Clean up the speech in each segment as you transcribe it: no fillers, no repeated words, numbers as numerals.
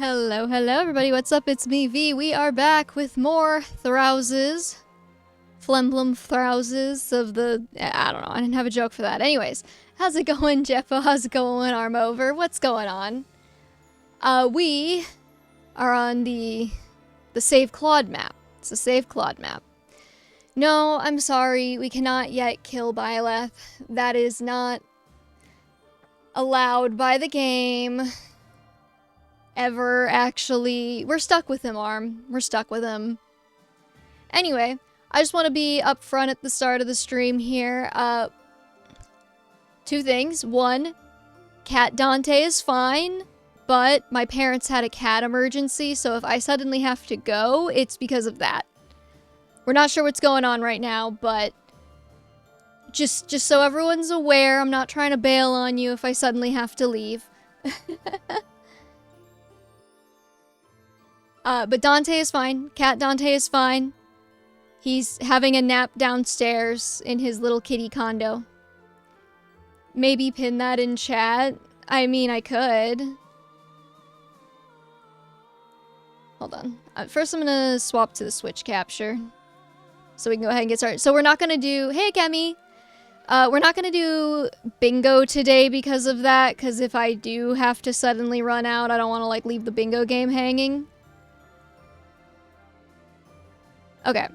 Hello, hello everybody, what's up? It's me, V. We are back with more Throuses. Flemblem Throuses of the... I don't know, I didn't have a joke for that. Anyways, how's it going, Jeffo? How's it going, Armover? What's going on? We are on the Save Claude map. It's a Save Claude map. No, I'm sorry, we cannot yet kill Byleth. That is not allowed by the game. Ever, actually. We're stuck with him, Arm. We're stuck with him. Anyway, I just want to be upfront at the start of the stream here. Two things. One, Cat Dante is fine, but my parents had a cat emergency, so if I suddenly have to go, it's because of that. We're not sure what's going on right now, but just so everyone's aware, I'm not trying to bail on you if I suddenly have to leave. But Dante is fine. Cat Dante is fine. He's having a nap downstairs in his little kitty condo. Maybe pin that in chat. I mean, I could. Hold on. First, I'm gonna swap to the Switch capture, so we can go ahead and get started. So we're not gonna do... Hey, Kemi! We're not gonna do bingo today because of that, because if I do have to suddenly run out, I don't want to, like, leave the bingo game hanging. Okay.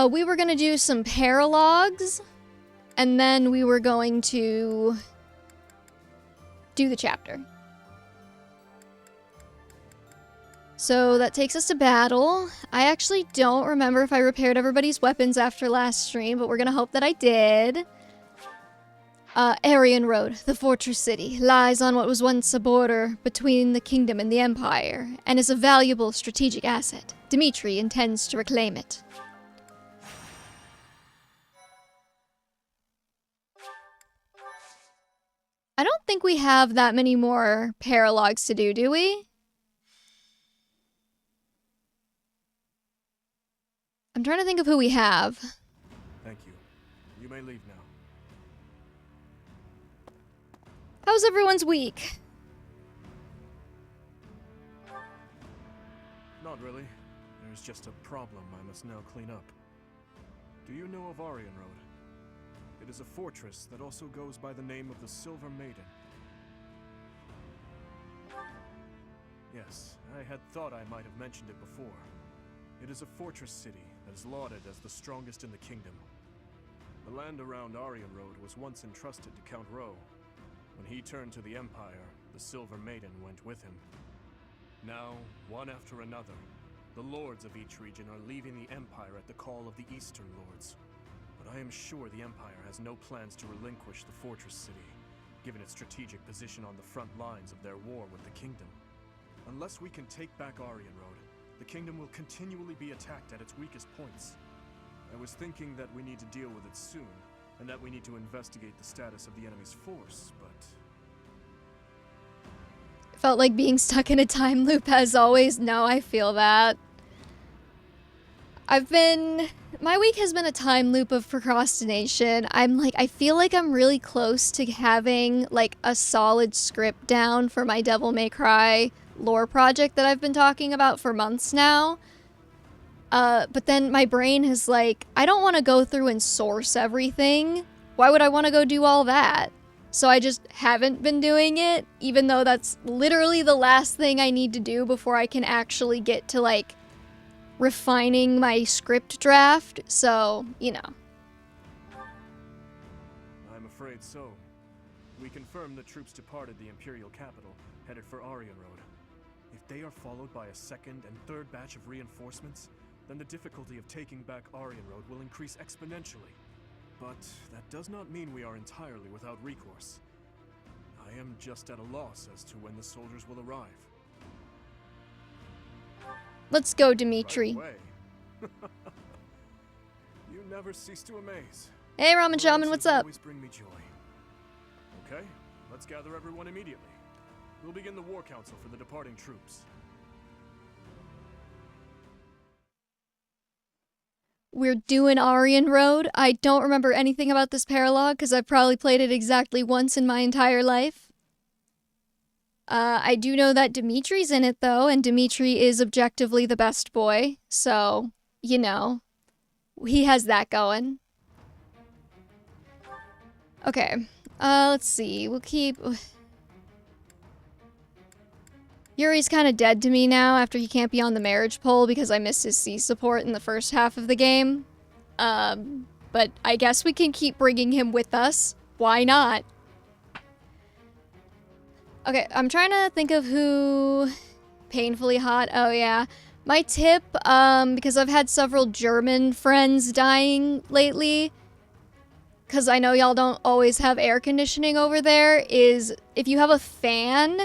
We were gonna do some paralogs, and then we were going to do the chapter. So that takes us to battle. I actually don't remember if I repaired everybody's weapons after last stream, but we're gonna hope that I did. Aryan Road, the fortress city, lies on what was once a border between the kingdom and the empire, and is a valuable strategic asset. Dimitri intends to reclaim it. I don't think we have that many more paralogs to do we? I'm trying to think of who we have. Thank you. You may leave now. How's everyone's week? Not really. There's just a problem I must now clean up. Do you know of Aryan Road? It is a fortress that also goes by the name of the Silver Maiden. Yes, I had thought I might have mentioned it before. It is a fortress city that is lauded as the strongest in the kingdom. The land around Aryan Road was once entrusted to Count Rowe. When he turned to the Empire, the Silver Maiden went with him. Now, one after another, the lords of each region are leaving the Empire at the call of the Eastern Lords. But I am sure the Empire has no plans to relinquish the fortress city, given its strategic position on the front lines of their war with the Kingdom. Unless we can take back Aryan Road, the Kingdom will continually be attacked at its weakest points. I was thinking that we need to deal with it soon, and that we need to investigate the status of the enemy's force, but... Felt like being stuck in a time loop as always. No, I feel that. My week has been a time loop of procrastination. I feel like I'm really close to having, like, a solid script down for my Devil May Cry lore project that I've been talking about for months now. But then my brain is like, I don't want to go through and source everything. Why would I want to go do all that? So I just haven't been doing it, even though that's literally the last thing I need to do before I can actually get to, like, refining my script draft. So, you know. I'm afraid so. We confirmed the troops departed the Imperial capital, headed for Aryan Road. If they are followed by a second and third batch of reinforcements, then the difficulty of taking back Aryan Road will increase exponentially. But that does not mean we are entirely without recourse. I am just at a loss as to when the soldiers will arrive. Let's go, Dimitri. Right away. You never cease to amaze. Hey, Ramen Shaman, what's up? Always bring me joy. Okay, let's gather everyone immediately. We'll begin the war council for the departing troops. We're doing Aryan Road. I don't remember anything about this paralogue because I've probably played it exactly once in my entire life. I do know that Dimitri's in it, though, and Dimitri is objectively the best boy, so, you know, he has that going. Okay, let's see, we'll keep... Yuri's kind of dead to me now after he can't be on the marriage pole because I missed his C support in the first half of the game. But I guess we can keep bringing him with us. Why not? Okay, I'm trying to think of who... Painfully hot. Oh, yeah. My tip, because I've had several German friends dying lately, because I know y'all don't always have air conditioning over there, is if you have a fan,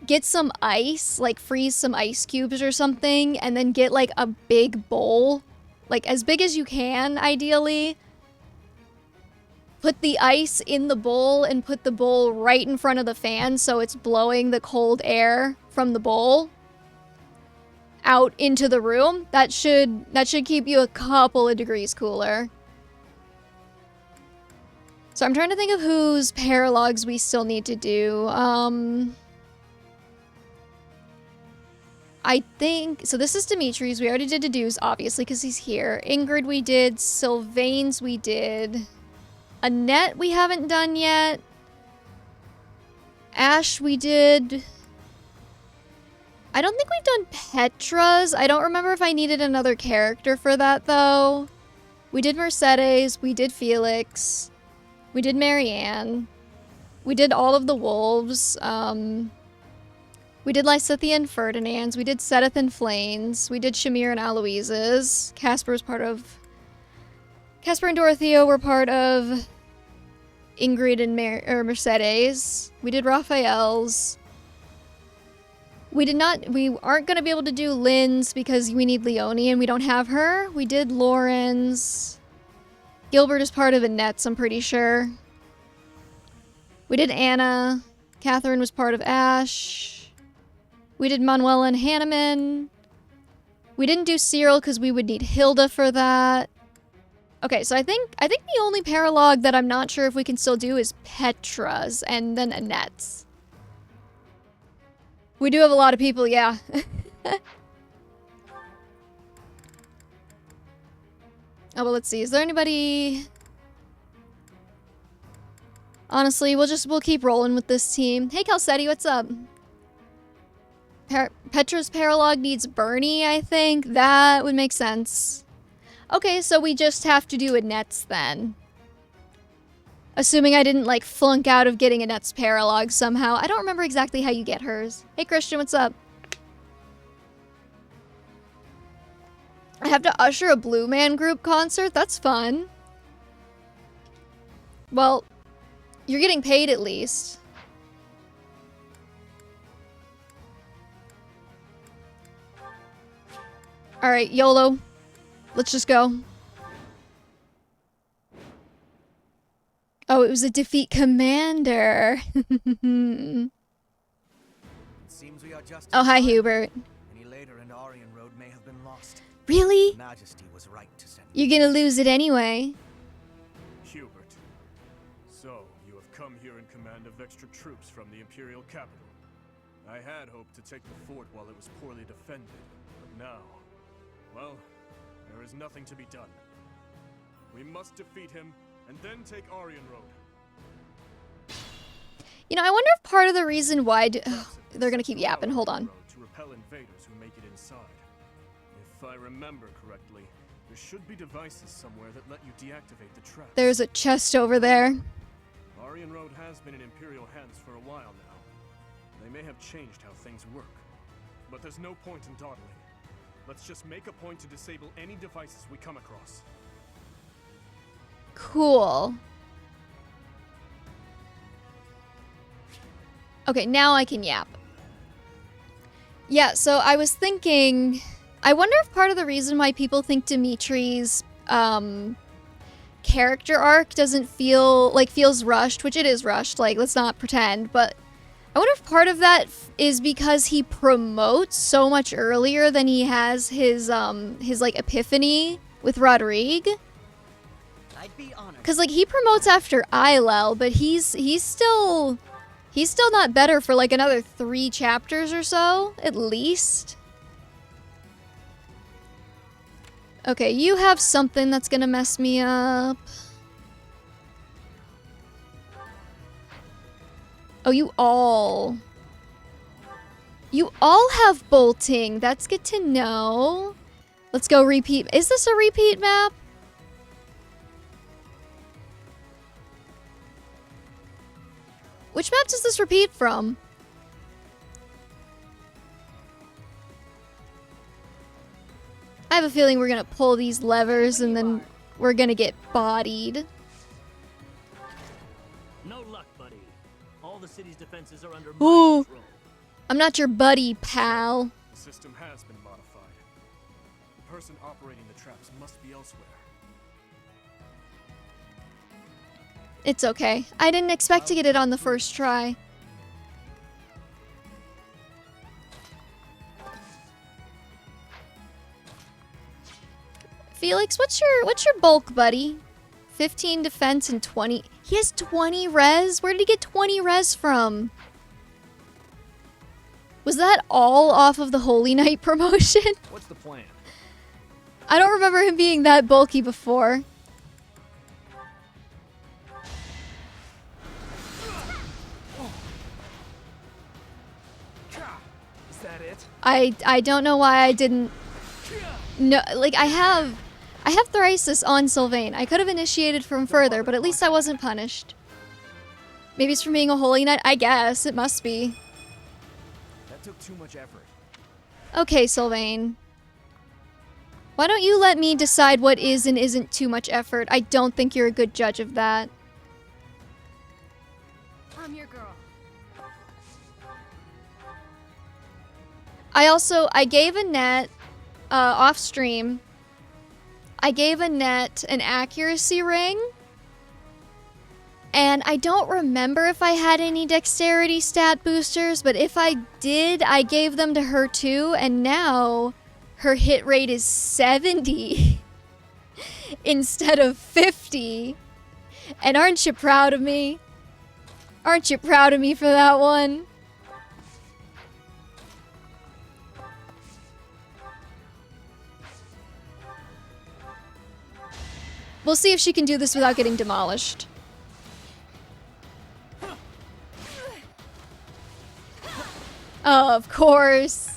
get some ice, like freeze some ice cubes or something, and then get like a big bowl, like as big as you can, ideally. Put the ice in the bowl and put the bowl right in front of the fan so it's blowing the cold air from the bowl out into the room. That should keep you a couple of degrees cooler. So I'm trying to think of whose paralogs we still need to do. I think, so this is Dimitri's. We already did Dedue's, obviously, because he's here. Ingrid we did. Sylvain's we did. Annette we haven't done yet. Ash we did. I don't think we've done Petra's. I don't remember if I needed another character for that, though. We did Mercedes. We did Felix. We did Marianne. We did all of the wolves. We did Lysithea and Ferdinand's. We did Sedith and Flane's. We did Shamir and Aloise's. Casper and Dorothea were part of Ingrid and Mercedes. We did Raphael's. We aren't going to be able to do Lynn's because we need Leonie and we don't have her. We did Lauren's. Gilbert is part of Annette's, I'm pretty sure. We did Anna. Catherine was part of Ash. We did Manuela and Hanneman. We didn't do Cyril because we would need Hilda for that. Okay, so I think the only paralog that I'm not sure if we can still do is Petra's and then Annette's. We do have a lot of people, yeah. Oh, well, let's see. Is there anybody... Honestly, we'll keep rolling with this team. Hey, Calcetti, what's up? Petra's paralog needs Bernie, I think. That would make sense. Okay, so we just have to do Annette's then. Assuming I didn't, like, flunk out of getting Annette's paralog somehow. I don't remember exactly how you get hers. Hey, Christian, what's up? I have to usher a Blue Man Group concert? That's fun. Well, you're getting paid at least. Alright, YOLO. Let's just go. Oh, it was a defeat commander. Seems we are just oh, hi, Hubert. Any later and Aryan Road may have been lost. Really? Majesty was right to send You're gonna lose it anyway. Hubert, so you have come here in command of extra troops from the Imperial capital. I had hoped to take the fort while it was poorly defended, but now, well, there is nothing to be done. We must defeat him and then take Aryan Road. You know, I wonder if part of the reason why they're gonna keep yapping. Hold on. To repel invaders who make it inside. If I remember correctly, there should be devices somewhere that let you deactivate the traps. There's a chest over there. Aryan Road has been in Imperial hands for a while now. They may have changed how things work, but there's no point in dawdling. Let's just make a point to disable any devices we come across. Cool. Okay, now I can yap. Yeah, so I was thinking... I wonder if part of the reason why people think Dimitri's character arc doesn't feels rushed, which it is rushed, like, let's not pretend, but I wonder if part of that is because he promotes so much earlier than he has his like, epiphany with Rodrigue. I'd be honored. Because, like, he promotes after Eilel, but he's still He's still not better for like another 3 chapters or so, at least. Okay, you have something that's gonna mess me up. Oh, you all have bolting. That's good to know. Let's go repeat. Is this a repeat map? Which map does this repeat from? I have a feeling we're gonna pull these levers and then we're gonna get bodied. No luck, buddy. All the city's defenses are under Ooh. my control. I'm not your buddy, pal. The system has been modified. The person operating the traps must be elsewhere. It's okay. I didn't expect to get it on the first try. Felix, what's your bulk, buddy? 15 defense and 20. He has 20 res? Where did he get 20 res from? Was that all off of the Holy Knight promotion? What's the plan? I don't remember him being that bulky before. Is that it? I don't know why I didn't. No, like I have Thrasis on Sylvain. I could have initiated from further, but at least I wasn't punished. Maybe it's from being a Holy Knight. I guess it must be. That took too much effort. Okay, Sylvain. Why don't you let me decide what is and isn't too much effort? I don't think you're a good judge of that. I'm your girl. I gave Annette, off stream, I gave Annette an accuracy ring. And I don't remember if I had any dexterity stat boosters, but if I did, I gave them to her too, and now her hit rate is 70 instead of 50. And aren't you proud of me? Aren't you proud of me for that one? We'll see if she can do this without getting demolished. Of course.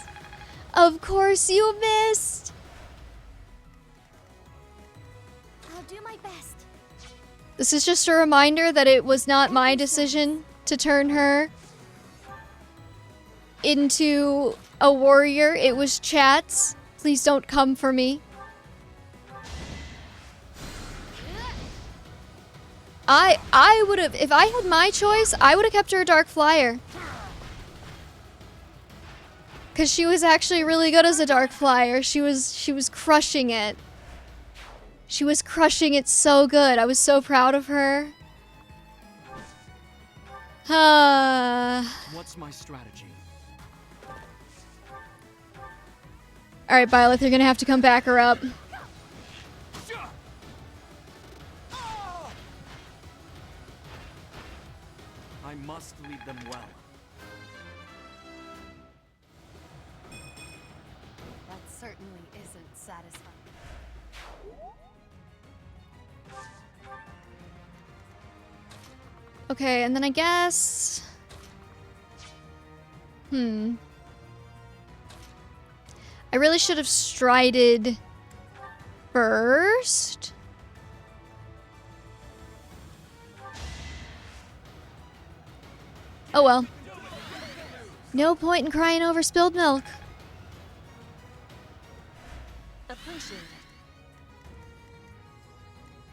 Of course you missed. I'll do my best. This is just a reminder that it was not my decision to turn her into a warrior. It was chat's. Please don't come for me. I would have, if I had my choice, I would have kept her a Dark Flyer. Because she was actually really good as a Dark Flyer. She was crushing it. She was crushing it so good. I was so proud of her. What's my strategy? Alright, Byleth, you're gonna have to come back her up. I must lead them well. That certainly isn't satisfying. Okay, and then I guess... I really should have strided first. Oh well. No point in crying over spilled milk. Appreciate it.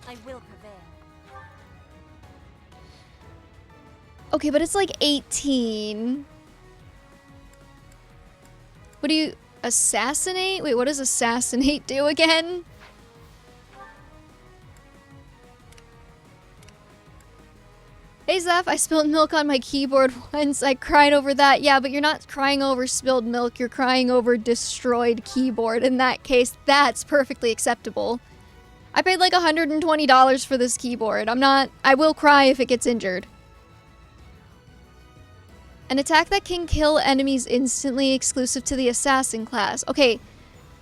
I will prevail. Okay, but it's like 18. What do you... Assassinate? Wait, what does assassinate do again? Hey Zeph, I spilled milk on my keyboard once. I cried over that. Yeah, but you're not crying over spilled milk. You're crying over destroyed keyboard. In that case, that's perfectly acceptable. I paid like $120 for this keyboard. I will cry if it gets injured. An attack that can kill enemies instantly, exclusive to the assassin class. Okay,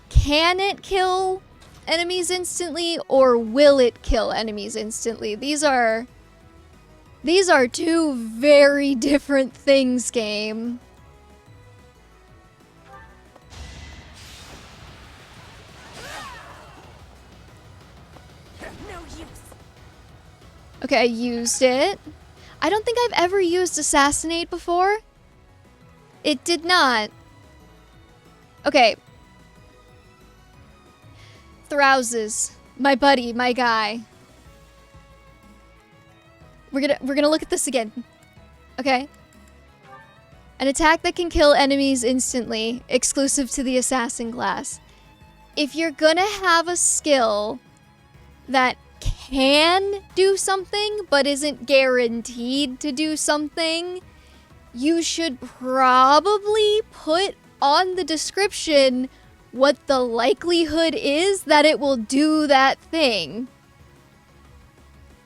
can it kill enemies instantly, or will it kill enemies instantly? These are two very different things, game. No use. Okay, I used it. I don't think I've ever used Assassinate before. It did not. Okay. Throuses. My buddy, my guy. We're gonna look at this again. Okay. An attack that can kill enemies instantly, exclusive to the assassin class. If you're gonna have a skill that can do something but isn't guaranteed to do something, you should probably put on the description what the likelihood is that it will do that thing.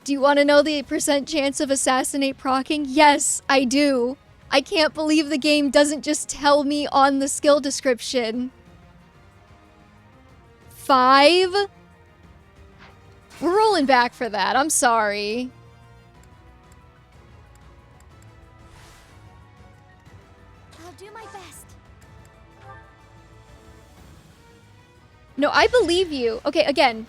Do you want to know the % chance of Assassinate proccing? Yes, I do. I can't believe the game doesn't just tell me on the skill description. 5? We're rolling back for that. I'm sorry. I'll do my best. No, I believe you. Okay, again.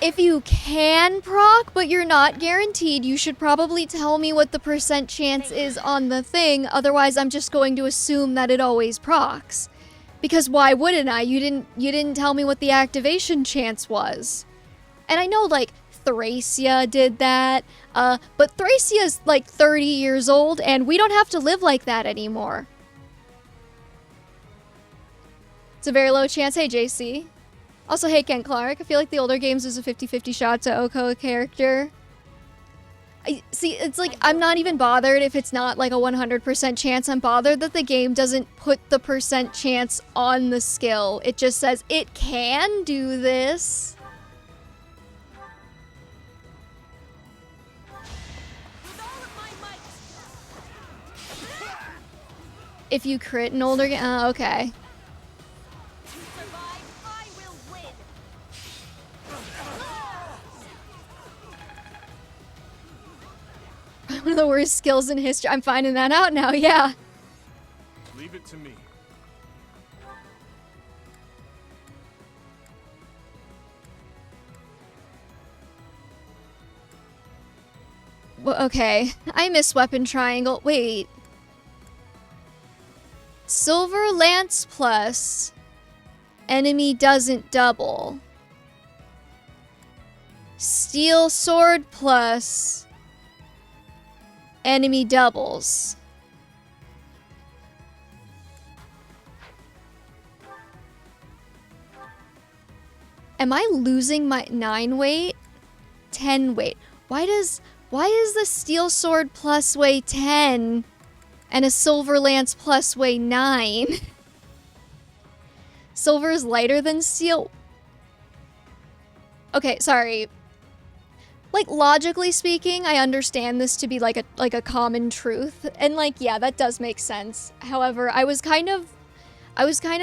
If you can proc, but you're not guaranteed, you should probably tell me what the % chance is on the thing. Otherwise, I'm just going to assume that it always procs. Because why wouldn't I? You didn't tell me what the activation chance was. And I know, like, Thracia did that. But Thracia's, like, 30 years old, and we don't have to live like that anymore. It's a very low chance. Hey, JC. Also, hey, Ken Clark. I feel like the older games is a 50-50 shot to Oko character. See, it's like, I'm not even bothered if it's not like a 100% chance. I'm bothered that the game doesn't put the % chance on the skill. It just says, it can do this. With all of my might. If you crit an older game, okay. To survive, I will win. One of the worst skills in history. I'm finding that out now, yeah. Leave it to me. Well, okay. I miss weapon triangle. Wait. Silver Lance plus enemy doesn't double. Steel Sword plus enemy doubles. Am I losing my 9 weight? 10 weight. Why is the Steel Sword plus weigh 10 and a Silver Lance plus weigh 9? Silver is lighter than steel. Okay, sorry. Like, logically speaking, I understand this to be like a common truth, and like, yeah, that does make sense. However, I was kind of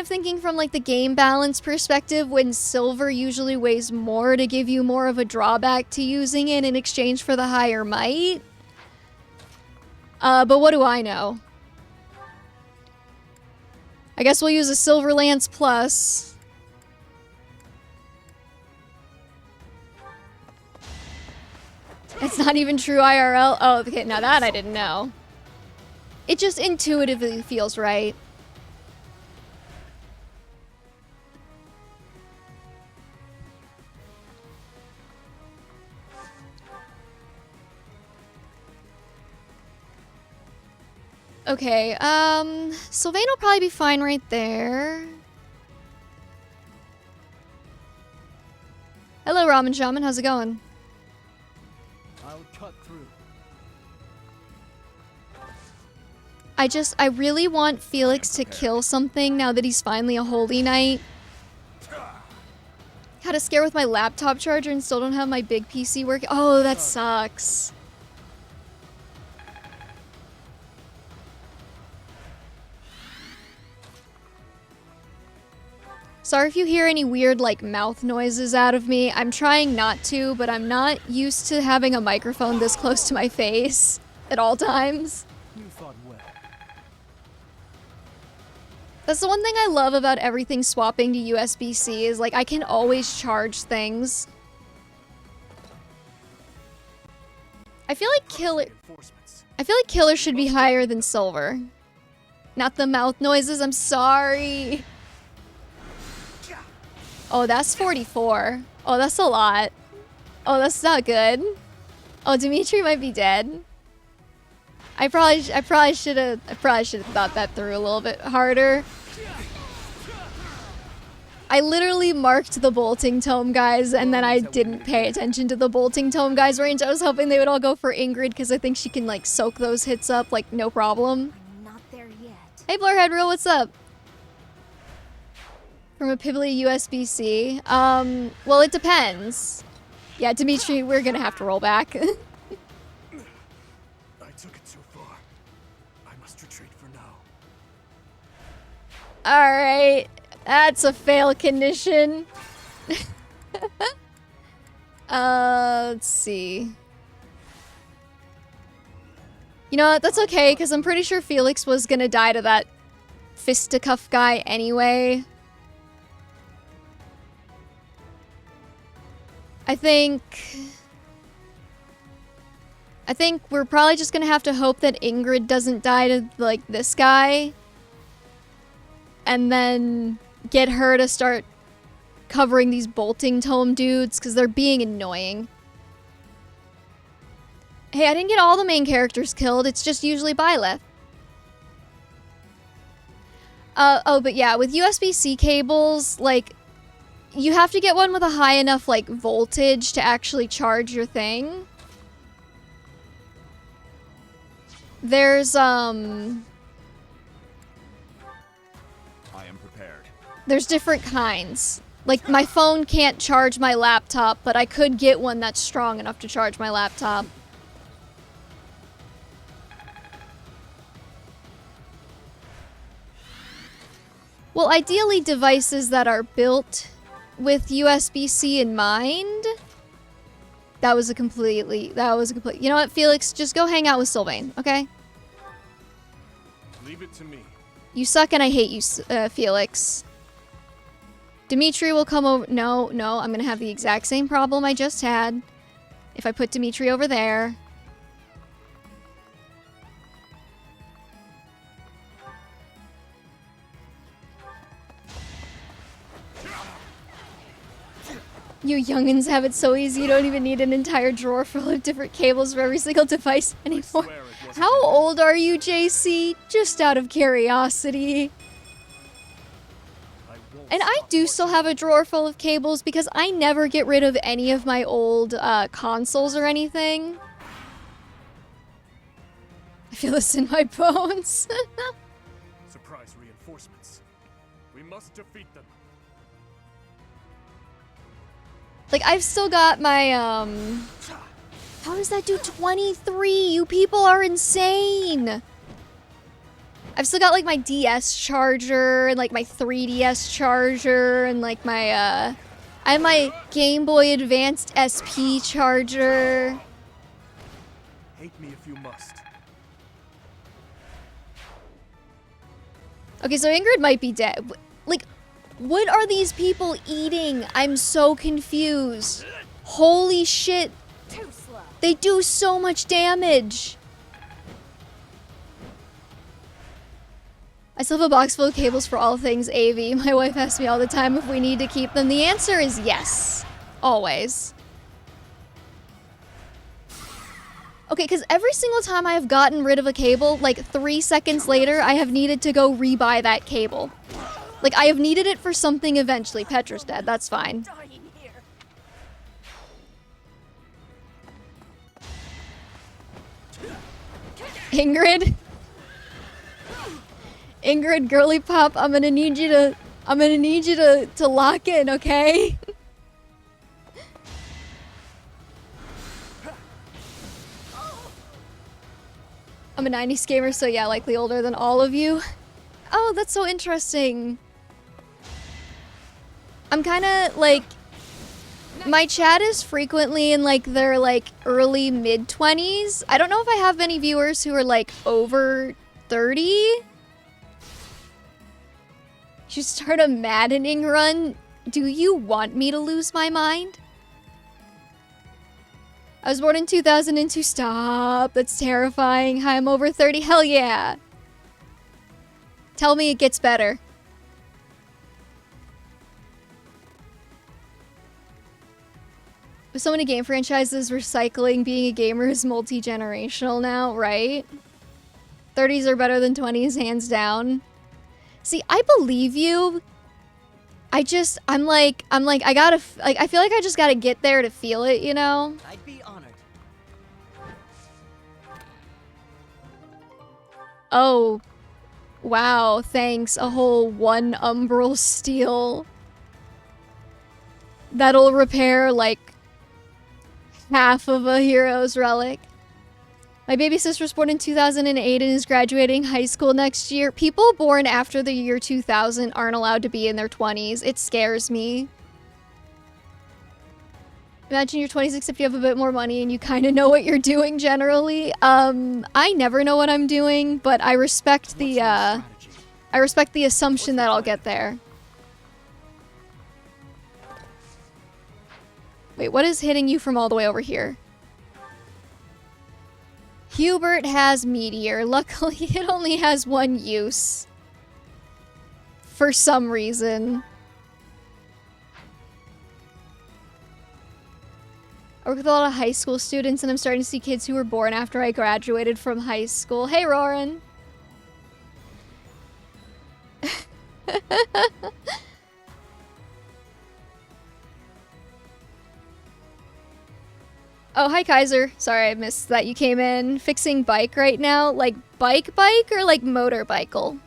thinking from like the game balance perspective, when silver usually weighs more to give you more of a drawback to using it in exchange for the higher might. But what do I know? I guess we'll use a Silver Lance plus. It's not even true IRL. Oh, okay, now that I didn't know. It just intuitively feels right. Okay, Sylvain will probably be fine right there. Hello, Ramen Shaman, how's it going? I'll cut through. I really want Felix to kill something now that he's finally a Holy Knight. Had a scare with my laptop charger and still don't have my big PC working. Oh, that sucks. Sorry if you hear any weird, like, mouth noises out of me. I'm trying not to, but I'm not used to having a microphone this close to my face at all times. You fought well. That's the one thing I love about everything swapping to USB-C is, like, I can always charge things. I feel like Killer should be higher than Silver. Not the mouth noises, I'm sorry. Oh, that's 44. Oh, that's a lot. Oh, that's not good. Oh, Dimitri might be dead. I probably should have thought that through a little bit harder. I literally marked the bolting tome guys and then I didn't pay attention to the bolting tome guys range. I was hoping they would all go for Ingrid because I think she can like soak those hits up like no problem. I'm not there yet. Hey Blurhead Real, what's up? From a Pibbly USB-C. Well, it depends. Yeah, Dimitri, we're gonna have to roll back. I took it too far. I must retreat for now. Alright. That's a fail condition. Let's see. You know what? That's okay, because I'm pretty sure Felix was gonna die to that fisticuff guy anyway. I think we're probably just gonna have to hope that Ingrid doesn't die to, like, this guy. And then get her to start covering these bolting tome dudes, because they're being annoying. Hey, I didn't get all the main characters killed, it's just usually Byleth. Oh, but yeah, with USB-C cables, like, you have to get one with a high enough, like, voltage to actually charge your thing. There's, I am prepared. There's different kinds. Like, my phone can't charge my laptop, but I could get one that's strong enough to charge my laptop. Well, ideally devices that are built with USB-C in mind. You know what, Felix? Just go hang out with Sylvain, okay? Leave it to me. You suck and I hate you, Felix. Dimitri will come over. No, I'm gonna have the exact same problem I just had. If I put Dimitri over there. You youngins have it so easy, you don't even need an entire drawer full of different cables for every single device anymore. How old are you, JC? Just out of curiosity. And I do still have a drawer full of cables because I never get rid of any of my old consoles or anything. I feel this in my bones. Surprise reinforcements. We must defeat them. Like, I've still got my, how does that do 23? You people are insane! I've still got, like, my DS charger, and, like, my 3DS charger, and, like, my, I have my Game Boy Advanced SP charger. Hate me if you must. Okay, so Ingrid might be dead. Like, what are these people eating? I'm so confused. Holy shit. Too slow. They do so much damage. I still have a box full of cables for all things AV. My wife asks me all the time if we need to keep them. The answer is yes. Always. Okay, because every single time I have gotten rid of a cable, like 3 seconds later, I have needed to go rebuy that cable. Like, I have needed it for something eventually. Petra's dead, that's fine. Dying here. Ingrid, girly pop, I'm gonna need you to lock in, okay? I'm a 90s gamer, so yeah, likely older than all of you. Oh, that's so interesting. I'm kind of like, my chat is frequently in like their like early mid-20s. I don't know if I have any viewers who are like over 30. You start a maddening run? Do you want me to lose my mind? I was born in 2002. Stop. That's terrifying. Hi, I'm over 30. Hell yeah. Tell me it gets better. With so many game franchises, recycling being a gamer is multi-generational now, right? 30s are better than 20s, hands down. See, I believe you. I'm like, I gotta, like, I feel like I just gotta get there to feel it, you know? I'd be honored. Oh. Wow, thanks. A whole 1 umbral steel. That'll repair, like, half of a hero's relic. My baby sister was born in 2008 and is graduating high school next year. People born after the year 2000 aren't allowed to be in their 20s. It scares me. Imagine your 20s except you have a bit more money and you kind of know what you're doing generally. I never know what I'm doing, but I respect the assumption that I'll get there. Wait, what is hitting you from all the way over here? Hubert has Meteor. Luckily, it only has 1 use. For some reason. I work with a lot of high school students, and I'm starting to see kids who were born after I graduated from high school. Hey, Roran! Oh, hi, Kaiser. Sorry, I missed that you came in. Fixing bike right now. Like, bike or, like, motorbike?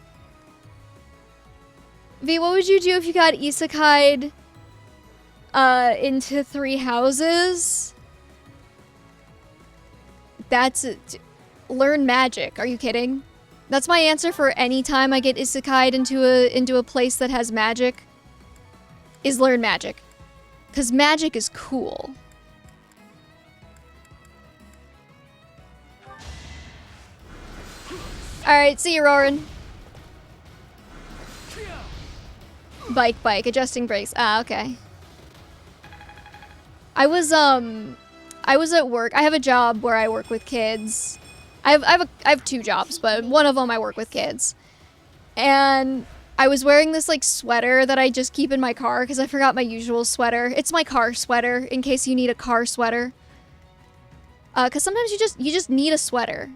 V, what would you do if you got isekai'd into 3 houses? That's it. Learn magic. Are you kidding? That's my answer for any time I get isekai'd into a place that has magic. Is learn magic. 'Cause magic is cool. Alright, see you, Roran. Bike, adjusting brakes. Ah, okay. I was at work. I have a job where I work with kids. I have 2 jobs, but one of them I work with kids. And I was wearing this like sweater that I just keep in my car because I forgot my usual sweater. It's my car sweater in case you need a car sweater. Cause sometimes you just need a sweater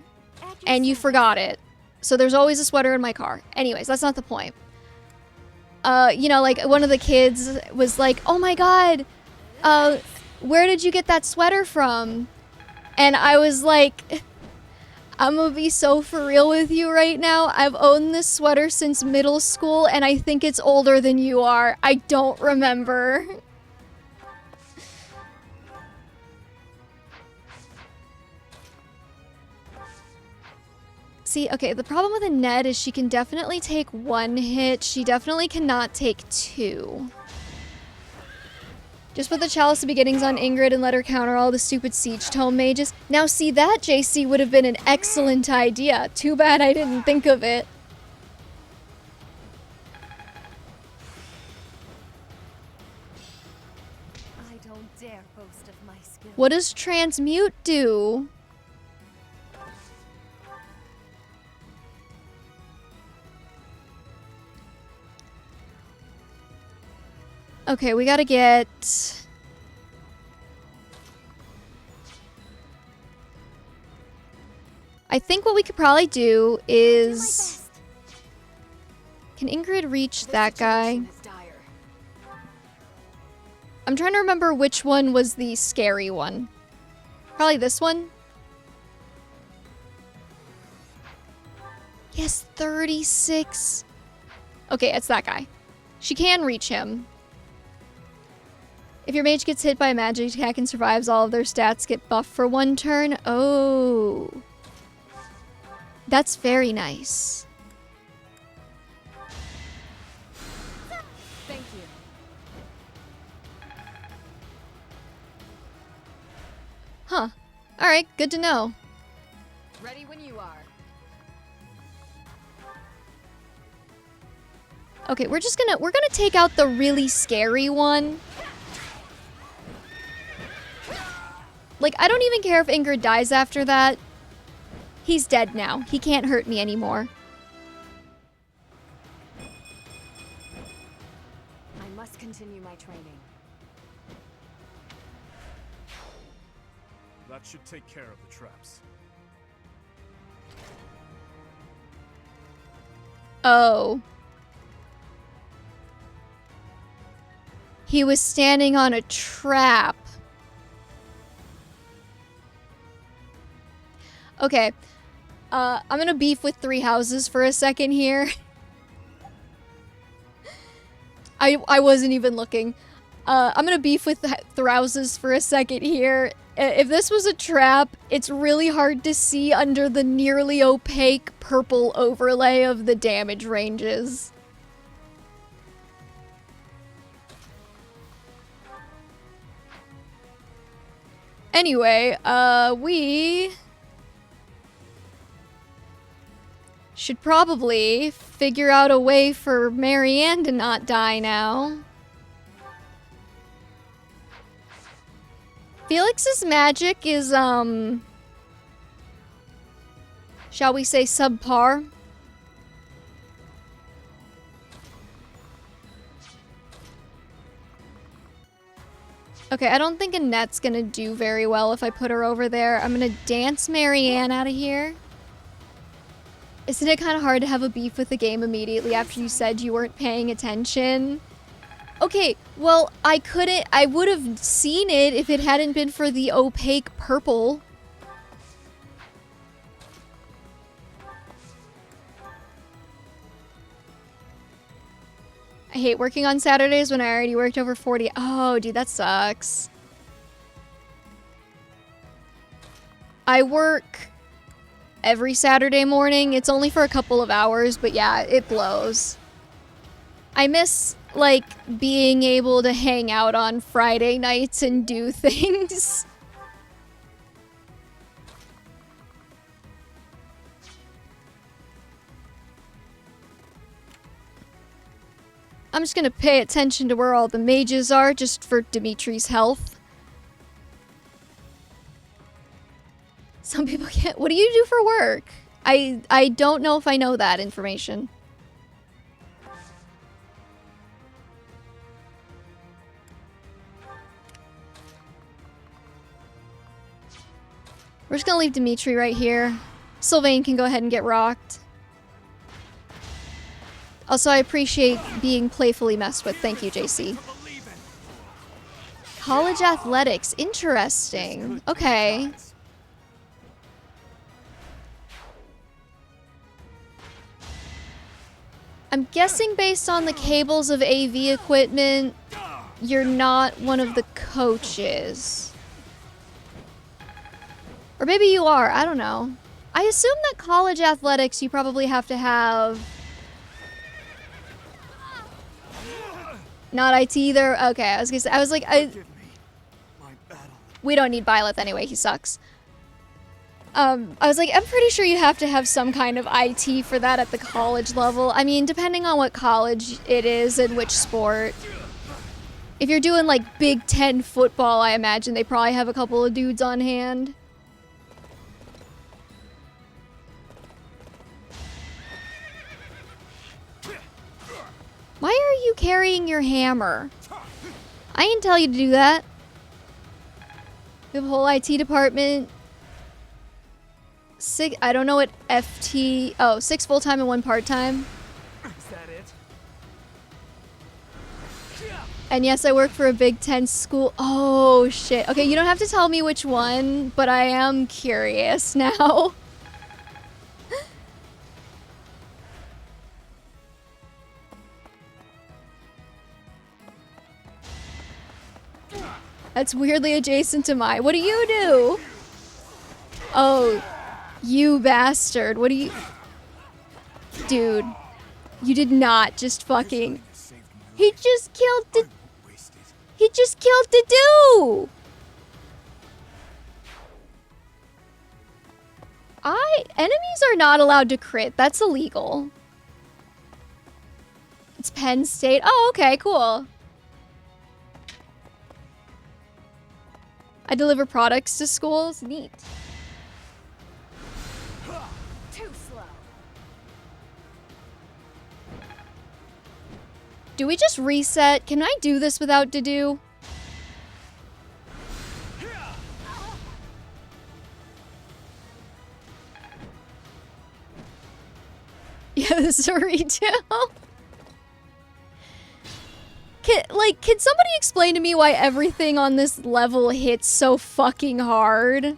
and you forgot it. So there's always a sweater in my car. Anyways, that's not the point. You know, like one of the kids was like, "Oh my god, where did you get that sweater from?" And I was like, I'm gonna be so for real with you right now. I've owned this sweater since middle school and I think it's older than you are. I don't remember. See, okay, the problem with Annette is she can definitely take 1 hit. She definitely cannot take 2. Just put the Chalice of Beginnings on Ingrid and let her counter all the stupid Siege Tome mages. Now see, that, JC, would have been an excellent idea. Too bad I didn't think of it. I don't dare boast of my skill. What does Transmute do? Okay, we gotta get... I think what we could probably do is... Can Ingrid reach that guy? I'm trying to remember which one was the scary one. Probably this one? Yes, 36. Okay, it's that guy. She can reach him. If your mage gets hit by a magic attack and survives, all of their stats get buffed for 1 turn. Oh. That's very nice. Thank Huh. Alright, good to know. Ready when you are. Okay, we're gonna take out the really scary one. Like, I don't even care if Ingrid dies after that. He's dead now. He can't hurt me anymore. I must continue my training. That should take care of the traps. Oh. He was standing on a trap. Okay. I'm gonna beef with Three Houses for a second here. I wasn't even looking. I'm gonna beef with Throuses for a second here. If this was a trap, it's really hard to see under the nearly opaque purple overlay of the damage ranges. Anyway, we should probably figure out a way for Marianne to not die now. Felix's magic is, shall we say subpar? Okay, I don't think Annette's gonna do very well if I put her over there. I'm gonna dance Marianne out of here. Isn't it kind of hard to have a beef with the game immediately after you said you weren't paying attention? Okay, well, I would have seen it if it hadn't been for the opaque purple. I hate working on Saturdays when I already worked over 40. Oh, dude, that sucks. I work every Saturday morning. It's only for a couple of hours, but yeah, it blows. I miss, like, being able to hang out on Friday nights and do things. I'm just gonna pay attention to where all the mages are, just for Dimitri's health. Some people can't. What do you do for work? I don't know if I know that information. We're just gonna leave Dimitri right here. Sylvain can go ahead and get rocked. Also, I appreciate being playfully messed with. Thank you, JC. College athletics. Interesting. Okay. I'm guessing based on the cables of AV equipment, you're not one of the coaches. Or maybe you are. I don't know. I assume that college athletics, you probably have to have... Not IT either? Okay, I was gonna say, I was like, we don't need Byleth anyway, he sucks. I was like, I'm pretty sure you have to have some kind of IT for that at the college level. I mean, depending on what college it is and which sport. If you're doing like Big Ten football, I imagine they probably have a couple of dudes on hand. Why are you carrying your hammer? I didn't tell you to do that. We have a whole IT department. I don't know what FT... Oh, 6 full-time and 1 part-time. Is that it? And yes, I work for a Big Ten school. Oh, shit. Okay, you don't have to tell me which one, but I am curious now. That's weirdly adjacent to my... What do you do? Oh, you bastard. What do you... Dude, you did not just fucking... He just killed the... He just killed the dude! Enemies are not allowed to crit. That's illegal. It's Penn State. Oh, okay, cool. I deliver products to schools. Neat. Too slow. Do we just reset? Can I do this without Dedue? Yeah, this is a redo. Can somebody explain to me why everything on this level hits so fucking hard?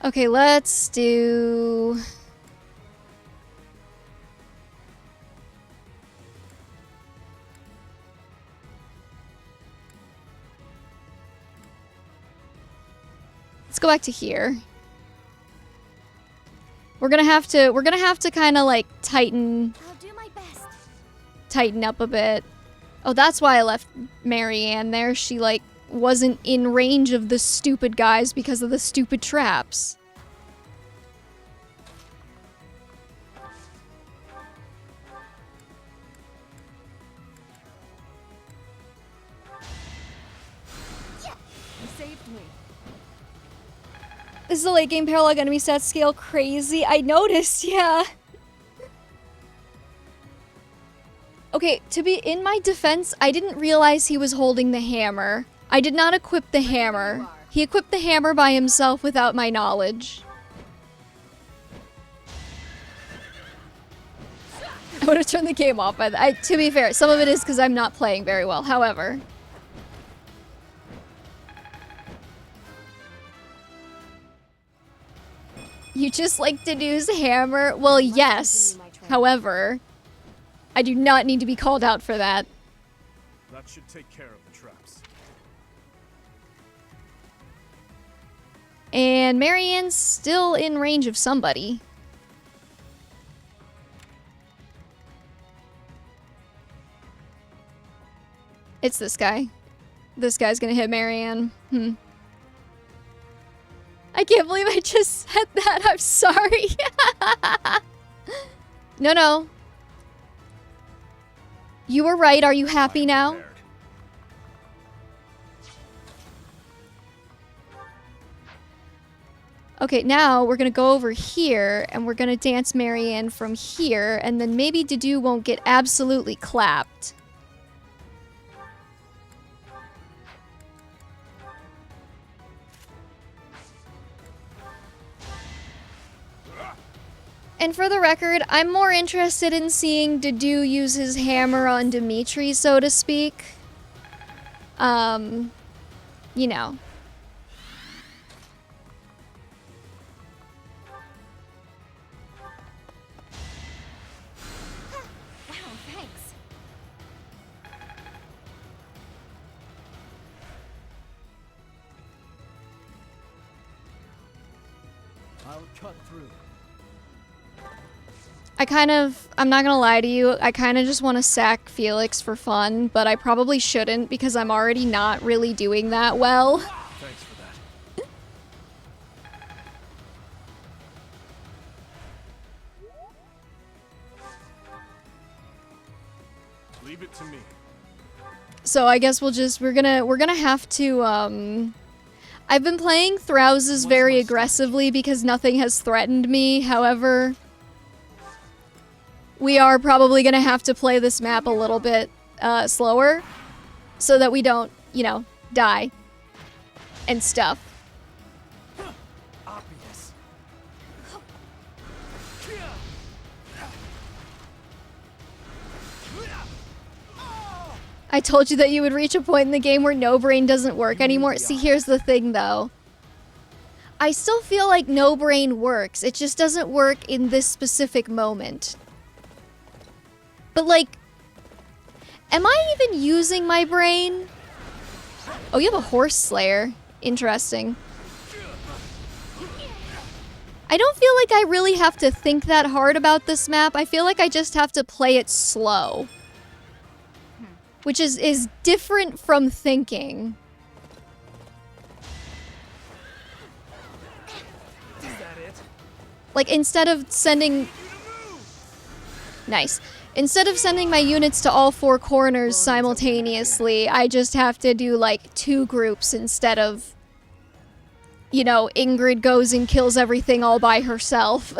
Okay, let's do... Let's go back to here. We're gonna have to kind of like tighten I'll do my best. up a bit. Oh, that's why I left Marianne there. She like wasn't in range of the stupid guys because of the stupid traps. You saved me. Is the late game paralog enemy stat scale crazy? I noticed, yeah. Okay, to be in my defense, I didn't realize he was holding the hammer. I did not equip the hammer. He equipped the hammer by himself without my knowledge. I would have turned the game off by that. To be fair, some of it is because I'm not playing very well. However... You just like Dedue's hammer? Well, yes. However, I do not need to be called out for that. That should take care of the traps. And Marianne's still in range of somebody. It's this guy. This guy's gonna hit Marianne. I can't believe I just said that. I'm sorry. No. You were right. Are you happy now? Okay, now we're gonna go over here and we're gonna dance Marianne from here, and then maybe Dedue won't get absolutely clapped. And for the record, I'm more interested in seeing Dedue use his hammer on Dimitri, so to speak. You know. Wow, thanks. I'll cut through. I'm not gonna lie to you, I kind of just want to sack Felix for fun, but I probably shouldn't because I'm already not really doing that well. Thanks for that. Leave it to me. So I guess we're gonna have to, I've been playing Throuses very aggressively because nothing has threatened me, however... We are probably gonna have to play this map a little bit slower so that we don't, you know, die and stuff. Obvious. I told you that you would reach a point in the game where no brain doesn't work anymore. See, here's the thing though. I still feel like no brain works. It just doesn't work in this specific moment. But like, am I even using my brain? Oh, you have a horse slayer. Interesting. I don't feel like I really have to think that hard about this map. I feel like I just have to play it slow. Which is different from thinking. Is that it? Like, instead of sending... Nice. Instead of sending my units to all four corners simultaneously, I just have to do, like, 2 groups instead of... You know, Ingrid goes and kills everything all by herself.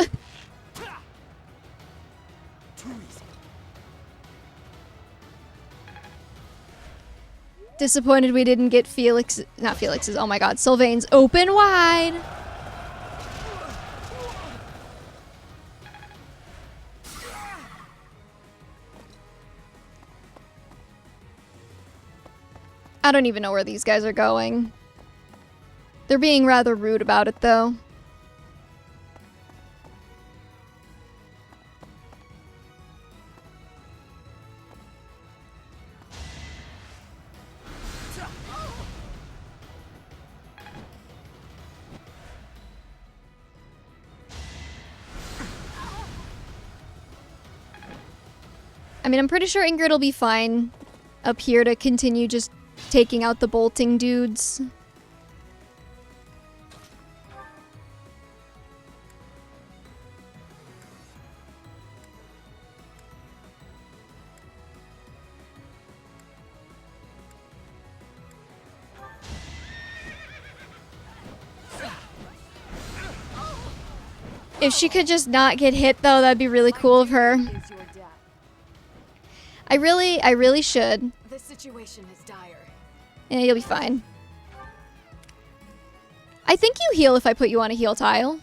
Disappointed we didn't get not Felix's, oh my god, Sylvain's open wide. I don't even know where these guys are going. They're being rather rude about it, though. I mean, I'm pretty sure Ingrid will be fine up here to continue just taking out the bolting dudes. If she could just not get hit, though, that'd be really cool of her. I really should. The situation is dire. Yeah, you'll be fine. I think you heal if I put you on a heal tile.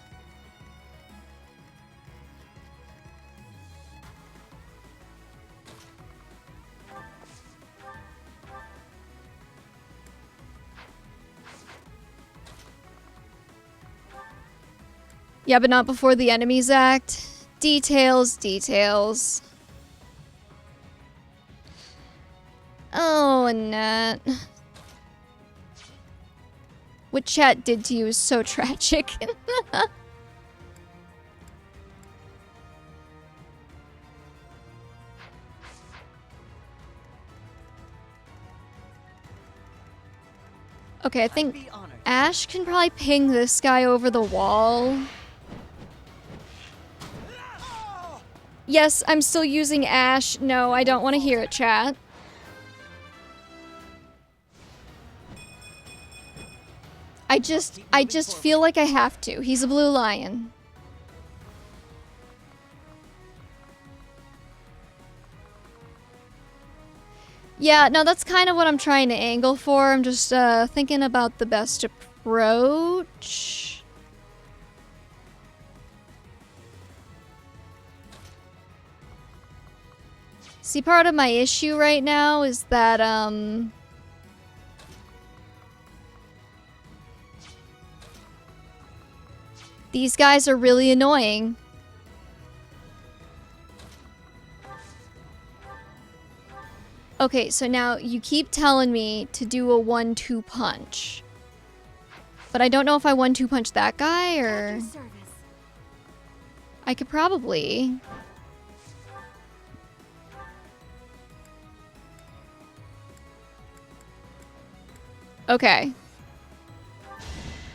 Yeah, but not before the enemies act. Details, details. Oh, Annette. What chat did to you is so tragic. Okay, I think Ash can probably ping this guy over the wall. Yes, I'm still using Ash. No, I don't want to hear it, chat. I just feel like I have to. He's a blue lion. Yeah, no, that's kind of what I'm trying to angle for. I'm just thinking about the best approach. See, part of my issue right now is that, these guys are really annoying. Okay, so now you keep telling me to do a 1-2 punch. But I don't know if I 1-2 punch that guy or... I could probably. Okay.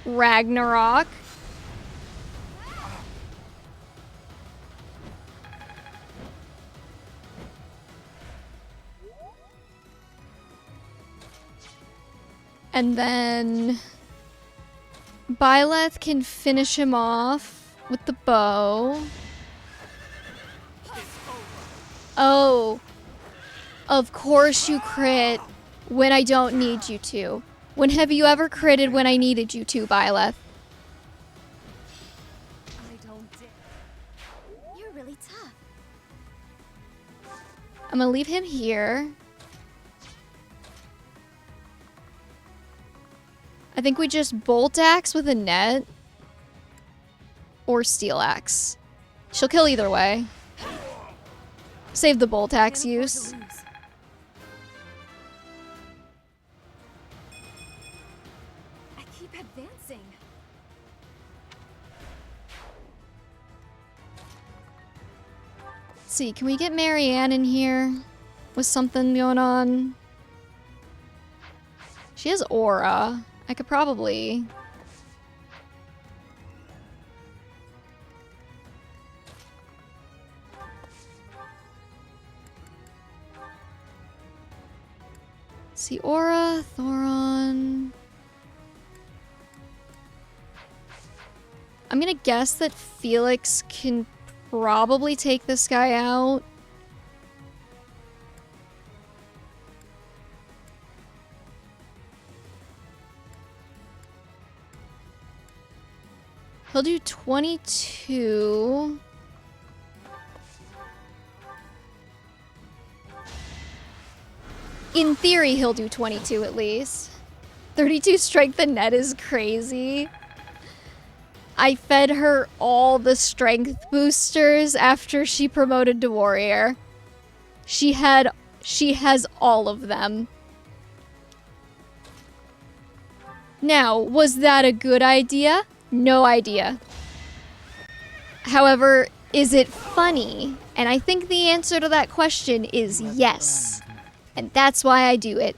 Ragnarok. And then Byleth can finish him off with the bow. Oh. Of course you crit when I don't need you to. When have you ever critted when I needed you to, Byleth? I don't dare. You're really tough. I'm gonna leave him here. I think we just bolt axe with a net. Or steel axe. She'll kill either way. Save the bolt axe use. I keep advancing. see, can we get Marianne in here with something going on? She has aura. I could probably... see, aura, Thoron... I'm gonna guess that Felix can probably take this guy out. He'll do 22. In theory, he'll do 22 at least. 32 strength and net is crazy. I fed her all the strength boosters after she promoted to warrior. She has all of them. Now, was that a good idea? No idea. However, is it funny? And I think the answer to that question is yes. And that's why I do it.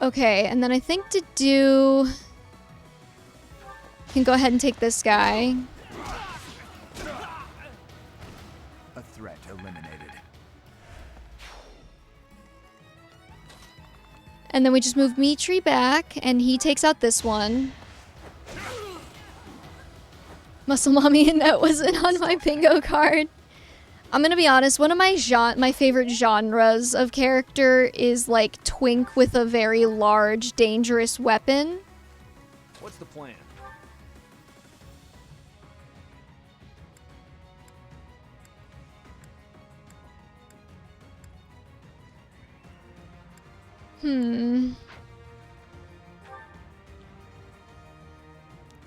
Okay, and then I think to do... can go ahead and take this guy. A threat eliminated. And then we just move Dimitri back, and he takes out this one. Muscle Mommy, and that wasn't on my bingo card. I'm gonna be honest, one of my favorite genres of character is like twink with a very large, dangerous weapon. What's the plan?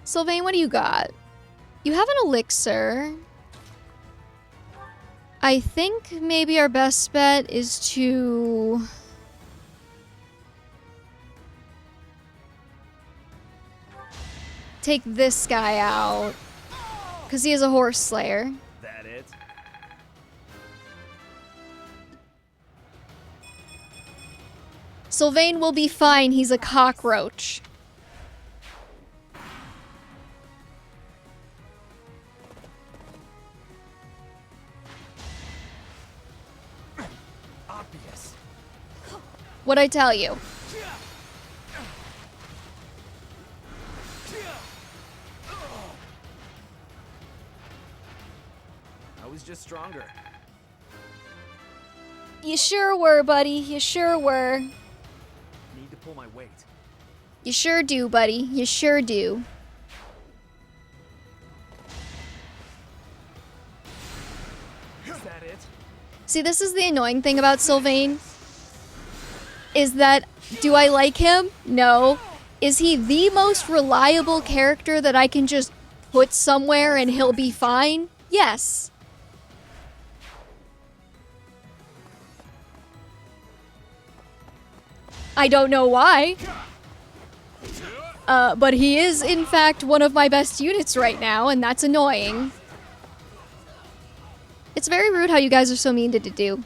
Sylvain, what do you got? You have an elixir. I think maybe our best bet is to... take this guy out. Because he is a horse slayer. That it? Sylvain will be fine, he's a cockroach. Obvious. What'd I tell you? I was just stronger. You sure were, buddy. You sure were. Need to pull my weight. You sure do, buddy. You sure do. Is that it? See, this is the annoying thing about Sylvain. Is that, do I like him? No. Is he the most reliable character that I can just put somewhere and he'll be fine? Yes. I don't know why. But he is, in fact, one of my best units right now, and that's annoying. It's very rude how you guys are so mean to do.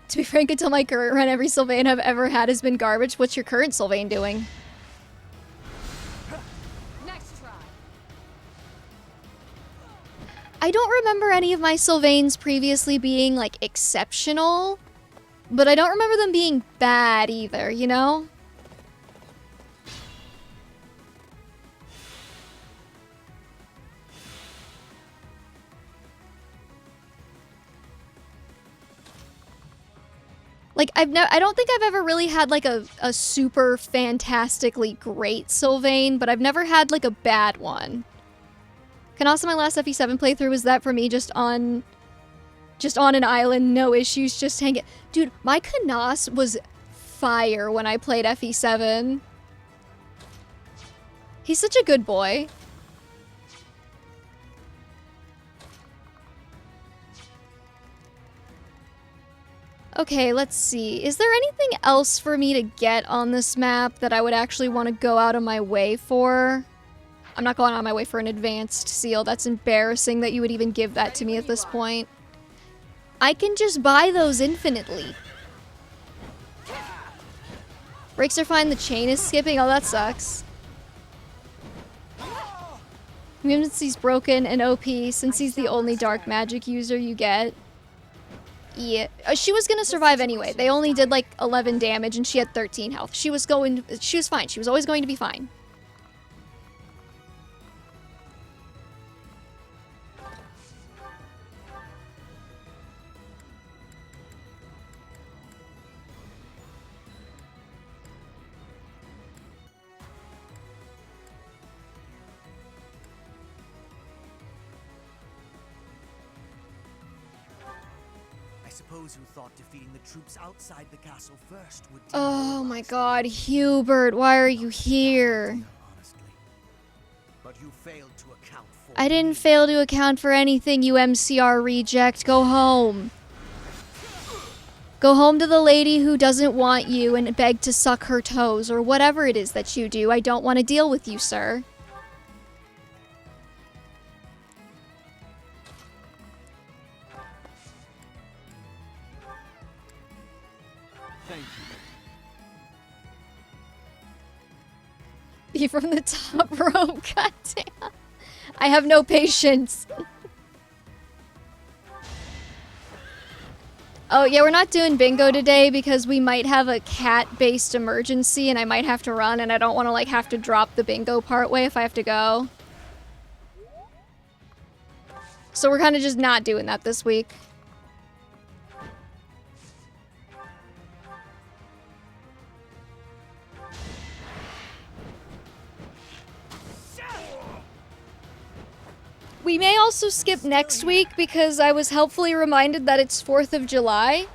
To be frank, until my current run, every Sylvain I've ever had has been garbage. What's your current Sylvain doing? Next try. I don't remember any of my Sylvains previously being, like, exceptional. But I don't remember them being bad either, you know? Like, I don't think I've ever really had, like, a super fantastically great Sylvain, but I've never had, like, a bad one. And also my last FE7 playthrough was that for me, just on an island, no issues, just hang it. Dude, my Canas was fire when I played FE7. He's such a good boy. Okay, let's see. Is there anything else for me to get on this map that I would actually want to go out of my way for? I'm not going out of my way for an advanced seal. That's embarrassing that you would even give that to me at this point. I can just buy those infinitely. Brakes are fine, the chain is skipping. Oh, that sucks. Since he's broken and OP, since he's the only dark magic user you get. Yeah, she was gonna survive anyway. They only did like 11 damage and she had 13 health. She was fine. She was always going to be fine. Suppose you thought defeating the troops outside the castle first would. Oh my god, Hubert, why are you here? Honestly. But you failed to account for. I didn't fail to account for anything, you MCR reject. Go home. Go home to the lady who doesn't want you and beg to suck her toes, or whatever it is that you do. I don't want to deal with you, sir. Be from the top rope, goddamn. I have no patience. Oh, yeah, we're not doing bingo today because we might have a cat-based emergency and I might have to run and I don't want to, like, have to drop the bingo part way if I have to go. So we're kind of just not doing that this week. We may also skip next week because I was helpfully reminded that it's 4th of July.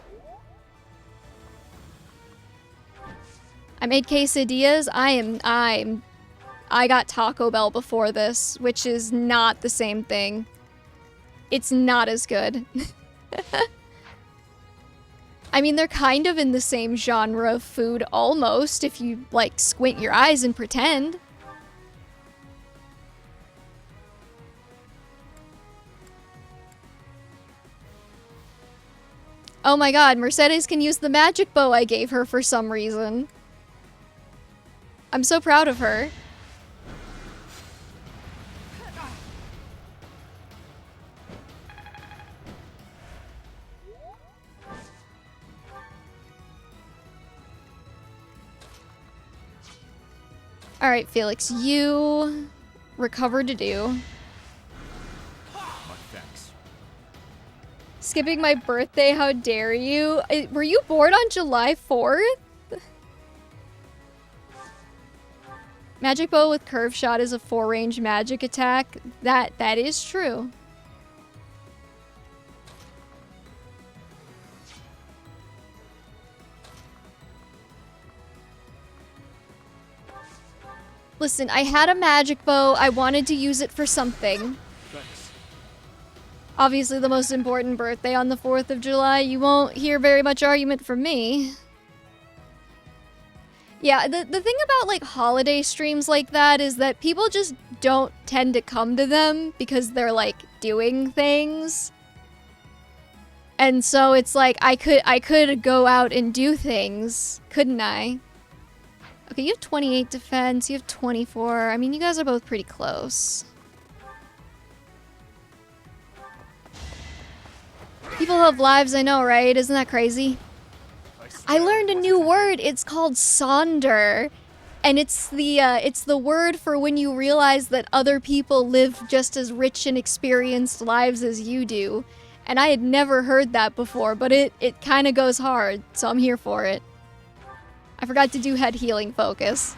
I made quesadillas. I got Taco Bell before this, which is not the same thing. It's not as good. I mean, they're kind of in the same genre of food almost, if you, like, squint your eyes and pretend. Oh my god, Mercedes can use the magic bow I gave her for some reason. I'm so proud of her. Alright, Felix, you recover to do. Skipping my birthday, how dare you? Were you born on July 4th? Magic bow with curve shot is a 4-range magic attack. That is true. Listen, I had a magic bow. I wanted to use it for something. Obviously the most important birthday on the 4th of July. You won't hear very much argument from me. Yeah, the thing about, like, holiday streams like that is that people just don't tend to come to them because they're, like, doing things. And so it's like, I could go out and do things, couldn't I? Okay, you have 28 defense, you have 24. I mean, you guys are both pretty close. People have lives, I know, right? Isn't that crazy? I learned a new word. It's called sonder. And it's the word for when you realize that other people live just as rich and experienced lives as you do. And I had never heard that before, but it kind of goes hard, so I'm here for it. I forgot to do head healing focus.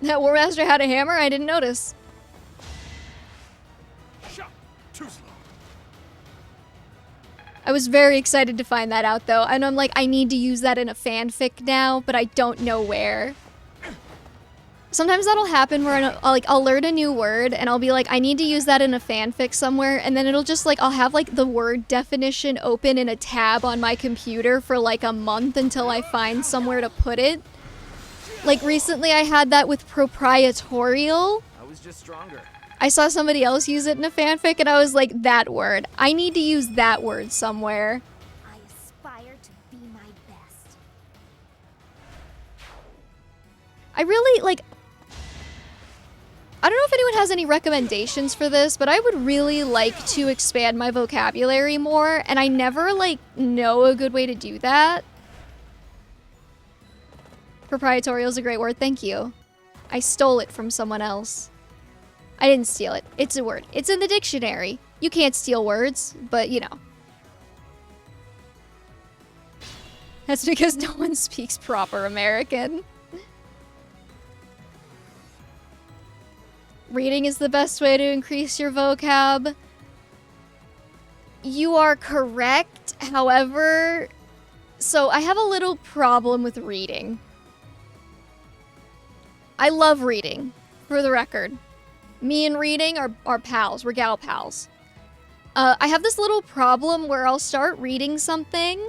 That War Master had a hammer? I didn't notice. I was very excited to find that out, though, and I'm like, I need to use that in a fanfic now, but I don't know where. Sometimes that'll happen where I'll learn a new word and I'll be like, I need to use that in a fanfic somewhere, and then it'll just like, I'll have like the word definition open in a tab on my computer for like a month until I find somewhere to put it. Like recently I had that with proprietorial. I was just stronger. I saw somebody else use it in a fanfic and I was like, that word. I need to use that word somewhere. I aspire to be my best. I really, like... I don't know if anyone has any recommendations for this, but I would really like to expand my vocabulary more, and I never, like, know a good way to do that. Proprietorial is a great word, thank you. I stole it from someone else. I didn't steal it. It's a word. It's in the dictionary. You can't steal words, but, you know. That's because no one speaks proper American. Reading is the best way to increase your vocab. You are correct. However, so I have a little problem with reading. I love reading, for the record. Me and reading are pals. We're gal pals. I have this little problem where I'll start reading something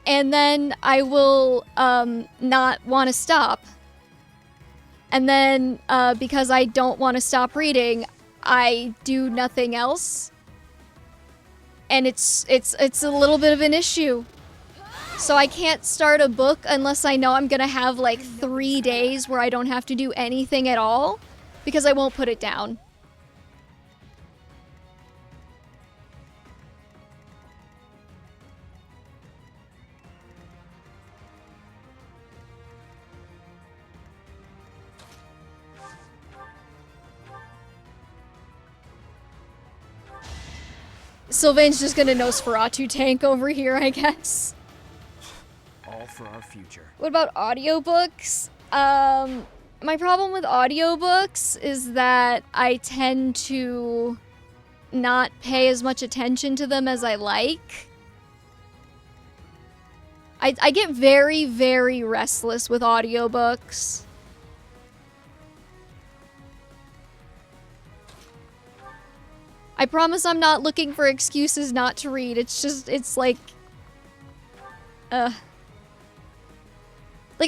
and then I will not want to stop. And then, because I don't want to stop reading, I do nothing else. And it's a little bit of an issue. So I can't start a book unless I know I'm gonna have like 3 days where I don't have to do anything at all, because I won't put it down. Sylvain's just gonna Nosferatu tank over here, I guess. All for our future. What about audiobooks? My problem with audiobooks is that I tend to not pay as much attention to them as I like. I get very, very restless with audiobooks. I promise I'm not looking for excuses not to read. It's just, it's like... Like,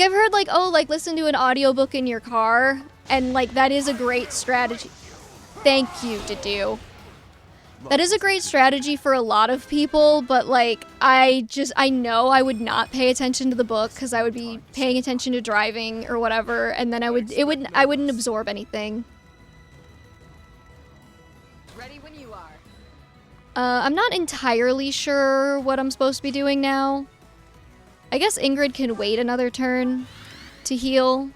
I've heard, like, oh, like, listen to an audiobook in your car, and, like, that is a great strategy. Thank you, Dedu. That is a great strategy for a lot of people, but, like, I know I would not pay attention to the book, because I would be paying attention to driving or whatever, and then I wouldn't absorb anything. Ready when you are. I'm not entirely sure what I'm supposed to be doing now. I guess Ingrid can wait another turn to heal.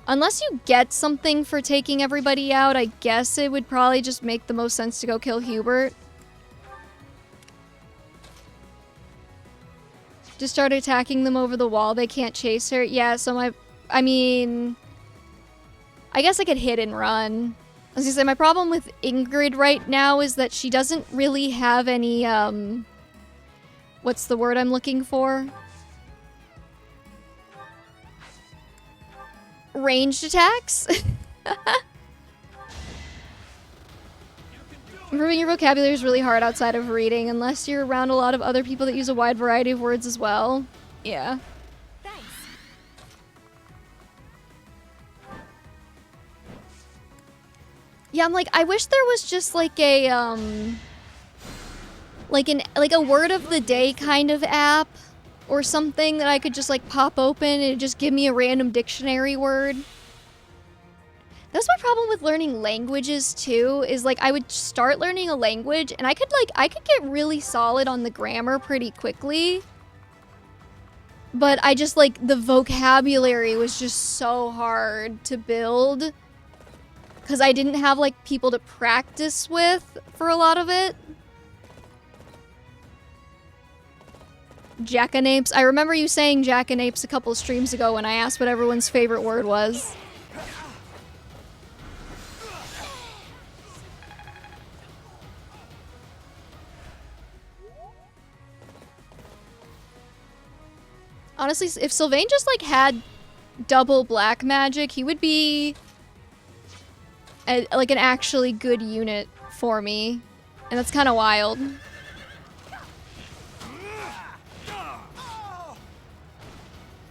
Unless you get something for taking everybody out, I guess it would probably just make the most sense to go kill Hubert. Just start attacking them over the wall. They can't chase her. Yeah, so I mean... I guess I could hit and run. I was gonna say, my problem with Ingrid right now is that she doesn't really have any, what's the word I'm looking for? Ranged attacks? Improving your vocabulary is really hard outside of reading, unless you're around a lot of other people that use a wide variety of words as well. Yeah. Thanks. Yeah, I'm like, I wish there was just like a, like a word of the day kind of app or something that I could just like pop open and it'd just give me a random dictionary word. That's my problem with learning languages too, is like I would start learning a language and I could get really solid on the grammar pretty quickly. But I just like, the vocabulary was just so hard to build because I didn't have like people to practice with for a lot of it. Jackanapes. I remember you saying jackanapes a couple streams ago when I asked what everyone's favorite word was. Honestly, if Sylvain just like had double black magic, he would be like an actually good unit for me. And that's kind of wild.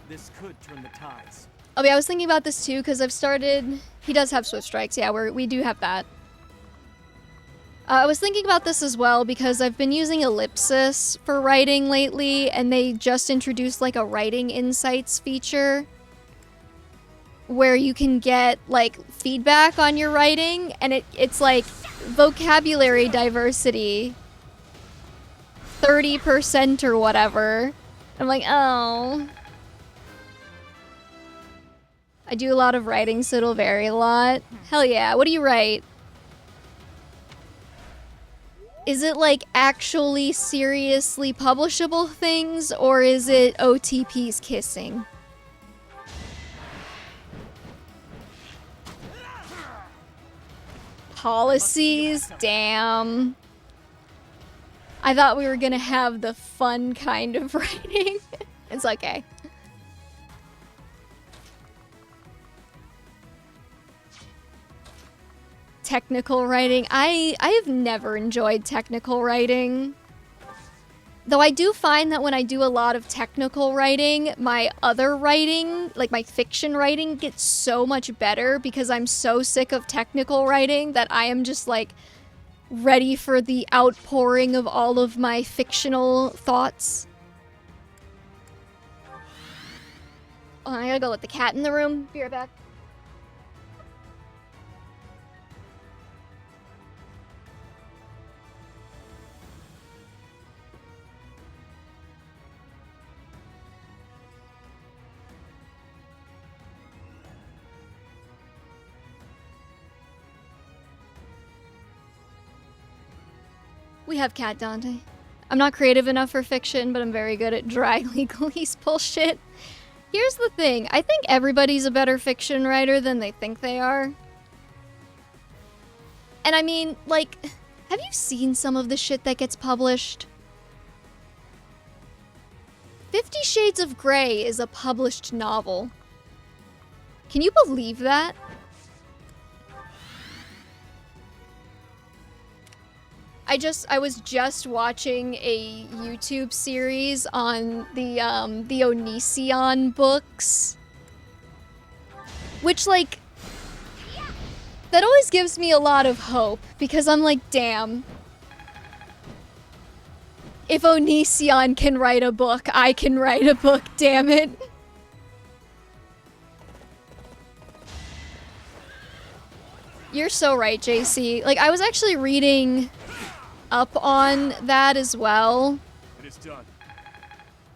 This could turn the tides. Oh yeah, I was thinking about this too because I've started... He does have Swift Strikes, yeah, we do have that. I was thinking about this as well because I've been using Ellipsis for writing lately, and they just introduced like a writing insights feature where you can get like feedback on your writing, and it's like vocabulary diversity 30% or whatever. I'm like, oh. I do a lot of writing, so it'll vary a lot. Hell yeah, what do you write? Is it like actually seriously publishable things, or is it OTP's kissing? Policies? Damn. I thought we were gonna have the fun kind of writing. It's okay. Technical writing. I have never enjoyed technical writing. Though I do find that when I do a lot of technical writing, my other writing, like my fiction writing, gets so much better because I'm so sick of technical writing that I am just like ready for the outpouring of all of my fictional thoughts. Oh, I gotta go let the cat in the room. Be right back. We have Cat Dante. I'm not creative enough for fiction, but I'm very good at dry legalese bullshit. Here's the thing. I think everybody's a better fiction writer than they think they are. And I mean, like, have you seen some of the shit that gets published? 50 Shades of Grey is a published novel. Can you believe that? I was just watching a YouTube series on the Onision books. Which, like, that always gives me a lot of hope, because I'm like, damn. If Onision can write a book, I can write a book, damn it. You're so right, JC. Like, I was actually reading up on that as well. It is done.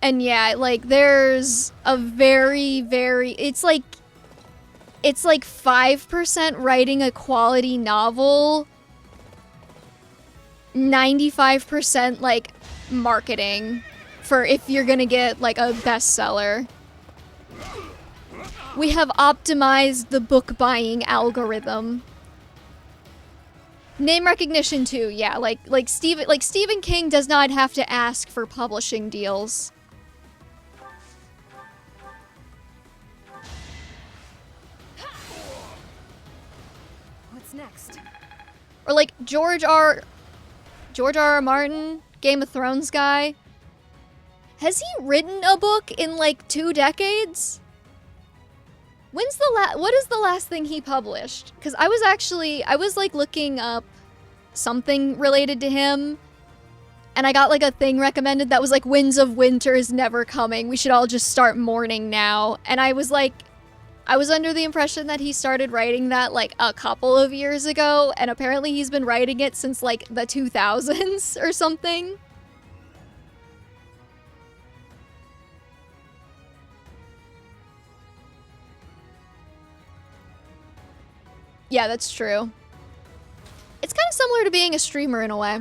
And yeah, like there's a very, it's like 5% writing a quality novel, 95% like marketing for if you're gonna get like a bestseller. We have optimized the book buying algorithm. Name recognition too, yeah. Like Stephen King does not have to ask for publishing deals. What's next? Or like George R. R. Martin, Game of Thrones guy. Has he written a book in like 2 decades? What is the last thing he published? Because I was like looking up something related to him, and I got like a thing recommended that was like, Winds of Winter is never coming. We should all just start mourning now. And I was like, I was under the impression that he started writing that like a couple of years ago, and apparently he's been writing it since like the 2000s or something. Yeah, that's true. It's kind of similar to being a streamer in a way.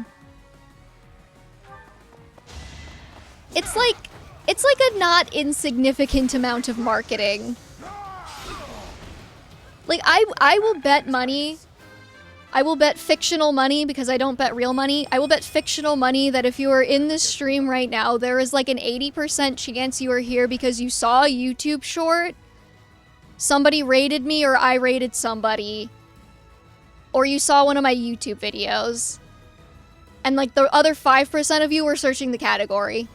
It's like a not insignificant amount of marketing. Like I will bet money I will bet fictional money, because I don't bet real money, I will bet fictional money that if you are in this stream right now, there is like an 80% chance you are here because you saw a YouTube short, somebody rated me or I rated somebody, or you saw one of my YouTube videos. And like the other 5% of you were searching the category.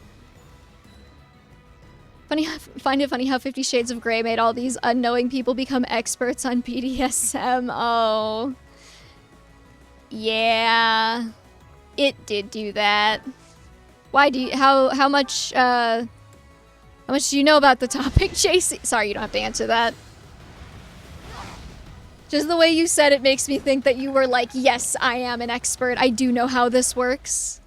Find it funny how 50 Shades of Grey made all these unknowing people become experts on BDSM. Oh. Yeah, it did do that. Why do you, how much do you know about the topic, JC? Sorry, you don't have to answer that. Just the way you said it makes me think that you were like, yes, I am an expert. I do know how this works.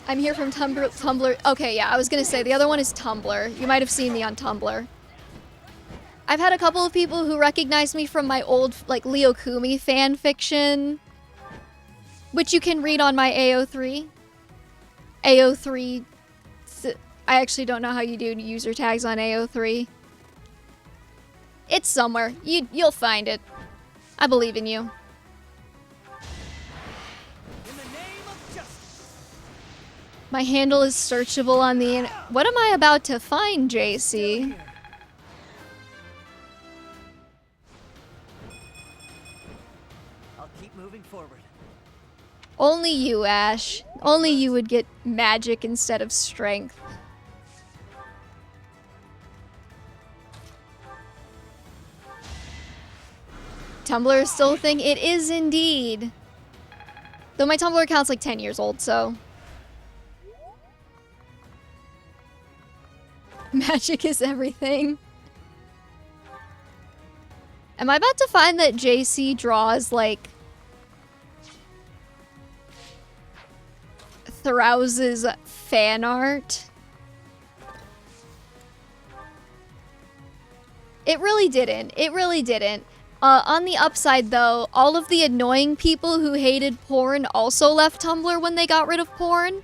I'm here from Tumblr. Okay, yeah, I was gonna say, the other one is Tumblr. You might have seen me on Tumblr. I've had a couple of people who recognize me from my old, like, Leo Kumi fan fiction, which you can read on my AO3. AO3... I actually don't know how you do user tags on AO3. It's somewhere. You'll find it. I believe in you. My handle is searchable on the What am I about to find, JC? I'll keep moving forward. Only you, Ash. Only you would get magic instead of strength. Tumblr is still a thing? It is indeed. Though my Tumblr account's like 10 years old, so... Magic is everything. Am I about to find that JC draws, like, Throuse's fan art? It really didn't. It really didn't. On the upside, though, all of the annoying people who hated porn also left Tumblr when they got rid of porn.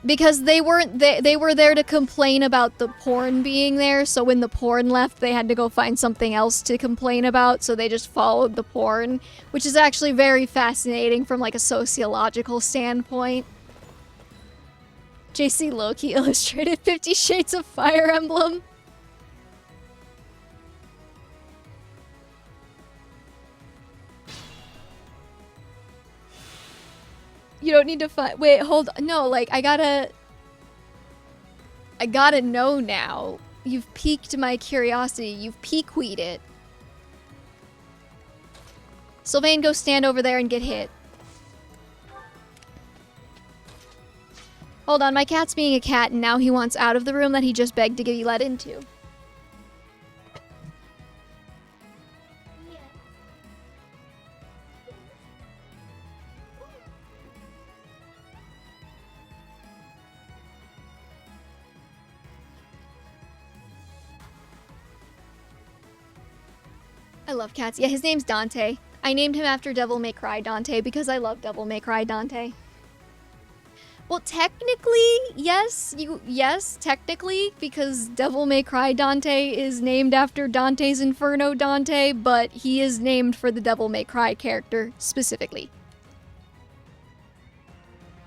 Because they weren't, they were there to complain about the porn being there, so when the porn left, they had to go find something else to complain about, so they just followed the porn, which is actually very fascinating from, like, a sociological standpoint. JC Loki illustrated 50 Shades of Fire Emblem. You don't need to find. Wait, hold on. No, like, I gotta know now. You've piqued my curiosity. You've pequeed it. Sylvain, go stand over there and get hit. Hold on, my cat's being a cat and now he wants out of the room that he just begged to be let into. I love cats. Yeah, his name's Dante. I named him after Devil May Cry Dante because I love Devil May Cry Dante. Well, technically, yes, technically, because Devil May Cry Dante is named after Dante's Inferno Dante, but he is named for the Devil May Cry character specifically.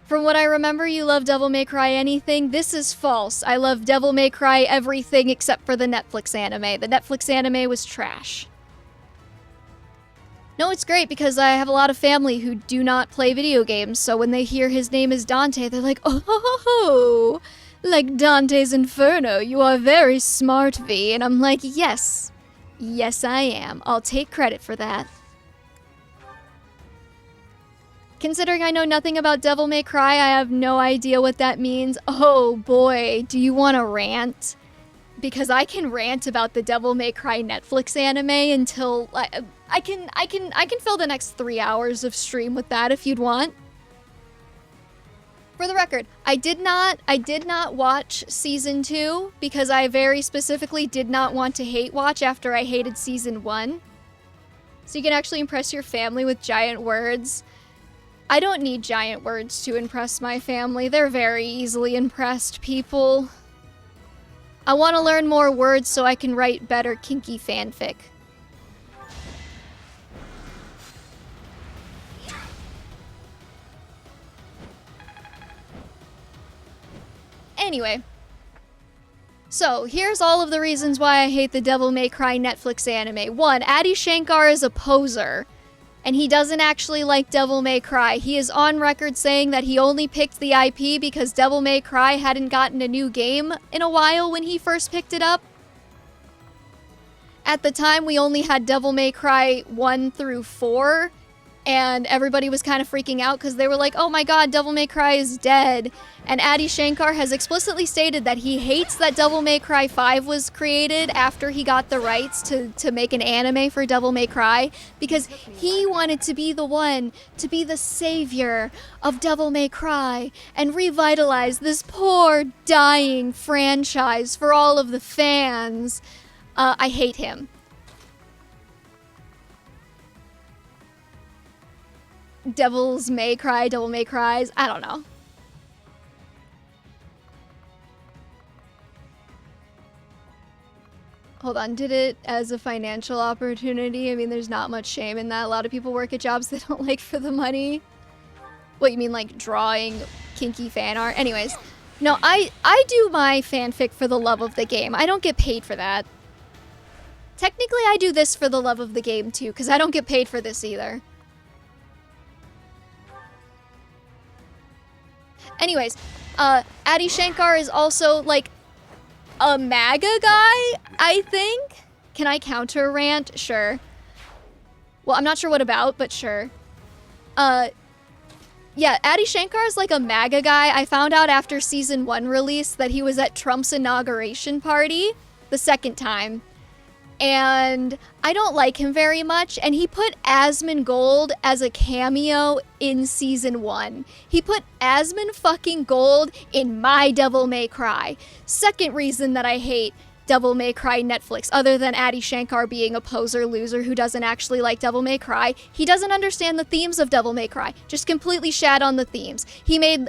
From what I remember, you love Devil May Cry anything. This is false. I love Devil May Cry everything except for the Netflix anime. The Netflix anime was trash. No, it's great because I have a lot of family who do not play video games, so when they hear his name is Dante, they're like, oh, like Dante's Inferno, you are very smart, V. And I'm like, yes, I am. I'll take credit for that. Considering I know nothing about Devil May Cry, I have no idea what that means. Oh boy, do you want to rant? Because I can rant about the Devil May Cry Netflix anime until I can fill the next 3 hours of stream with that if you'd want. For the record, I did not watch season 2 because I very specifically did not want to hate watch after I hated season 1. So you can actually impress your family with giant words. I don't need giant words to impress my family. They're very easily impressed people. I want to learn more words so I can write better kinky fanfic. Anyway. So, here's all of the reasons why I hate the Devil May Cry Netflix anime. 1, Adi Shankar is a poser, and he doesn't actually like Devil May Cry. He is on record saying that he only picked the IP because Devil May Cry hadn't gotten a new game in a while when he first picked it up. At the time, we only had Devil May Cry 1 through 4, and everybody was kind of freaking out because they were like, oh my god, Devil May Cry is dead. And Adi Shankar has explicitly stated that he hates that Devil May Cry 5 was created after he got the rights to make an anime for Devil May Cry, because he wanted to be the one to be the savior of Devil May Cry and revitalize this poor, dying franchise for all of the fans. I hate him. Devil May Cries, I don't know. Hold on, did it as a financial opportunity? I mean, there's not much shame in that. A lot of people work at jobs they don't like for the money. What, you mean like drawing kinky fan art? Anyways, no, I do my fanfic for the love of the game. I don't get paid for that. Technically, I do this for the love of the game too, because I don't get paid for this either. Anyways, Adi Shankar is also, like, a MAGA guy, I think? Can I counter rant? Sure. Well, I'm not sure what about, but sure. Yeah, Adi Shankar is like a MAGA guy. I found out after Season 1 release that he was at Trump's inauguration party the second time. And I don't like him very much, and he put Asmongold as a cameo in Season 1. He put Asmongold in my Devil May Cry. Second reason that I hate Devil May Cry Netflix, other than Adi Shankar being a poser loser who doesn't actually like Devil May Cry, he doesn't understand the themes of Devil May Cry. Just completely shat on the themes. He made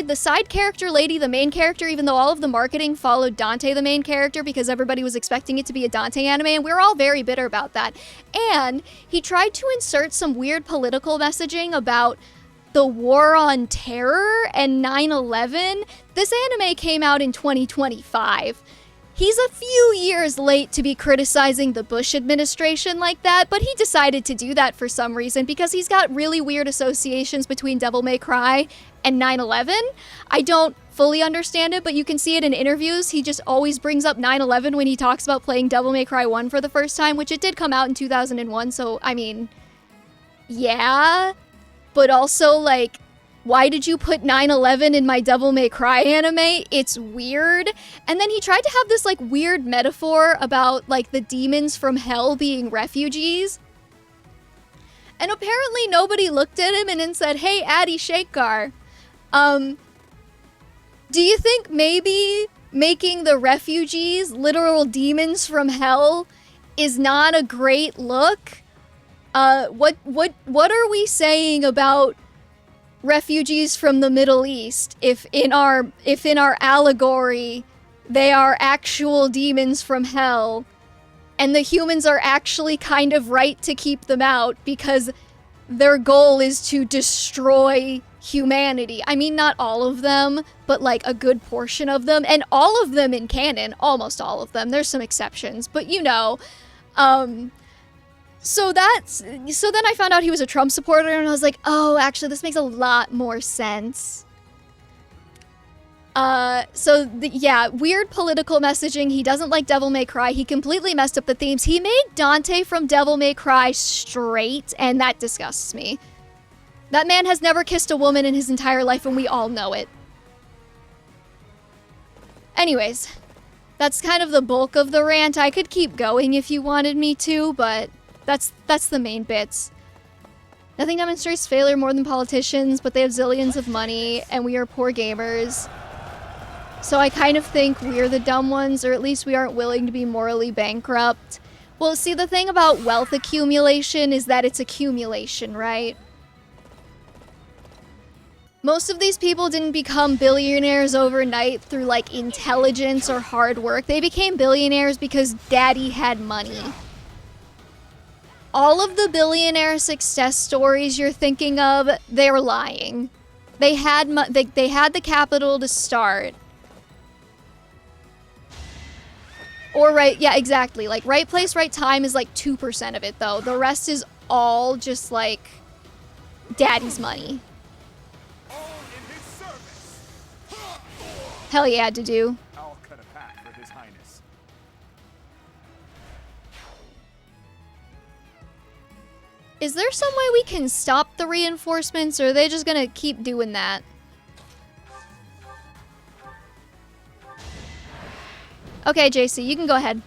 the side character lady the main character, even though all of the marketing followed Dante the main character because everybody was expecting it to be a Dante anime, and we were all very bitter about that. And he tried to insert some weird political messaging about the war on terror and 9/11. This anime came out in 2025. He's a few years late to be criticizing the Bush administration like that, but he decided to do that for some reason because he's got really weird associations between Devil May Cry and 9/11. I don't fully understand it, but you can see it in interviews. He just always brings up 9/11 when he talks about playing Devil May Cry 1 for the first time, which it did come out in 2001, so, I mean, yeah. But also, like, why did you put 9/11 in my Devil May Cry anime? It's weird. And then he tried to have this, like, weird metaphor about, like, the demons from hell being refugees. And apparently nobody looked at him and then said, hey, Adi Shankar, do you think maybe making the refugees literal demons from hell is not a great look? What are we saying about refugees from the Middle East if in our allegory they are actual demons from hell and the humans are actually kind of right to keep them out because their goal is to destroy humanity? I mean, not all of them, but like a good portion of them, and all of them in canon, almost all of them. There's some exceptions, but you know, so then I found out he was a Trump supporter, and I was like, oh, actually, this makes a lot more sense. Yeah, weird political messaging. He doesn't like Devil May Cry. He completely messed up the themes. He made Dante from Devil May Cry straight, and that disgusts me. That man has never kissed a woman in his entire life, and we all know it. Anyways, that's kind of the bulk of the rant. I could keep going if you wanted me to, but that's the main bits. Nothing demonstrates failure more than politicians, but they have zillions of money, and we are poor gamers. So I kind of think we're the dumb ones, or at least we aren't willing to be morally bankrupt. Well, see, the thing about wealth accumulation is that it's accumulation, right? Most of these people didn't become billionaires overnight through like intelligence or hard work. They became billionaires because daddy had money. All of the billionaire success stories you're thinking of, they're lying. They had they had the capital to start. Or right, yeah, exactly. Like right place, right time is like 2% of it though. The rest is all just like daddy's money. Hell yeah, to do. I'll cut a path for His Highness. Is there some way we can stop the reinforcements, or are they just gonna keep doing that? Okay, JC, you can go ahead.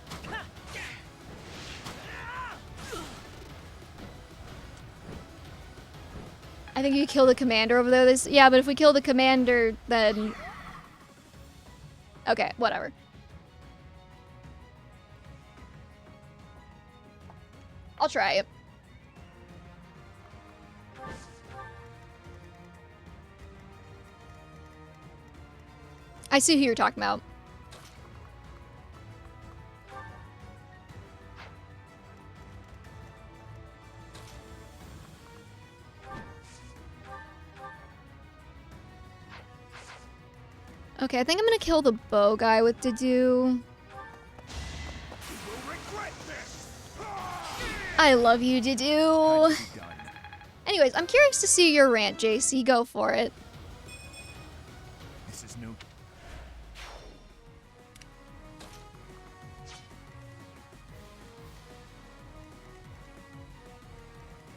I think you kill the commander over there. Yeah, but if we kill the commander, then... Okay, whatever. I'll try it. I see who you're talking about. Okay, I think I'm gonna kill the bow guy with Dedu. I love you, Dedu. Anyways, I'm curious to see your rant, JC. Go for it. This is no.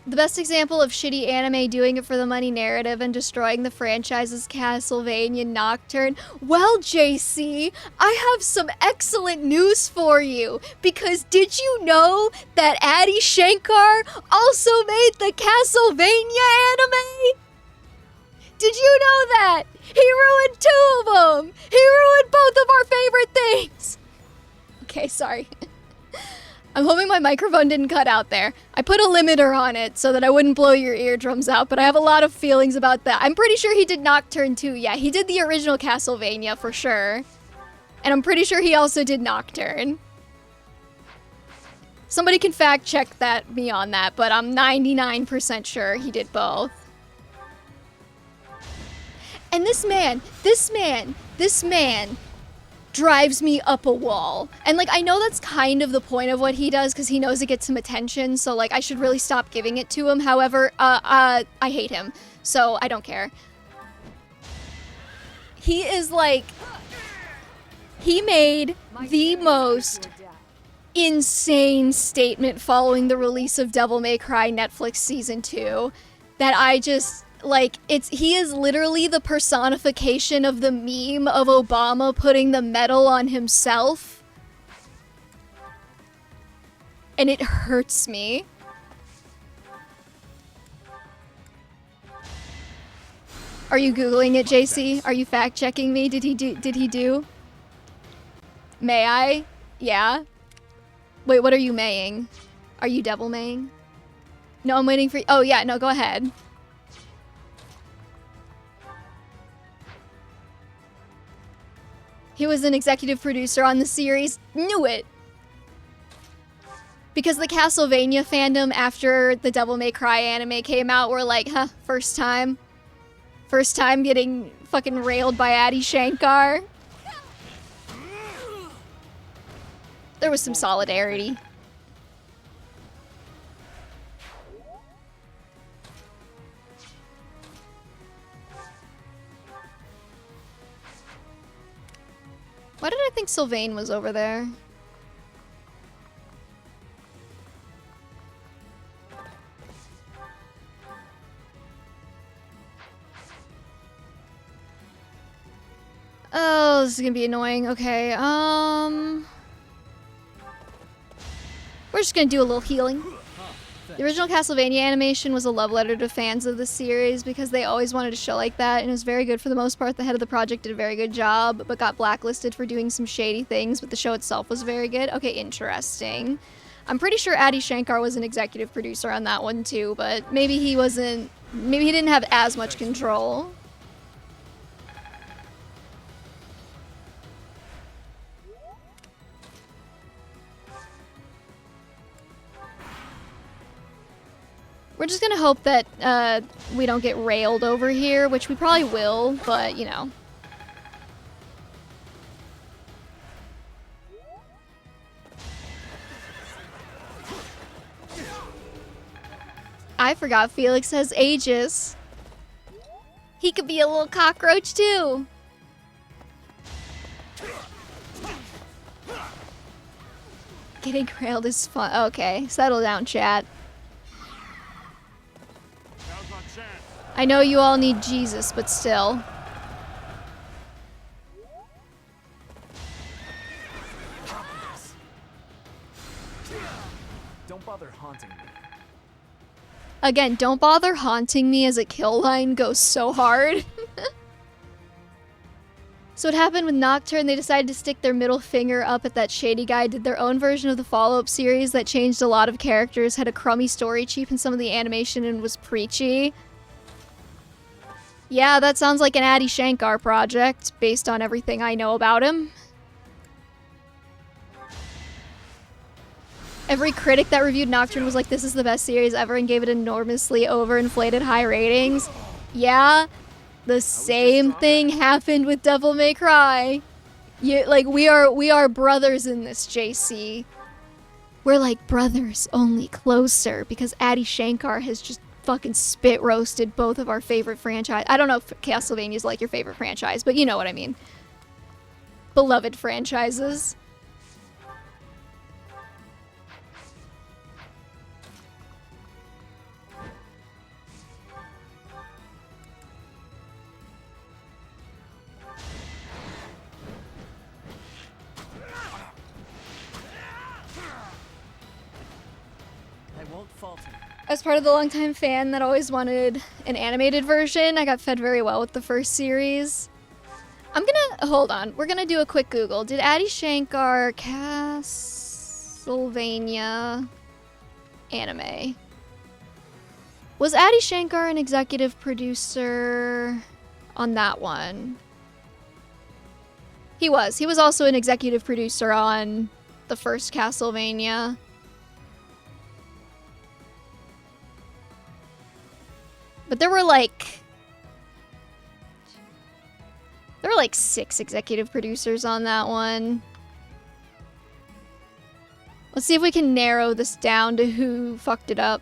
The best example of shitty anime doing it for the money narrative and destroying the franchise is Castlevania Nocturne. Well, JC, I have some excellent news for you. Because did you know that Adi Shankar also made the Castlevania anime? Did you know that? He ruined 2 of them. He ruined both of our favorite things. Okay, sorry. I'm hoping my microphone didn't cut out there. I put a limiter on it so that I wouldn't blow your eardrums out, but I have a lot of feelings about that. I'm pretty sure he did Nocturne too. Yeah, he did the original Castlevania for sure. And I'm pretty sure he also did Nocturne. Somebody can fact check me on that, but I'm 99% sure he did both. And this man drives me up a wall. And like, I know that's kind of the point of what he does because he knows it gets some attention, so like I should really stop giving it to him. However, I hate him, so I don't care. He is like, he made the most insane statement following the release of Devil May Cry Netflix Season 2 that I just... Like, he is literally the personification of the meme of Obama putting the medal on himself. And it hurts me. Are you Googling it, JC? Are you fact-checking me? Did he do? May I? Yeah? Wait, what are you maying? Are you devil maying? No, I'm waiting for... Oh, yeah, no, go ahead. He was an executive producer on the series. Knew it! Because the Castlevania fandom after the Devil May Cry anime came out were like, huh, first time? First time getting fucking railed by Adi Shankar? There was some solidarity. Why did I think Sylvain was over there? Oh, this is gonna be annoying. Okay, we're just gonna do a little healing. The original Castlevania animation was a love letter to fans of the series because they always wanted a show like that, and it was very good for the most part. The head of the project did a very good job, but got blacklisted for doing some shady things, but the show itself was very good. Okay, interesting. I'm pretty sure Adi Shankar was an executive producer on that one too, but maybe he wasn't, maybe he didn't have as much control. We're just gonna hope that we don't get railed over here, which we probably will, but you know. I forgot Felix has ages. He could be a little cockroach too. Getting railed is fun. Okay, settle down, chat. I know you all need Jesus, but still. Don't bother haunting me. Again, don't bother haunting me as a kill line goes so hard. So what happened with Nocturne, they decided to stick their middle finger up at that shady guy, did their own version of the follow-up series that changed a lot of characters, had a crummy story, cheapened some of the animation, and was preachy. Yeah, that sounds like an Adi Shankar project, based on everything I know about him. Every critic that reviewed Nocturne was like, this is the best series ever, and gave it enormously overinflated high ratings. Yeah, the same thing happened with Devil May Cry. Like, we are brothers in this, JC. We're like brothers, only closer, because Adi Shankar has just fucking spit roasted both of our favorite franchise. I don't know if Castlevania is like your favorite franchise, but you know what I mean. Beloved franchises. As part of the longtime fan that always wanted an animated version, I got fed very well with the first series. I'm gonna, hold on, we're gonna do a quick Google. Did Adi Shankar Castlevania anime? Was Adi Shankar an executive producer on that one? He was. He was also an executive producer on the first Castlevania. But there were like 6 executive producers on that one. Let's see if we can narrow this down to who fucked it up.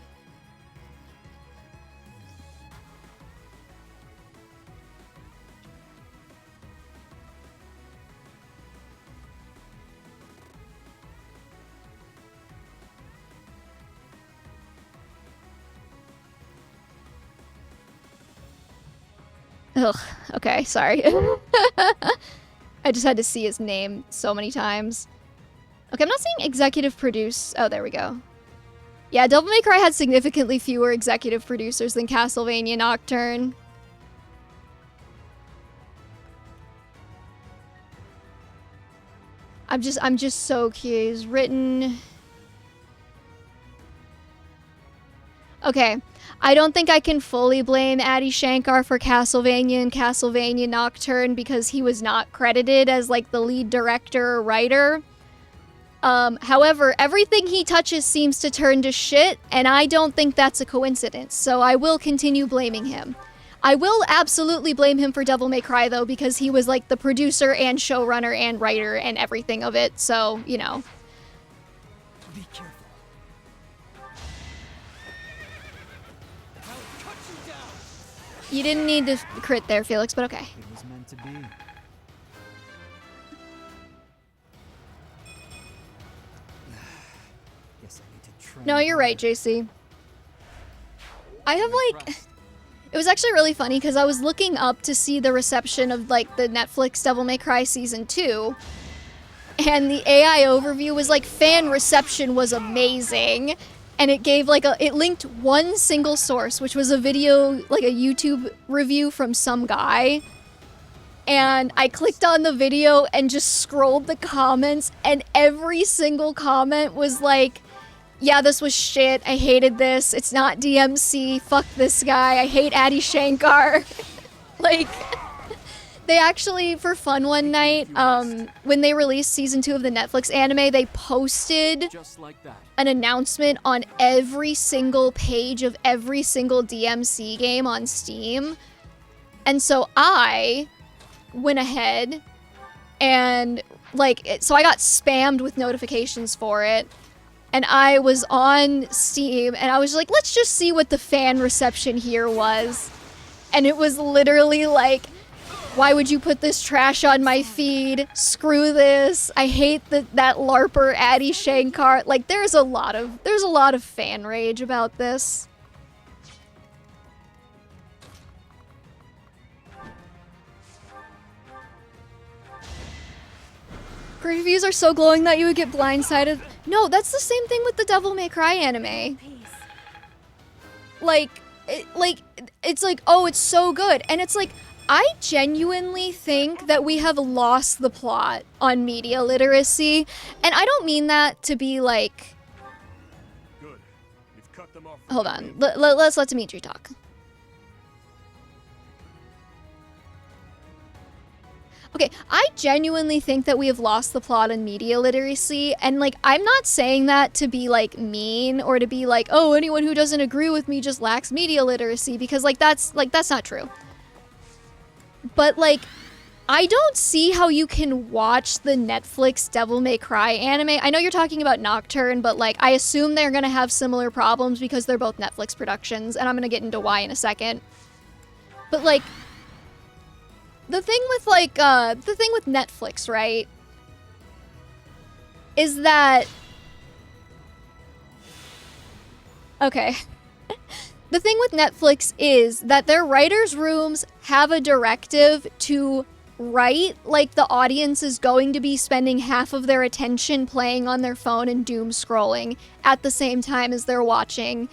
Ugh, okay, sorry. I just had to see his name so many times. Okay, I'm not seeing executive produce. Oh, there we go. Yeah, Devil May Cry had significantly fewer executive producers than Castlevania Nocturne. I'm just so curious. Written. Okay. I don't think I can fully blame Adi Shankar for Castlevania and Castlevania Nocturne because he was not credited as like the lead director or writer. However, everything he touches seems to turn to shit, and I don't think that's a coincidence, so I will continue blaming him. I will absolutely blame him for Devil May Cry though, because he was like the producer and showrunner and writer and everything of it, so, you know. Be careful. You didn't need to crit there, Felix, but okay. It was meant to be. Guess I need to train. No, you're right, JC. I have like... It was actually really funny because I was looking up to see the reception of like the Netflix Devil May Cry Season 2. And the AI overview was like, fan reception was amazing. And it gave like it linked one single source, which was a video, like a YouTube review from some guy. And I clicked on the video and just scrolled the comments, and every single comment was like, yeah, this was shit, I hated this, it's not DMC, fuck this guy, I hate Adi Shankar. Like, They actually, for fun one night, when they released season 2 of the Netflix anime, they posted Just like that. an announcement on every single page of every single DMC game on Steam. And so I went ahead and, so I got spammed with notifications for it. And I was on Steam, and I was like, let's just see what the fan reception here was. And it was literally like, why would you put this trash on my feed? Screw this. I hate that LARPer Addy Shankar. Like, there's a lot of fan rage about this. Reviews are so glowing that you would get blindsided. No, that's the same thing with the Devil May Cry anime. It's like, oh, it's so good. And it's like, I genuinely think that we have lost the plot on media literacy. And I don't mean that to be like... Good. You've cut them off. Hold on. Let's let Dimitri talk. Okay, I genuinely think that we have lost the plot on media literacy, and like, I'm not saying that to be like mean or to be like, oh, anyone who doesn't agree with me just lacks media literacy, because that's not true. But like, I don't see how you can watch the Netflix Devil May Cry anime. I know you're talking about Nocturne, but like, I assume they're gonna have similar problems because they're both Netflix productions, and I'm gonna get into why in a second. But like, the thing with Netflix, right, is that... Okay. The thing with Netflix is that their writers' rooms have a directive to write like the audience is going to be spending half of their attention playing on their phone and doom scrolling at the same time as they're watching.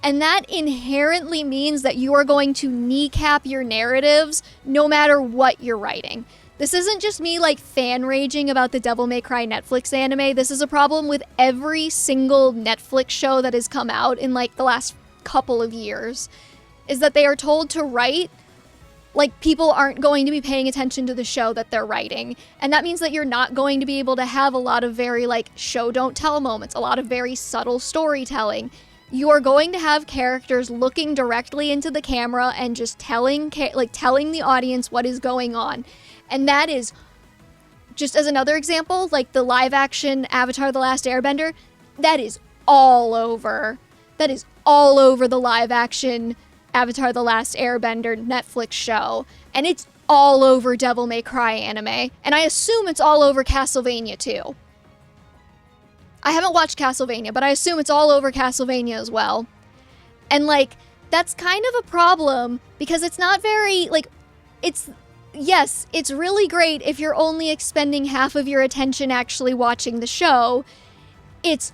And that inherently means that you are going to kneecap your narratives no matter what you're writing. This isn't just me like fan raging about the Devil May Cry Netflix anime. This is a problem with every single Netflix show that has come out in like the last couple of years, is that they are told to write like people aren't going to be paying attention to the show that they're writing. And that means that you're not going to be able to have a lot of very like show don't tell moments, a lot of very subtle storytelling. You are going to have characters looking directly into the camera and just telling the audience what is going on. And that is, just as another example, like the live action Avatar: The Last Airbender, that is all over. That is all over the live action Avatar: The Last Airbender Netflix show. And it's all over Devil May Cry anime. And I assume it's all over Castlevania too. I haven't watched Castlevania, but I assume it's all over Castlevania as well. And, like, that's kind of a problem, because it's not very, like, yes, it's really great if you're only expending half of your attention actually watching the show. It's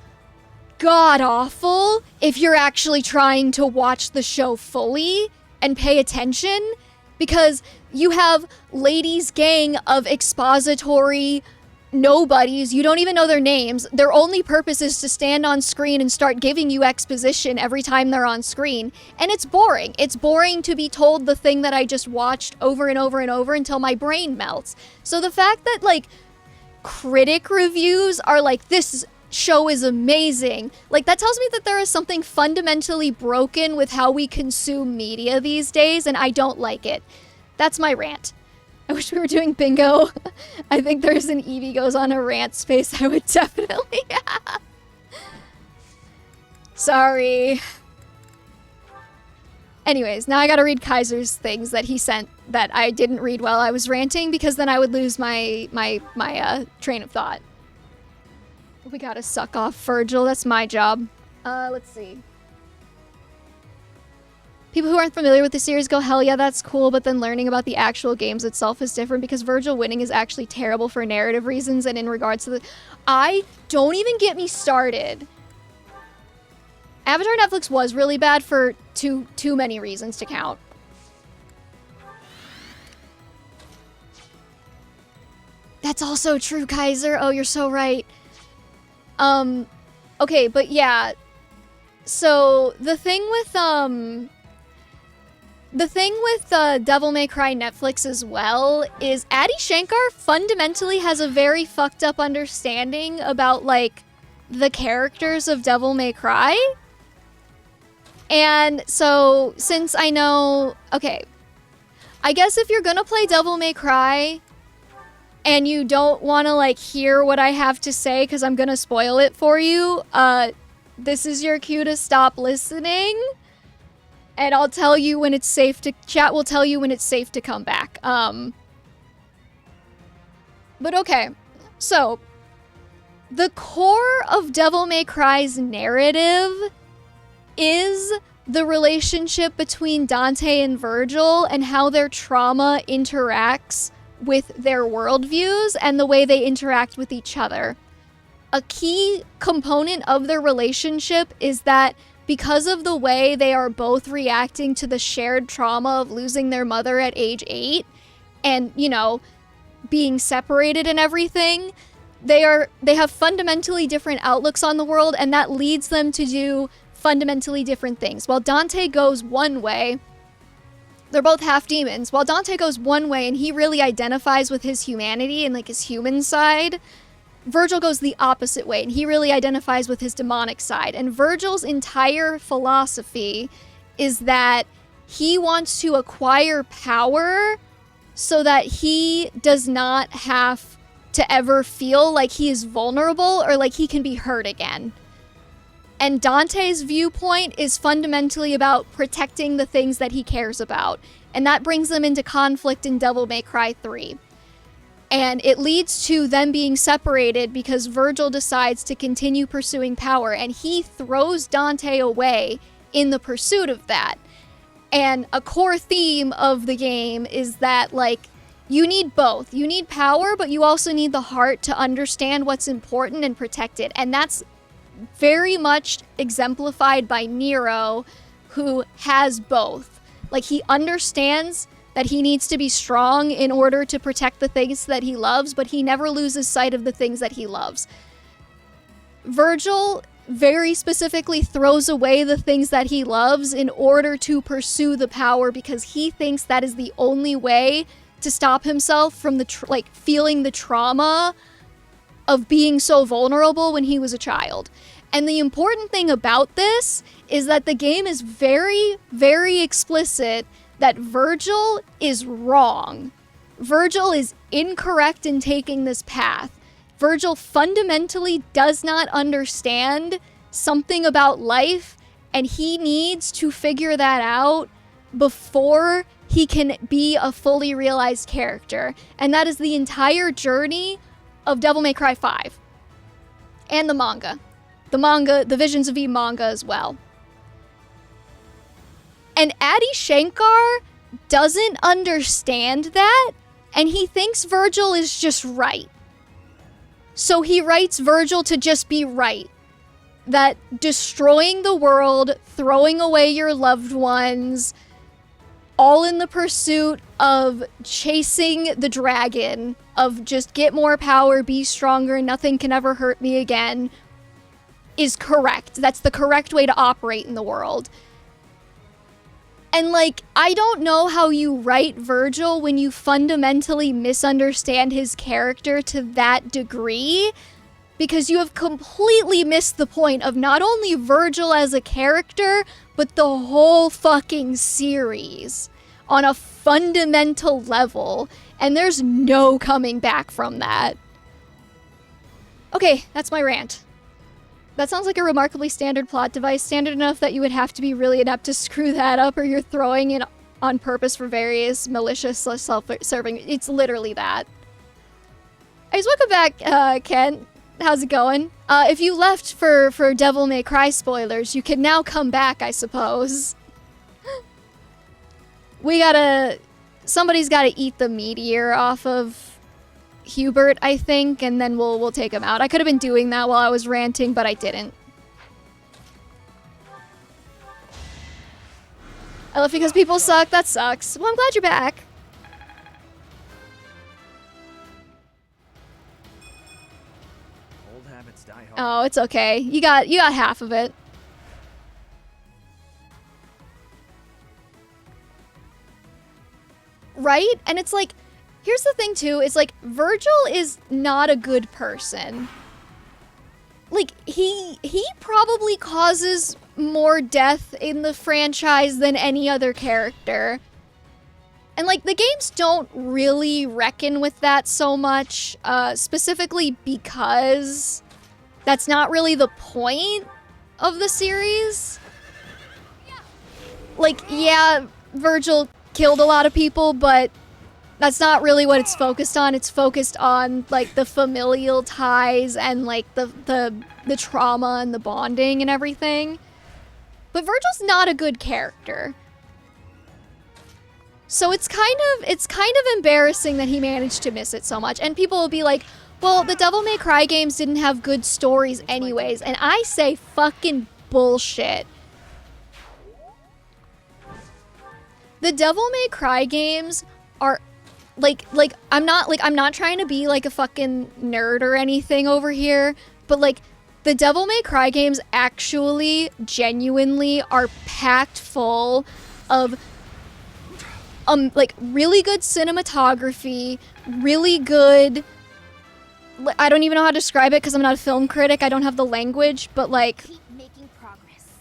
god-awful if you're actually trying to watch the show fully and pay attention, because you have ladies' gang of expository nobodies, you don't even know their names. Their only purpose is to stand on screen and start giving you exposition every time they're on screen. And it's boring. It's boring to be told the thing that I just watched over and over and over until my brain melts. So the fact that, like, critic reviews are like, this show is amazing, like, that tells me that there is something fundamentally broken with how we consume media these days, and I don't like it. That's my rant. I wish we were doing bingo. I think there's an Evie goes on a rant space I would definitely have. Sorry. Anyways, now I gotta read Kaiser's things that he sent that I didn't read while I was ranting, because then I would lose my train of thought. We gotta suck off Virgil. That's my job. Let's see. People who aren't familiar with the series go, hell yeah, that's cool, but then learning about the actual games itself is different, because Virgil winning is actually terrible for narrative reasons, and in regards to don't even get me started. Avatar Netflix was really bad for too many reasons to count. That's also true, Kaiser. Oh, you're so right. Okay, but yeah. So, the thing with, The thing with Devil May Cry Netflix as well is Adi Shankar fundamentally has a very fucked up understanding about, like, the characters of Devil May Cry. And so, since I know... Okay. I guess if you're gonna play Devil May Cry and you don't want to, like, hear what I have to say because I'm gonna spoil it for you, this is your cue to stop listening. And I'll tell you when it's safe to... Chat will tell you when it's safe to come back. But okay. So, the core of Devil May Cry's narrative is the relationship between Dante and Virgil and how their trauma interacts with their worldviews and the way they interact with each other. A key component of their relationship is that because of the way they are both reacting to the shared trauma of losing their mother at age 8 and, you know, being separated and everything, they have fundamentally different outlooks on the world, and that leads them to do fundamentally different things. While Dante goes one way, they're both half demons. While Dante goes one way and he really identifies with his humanity and, like, his human side, Virgil goes the opposite way, and he really identifies with his demonic side. And Virgil's entire philosophy is that he wants to acquire power so that he does not have to ever feel like he is vulnerable or like he can be hurt again. And Dante's viewpoint is fundamentally about protecting the things that he cares about. And that brings them into conflict in Devil May Cry 3. And it leads to them being separated because Virgil decides to continue pursuing power, and he throws Dante away in the pursuit of that. And a core theme of the game is that, like, you need both. You need power, but you also need the heart to understand what's important and protect it. And that's very much exemplified by Nero, who has both. Like, he understands that he needs to be strong in order to protect the things that he loves, but he never loses sight of the things that he loves. Virgil very specifically throws away the things that he loves in order to pursue the power because he thinks that is the only way to stop himself from the feeling the trauma of being so vulnerable when he was a child. And the important thing about this is that the game is very, very explicit that Virgil is wrong. Virgil is incorrect in taking this path. Virgil fundamentally does not understand something about life, and he needs to figure that out before he can be a fully realized character. And that is the entire journey of Devil May Cry 5. And the manga. The Visions of Eve manga as well. And Adi Shankar doesn't understand that, and he thinks Virgil is just right. So he writes Virgil to just be right. That destroying the world, throwing away your loved ones, all in the pursuit of chasing the dragon, of just get more power, be stronger, nothing can ever hurt me again, is correct. That's the correct way to operate in the world. And, like, I don't know how you write Virgil when you fundamentally misunderstand his character to that degree, because you have completely missed the point of not only Virgil as a character, but the whole fucking series on a fundamental level, and there's no coming back from that. Okay, that's my rant. That sounds like a remarkably standard plot device, standard enough that you would have to be really adept to screw that up, or you're throwing it on purpose for various malicious self-serving. It's literally that. Anyways, welcome back, Ken. How's it going? If you left for Devil May Cry spoilers, you can now come back, I suppose. Somebody's gotta eat the meteor off of Hubert, I think, and then we'll take him out. I could have been doing that while I was ranting, but I didn't. I left because people suck. That sucks. Well, I'm glad you're back. Old habits die hard. Oh, it's okay. You got half of it. Right? And it's like, here's the thing too, it's like, Virgil is not a good person. Like, he probably causes more death in the franchise than any other character. And like, the games don't really reckon with that so much, specifically because that's not really the point of the series. Like, yeah, Virgil killed a lot of people, but that's not really what it's focused on. It's focused on, like, the familial ties and, like, the trauma and the bonding and everything. But Virgil's not a good character. So it's kind of embarrassing that he managed to miss it so much. And people will be like, well, the Devil May Cry games didn't have good stories anyways. And I say fucking bullshit. The Devil May Cry games are I'm not trying to be like a fucking nerd or anything over here, but like the Devil May Cry games actually genuinely are packed full of like really good cinematography, really good, I don't even know how to describe it because I'm not a film critic, I don't have the language, but like Keep making progress.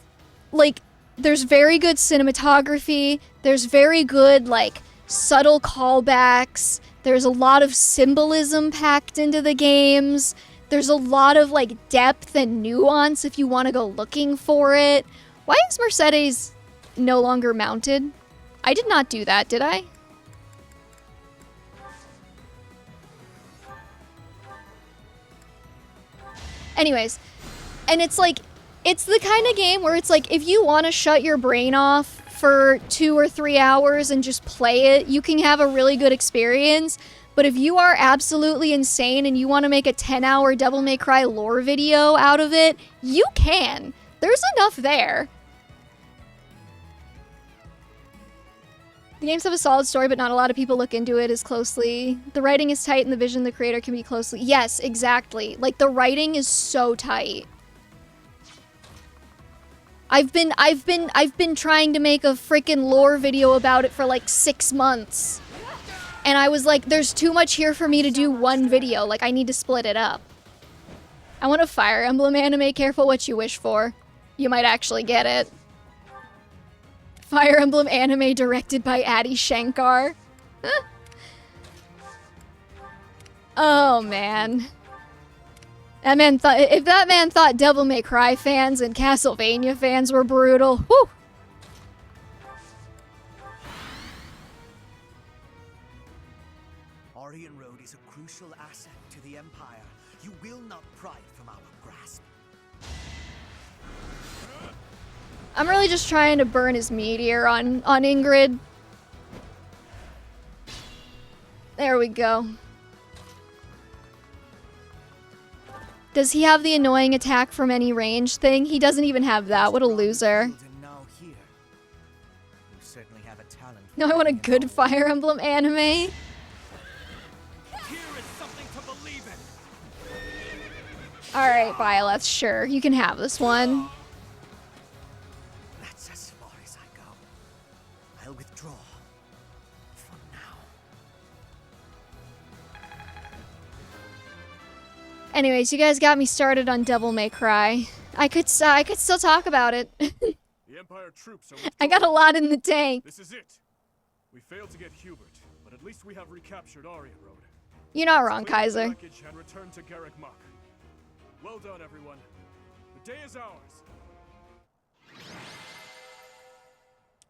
Like there's very good cinematography, there's very good like subtle callbacks, there's a lot of symbolism packed into the games, there's a lot of like depth and nuance if you want to go looking for it. Why is Mercedes no longer mounted? I did not do that, did I? Anyways, and it's like, it's the kind of game where it's like, if you want to shut your brain off for 2 or 3 hours and just play it, you can have a really good experience. But if you are absolutely insane and you want to make a 10-hour Devil May Cry lore video out of it, you can. There's enough there. The games have a solid story, but not a lot of people look into it as closely. The writing is tight and the vision of the creator can be closely... Yes, exactly. Like, the writing is so tight. I've been trying to make a freaking lore video about it for like 6 months. And I was like, there's too much here for me to do one video. Like, I need to split it up. I want a Fire Emblem anime. Careful what you wish for. You might actually get it. Fire Emblem anime directed by Adi Shankar. Oh, man. That man thought, if that man thought Devil May Cry fans and Castlevania fans were brutal, whew. Orient Road is a crucial asset to the Empire. You will not pry it from our grasp. I'm really just trying to burn his meteor on Ingrid. There we go. Does he have the annoying attack from any range thing? He doesn't even have that. What a loser. No, I want a good Fire Emblem anime. Here is something to believe in. Alright, Byleth, sure. You can have this one. That's as far as I go. I'll withdraw. For now. Anyways, you guys got me started on Devil May Cry. I could still talk about it. The Empire troops are I got a lot in the tank. This is it. We failed to get Hubert, but at least we have recaptured Orient Road. You're not wrong, Clear the Kaiser. wreckage and return to Garrick Muck. Well done, everyone. The day is ours.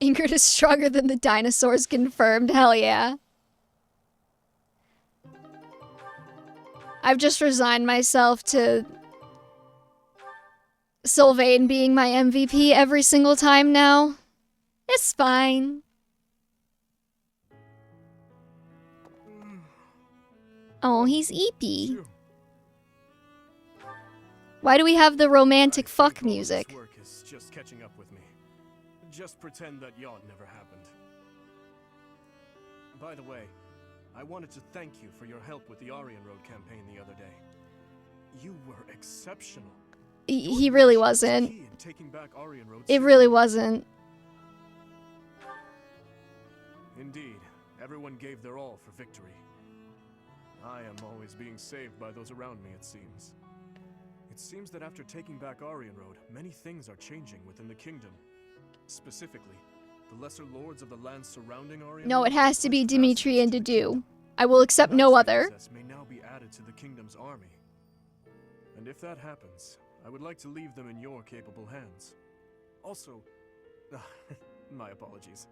Ingrid is stronger than the dinosaurs, confirmed. Hell yeah. I've just resigned myself to Sylvain being my MVP every single time now. It's fine. Oh, he's eepy. Why do we have the romantic fuck music? This work is just catching up with me. Just pretend that yacht never happened. By the way, I wanted to thank you for your help with the Orient Road campaign the other day. You were exceptional. He really wasn't. Key in taking back Orient Road. It really wasn't. Indeed, Everyone gave their all for victory. I am always being saved by those around me, it seems. It seems that after taking back Aryan Road, many things are changing within the kingdom. Specifically, the lesser lords of the lands surrounding Aryan No, Road it has to be pledged Dimitri and vassals to the Dedu. kingdom. I will accept no That other. access may now be added to the kingdom's army. And if that happens, I would like to leave them in your capable hands. Also, my apologies.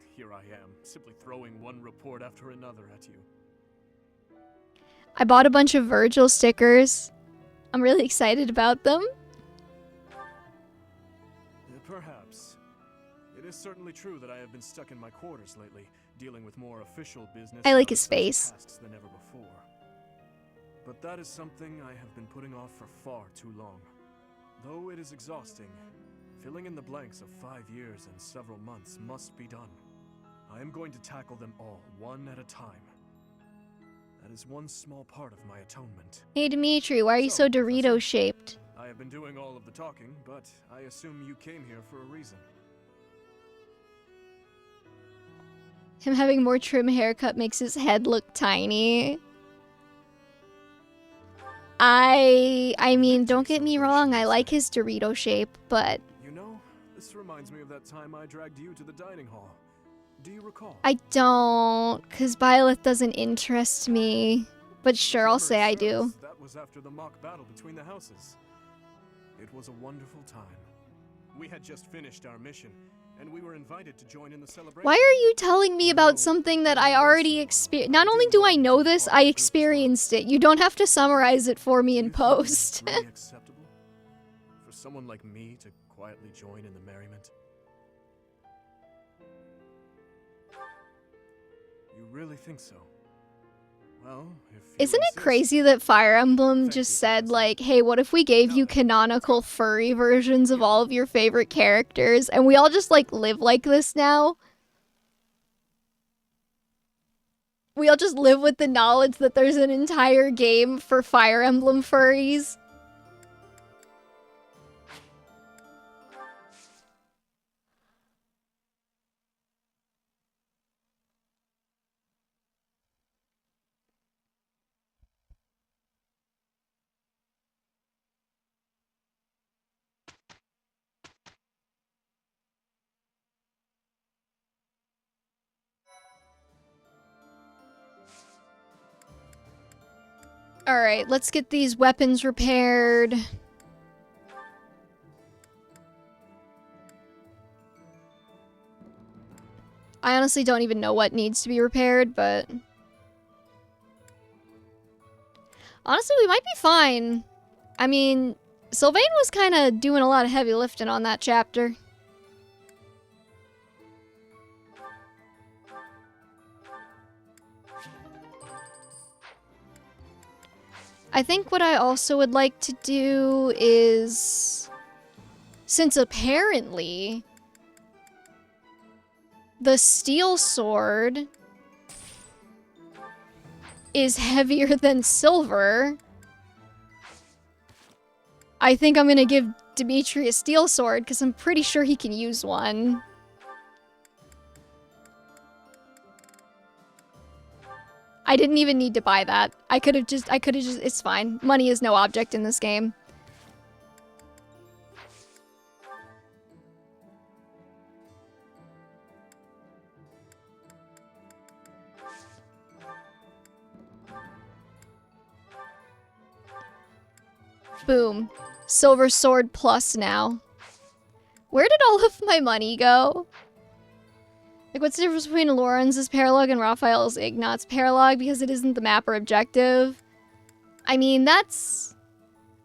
Here I am, simply throwing one report after another at you. I bought a bunch of Virgil stickers. I'm really excited about them. Perhaps. It is certainly true that I have been stuck in my quarters lately, dealing with more official business I like and his other face. tasks than ever before. But that is something I have been putting off for far too long. Though it is exhausting, filling in the blanks of 5 years and several months must be done. I am going to tackle them all, one at a time. That is one small part of my atonement. Hey Dimitri, why are you so Dorito shaped? I have been doing all of the talking, but I assume you came here for a reason. Him having more trim haircut makes his head look tiny. I mean, don't get me wrong, I like his Dorito shape, but You know, this reminds me of that time I dragged you to the dining hall. Do you recall? I don't, because Byleth doesn't interest me. But sure, I'll say I do. That was after the mock battle between the houses. It was a wonderful time. We had just finished our mission, and we were invited to join in the celebration. Why are you telling me about something that I already experienced? Not only do I know this, I experienced it. You don't have to summarize it for me in post. Really acceptable for someone like me to quietly join in the merriment? You really think so? Well, if you Isn't it insist. crazy that Fire Emblem Thank just you, said, Professor. like, hey, what if we gave you canonical furry versions of all of your favorite characters, and we all just, like, live like this now? We all just live with the knowledge that there's an entire game for Fire Emblem furries. Alright, let's get these weapons repaired. I honestly don't even know what needs to be repaired, but... honestly, we might be fine. I mean, Sylvain was kind of doing a lot of heavy lifting on that chapter. I think what I also would like to do is... since apparently... the steel sword... is heavier than silver... I think I'm gonna give Dimitri a steel sword, because I'm pretty sure he can use one. I didn't even need to buy that. I could have just, it's fine. Money is no object in this game. Boom. Silver sword plus now. Where did all of my money go? Like, what's the difference between Lorenz's paralog and Raphael's Ignat's paralog? Because it isn't the map or objective. I mean, that's...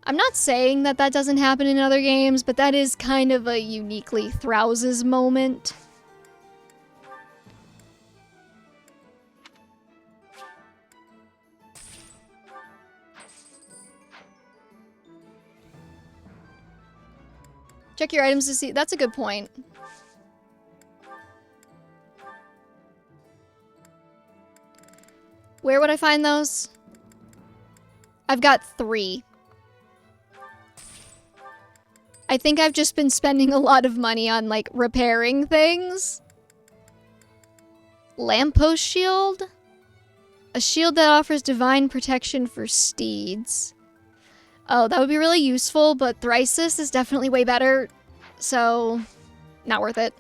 I'm not saying that that doesn't happen in other games, but that is kind of a uniquely Throuse's moment. Check your items to see. That's a good point. Where would I find those? I've got 3. I think I've just been spending a lot of money on, like, repairing things. Lamppost shield? A shield that offers divine protection for steeds. Oh, that would be really useful, but Thrisis is definitely way better, so not worth it.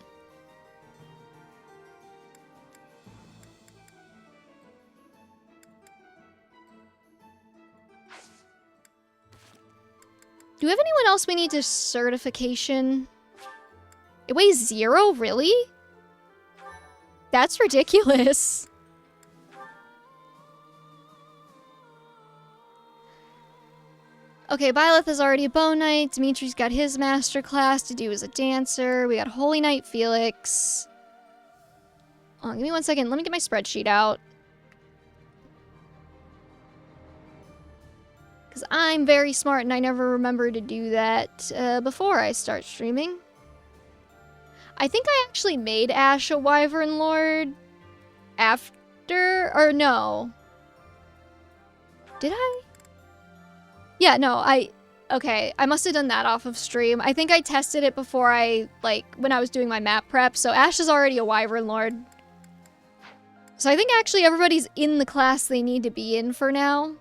Do we have anyone else we need to certification? It weighs 0? Really? That's ridiculous. Okay, Byleth is already a Bone Knight. Dimitri's got his masterclass to do as a dancer. We got Holy Knight Felix. Oh, give me 1 second. Let me get my spreadsheet out. Because I'm very smart and I never remember to do that before I start streaming. I think I actually made Ash a Wyvern Lord after, or no. Did I? Yeah, no, okay, I must have done that off of stream. I think I tested it before when I was doing my map prep, so Ash is already a Wyvern Lord. So I think actually everybody's in the class they need to be in for now.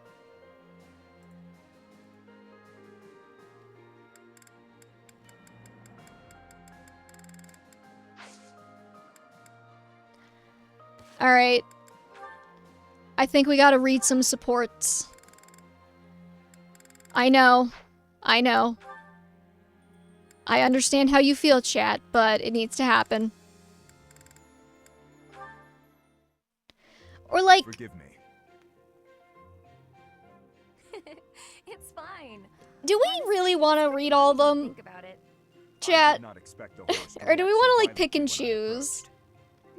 Alright. I think we gotta read some supports. I know. I know. I understand how you feel, chat, but it needs to happen. Or like... Forgive me. It's fine. Do we really want to read all of them, Think about it. chat? Not expect the horse to Or do we react want so to like pick and violently when I choose? approached.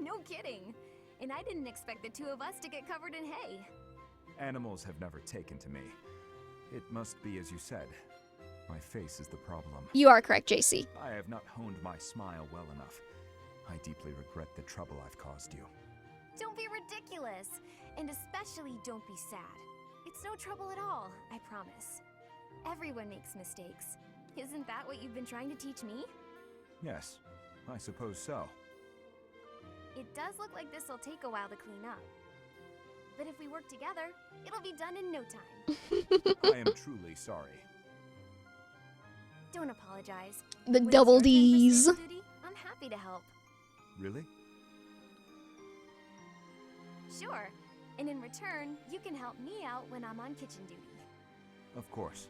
No kidding. And I didn't expect the two of us to get covered in hay. Animals have never taken to me. It must be as you said. My face is the problem. You are correct, JC. I have not honed my smile well enough. I deeply regret the trouble I've caused you. Don't be ridiculous. And especially don't be sad. It's no trouble at all, I promise. Everyone makes mistakes. Isn't that what you've been trying to teach me? Yes, I suppose so. It does look like this will take a while to clean up. But if we work together, it'll be done in no time. I am truly sorry. Don't apologize. The When it's double your turn for D's. stable duty, I'm happy to help. Really? Sure. And in return, you can help me out when I'm on kitchen duty. Of course.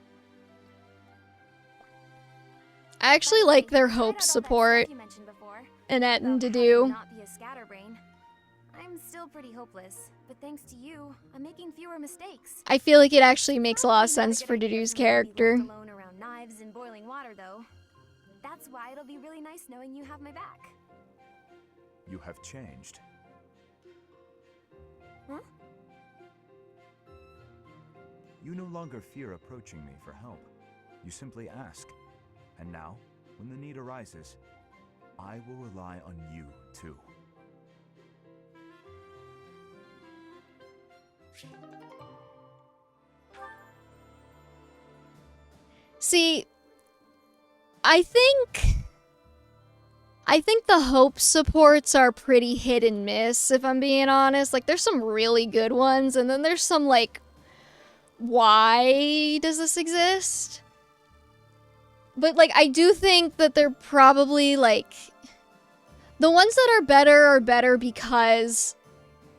I actually By the like way, their I tried hope out all that support stuff you mentioned before, and about to how do. not be a scatterbrain. I'm still pretty hopeless, but thanks to you, I'm making fewer mistakes. I feel like it actually makes a lot of Probably not sense good for idea Dedu's for me to be left character. alone around knives and boiling water, though. That's why it'll be really nice knowing you have my back. You have changed. Huh? You no longer fear approaching me for help. You simply ask. And now, when the need arises, I will rely on you too. See, I think the hope supports are pretty hit and miss, if I'm being honest. Like, there's some really good ones, and then there's some, like, why does this exist? But, like, I do think that they're probably, like... The ones that are better because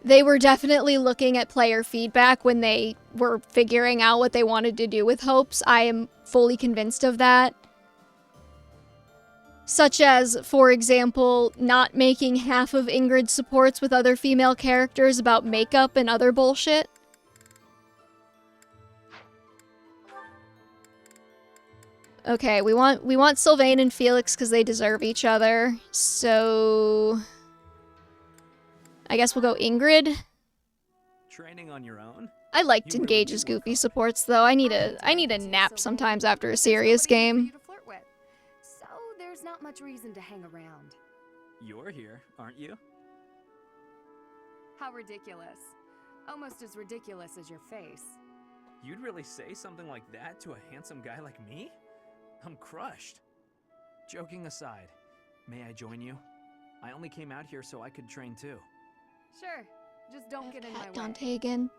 they were definitely looking at player feedback when they were figuring out what they wanted to do with hopes. I am fully convinced of that. Such as, for example, not making half of Ingrid's supports with other female characters about makeup and other bullshit. Okay, we want Sylvain and Felix because they deserve each other. So I guess we'll go Ingrid. Training on your own? I liked You really Engage's do work goofy hard. supports though. I need a nap sometimes after a serious game. To flirt with. So there's not much reason to hang around. You're here, aren't you? How ridiculous. Almost as ridiculous as your face. You'd really say something like that to a handsome guy like me? I'm crushed. Joking aside, may I join you? I only came out here so I could train too. Sure. Just don't get in my Cat way. Dante again.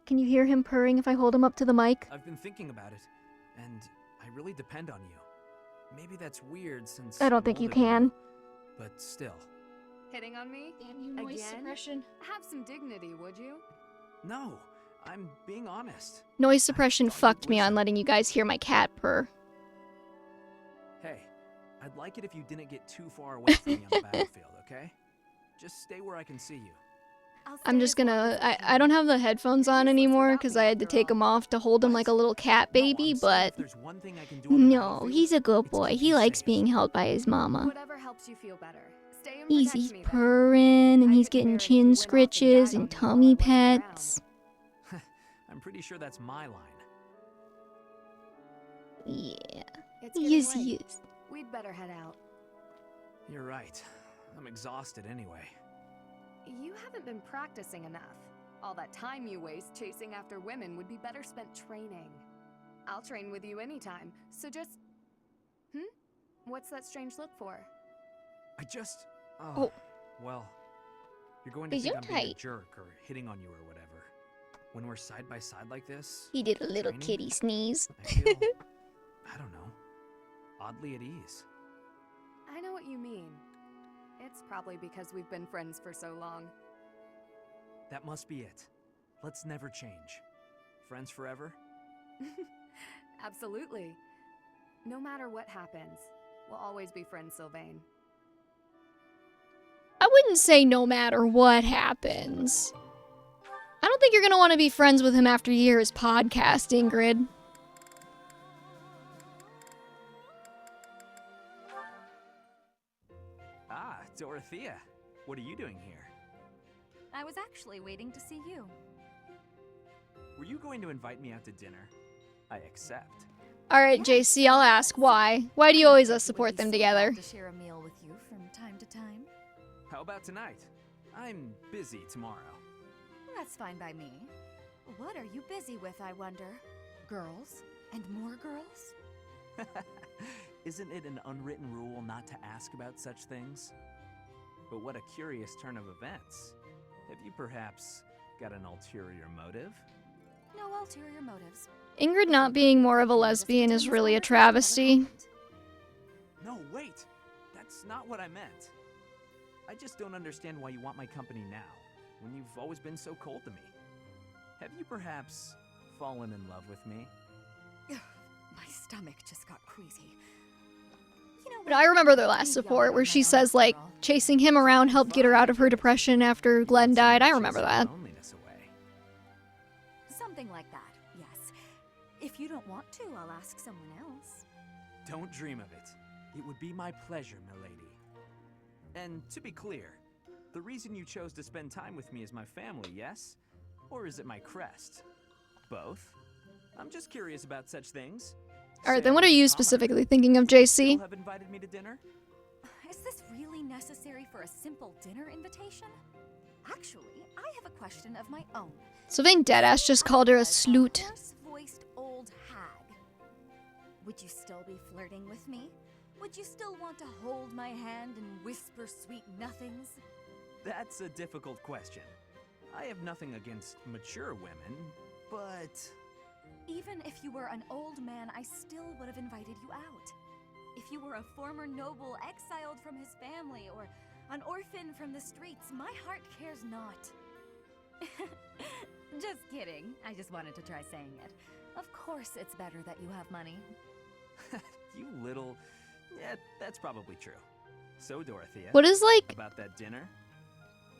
Can you hear him purring if I hold him up to the mic? I've been thinking about it, and I really depend on you. Maybe that's weird since I don't I'm think you older than can. but still. Hitting on me? Damn you, noise Again? suppression. Have some dignity, would you? No, I'm being honest. Noise suppression thought you'd fucked me on listen. letting you guys hear my cat purr. Hey, I'd like it if you didn't get too far away from me on the battlefield, okay? Just stay where I can see you. I'll I'm stay just as long gonna. as I I can. don't have the headphones on useless anymore without because me, I had to after take all. them off to hold him like a little cat No, baby, I'm saying but. if there's one thing I can do on the No, battlefield, he's a good it's boy. keep He you likes safe. being held by his mama. Whatever helps you feel better. Stay and He's protect me then. purring and I he's couldn't getting bear it if you chin went off and scritches died on and me while I tummy wasn't around. pets. I'm pretty sure that's my line. Yeah. It's getting Yes, late. yes. We'd better head out. You're right. I'm exhausted anyway. You haven't been practicing enough. All that time you waste chasing after women would be better spent training. I'll train with you anytime, so just... What's that strange look for? I just... Oh. Well, you're going to Is think you I'm being a tight? jerk or hitting on you or whatever. When we're side by side like this, He did a little training, kitty sneeze. I feel, I don't know, oddly at ease. I know what you mean. It's probably because we've been friends for so long. That must be it. Let's never change. Friends forever? Absolutely. No matter what happens, we'll always be friends, Sylvain. I wouldn't say no matter what happens. I don't think you're gonna want to be friends with him after years podcast, Ingrid. Ah, Dorothea. What are you doing here? I was actually waiting to see you. Were you going to invite me out to dinner? I accept. Alright, JC, I'll ask why. Why do you always support Would be them so together? glad to share a meal with you from time to time. How about tonight? I'm busy tomorrow. That's fine by me. What are you busy with, I wonder? Girls? And more girls? Isn't it an unwritten rule not to ask about such things? But what a curious turn of events. Have you perhaps got an ulterior motive? No ulterior motives. Ingrid not being more of a lesbian is really a travesty. No, wait! That's not what I meant. I just don't understand why you want my company now, when you've always been so cold to me. Have you perhaps fallen in love with me? My stomach just got queasy. You know, But I remember their last support where she says, like, chasing him around helped get her out of her depression after Glenn died. I remember that. Loneliness away. something like that, yes. If you don't want to, I'll ask someone else. Don't dream of it. It would be my pleasure, milady. And to be clear, the reason you chose to spend time with me is my family, yes? Or is it my crest? Both? I'm just curious about such things. Alright, then what are you specifically thinking of, JC? Have invited me to dinner? Is this really necessary for a simple dinner invitation? Actually, I have a question of my own. Sylvain Deadass just called her a sloot. Hoarse-voiced old hag. Would you still be flirting with me? Would you still want to hold my hand and whisper sweet nothings? That's a difficult question. I have nothing against mature women, but... Even if you were an old man, I still would have invited you out. If you were a former noble exiled from his family, or an orphan from the streets, my heart cares not. Just kidding. I just wanted to try saying it. Of course it's better that you have money. You little... Yeah, that's probably true. So, Dorothea, What is like about that dinner?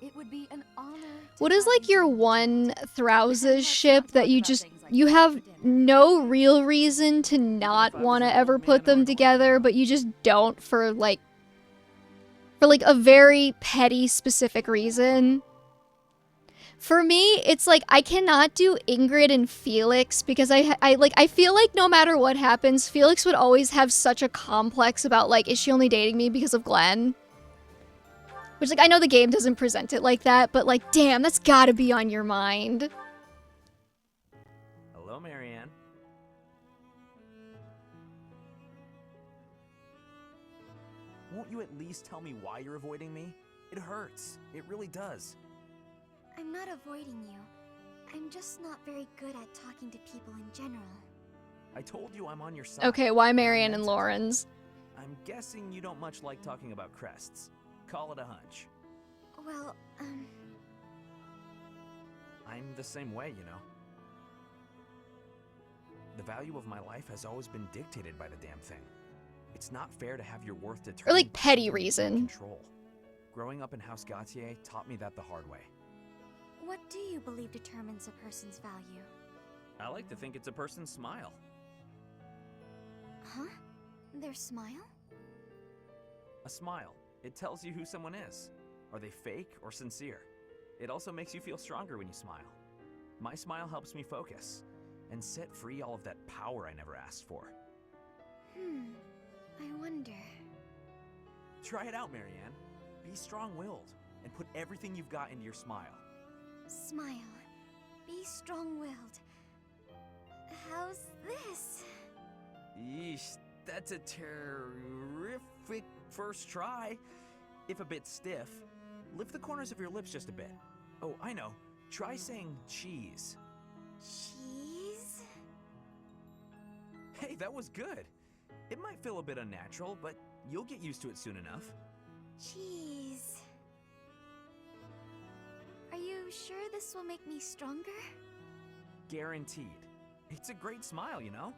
It would be an honor to what is have like you your join me. one Let's Throuses not ship talk that you about just things like you that have for dinner. no real reason to not if I was want to an ever old put man or them an together, orphan? but you just don't for like a very petty specific reason? For me, it's like I cannot do Ingrid and Felix because I feel like no matter what happens, Felix would always have such a complex about like, is she only dating me because of Glenn? Which like I know the game doesn't present it like that, but like damn, that's gotta be on your mind. Hello, Marianne. Won't you at least tell me why you're avoiding me? It hurts. It really does. I'm not avoiding you. I'm just not very good at talking to people in general. I told you I'm on your side. Okay, why and I Marianne and meant it. Lawrence? I'm guessing you don't much like talking about crests. Call it a hunch. Well, I'm the same way, you know. The value of my life has always been dictated by the damn thing. It's not fair to have your worth determined Or like by petty something you can't reason. Control. Growing up in House Gautier taught me that the hard way. what do you believe determines a person's value? I like to think it's a person's smile. Huh? Their smile? A smile. It tells you who someone is. Are they fake or sincere? It also makes you feel stronger when you smile. My smile helps me focus and set free all of that power I never asked for. I wonder. Try it out, Marianne. Be strong-willed and put everything you've got into your smile. Smile. Be strong-willed. How's this? Yeesh, that's a terrific first try. If a bit stiff, lift the corners of your lips just a bit. Oh, I know. Try saying cheese. Cheese? Hey, that was good. It might feel a bit unnatural, but you'll get used to it soon enough. Cheese. Are you sure this will make me stronger? Guaranteed. It's a great smile, you know?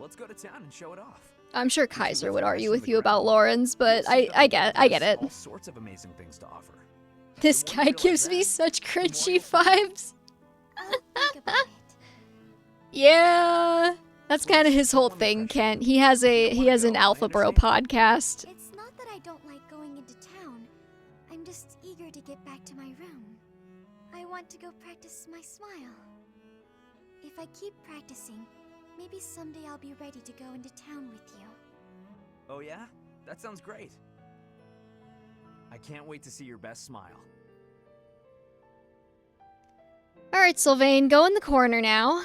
Let's go to town and show it off. I'm sure If you Kaiser lift would your eyes argue from with the you about ground, Lawrence, but you'll see that I the get world it. has all sorts of amazing things to offer. This The more guy you realize gives me that, such the more cringy you'll feel vibes. I'll think about it. Yeah. That's Please, kind of his don't whole let me thing, pressure you. Kent. He has You don't wanna an go, I Alpha Bro understand. podcast. It's not that I don't like going into town. I'm just eager to get back to my room. I want to go practice my smile. If I keep practicing, maybe someday I'll be ready to go into town with you. Oh yeah? That sounds great. I can't wait to see your best smile. All right, Sylvain, go in the corner now.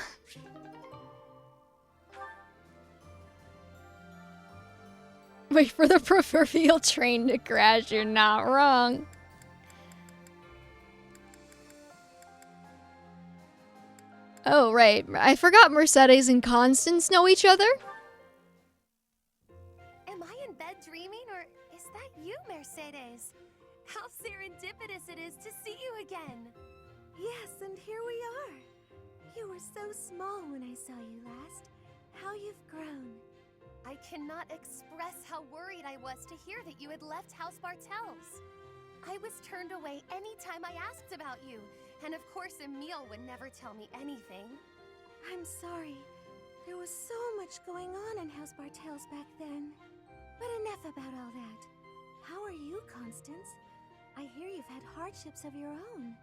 Wait for the proverbial train to crash. You're not wrong. Oh, right. I forgot Mercedes and Constance know each other. Am I in bed dreaming, or is that you, Mercedes? How serendipitous it is to see you again. Yes, and here we are. You were so small when I saw you last. How you've grown. I cannot express how worried I was to hear that you had left House Bartels. I was turned away any time I asked about you, and of course Emile would never tell me anything. I'm sorry. There was so much going on in House Bartels back then. But enough about all that. How are you, Constance? I hear you've had hardships of your own.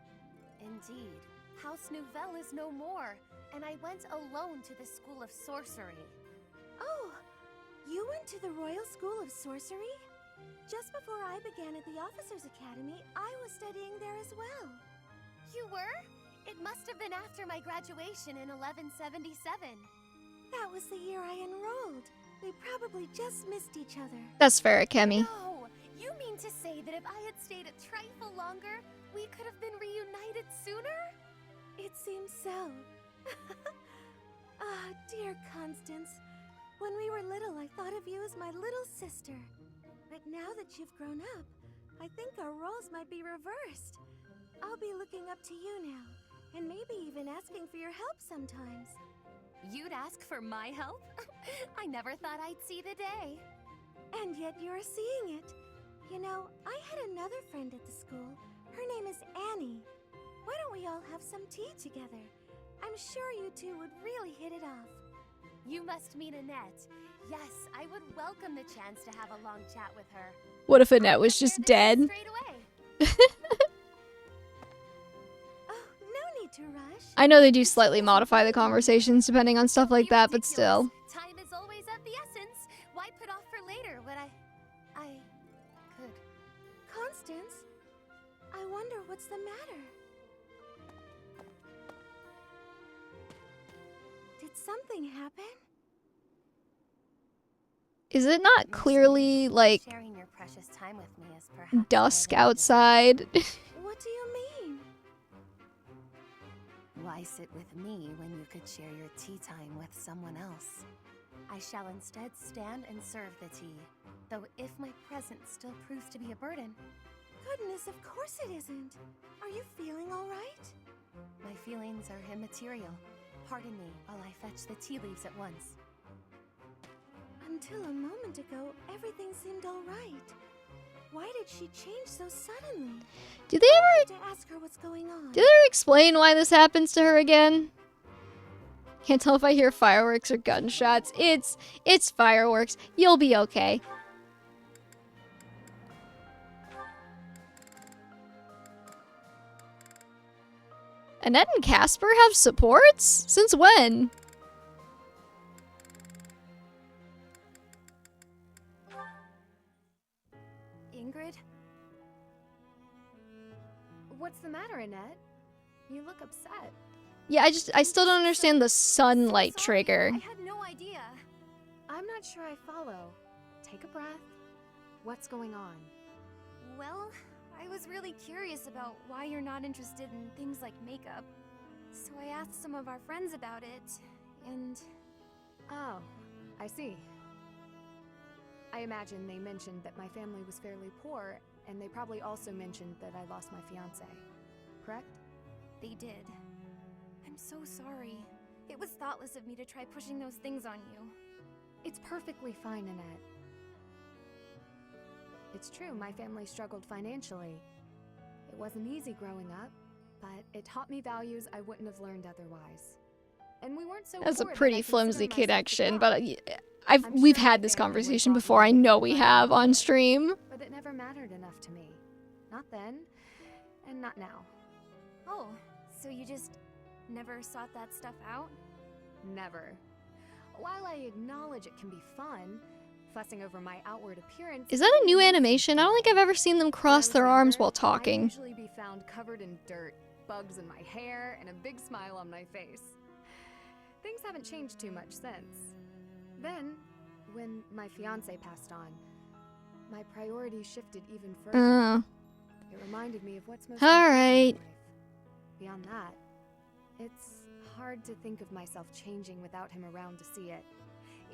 Indeed. House Nouvelle is no more, and I went alone to the School of Sorcery. Oh, you went to the Royal School of Sorcery? Just before I began at the Officers' Academy, I was studying there as well. You were? It must have been after my graduation in 1177. That was the year I enrolled. We probably just missed each other. That's fair, Kemi. No! You mean to say that if I had stayed a trifle longer, we could have been reunited sooner? It seems so. Ah, dear Constance. When we were little, I thought of you as my little sister. But now that you've grown up, I think our roles might be reversed. I'll be looking up to you now, and maybe even asking for your help sometimes. You'd ask for my help? I never thought I'd see the day. And yet you're seeing it. You know, I had another friend at the school. Her name is Annie. Why don't we all have some tea together? I'm sure you two would really hit it off. You must mean Annette. Yes, I would welcome the chance to have a long chat with her. What if Annette I'll was prepare just the tea dead? straight away. Oh, no need to rush. I know they do slightly modify the conversations depending on stuff like that, but still. Time is always of the essence. Why put off for later when I could? Constance, I wonder what's the matter. Did something happen? Is it not clearly, like, Sharing your precious time with me is perhaps dusk more than- outside? What do you mean? Why sit with me when you could share your tea time with someone else? I shall instead stand and serve the tea, though if my presence still proves to be a burden. Goodness, of course it isn't. Are you feeling all right? My feelings are immaterial. Pardon me while I fetch the tea leaves at once. Until a moment ago, everything seemed all right. Why did she change so suddenly? Do they I ever have to ask her what's going on. Do they ever explain why this happens to her again? Can't tell if I hear fireworks or gunshots. It's fireworks. You'll be okay. Annette and Casper have supports? Since when? Ingrid? What's the matter, Annette? You look upset. Yeah, I still don't understand the sunlight So sorry, trigger. I had no idea. I'm not sure I follow. Take a breath. What's going on? Well, I was really curious about why you're not interested in things like makeup. So I asked some of our friends about it, and Oh, I see. I imagine they mentioned that my family was fairly poor, and they probably also mentioned that I lost my fiancé. Correct? they did. I'm so sorry. It was thoughtless of me to try pushing those things on you. It's perfectly fine, Annette. It's true, my family struggled financially. It wasn't easy growing up, but it taught me values I wouldn't have learned otherwise. And we weren't so That's a poor that I pretty consider flumpsy myself connection, the but top. I've I'm we've sure had my this family would conversation want me before. to I be know we provided have for, on stream. But it never mattered enough to me. Not then, and not now. Oh, so you just never sought that stuff out? Never. While I acknowledge it can be fun, fussing over my outward appearance... Is that a new animation? I don't think I've ever seen them cross their arms while I'd talking. usually be found covered in dirt, bugs in my hair, and a big smile on my face. Things haven't changed too much since. Then, when my fiancé passed on, my priorities shifted even further. It reminded me of what's most All important in right. life. Beyond that, it's hard to think of myself changing without him around to see it,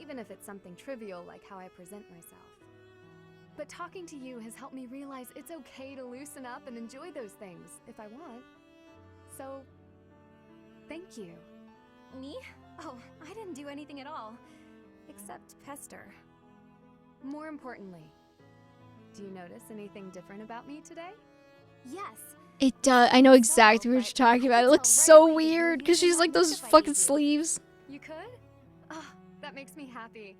even if it's something trivial like how I present myself. But talking to you has helped me realize it's okay to loosen up and enjoy those things if I want. So, thank you. Me? Oh, I didn't do anything at all. Except pester. More importantly, do you notice anything different about me today? Yes. It does. I know exactly what you're talking about. It looks so weird because she's like those fucking sleeves. You could? Ah, that makes me happy.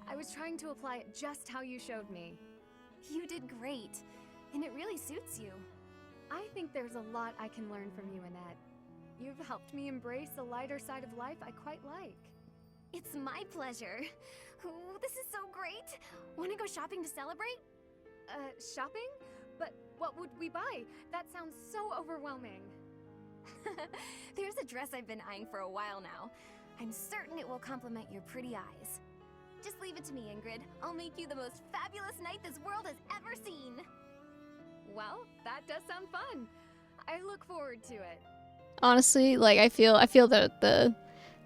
I was trying to apply it just how you showed me. You did great. And it really suits you. I think there's a lot I can learn from you, Annette. You've helped me embrace a lighter side of life I quite like. It's my pleasure. Ooh, this is so great. Want to go shopping to celebrate? Shopping? But what would we buy? That sounds so overwhelming. There's a dress I've been eyeing for a while now. I'm certain it will complement your pretty eyes. Just leave it to me, Ingrid. I'll make you the most fabulous knight this world has ever seen. Well, that does sound fun. I look forward to it. Honestly, like I feel that the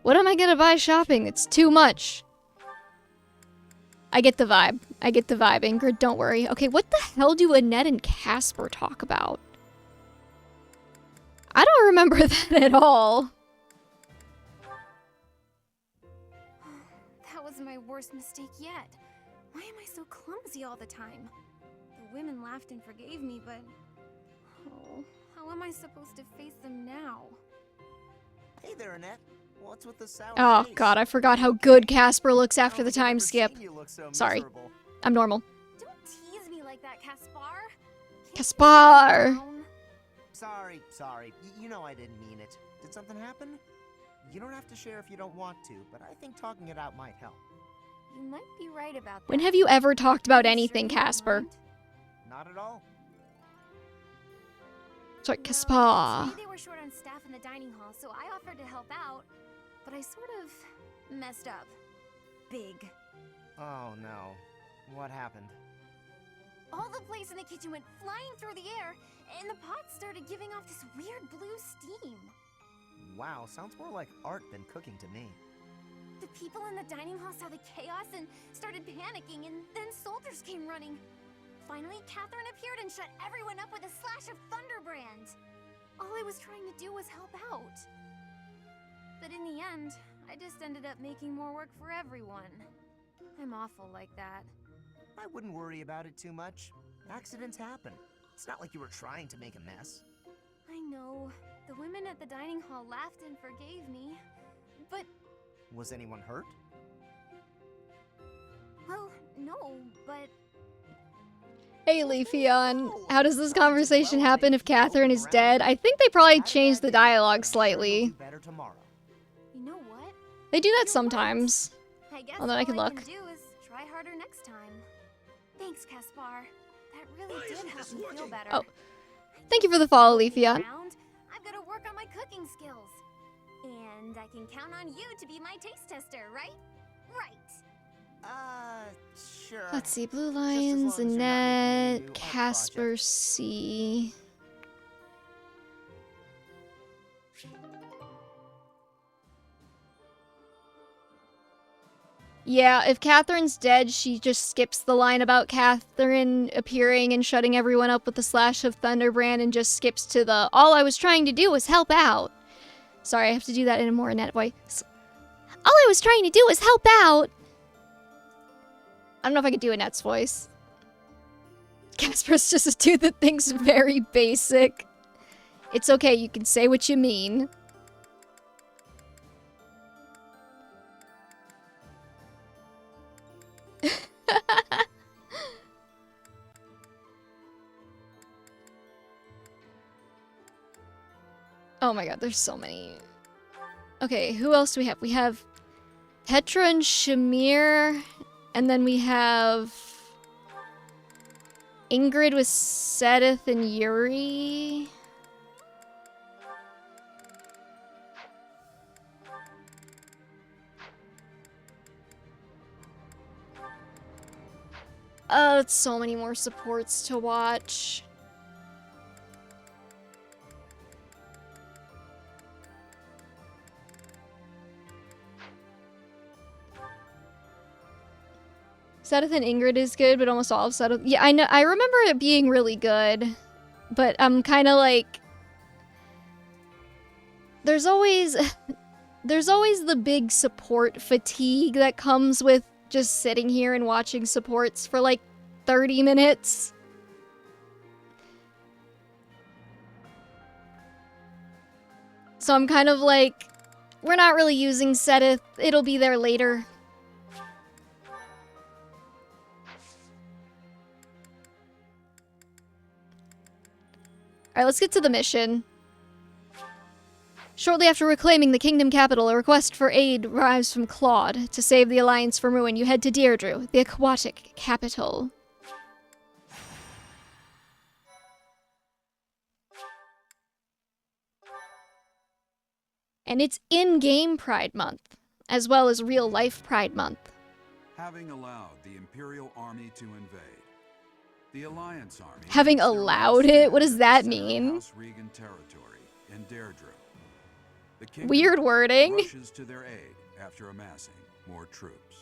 what am I gonna buy shopping? It's too much. I get the vibe. I get the vibe, Ingrid. Don't worry. Okay, what the hell do Annette and Casper talk about? I don't remember that at all. That was my worst mistake yet. Why am I so clumsy all the time? The women laughed and forgave me, but... Oh, how am I supposed to face them now? Hey there, Annette. What's with the sour Oh face? god, I forgot how good Casper looks after the I don't think I've time ever skip. seen you look so Sorry. miserable. I'm normal. Don't tease me like that, Caspar. Can't Caspar! you calm down? Sorry. You know I didn't mean it. Did something happen? You don't have to share if you don't want to, but I think talking it out might help. You might be right about that. When have you ever talked about Are you anything, sure you don't Casper? mind? Not at all. Sorry, Well, Caspar. today they were short on staff in the dining hall, so I offered to help out, but I sort of messed up. Big. Oh no. What happened? All the plates in the kitchen went flying through the air, and the pot started giving off this weird blue steam. Wow, sounds more like art than cooking to me. The people in the dining hall saw the chaos and started panicking, and then soldiers came running. Finally, Catherine appeared and shut everyone up with a slash of Thunderbrand. All I was trying to do was help out. But in the end, I just ended up making more work for everyone. I'm awful like that. I wouldn't worry about it too much. Accidents happen. It's not like you were trying to make a mess. I know. The women at the dining hall laughed and forgave me. But, Was anyone hurt? well, no, but Hey, Leafeon. How does this conversation happen if Catherine is dead? I think they probably changed the dialogue slightly. Better tomorrow. you know what? They do that sometimes. I guess Although I all can I look. can do is try harder next time. Thanks, Caspar. That really did help me feel better. Oh, thank you for the follow, Leafeon. Around, I've got to work on my cooking skills. And I can count on you to be my taste tester, right? Right. Sure. Let's see, Blue long Lions, as you're not making any Annette, new art Casper C. Yeah, if Catherine's dead, she just skips the line about Catherine appearing and shutting everyone up with a slash of Thunderbrand and just skips to the, all I was trying to do was help out. Sorry, I have to do that in a more Annette voice. All I was trying to do was help out. I don't know if I could do Annette's voice. Casper's just a dude that thinks very basic. It's okay, you can say what you mean. Oh my god, there's so many. Okay, who else do we have? We have Petra and Shamir, and then we have Ingrid with Sedith and Yuri. Oh, it's so many more supports to watch. Sedith and Ingrid is good, but almost all of Sedith. Yeah, I know. I remember it being really good, but I'm kind of like, there's always the big support fatigue that comes with just sitting here and watching supports for like 30 minutes. So I'm kind of like, we're not really using Sedith. It'll be there later. Alright, let's get to the mission. Shortly after reclaiming the kingdom capital, a request for aid arrives from Claude. To save the Alliance from ruin, you head to Deirdre, the aquatic capital. And it's in-game Pride Month, as well as real-life Pride Month. Having allowed the Imperial Army to invade, the Alliance Army... Having makes their allowed last it? What does stand that in the center of mean? House Regan territory in Deirdre. The kingdom Weird wording. rushes to their aid after amassing more troops.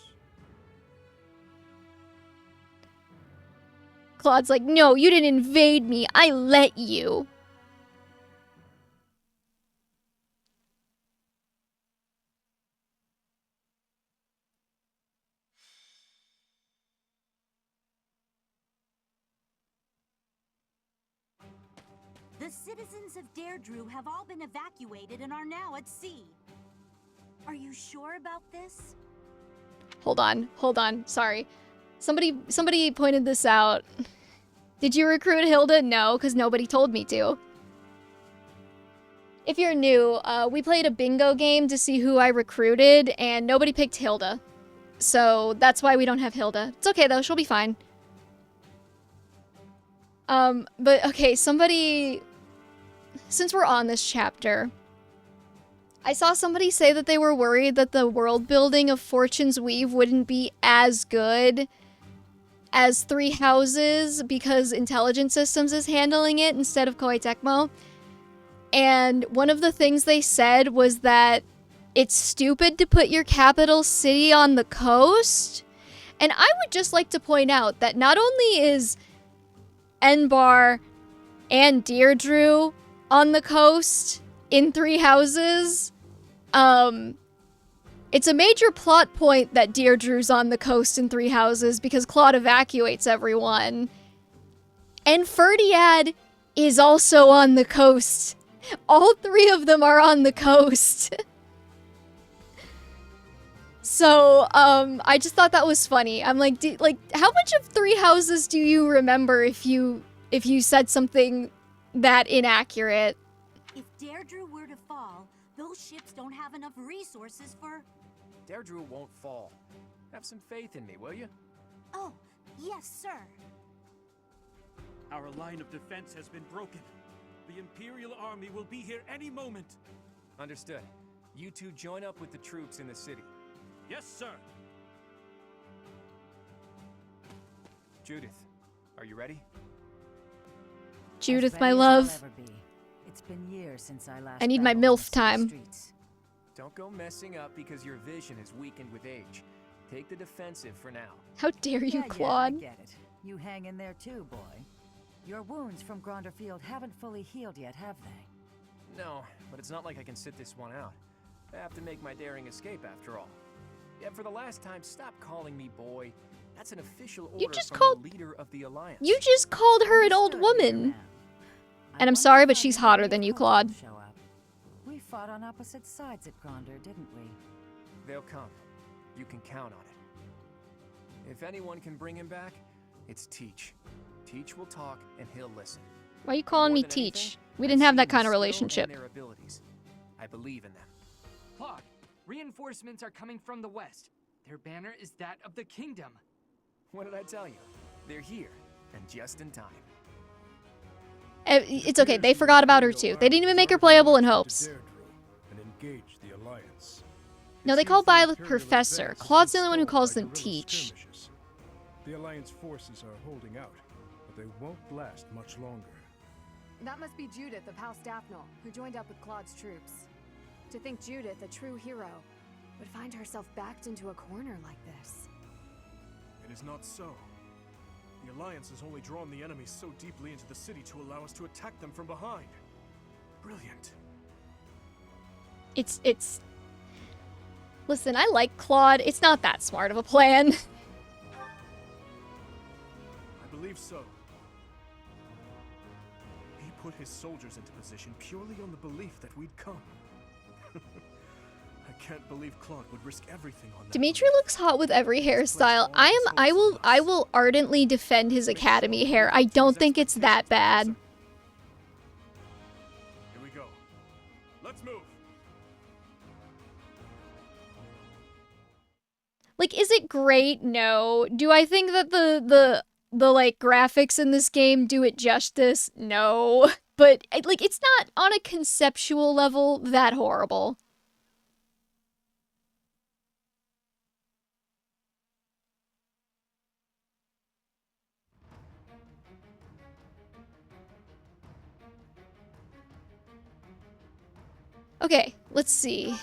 Claude's like, no, you didn't invade me. I let you. The citizens of Deirdre have all been evacuated and are now at sea. Are you sure about this? Hold on. Sorry. Somebody pointed this out. Did you recruit Hilda? No, because nobody told me to. If you're new, we played a bingo game to see who I recruited, and nobody picked Hilda. So that's why we don't have Hilda. It's okay though, she'll be fine. But okay, somebody... Since we're on this chapter, I saw somebody say that they were worried that the world building of Fortune's Weave wouldn't be as good as Three Houses because Intelligent Systems is handling it instead of Koei Tecmo. And one of the things they said was that it's stupid to put your capital city on the coast. And I would just like to point out that not only is Enbar and Deirdre on the coast in Three Houses, it's a major plot point that Deirdre's on the coast in Three Houses because Claude evacuates everyone. And Ferdiad is also on the coast. All three of them are on the coast. So, I just thought that was funny. I'm like, how much of Three Houses do you remember if you said something that inaccurate? If Deirdre were to fall, those ships don't have enough resources for... Deirdre won't fall. Have some faith in me, will you? Oh, yes, sir. Our line of defense has been broken. The Imperial Army will be here any moment. Understood. You two join up with the troops in the city. Yes, sir. Judith, are you ready? Judith, my love. It's been years since I last I need my MILF time. Don't go messing up because your vision is weakened with age. Take the defensive for now. How dare you, Claude? Yeah, I get it. You hang in there too, boy. Your wounds from Gronder Field haven't fully healed yet, have they? No, but it's not like I can sit this one out. I have to make my daring escape after all. Yeah, for the last time, stop calling me boy. That's an official order from the leader of the Alliance. You just called her an old woman. And I'm sorry, but she's hotter than you, Claude. We fought on opposite sides at Gronder, didn't we? They'll come. You can count on it. If anyone can bring him back, it's Teach. Teach will talk and he'll listen. Why are you calling me Teach? We didn't have that kind of relationship. Their abilities. I believe in them. Claude, reinforcements are coming from the west. Their banner is that of the kingdom. What did I tell you? They're here, and just in time. It's okay, they forgot about her too. They didn't even make her playable in hopes. No, they call Byleth Professor. Claude's the only one who calls them Teach. The Alliance forces are holding out, but they won't last much longer. That must be Judith of House Daphne, who joined up with Claude's troops. To think Judith, a true hero, would find herself backed into a corner like this. It is not so. The Alliance has only drawn the enemy so deeply into the city to allow us to attack them from behind. Brilliant. It's... Listen, I like Claude. It's not that smart of a plan. I believe so. He put his soldiers into position purely on the belief that we'd come. I can't believe Claude would risk everything on that. Dimitri looks hot with every hairstyle. I will ardently defend his academy hair. I don't think it's that bad. Here we go. Let's move. Like, is it great? No. Do I think that the like graphics in this game do it justice? No. But like, it's not on a conceptual level that horrible. Okay, let's see.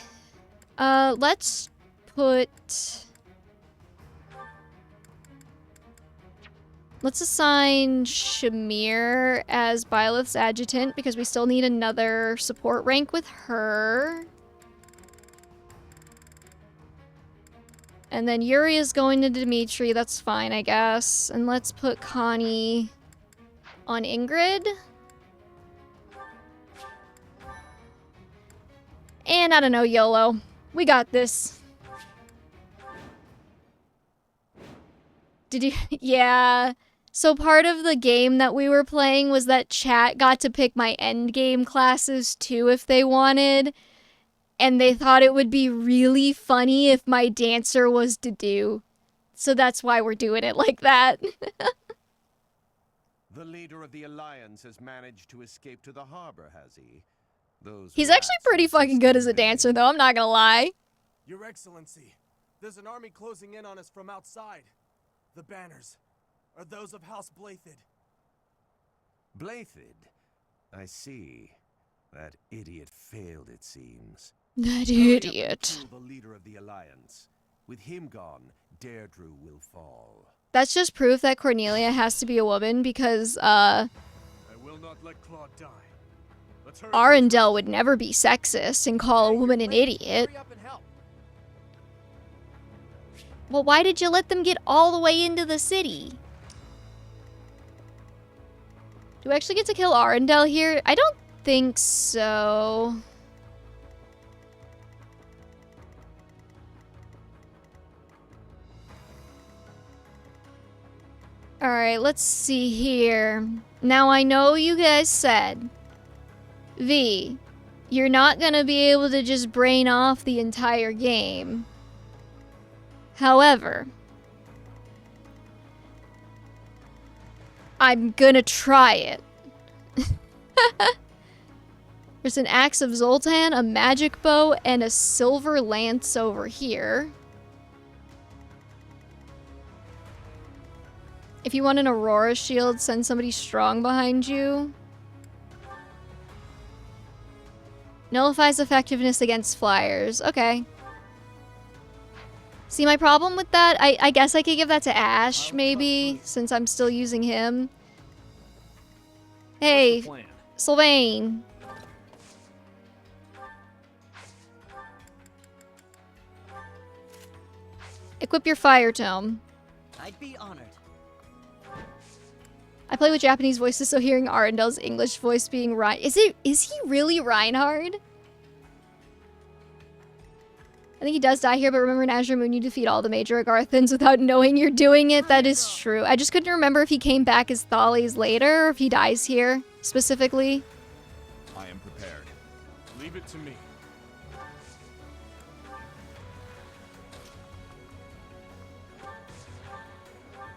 Let's put... Let's assign Shamir as Byleth's adjutant because we still need another support rank with her. And then Yuri is going to Dimitri, that's fine, I guess. And let's put Connie on Ingrid. And I don't know, YOLO. We got this. Did you? Yeah. So part of the game that we were playing was that chat got to pick my endgame classes too if they wanted. And they thought it would be really funny if my dancer was Dedue. So that's why we're doing it like that. The leader of the Alliance has managed to escape to the harbor, has he? He's actually pretty fucking good as a dancer, though, I'm not gonna lie. Your Excellency, there's an army closing in on us from outside. The banners are those of House Blathid. Blathid? I see. That idiot failed, it seems. That Hurry up and idiot. kill the leader of the Alliance. With him gone, Deirdre will fall. That's just proof that Cornelia has to be a woman because, I will not let Claude die. Let's hurry. Arundel would never be sexist and call a woman an idiot. Hurry up and help. Well, why did you let them get all the way into the city? Do I actually get to kill Arundel here? I don't think so. Alright, let's see here. Now, I know you guys said, V, you're not gonna be able to just brain off the entire game. However, I'm gonna try it. There's an axe of Zoltan, a magic bow, and a silver lance over here. If you want an Aurora shield, send somebody strong behind you. Nullifies effectiveness against flyers. Okay. See, my problem with that, I guess I could give that to Ash, maybe, since I'm still using him. Hey, Sylvain. Equip your fire tome. I'd be honored. I play with Japanese voices, so hearing Arendel's English voice being is he really Reinhard? I think he does die here, but remember in Azure Moon you defeat all the major Agarthans without knowing you're doing it. That is true. I just couldn't remember if he came back as Thales later, or if he dies here, specifically. I am prepared. Leave it to me.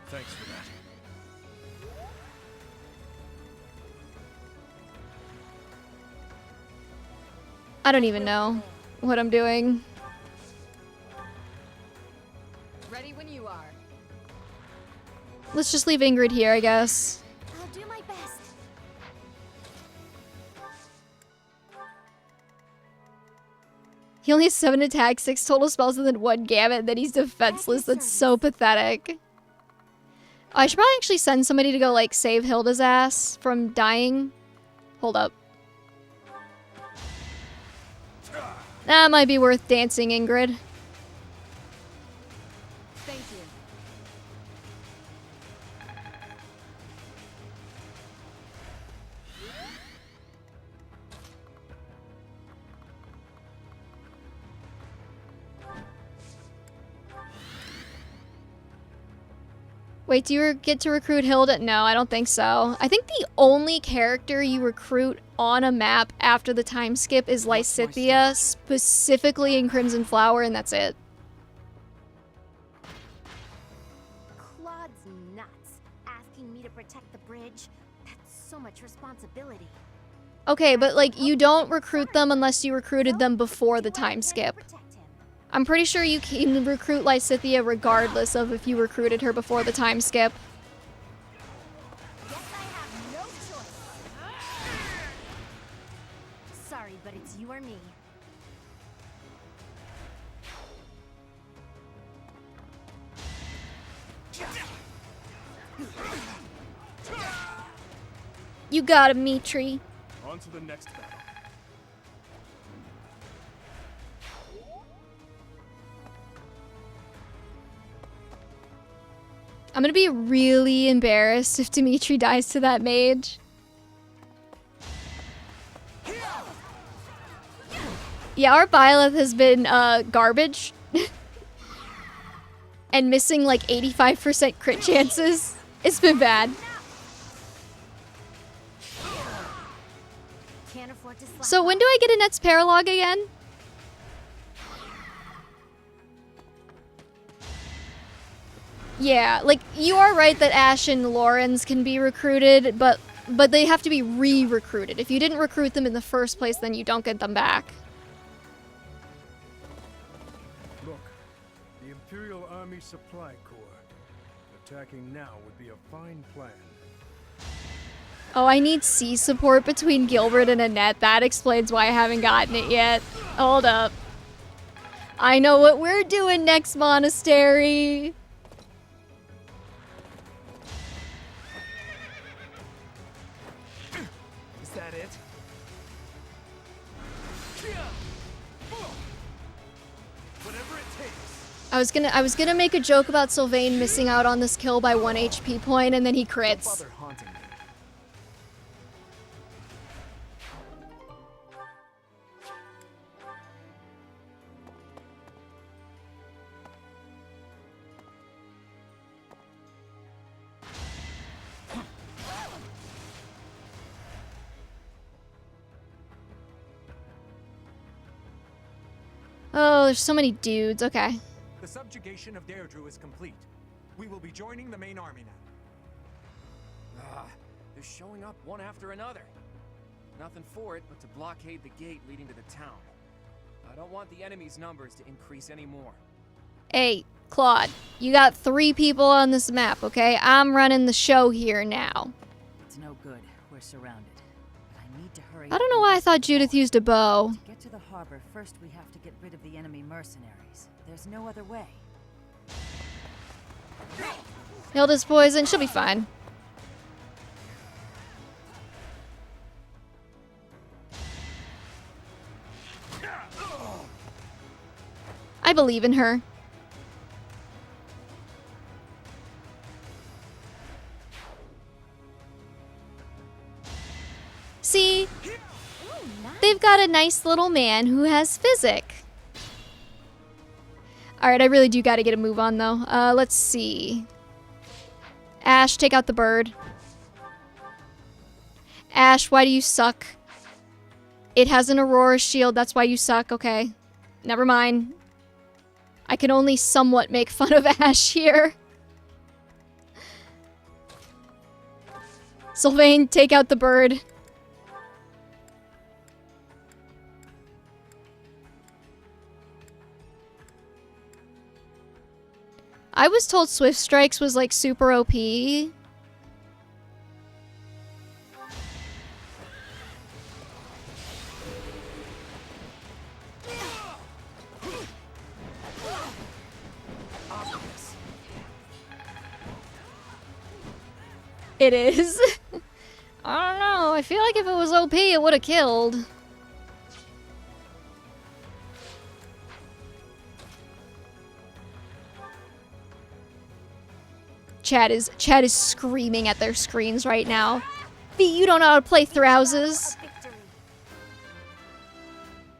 Thanks for that. I don't even know what I'm doing. Ready when you are. Let's just leave Ingrid here, I guess. I'll do my best. He only has 7 attacks, 6 total spells, and then 1 gamut, and then he's defenseless. That's so pathetic. I should probably actually send somebody to go, like, save Hilda's ass from dying. Hold up. That might be worth dancing, Ingrid. Thank you. Wait, do you get to recruit Hilda? No, I don't think so. I think the only character you recruit on a map after the time skip is Lysithea, specifically in Crimson Flower, and that's it. Claude's nuts. Asking me to protect the bridge. That's so much responsibility. Okay, but like, you don't recruit them unless you recruited them before the time skip. I'm pretty sure you can recruit Lysithea regardless of if you recruited her before the time skip. Guess I have no choice. Sorry, but it's you or me. You got him, Dimitri. On to the next battle. I'm gonna be really embarrassed if Dimitri dies to that mage. Yeah, our Byleth has been garbage. And missing like 85% crit chances. It's been bad. So when do I get a Nets Paralog again? Yeah, like, you are right that Ash and Lawrence can be recruited, but but they have to be re-recruited. If you didn't recruit them in the first place, then you don't get them back. Look, the Imperial Army Supply Corps. Attacking now would be a fine plan. Oh, I need C support between Gilbert and Annette. That explains why I haven't gotten it yet. Hold up. I know what we're doing next, Monastery. Is that it? Whatever it takes. I was gonna make a joke about Sylvain missing out on this kill by 1 HP point, and then he crits. Don't bother haunting me. Oh, there's so many dudes. Okay. The subjugation of Deirdre is complete. We will be joining the main army now. They're showing up one after another. Nothing for it but to blockade the gate leading to the town. I don't want the enemy's numbers to increase anymore. Hey, Claude, you got 3 people on this map, okay? I'm running the show here now. It's no good. We're surrounded. But I need to hurry. I don't know why I thought Judith used a bow. To get to the harbor, first we have to get rid of the enemy mercenaries. There's no other way. Hilda's poison, she'll be fine. I believe in her. See? They've got a nice little man who has physic. Alright, I really do gotta get a move on though. Let's see. Ash, take out the bird. Ash, why do you suck? It has an Aurora shield, that's why you suck, okay. Never mind. I can only somewhat make fun of Ash here. Sylvain, take out the bird. I was told Swift Strikes was like super OP. It is. I don't know. I feel like if it was OP, it would have killed. Chat is screaming at their screens right now. V, you don't know how to play Throuses.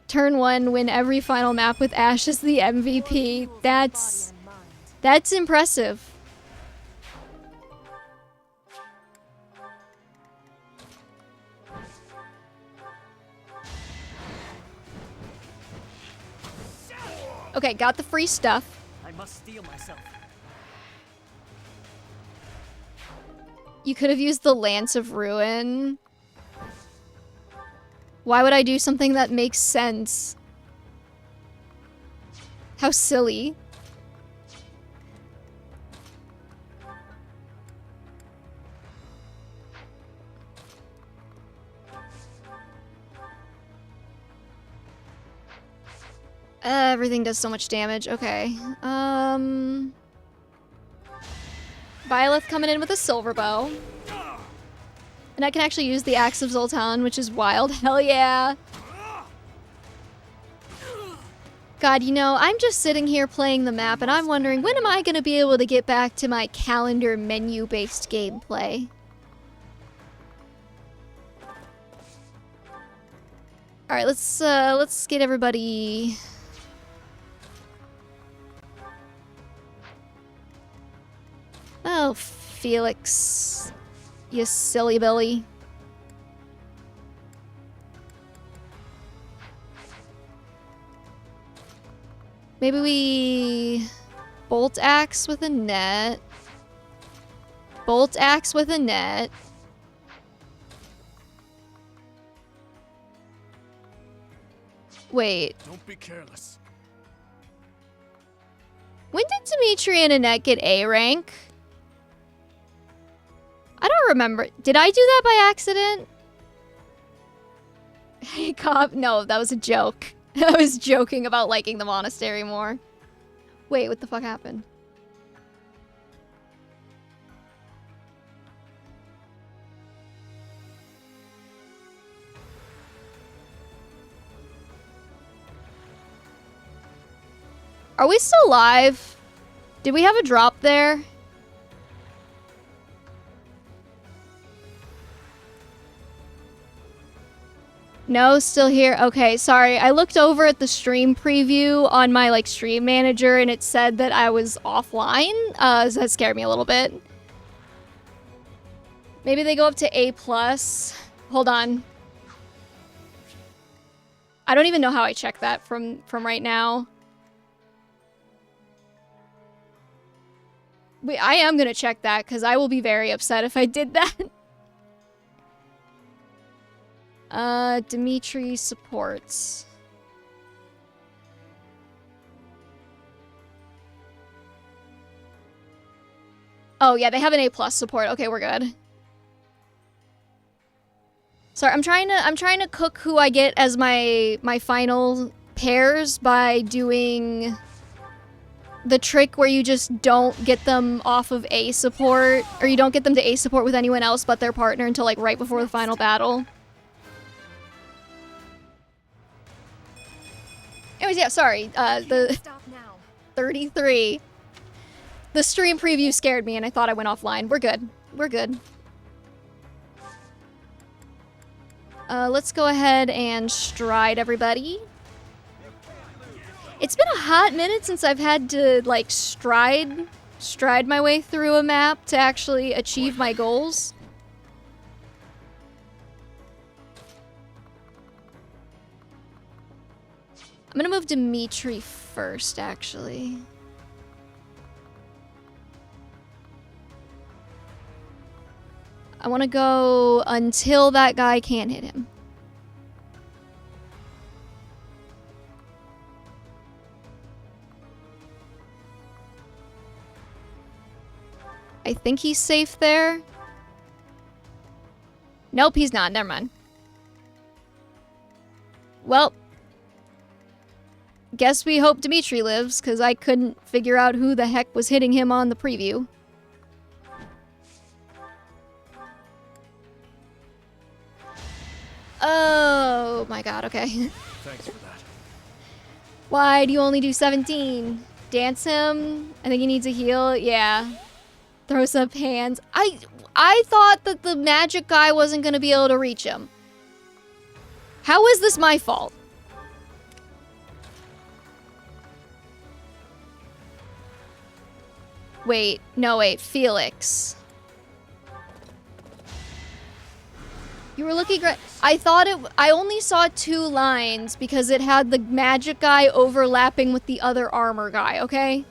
Turn 1, win every final map with Ash as the MVP. That's impressive. Okay, got the free stuff. I must steel myself. You could have used the Lance of Ruin. Why would I do something that makes sense? How silly. Everything does so much damage. Okay. Byleth coming in with a silver bow. And I can actually use the Axe of Zoltan, which is wild. Hell yeah. God, you know, I'm just sitting here playing the map and I'm wondering, when am I going to be able to get back to my calendar menu-based gameplay? Alright, let's get everybody... Oh, Felix. You silly Billy. Maybe we... Bolt Axe with a net. Bolt Axe with a net. Wait. Don't be careless. When did Dimitri and Annette get A rank? I don't remember. Did I do that by accident? Hey, cop. No, that was a joke. I was joking about liking the monastery more. Wait, what the fuck happened? Are we still live? Did we have a drop there? No, still here. Okay, sorry. I looked over at the stream preview on my like stream manager and it said that I was offline. So that scared me a little bit. Maybe they go up to A+. Hold on. I don't even know how I check that from right now. Wait, I am gonna check that because I will be very upset if I did that. Dimitri supports. Oh yeah, they have an A+ support. Okay, we're good. Sorry, I'm trying to cook who I get as my final pairs by doing the trick where you just don't get them off of A support, or you don't get them to A support with anyone else but their partner until like right before the final battle. Anyways, yeah, sorry. The 33. The stream preview scared me and I thought I went offline. We're good. We're good. Let's go ahead and stride everybody. It's been a hot minute since I've had to, like, stride my way through a map to actually achieve my goals. I'm gonna move Dimitri first, actually. I want to go until that guy can't hit him. I think he's safe there. Nope, he's not. Never mind. Well, guess we hope Dimitri lives, because I couldn't figure out who the heck was hitting him on the preview. Oh my god, okay. Thanks for that. Why do you only do 17? Dance him? I think he needs a heal. Yeah. Throws up hands. I thought that the magic guy wasn't going to be able to reach him. How is this my fault? Wait, no, wait, Felix. You were looking great. I thought I only saw 2 lines because it had the magic guy overlapping with the other armor guy, okay?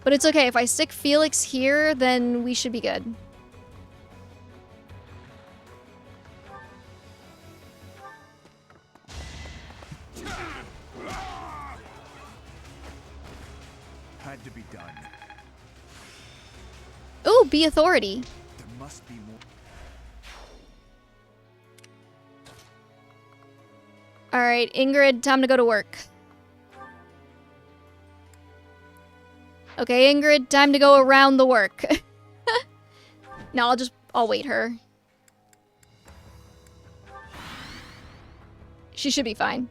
But it's okay. If I stick Felix here, then we should be good. Had to be done. Ooh, be authority. There must be more. All right, Ingrid, time to go to work. Okay, Ingrid, time to go around the work. No, I'll wait her. She should be fine.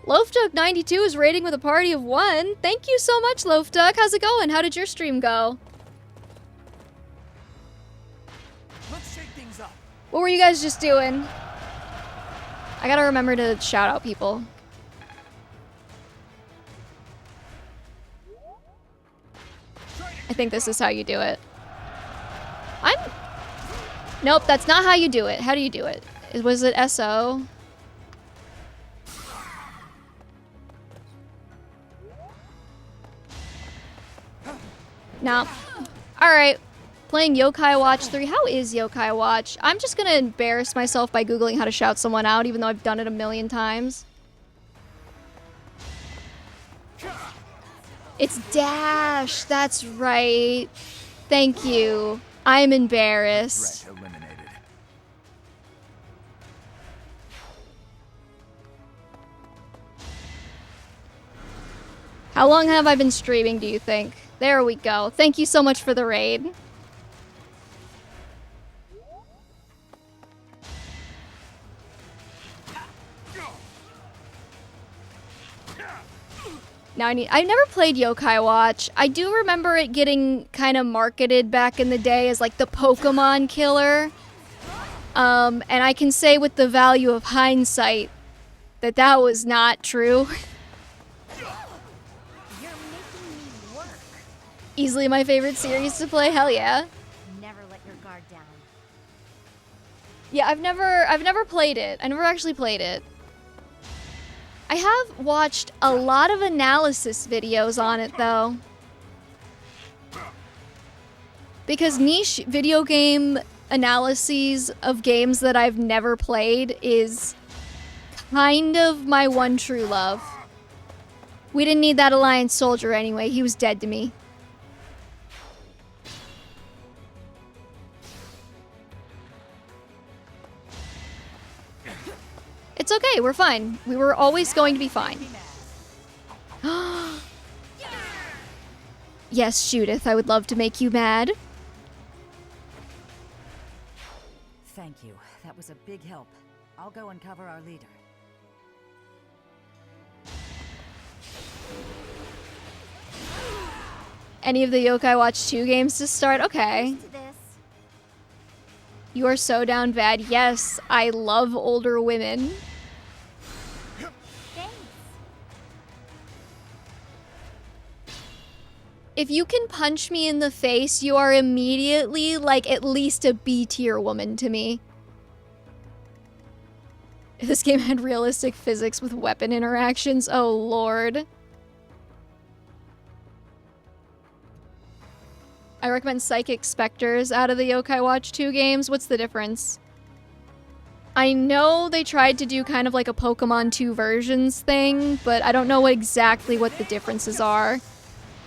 Loafduck92 is raiding with a party of 1. Thank you so much, Loafduck. How's it going? How did your stream go? Let's shake things up. What were you guys just doing? I gotta remember to shout out people. I think this is how you do it. Nope, that's not how you do it. How do you do it? Was it SO? No. Alright. playing Yokai Watch 3. How is Yokai Watch? I'm just gonna embarrass myself by Googling how to shout someone out, even though I've done it a million times. It's dash. That's right. Thank you. I'm embarrassed. Threat eliminated. How long have I been streaming, do you think? There we go. Thank you so much for the raid. Now I've never played Yokai Watch. I do remember it getting kind of marketed back in the day as like the Pokemon killer. And I can say with the value of hindsight that that was not true. Easily my favorite series to play, hell yeah. Never let your guard down. Yeah, I've never played it. I never actually played it. I have watched a lot of analysis videos on it though. Because niche video game analyses of games that I've never played is kind of my one true love. We didn't need that Alliance soldier anyway, he was dead to me. It's okay, we're fine. We were always going to be fine. Yes, Judith, I would love to make you mad. Thank you. That was a big help. I'll go and cover our leader. Any of the Yokai Watch 2 games to start? Okay. You are so down bad. Yes, I love older women. If you can punch me in the face, you are immediately like at least a B tier woman to me. This game had realistic physics with weapon interactions. Oh lord. I recommend Psychic Spectres out of the Yokai Watch 2 games. What's the difference? I know they tried to do kind of like a Pokemon 2 versions thing, but I don't know exactly what the differences are.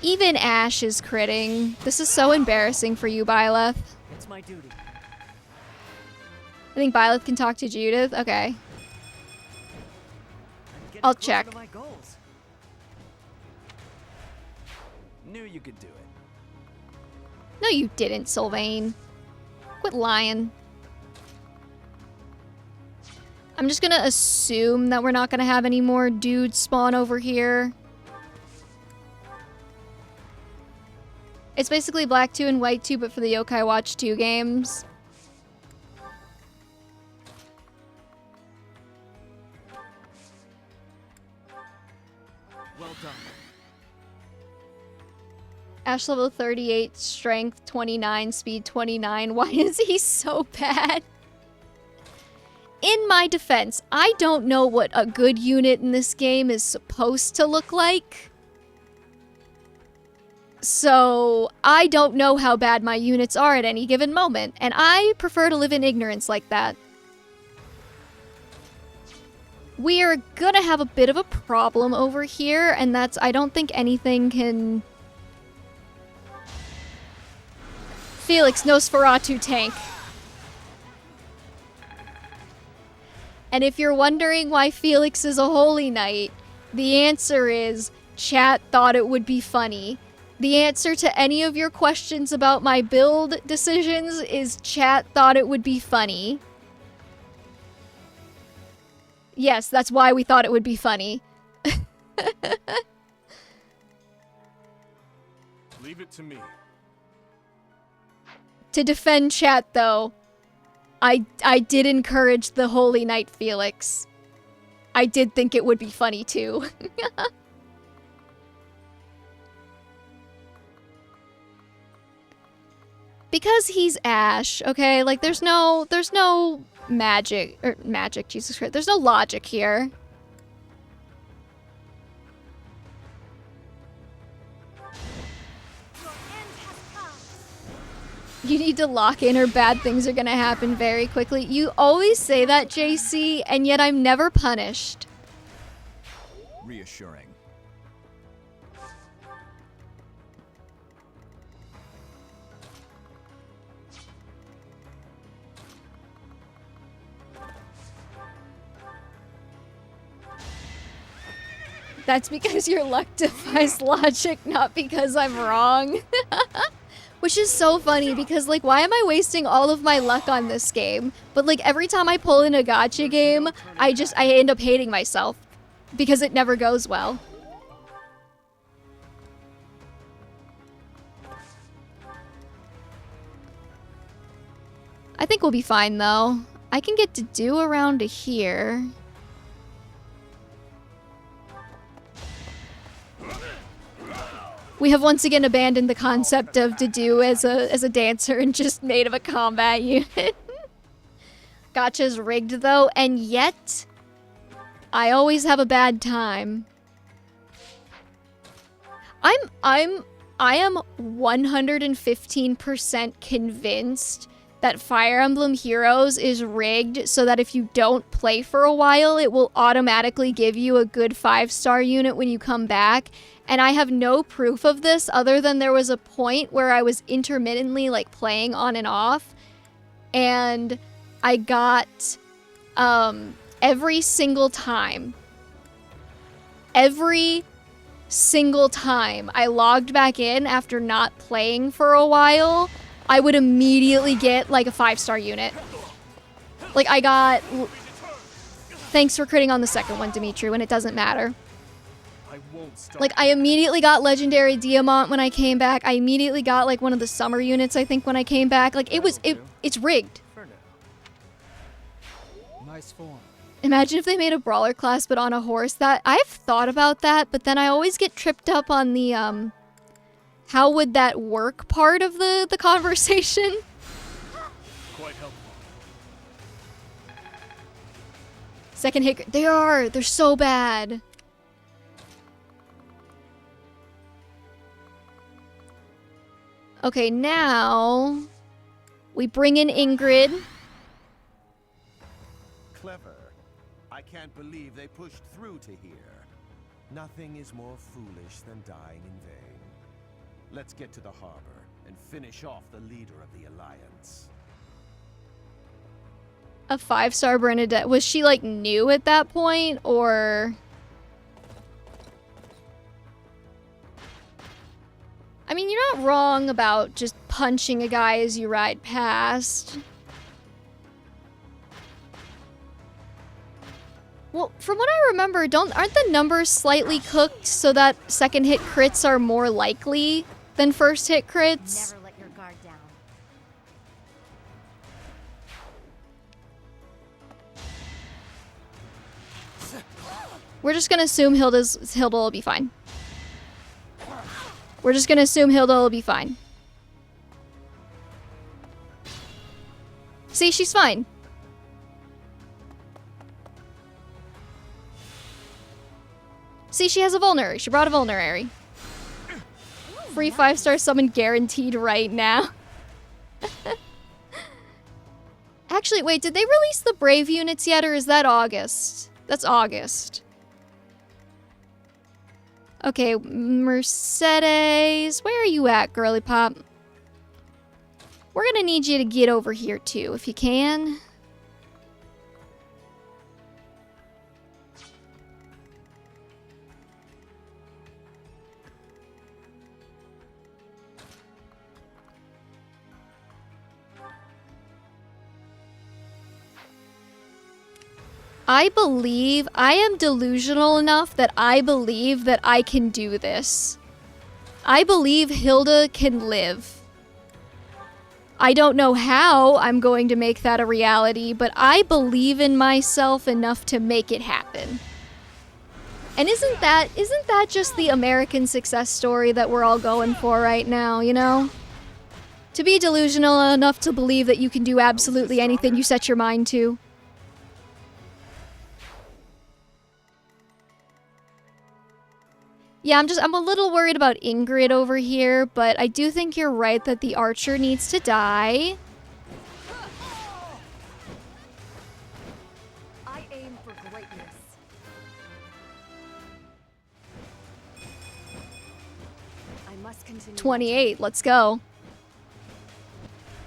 Even Ash is critting. This is so embarrassing for you, Byleth. It's my duty. I think Byleth can talk to Judith. Okay. I'll check. Knew you could do it. No, you didn't, Sylvain. Quit lying. I'm just gonna assume that we're not gonna have any more dudes spawn over here. It's basically Black 2 and White 2, but for the Yokai Watch 2 games. Well done. Ash level 38, strength 29, speed 29. Why is he so bad? In my defense, I don't know what a good unit in this game is supposed to look like. So, I don't know how bad my units are at any given moment, and I prefer to live in ignorance like that. We are gonna have a bit of a problem over here, and that's, I don't think anything can... Felix Nosferatu tank. And if you're wondering why Felix is a holy knight, the answer is chat thought it would be funny. The answer to any of your questions about my build decisions is chat thought it would be funny. Yes, that's why we thought it would be funny. Leave it to me. To defend chat, though, I did encourage the Holy Knight Felix. I did think it would be funny, too. Because he's Ash, okay? Like, there's no magic, Jesus Christ. There's no logic here. You need to lock in or bad things are gonna happen very quickly. You always say that, JC, and yet I'm never punished. Reassuring. That's because your luck defies logic, not because I'm wrong. Which is so funny because, like, why am I wasting all of my luck on this game? But, like, every time I pull in a gacha game, I end up hating myself because it never goes well. I think we'll be fine, though. I can get to do around to here. We have once again abandoned the concept of Dedue as a dancer and just made of a combat unit. Gotcha's rigged though, and yet I always have a bad time. I am 115% convinced that Fire Emblem Heroes is rigged so that if you don't play for a while, it will automatically give you a good 5-star unit when you come back. And I have no proof of this other than there was a point where I was intermittently like playing on and off, and I got every single time I logged back in after not playing for a while, I would immediately get like a 5-star unit. Like I got... Thanks for critting on the second one, Dimitri, when it doesn't matter. Like, I immediately got Legendary Diamant when I came back. I immediately got, like, one of the summer units, I think, when I came back. Like, it's rigged. Nice form. Imagine if they made a brawler class, but on a horse. I've thought about that, but then I always get tripped up on the, how would that work part of the conversation. Quite helpful. Second hit, they're so bad. Okay, now we bring in Ingrid. Clever. I can't believe they pushed through to here. Nothing is more foolish than dying in vain. Let's get to the harbor and finish off the leader of the Alliance. A 5-star Bernadette. Was she like new at that point, or? I mean, you're not wrong about just punching a guy as you ride past. Well, from what I remember, aren't the numbers slightly cooked so that second hit crits are more likely than first hit crits? Never let your guard down. We're just gonna assume Hilda will be fine. We're just gonna assume Hilda will be fine. See, she's fine. See, she has a vulnerary. She brought a vulnerary. Free 5-star summon guaranteed right now. Actually, wait, did they release the Brave units yet, or is that August? That's August. Okay, Mercedes, where are you at, girly pop? We're gonna need you to get over here too, if you can. I am delusional enough that I believe that I can do this. I believe Hilda can live. I don't know how I'm going to make that a reality, but I believe in myself enough to make it happen. And isn't that just the American success story that we're all going for right now, you know? To be delusional enough to believe that you can do absolutely anything you set your mind to. Yeah, I'm a little worried about Ingrid over here, but I do think you're right that the archer needs to die. I aim for greatness. I must continue. 28, let's go.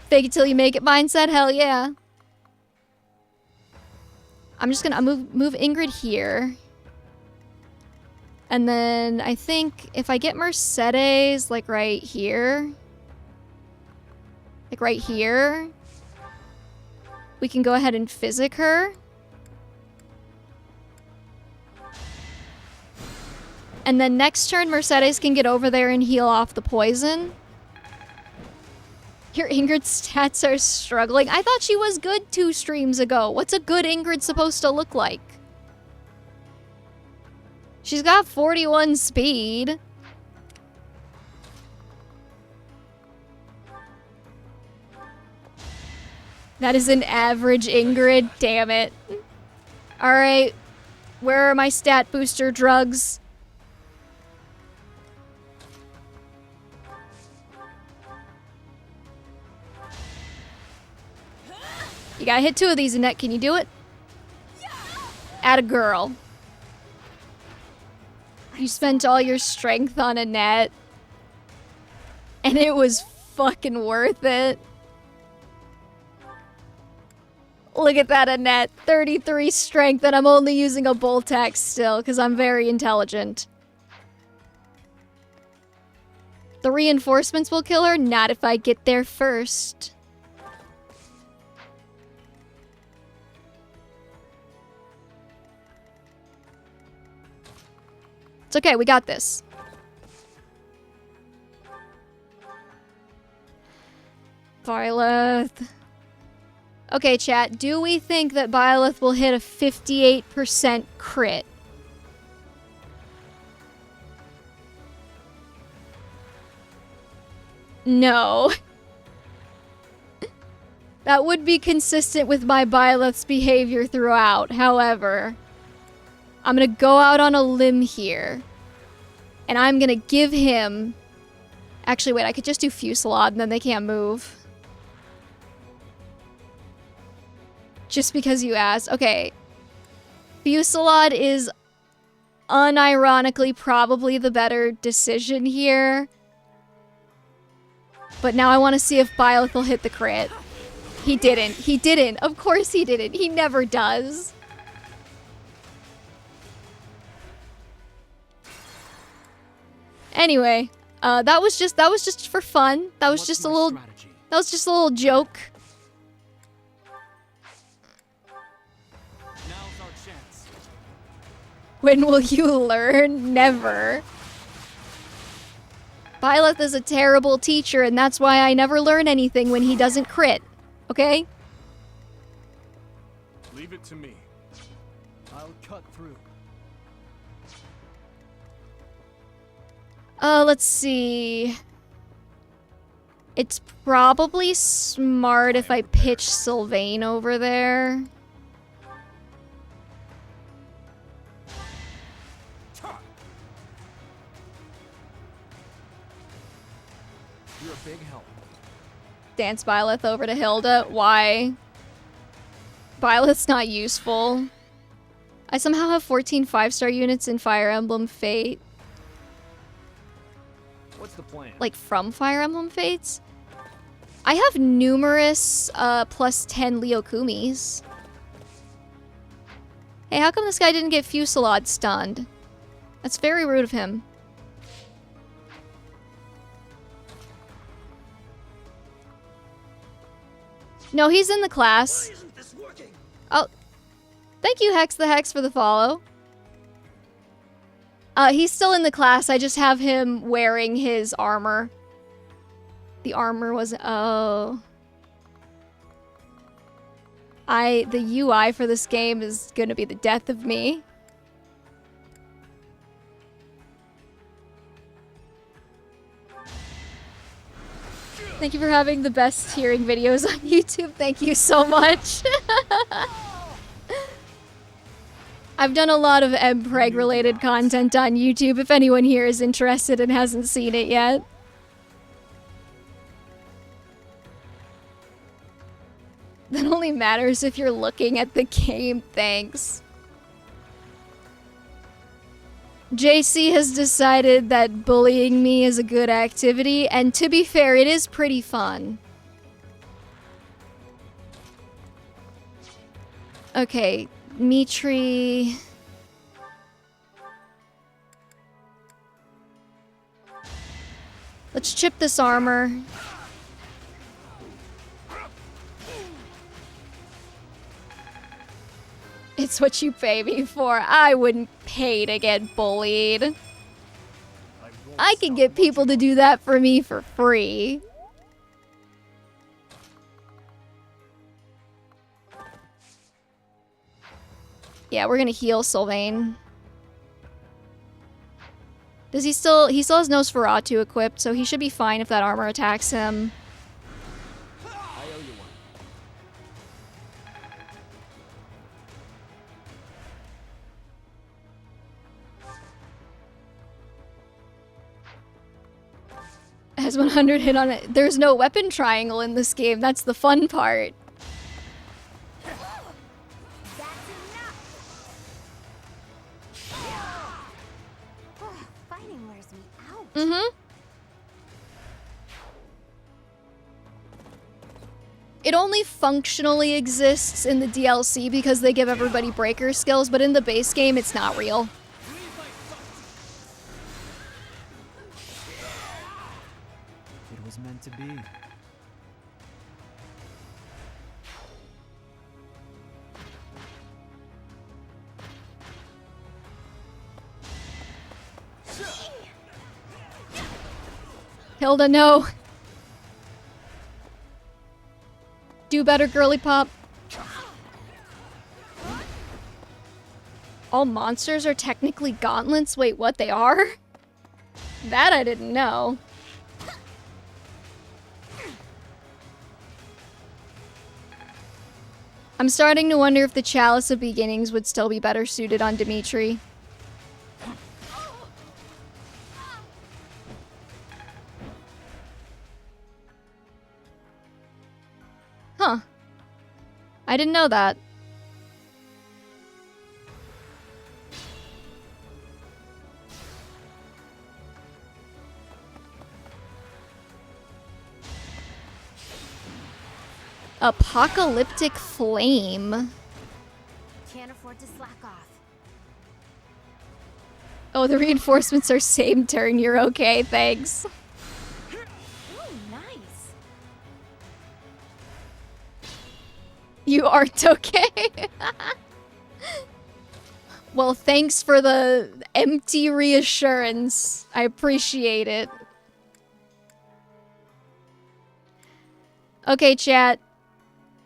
Fake it till you make it mindset, hell yeah. I'm just gonna move Ingrid here. And then I think if I get Mercedes, like right here. Like right here. We can go ahead and physic her. And then next turn, Mercedes can get over there and heal off the poison. Your Ingrid stats are struggling. I thought she was good 2 streams ago. What's a good Ingrid supposed to look like? She's got 41 speed. That is an average Ingrid. Damn it. Alright. Where are my stat booster drugs? You gotta hit 2 of these, Annette. Can you do it? Atta girl. You spent all your strength on Annette. And it was fucking worth it. Look at that, Annette. 33 strength, and I'm only using a bolt axe still, because I'm very intelligent. The reinforcements will kill her? Not if I get there first. It's okay, we got this. Byleth. Okay, chat, do we think that Byleth will hit a 58% crit? No. That would be consistent with my Byleth's behavior throughout, however. I'm gonna go out on a limb here. And I'm gonna give him... Actually, wait, I could just do Fusillade and then they can't move. Just because you asked. Okay. Fusillade is unironically probably the better decision here. But now I want to see if Byleth will hit the crit. He didn't. He didn't. Of course he didn't. He never does. Anyway, that was just for fun. That was just a little joke. Now's our chance. When will you learn? Never. Byleth is a terrible teacher, and that's why I never learn anything when he doesn't crit. Okay? Leave it to me. I'll cut through. Let's see. It's probably smart if I pitch Sylvain over there. You're a big help. Dance Byleth over to Hilda. Why? Byleth's not useful. I somehow have 14 5-star units in Fire Emblem Fate. What's the plan? Like from Fire Emblem Fates? I have numerous plus 10 Leokumis. Hey, how come this guy didn't get Fusillade stunned? That's very rude of him. No, he's in the class. Why isn't this working? Oh, thank you, Hex the Hex, for the follow. He's still in the class. I just have him wearing his armor. The armor was... Oh. The UI for this game is gonna be the death of me. Thank you for having the best hearing videos on YouTube. Thank you so much. I've done a lot of MPreg related content on YouTube if anyone here is interested and hasn't seen it yet. That only matters if you're looking at the game, thanks. JC has decided that bullying me is a good activity, and to be fair, it is pretty fun. Okay, Dimitri... Let's chip this armor. It's what you pay me for. I wouldn't pay to get bullied. I can get people to do that for me for free. Yeah, we're gonna heal Sylvain. Does he still has Nosferatu equipped, so he should be fine if that armor attacks him. I owe you one. Has 100 hit on it. There's no weapon triangle in this game. That's the fun part. Fighting wears me out. Mm-hmm. It only functionally exists in the DLC because they give everybody breaker skills, but in the base game, it's not real. It was meant to be. Hilda, no. Do better, girly pop. All monsters are technically gauntlets? Wait, what, they are? That I didn't know. I'm starting to wonder if the Chalice of Beginnings would still be better suited on Dimitri. Huh. I didn't know that. Apocalyptic Flame. Can't afford to slack off. Oh, the reinforcements are same turn. You're okay, thanks. Ooh, nice. You aren't okay. Well, thanks for the empty reassurance. I appreciate it. Okay, chat.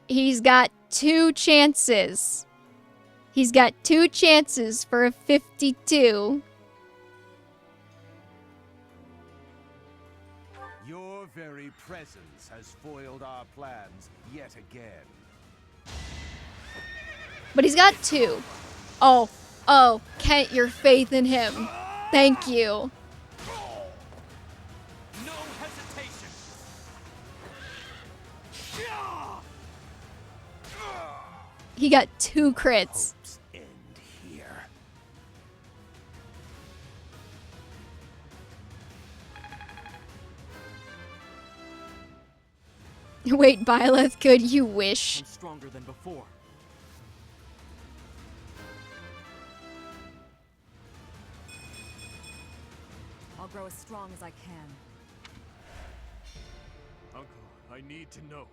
He's got 2 chances. He's got 2 chances for a 52. Your very presence has foiled our plans yet again. But he's got 2. Oh, Kent, your faith in him. Thank you. No hesitation. He got 2 crits. Hopes end here. Wait, Byleth, could you wish? I'm stronger than before. I'll grow as strong as I can. Uncle, I need to know.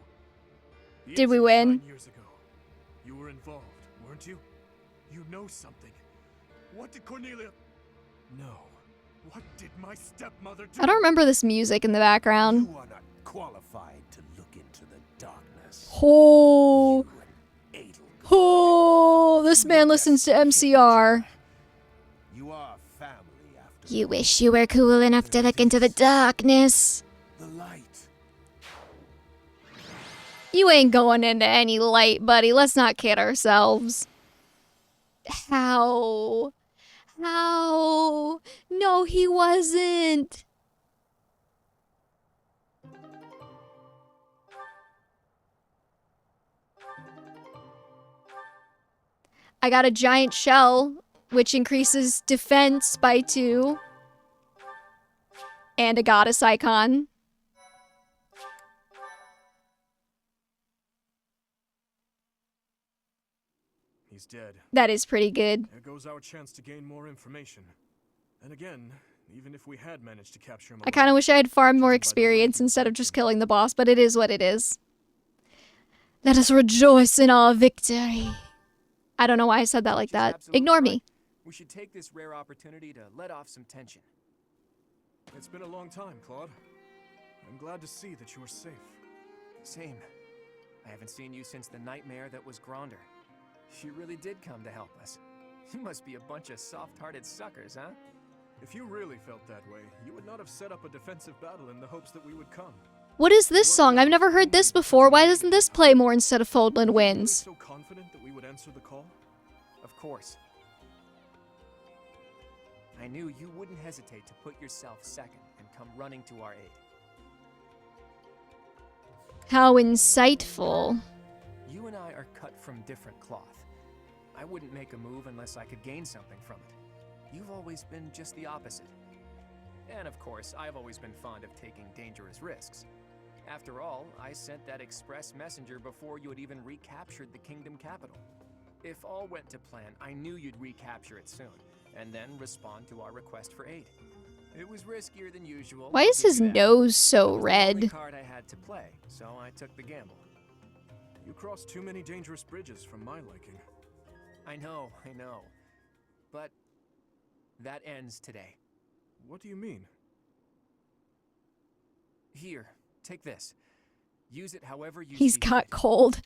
The Did we incident win? 9 years ago. You were involved, weren't you? You know something. What did Cornelia... No. What did my stepmother do? I don't remember this music in the background. You are not qualified to look into the darkness. Oh. You an Adel. Oh, this man listens to MCR. You are family after You wish you were cool enough to look into the darkness. the light. You ain't going into any light, buddy. Let's not kid ourselves. How? How? No, he wasn't. I got a giant shell, which increases defense by 2. And a goddess icon. He's dead. That is pretty good. There goes our chance to gain more information. And again, even if we had managed to capture him, I kind of wish I had far more experience instead of just killing the boss, but it is what it is. Let us rejoice in our victory. I don't know why I said that like that. Ignore me. We should take this rare opportunity to let off some tension. It's been a long time, Claude. I'm glad to see that you are safe. Same. I haven't seen you since the nightmare that was Gronder. You really did come to help us. You must be a bunch of soft-hearted suckers, huh? If you really felt that way, you would not have set up a defensive battle in the hopes that we would come. What is this song? I've never heard this before. Why doesn't this play more instead of Fodlan Wins? So confident that we would answer the call? Of course. I knew you wouldn't hesitate to put yourself second and come running to our aid. How insightful. You and I are cut from different cloth. I wouldn't make a move unless I could gain something from it. You've always been just the opposite. And of course, I've always been fond of taking dangerous risks. After all, I sent that express messenger before you had even recaptured the kingdom capital. If all went to plan, I knew you'd recapture it soon, and then respond to our request for aid. It was riskier than usual. Why is his nose so red? The card I had to play, so I took the gamble. You crossed too many dangerous bridges for my liking. I know. But that ends today. What do you mean? Here, take this. Use it however you He's got cold.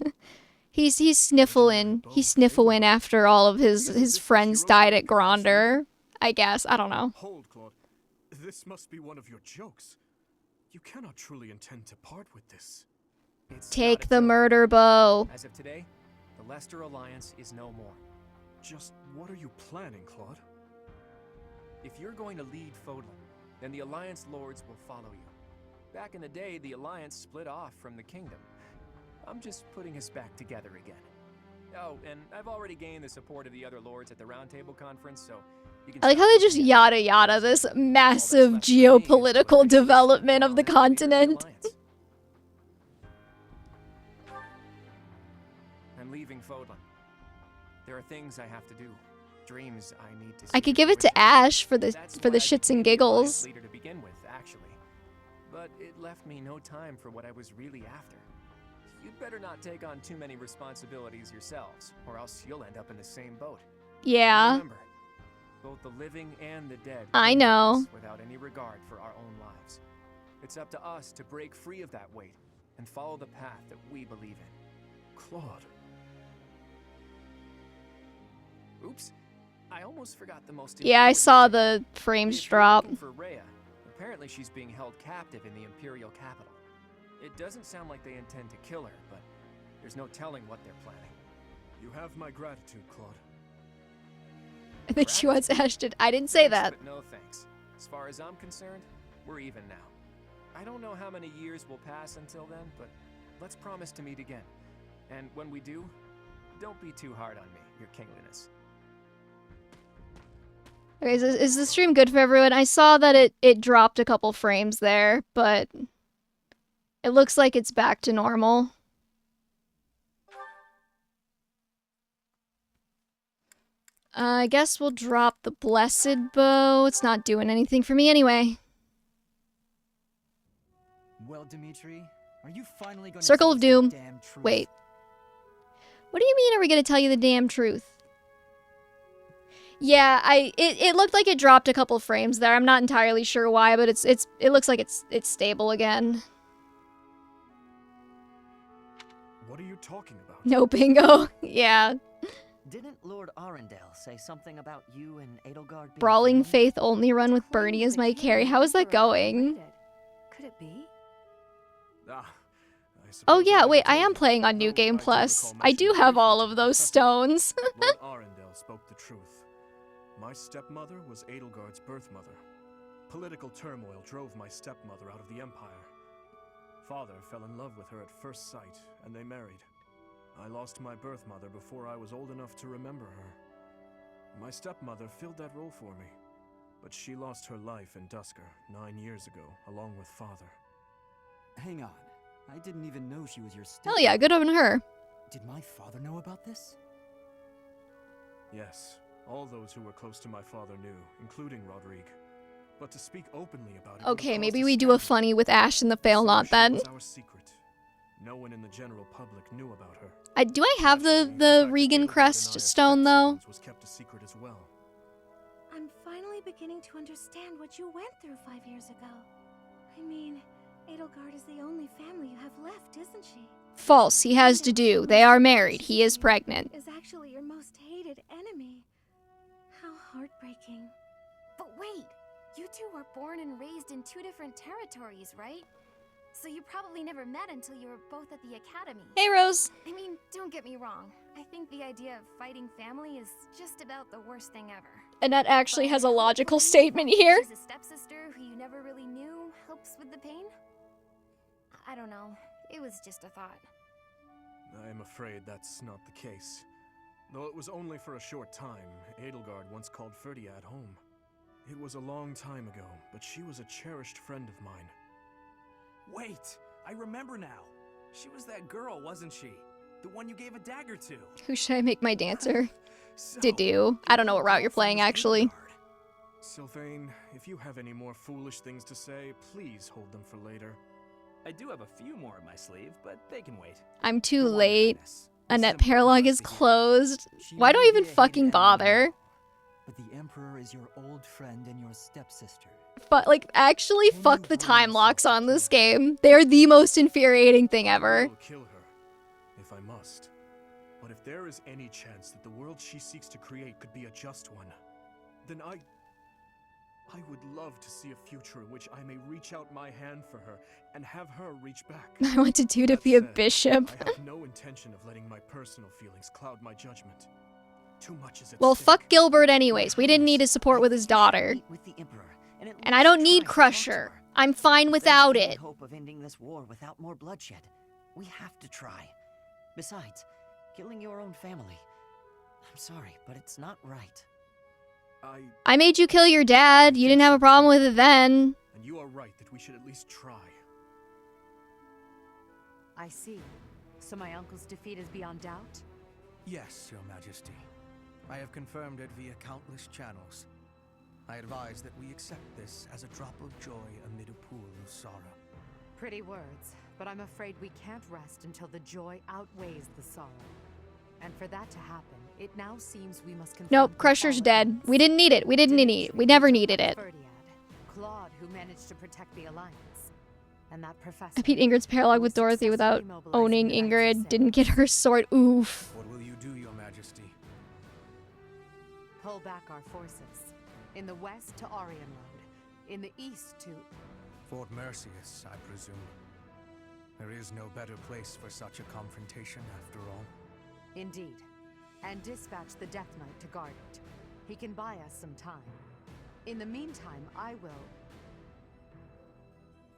He's sniffling. He's sniffling after all of his friends died at Gronder. I guess. I don't know. Hold, Claude. This must be one of your jokes. You cannot truly intend to part with this. Take the murder bow. As of today, the Leicester Alliance is no more. Just what are you planning, Claude? If you're going to lead Fodlan, then the Alliance Lords will follow you. Back in the day, the Alliance split off from the Kingdom. I'm just putting us back together again. Oh, and I've already gained the support of the other Lords at the Roundtable Conference, so you can... I like how they just yada yada this massive geopolitical development of the continent. I'm leaving Fodlan. There are things I have to do. Dreams I need to... I could give it to Ash for the shits and giggles. Leader to begin with, actually. But it left me no time for what I was really after. You'd better not take on too many responsibilities yourselves, or else you'll end up in the same boat. Yeah. Remember, both the living and the dead I know. without any regard for our own lives. It's up to us to break free of that weight and follow the path that we believe in. Claude. Oops. I almost forgot the most Yeah, I saw the frames drop. For Rhea. Apparently she's being held captive in the Imperial capital. It doesn't sound like they intend to kill her, but there's no telling what they're planning. You have my gratitude, Claude. I think she wants Ash to... I didn't say that. But no thanks. As far as I'm concerned, we're even now. I don't know how many years will pass until then, but let's promise to meet again. And when we do, don't be too hard on me, your kingliness. Okay, is the stream good for everyone? I saw that it dropped a couple frames there, but it looks like it's back to normal. I guess we'll drop the Blessed Bow. It's not doing anything for me anyway. Well, Dimitri, are you finally going Circle to of tell us Doom. the damn truth? Wait. What do you mean, are we gonna tell you the damn truth? Yeah, it looked like it dropped a couple frames there. I'm not entirely sure why, but it looks like it's stable again. What are you talking about? No bingo. Yeah. Didn't Lord Arundel say something about you and Edelgard being Brawling friends? Faith only run with Bernie as my carry. How is that going? Could it be? Oh yeah, wait, I am playing on New Game Plus. I do have all of those stones. Lord Arundel spoke the truth. My stepmother was Edelgard's birth mother. Political turmoil drove my stepmother out of the Empire. Father fell in love with her at first sight, and they married. I lost my birth mother before I was old enough to remember her. My stepmother filled that role for me, but she lost her life in Dusker 9 years ago, along with Father. Hang on. I didn't even know she was your Hell yeah, good on her. Did my father know about this? Yes, all those who were close to my father knew, including Rodrigue. But to speak openly about it. Okay, maybe we do a funny with Ash and the Fail Not then. Was our secret. No one in the general public knew about her. Do I have the Regan crest stone though? Was kept a secret as well. I'm finally beginning to understand what you went through 5 years ago. I mean, Edelgard is the only family you have left, isn't she? False. He has to do. They are married. He is pregnant. Is actually your most hated enemy. How heartbreaking. But wait, you two were born and raised in 2 different territories, right? So you probably never met until you were both at the academy. Hey, Rose. I mean, don't get me wrong. I think the idea of fighting family is just about the worst thing ever. Annette actually has a logical statement here. She's a stepsister who you never really knew helps with the pain? I don't know. It was just a thought. I am afraid that's not the case. Though it was only for a short time, Edelgard once called Ferdiad home. It was a long time ago, but she was a cherished friend of mine. Wait, I remember now. She was that girl, wasn't she? The one you gave a dagger to. Who should I make my dancer? Didu. I don't know what route you're playing, actually. Sylvain, if you have any more foolish things to say, please hold them for later. I do have a few more in my sleeve, but they can wait. I'm too late. Annette Paralog is closed. Why do I even fucking bother? But the Emperor is your old friend and your stepsister. But, like, actually, fuck the time locks on this game. They're the most infuriating thing ever. I will kill her, if I must. But if there is any chance that the world she seeks to create could be a just one, then I would love to see a future in which I may reach out my hand for her and have her reach back. I want to do to be a bishop. I have no intention of letting my personal feelings cloud my judgment. Too much is at Well, stake. fuck Gilbert anyways. We didn't need his support with his daughter. With the Emperor, And I don't need Crusher. I'm fine without it. Hope of ending this war without more bloodshed. We have to try. Besides, killing your own family. I'm sorry, but it's not right. I made you kill your dad. You didn't have a problem with it then. And you are right that we should at least try. I see. So my uncle's defeat is beyond doubt? Yes, Your Majesty. I have confirmed it via countless channels. I advise that we accept this as a drop of joy amid a pool of sorrow. Pretty words, but I'm afraid we can't rest until the joy outweighs the sorrow. And for that to happen, it now seems we must confront Nope, Crusher's dead. We didn't need it. We didn't need it. We never needed it. Claude, who managed to protect the Alliance. And that professor. I beat Ingrid's paralog with Dorothy without owning Ingrid. Didn't get her sword. Oof. What will you do, Your Majesty? Pull back our forces. In the west to Arian Road. In the east to... Fort Mercius, I presume. There is no better place for such a confrontation, after all. Indeed. And dispatch the Death Knight to guard it. He can buy us some time. In the meantime, I will...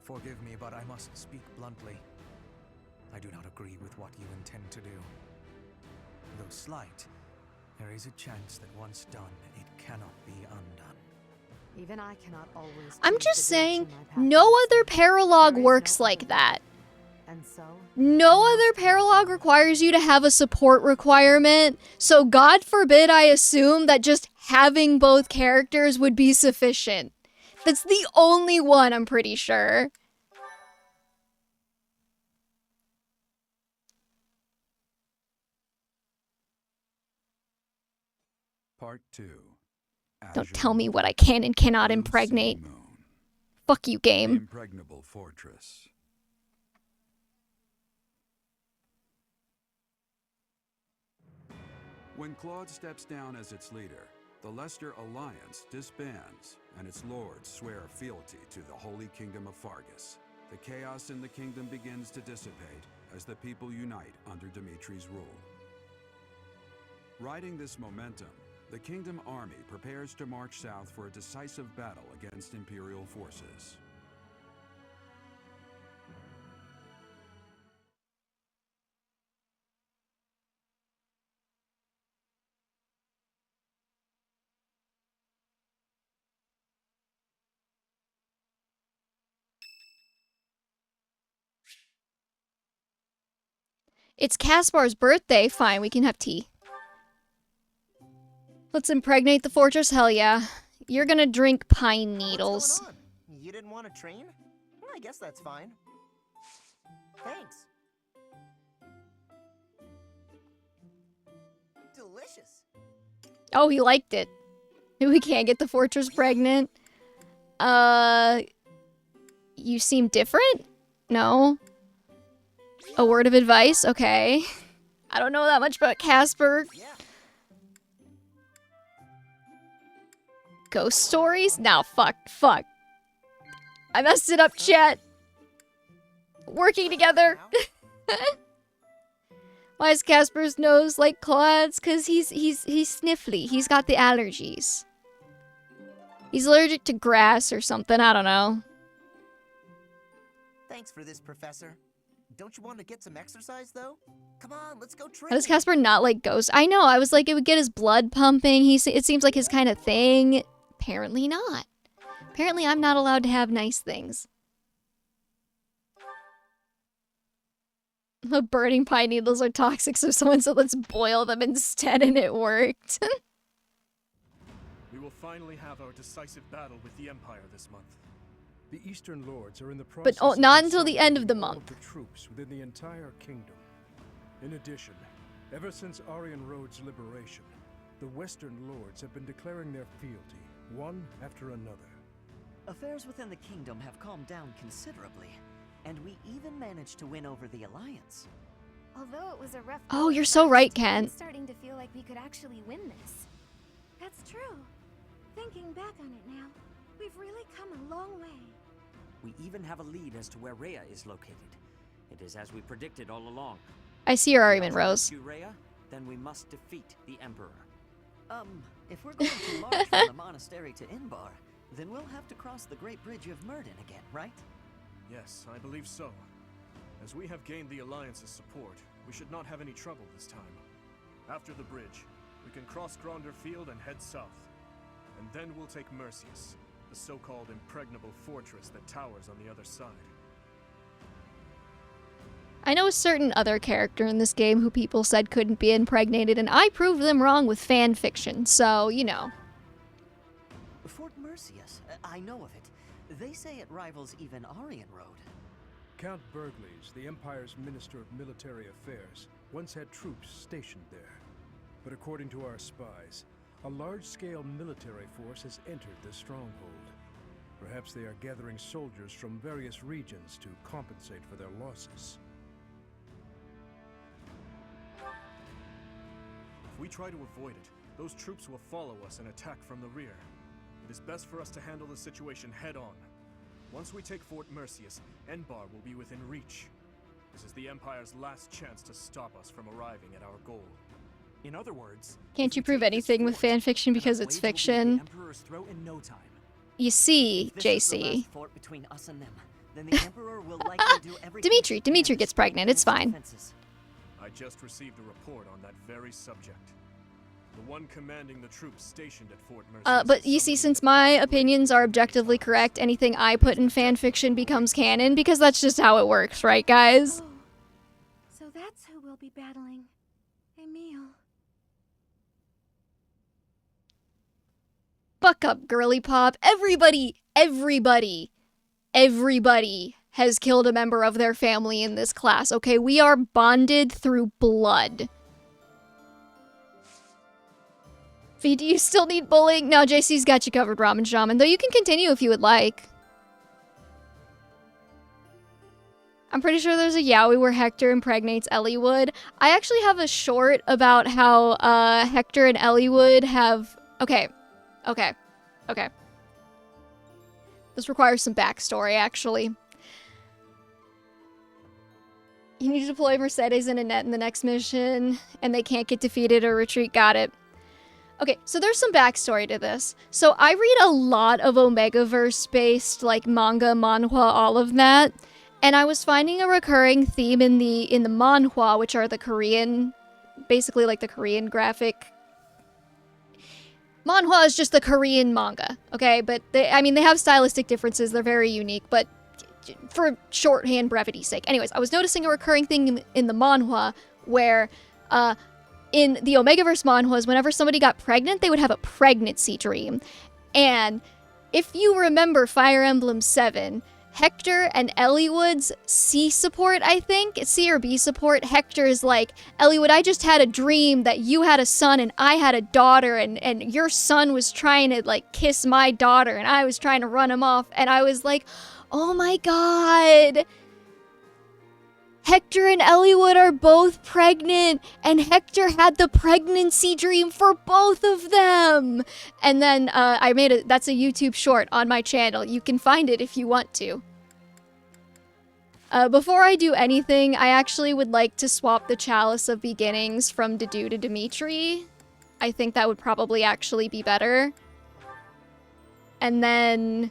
Forgive me, but I must speak bluntly. I do not agree with what you intend to do. Though slight, there is a chance that once done, it cannot be undone. Even I cannot always... I'm just saying, no other paralog works like that. And so? No other paralog requires you to have a support requirement, so God forbid I assume that just having both characters would be sufficient. That's the only one, I'm pretty sure. Part 2. Don't tell me what I can and cannot impregnate. Fuck you, game. Impregnable fortress. When Claude steps down as its leader, the Leicester Alliance disbands, and its lords swear fealty to the Holy Kingdom of Fargus. The chaos in the kingdom begins to dissipate as the people unite under Dimitri's rule. Riding this momentum, The Kingdom Army prepares to march south for a decisive battle against Imperial forces. It's Caspar's birthday. Fine, we can have tea. Let's impregnate the fortress. Hell yeah. You're gonna drink pine needles. What's going on? You didn't want to train? Well, I guess that's fine. Thanks. Delicious. Oh, he liked it. We can't get the fortress pregnant. You seem different? No. A word of advice? Okay. I don't know that much about Caspar. Yeah. Ghost stories? No, fuck. I messed it up, chat. Working together. Why is Caspar's nose like Claude's? Cause he's sniffly. He's got the allergies. He's allergic to grass or something. I don't know. Thanks for this, Professor. Don't you want to get some exercise, though? Come on, let's go train. How does Caspar not like ghosts? I know, I was like, it would get his blood pumping. It seems like his kind of thing. Apparently not. Apparently I'm not allowed to have nice things. The burning pine needles are toxic, so someone said let's boil them instead, and it worked. We will finally have our decisive battle with the Empire this month. The Eastern Lords are in the process But not until the end of the month. The troops within the entire kingdom. In addition, ever since Aryan Road's liberation, the Western Lords have been declaring their fealty, one after another. Affairs within the kingdom have calmed down considerably, and we even managed to win over the Alliance. Although it was a rough Oh, you're so right, Ken. I'm starting to feel like we could actually win this. That's true. Thinking back on it now, we've really come a long way. We even have a lead as to where Rhea is located. It is as we predicted all along. I see your argument, Rose. Rhea, then we must defeat the Emperor. If we're going to march from the monastery to Inbar, then we'll have to cross the Great Bridge of Murden again, right? Yes, I believe so. As we have gained the Alliance's support, we should not have any trouble this time. After the bridge, we can cross Gronder Field and head south. And then we'll take Mercius, the so-called impregnable fortress that towers on the other side. I know a certain other character in this game who people said couldn't be impregnated, and I proved them wrong with fan fiction, so, you know. Fort Mercius, I know of it. They say it rivals even Aryan Road. Count Burgleys, the Empire's Minister of Military Affairs, once had troops stationed there. But according to our spies, a large-scale military force has entered the stronghold. Perhaps they are gathering soldiers from various regions to compensate for their losses. If we try to avoid it, those troops will follow us and attack from the rear. It is best for us to handle the situation head-on. Once we take Fort Mercius, Enbar will be within reach. This is the Empire's last chance to stop us from arriving at our goal. In other words, Can't you prove anything with fan fiction because it's fiction? You see, JC. Between us and them, then the Emperor will likely do everything. Dimitri gets pregnant, it's fine. I just received a report on that very subject. The one commanding the troops stationed at Fort Mercius. But you see, since my opinions are objectively correct, anything I put in fan fiction becomes canon, because that's just how it works, right, guys? Oh, so that's who we'll be battling. Emil. Buck up, girly pop. Everybody has killed a member of their family in this class, okay? We are bonded through blood. V, do you still need bullying? No, JC's got you covered, Ramen Shaman, though you can continue if you would like. I'm pretty sure there's a yaoi where Hector impregnates Eliwood. I actually have a short about how Hector and Eliwood have... Okay. This requires some backstory, actually. You need to deploy Mercedes and Annette in the next mission, and they can't get defeated or retreat. Got it. Okay, so there's some backstory to this. So I read a lot of Omegaverse-based, like, manga, manhwa, all of that. And I was finding a recurring theme in the manhwa, which are the Korean, basically like the Korean graphic. Manhwa is just the Korean manga, okay? But they have stylistic differences. They're very unique, but for shorthand brevity's sake. Anyways, I was noticing a recurring thing in the manhwa where, in the Omegaverse manhwas, whenever somebody got pregnant, they would have a pregnancy dream. And if you remember Fire Emblem 7, Hector and Eliwood's C support, I think, C or B support, Hector is like, Eliwood, I just had a dream that you had a son and I had a daughter, and your son was trying to, like, kiss my daughter, and I was trying to run him off, and I was like, oh my god! Hector and Eliwood are both pregnant, and Hector had the pregnancy dream for both of them. And then that's a YouTube short on my channel. You can find it if you want to. Before I do anything, I actually would like to swap the Chalice of Beginnings from Dedu to Dimitri. I think that would probably actually be better. And then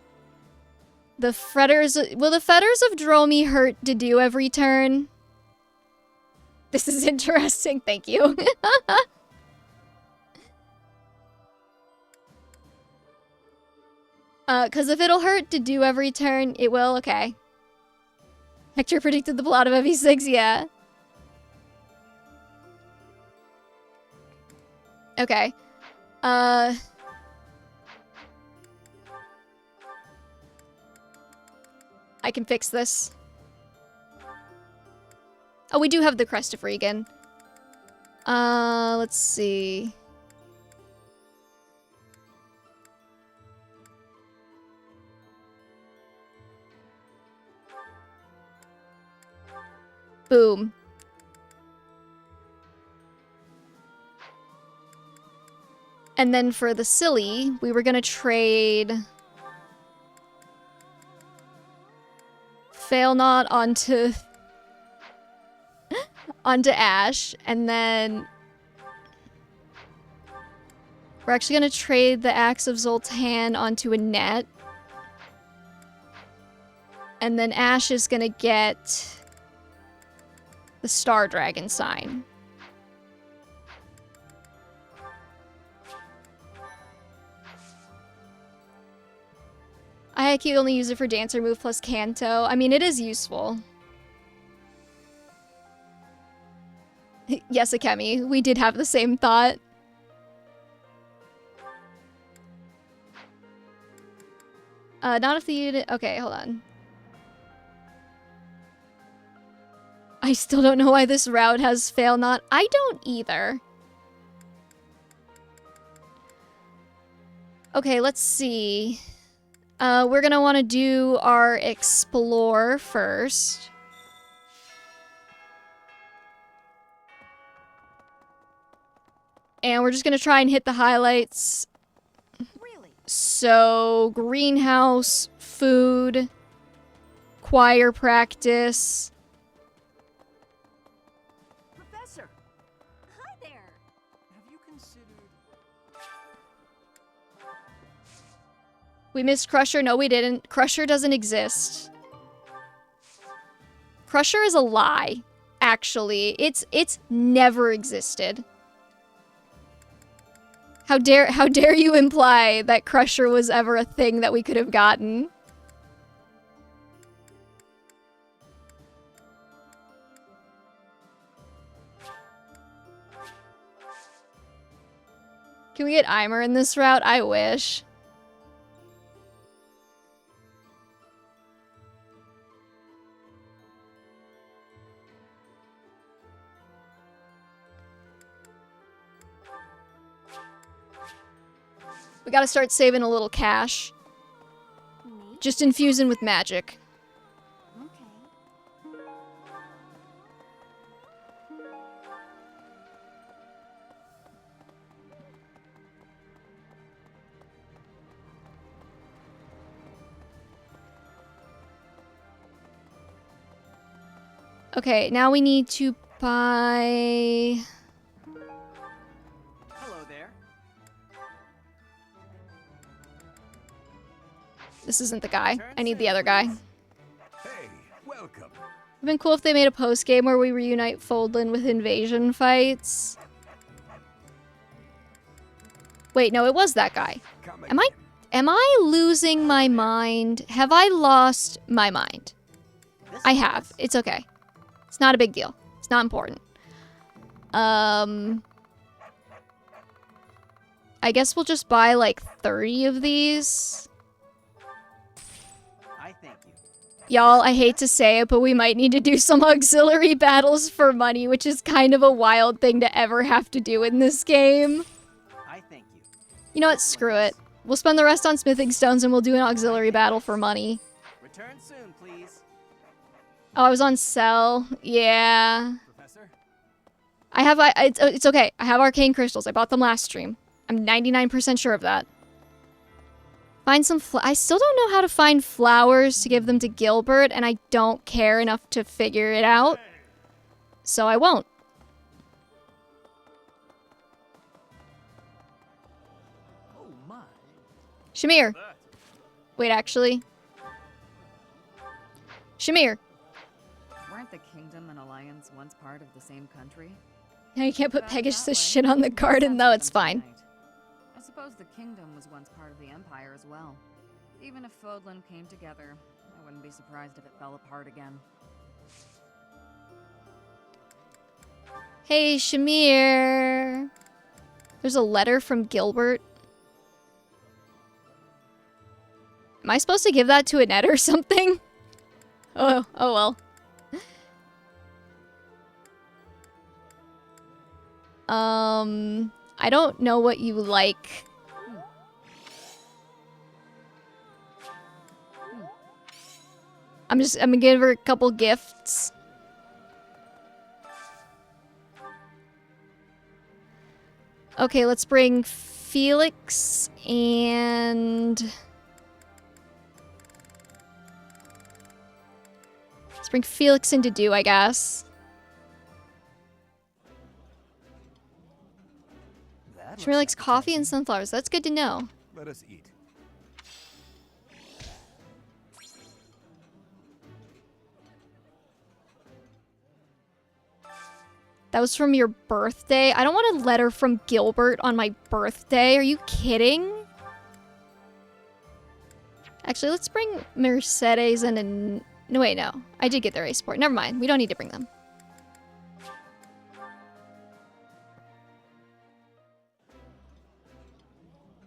the Fetters... Will the Fetters of Dromi hurt Dedu every turn? This is interesting, thank you. Cause if it'll hurt Dedu every turn, it will, okay. Hector predicted the plot of FE6, yeah. Okay. I can fix this. Oh, we do have the Crest of Regan. Let's see. Boom. And then for the silly, we were gonna trade Failnaught onto Ash, and then we're actually gonna trade the Axe of Zoltan onto a net. And then Ash is gonna get the Star Dragon sign. I can only use it for Dancer move plus Kanto. I mean, it is useful. Yes, Akemi, we did have the same thought. Not if the unit... Okay, hold on. I still don't know why this route has Failnaught. I don't either. Okay, let's see. We're gonna want to do our Explore first. And we're just gonna try and hit the highlights. Really? So, greenhouse, food, choir practice. Professor! Hi there! Have you considered... We missed Crusher. No, we didn't. Crusher doesn't exist. Crusher is a lie, actually. It's never existed. How dare you imply that Crusher was ever a thing that we could have gotten? Can we get Eimer in this route? I wish. We gotta start saving a little cash. Just infusing with magic. Okay, now we need to buy... Hello there. This isn't the guy. I need the other guy. Hey, welcome. It'd been cool if they made a post game where we reunite Foldland with invasion fights. Wait, no, it was that guy. Am I losing my mind? Have I lost my mind? I have. It's okay. It's not a big deal. It's not important. I guess we'll just buy like 30 of these. I thank you. Y'all, I hate to say it, but we might need to do some auxiliary battles for money, which is kind of a wild thing to ever have to do in this game. I thank you. You know what? Screw it. We'll spend the rest on smithing stones and we'll do an auxiliary battle for money. Return soon, please. Oh, I was on sell. Yeah. I have, it's okay. I have arcane crystals. I bought them last stream. I'm 99% sure of that. Find some, I still don't know how to find flowers to give them to Gilbert, and I don't care enough to figure it out. So I won't. Oh my. Shamir. Wait, actually. Shamir. Weren't the Kingdom and Alliance once part of the same country? Now you can't put Pegasus shit on the garden, though. It's fine. I suppose the Kingdom was once part of the Empire as well. Even if Fodlan came together, I wouldn't be surprised if it fell apart again. Hey, Shamir. There's a letter from Gilbert. Am I supposed to give that to Annette or something? Oh well. I don't know what you like. I'm gonna give her a couple gifts. Okay, let's bring Felix and... Let's bring Felix into do, I guess. She likes coffee and sunflowers. That's good to know. Let us eat. That was from your birthday? I don't want a letter from Gilbert on my birthday. Are you kidding? Actually, let's bring Mercedes and a... No, wait, no. I did get their ace support. Never mind. We don't need to bring them.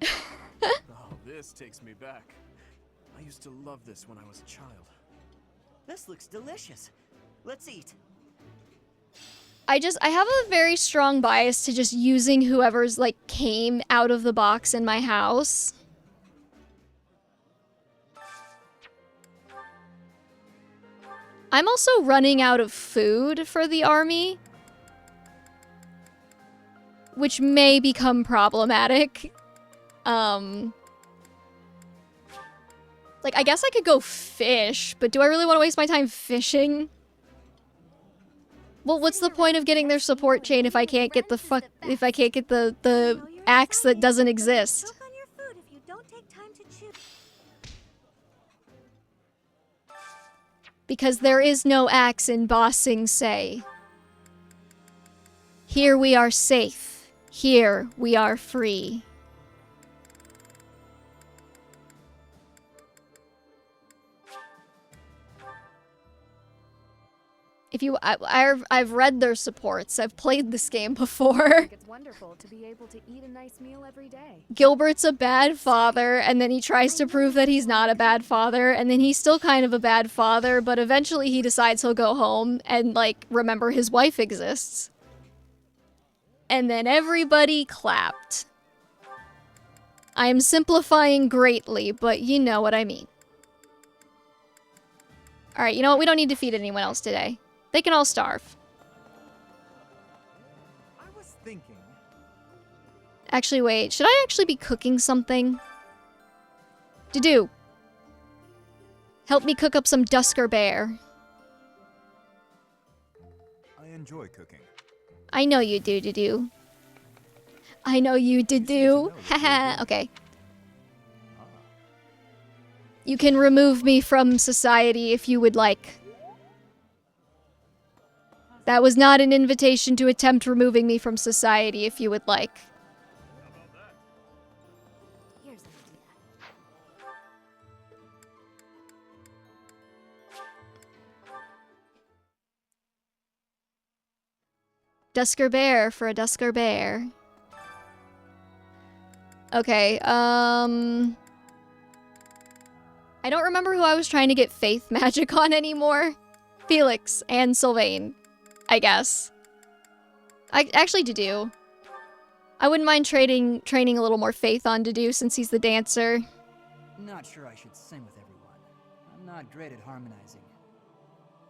Oh, this takes me back. I used to love this when I was a child. This looks delicious. Let's eat. I have a very strong bias to just using whoever's, like, came out of the box in my house. I'm also running out of food for the army, which may become problematic. Like, I guess I could go fish, but do I really want to waste my time fishing? Well, what's the point of getting their support chain if I can't get the axe that doesn't exist? Because there is no axe in Ba Sing Se. Here we are safe. Here we are free. If you, I've read their supports. I've played this game before. It's wonderful to be able to eat a nice meal every day. Gilbert's a bad father, and then he tries to prove that he's not a bad father, and then he's still kind of a bad father, but eventually he decides he'll go home and, like, remember his wife exists. And then everybody clapped. I am simplifying greatly, but you know what I mean. Alright, you know what? We don't need to feed anyone else today. They can all starve. I was thinking. Actually, wait. Should I actually be cooking something? Do. Help me cook up some Dusker Bear. I enjoy cooking. I know you do. I know you do. Haha. Okay. You can remove me from society if you would like. That was not an invitation to attempt removing me from society if you would like. Here's an Dusker Bear for a Dusker Bear. Okay, I don't remember who I was trying to get faith magic on anymore. Felix and Sylvain, I guess. I actually do. I wouldn't mind training a little more faith on Dedu since he's the dancer. Not sure I should sing with everyone. I'm not great at harmonizing.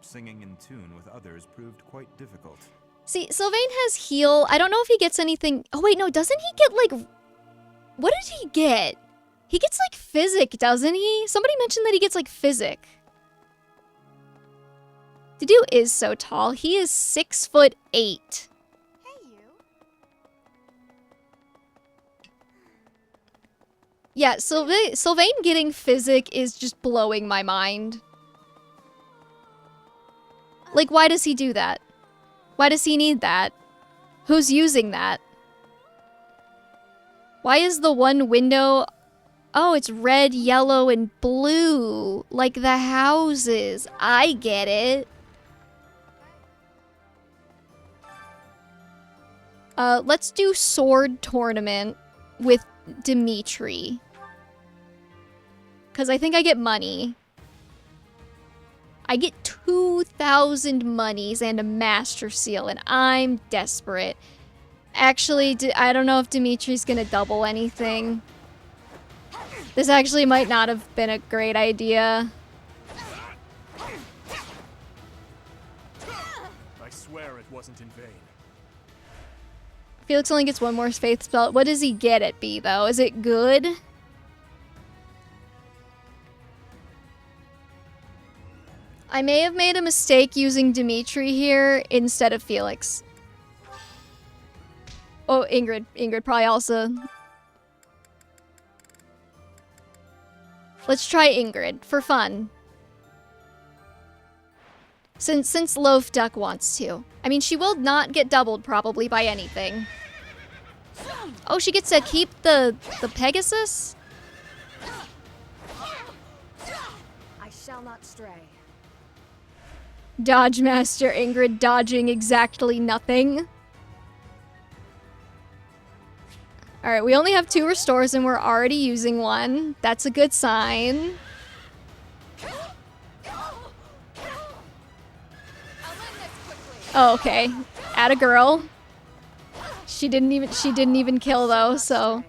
Singing in tune with others proved quite difficult. See, Sylvain has heal. I don't know if he gets anything. Oh wait, no, doesn't he get like... What did he get? He gets like physic, doesn't he? Somebody mentioned that he gets like physic. Dedu is so tall. He is 6'8". Hey, you. Yeah, Sylvain getting physic is just blowing my mind. Like, why does he do that? Why does he need that? Who's using that? Why is the one window... Oh, it's red, yellow, and blue. Like the houses. I get it. Let's do sword tournament with Dimitri. Because I think I get money. I get 2,000 monies and a master seal, and I'm desperate. Actually, I don't know if Dimitri's gonna double anything. This actually might not have been a great idea. I swear it wasn't in vain. Felix only gets one more faith spell. What does he get at B, though? Is it good? I may have made a mistake using Dimitri here instead of Felix. Oh, Ingrid. Ingrid probably also. Let's try Ingrid for fun. Since Loaf Duck wants to. I mean, she will not get doubled probably by anything. Oh, she gets to keep the Pegasus? I shall not stray. Dodge Master Ingrid dodging exactly nothing. Alright, we only have 2 restores and we're already using one. That's a good sign. Oh, okay. Atta girl. She didn't even kill though, so.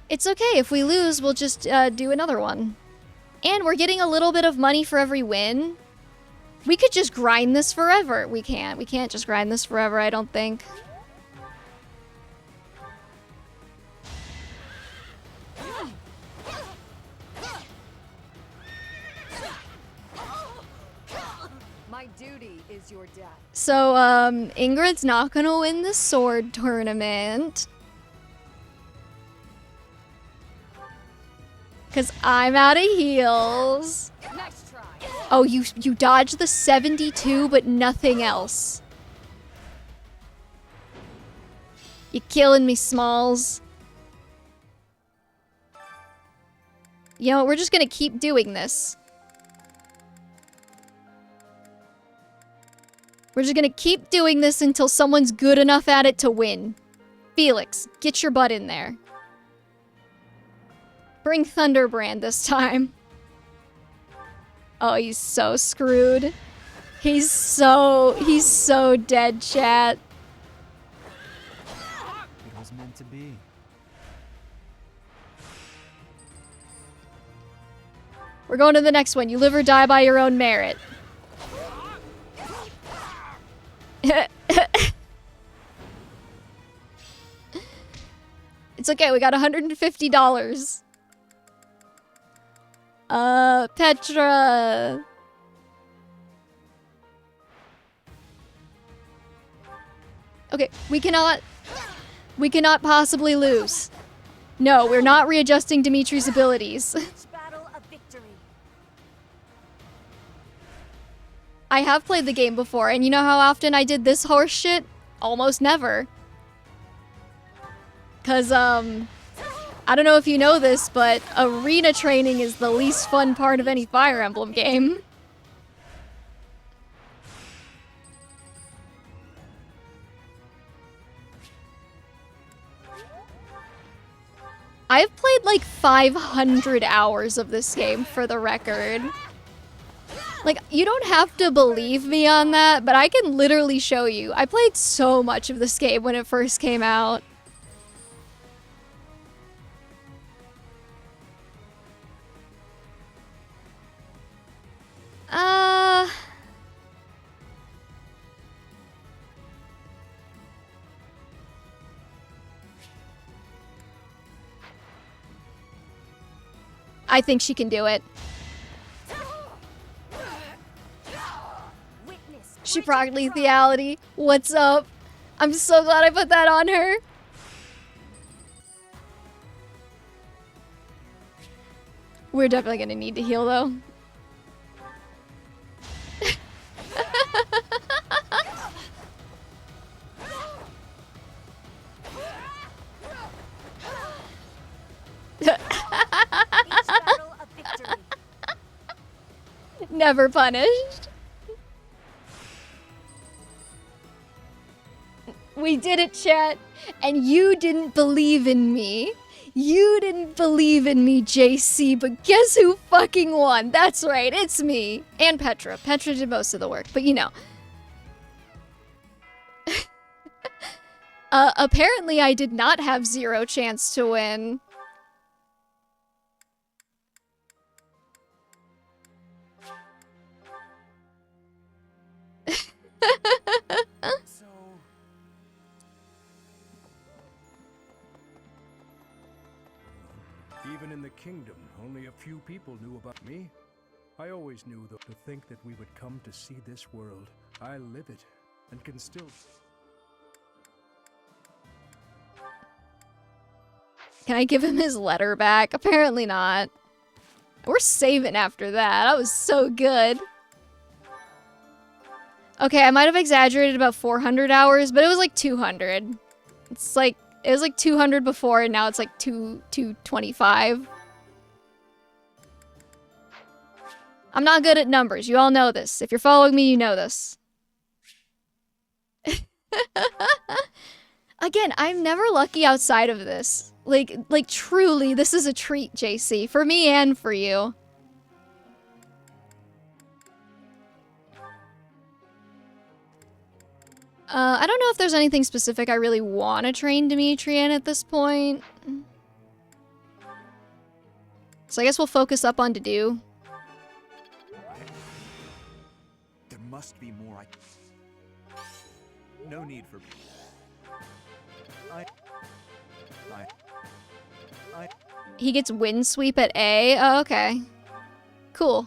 It's okay, if we lose, we'll just do another one. And we're getting a little bit of money for every win. We could just grind this forever. We can't. We can't just grind this forever, I don't think. My duty is your death. So, Ingrid's not gonna win the sword tournament. Cause I'm out of heals. Nice try. Oh, you dodged the 72, but nothing else. You're killing me, Smalls. You know, we're just gonna keep doing this. We're just gonna keep doing this until someone's good enough at it to win. Felix, get your butt in there. Bring Thunderbrand this time. Oh, he's so screwed. He's so dead, chat. It was meant to be. We're going to the next one. You live or die by your own merit. It's okay, we got $150. Petra. Okay, we cannot possibly lose. No, we're not readjusting Dimitri's abilities. Battle a victory. I have played the game before, and you know how often I did this horse shit? Almost never. Cause, I don't know if you know this, but arena training is the least fun part of any Fire Emblem game. I've played like 500 hours of this game, for the record. Like, you don't have to believe me on that, but I can literally show you. I played so much of this game when it first came out. I think she can do it. She proc lethality. What's up? I'm so glad I put that on her. We're definitely gonna need to heal though. Never punished. We did it, chat. And you didn't believe in me. You didn't believe in me, JC, but guess who fucking won? That's right, it's me. And Petra. Petra did most of the work, but you know. Apparently I did not have zero chance to win. Even in the kingdom, only a few people knew about me. I always knew, though, to think that we would come to see this world. I live it, and can still... Can I give him his letter back? Apparently not. We're saving after that. That was so good. Okay, I might have exaggerated about 400 hours, but it was like 200. It's like, it was like 200 before, and now it's like 225. I'm not good at numbers. You all know this. If you're following me, you know this. Again, I'm never lucky outside of this. Like truly, this is a treat, JC. For me and for you. I don't know if there's anything specific I really want to train Dimitri in at this point. So I guess we'll focus up on to do. There must be more. No need for... He gets wind sweep at A? Oh, okay. Cool.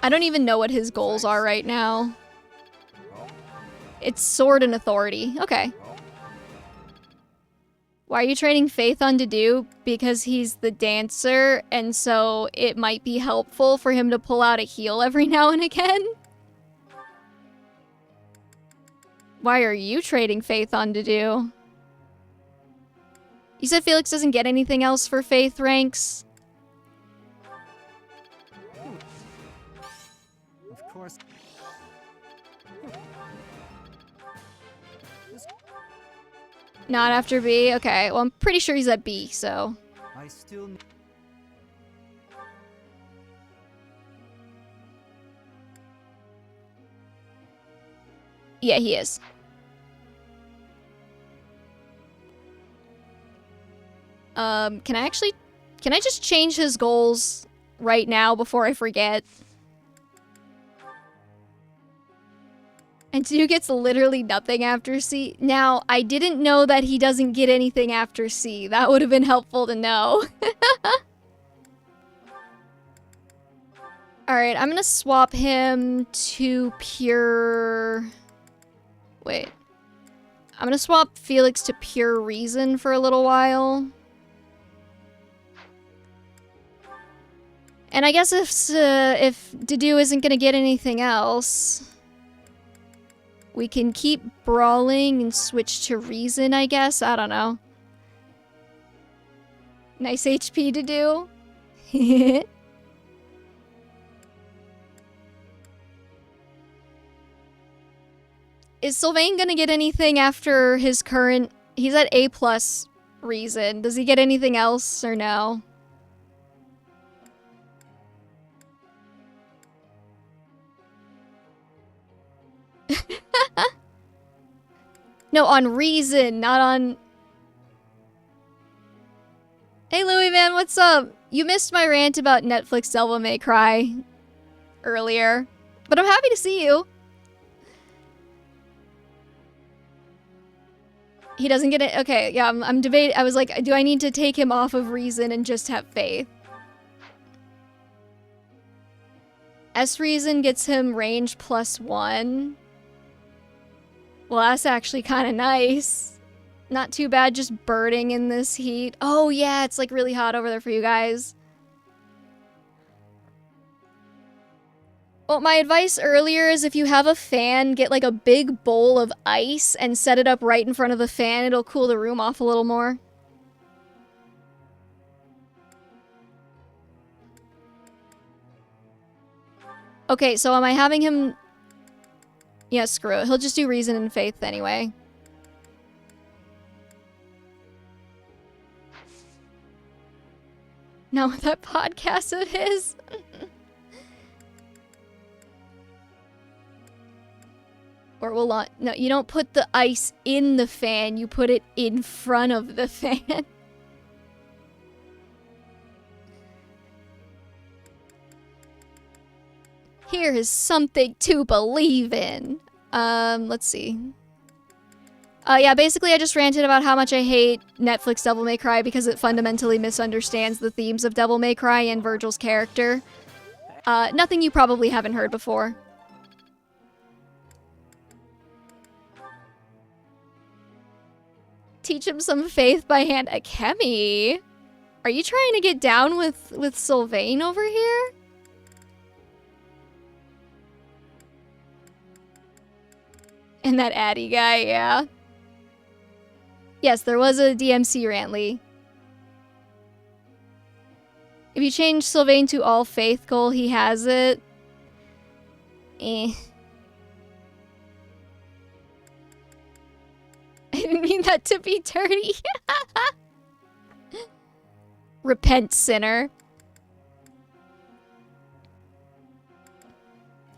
I don't even know what his goals are right now. It's sword and authority. Okay. Why are you training Faith on to do? Because he's the dancer, and so it might be helpful for him to pull out a heal every now and again? Why are you trading Faith on to do? You said Felix doesn't get anything else for Faith ranks? Of course. Not after B? Okay, well I'm pretty sure he's at B, so... I still... Yeah, he is. Can I just change his goals right now before I forget? And Duke gets literally nothing after C. Now, I didn't know that he doesn't get anything after C. That would have been helpful to know. Alright, I'm gonna swap him to pure... Wait. I'm gonna swap Felix to pure reason for a little while. And I guess if Dedu isn't gonna get anything else, we can keep brawling and switch to reason, I guess. I don't know. Nice HP Dedu. Is Sylvain gonna get anything after his current... He's at A+ reason. Does he get anything else or no? No, on reason, not on... Hey Louie man, what's up? You missed my rant about Netflix Devil May Cry earlier, but I'm happy to see you. He doesn't get it. Okay, yeah, I'm debating. I was like, do I need to take him off of reason and just have faith? S reason gets him range +1. Well, that's actually kind of nice. Not too bad, just birding in this heat. Oh yeah, it's like really hot over there for you guys. Well, my advice earlier is if you have a fan, get like a big bowl of ice and set it up right in front of the fan. It'll cool the room off a little more. Okay, so am I having him... Yeah, screw it. He'll just do reason and faith anyway. Now with that podcast of his. Or will not. No, you don't put the ice in the fan. You put it in front of the fan. Here is something to believe in. Let's see. Yeah, basically I just ranted about how much I hate Netflix Devil May Cry because it fundamentally misunderstands the themes of Devil May Cry and Virgil's character. Nothing you probably haven't heard before. Teach him some faith by hand. Akemi? Are you trying to get down with Sylvain over here? And that Addy guy, yeah. Yes, there was a DMC Rantley. If you change Sylvain to all faith goal, he has it. Eh. I didn't mean that to be dirty. Repent, sinner.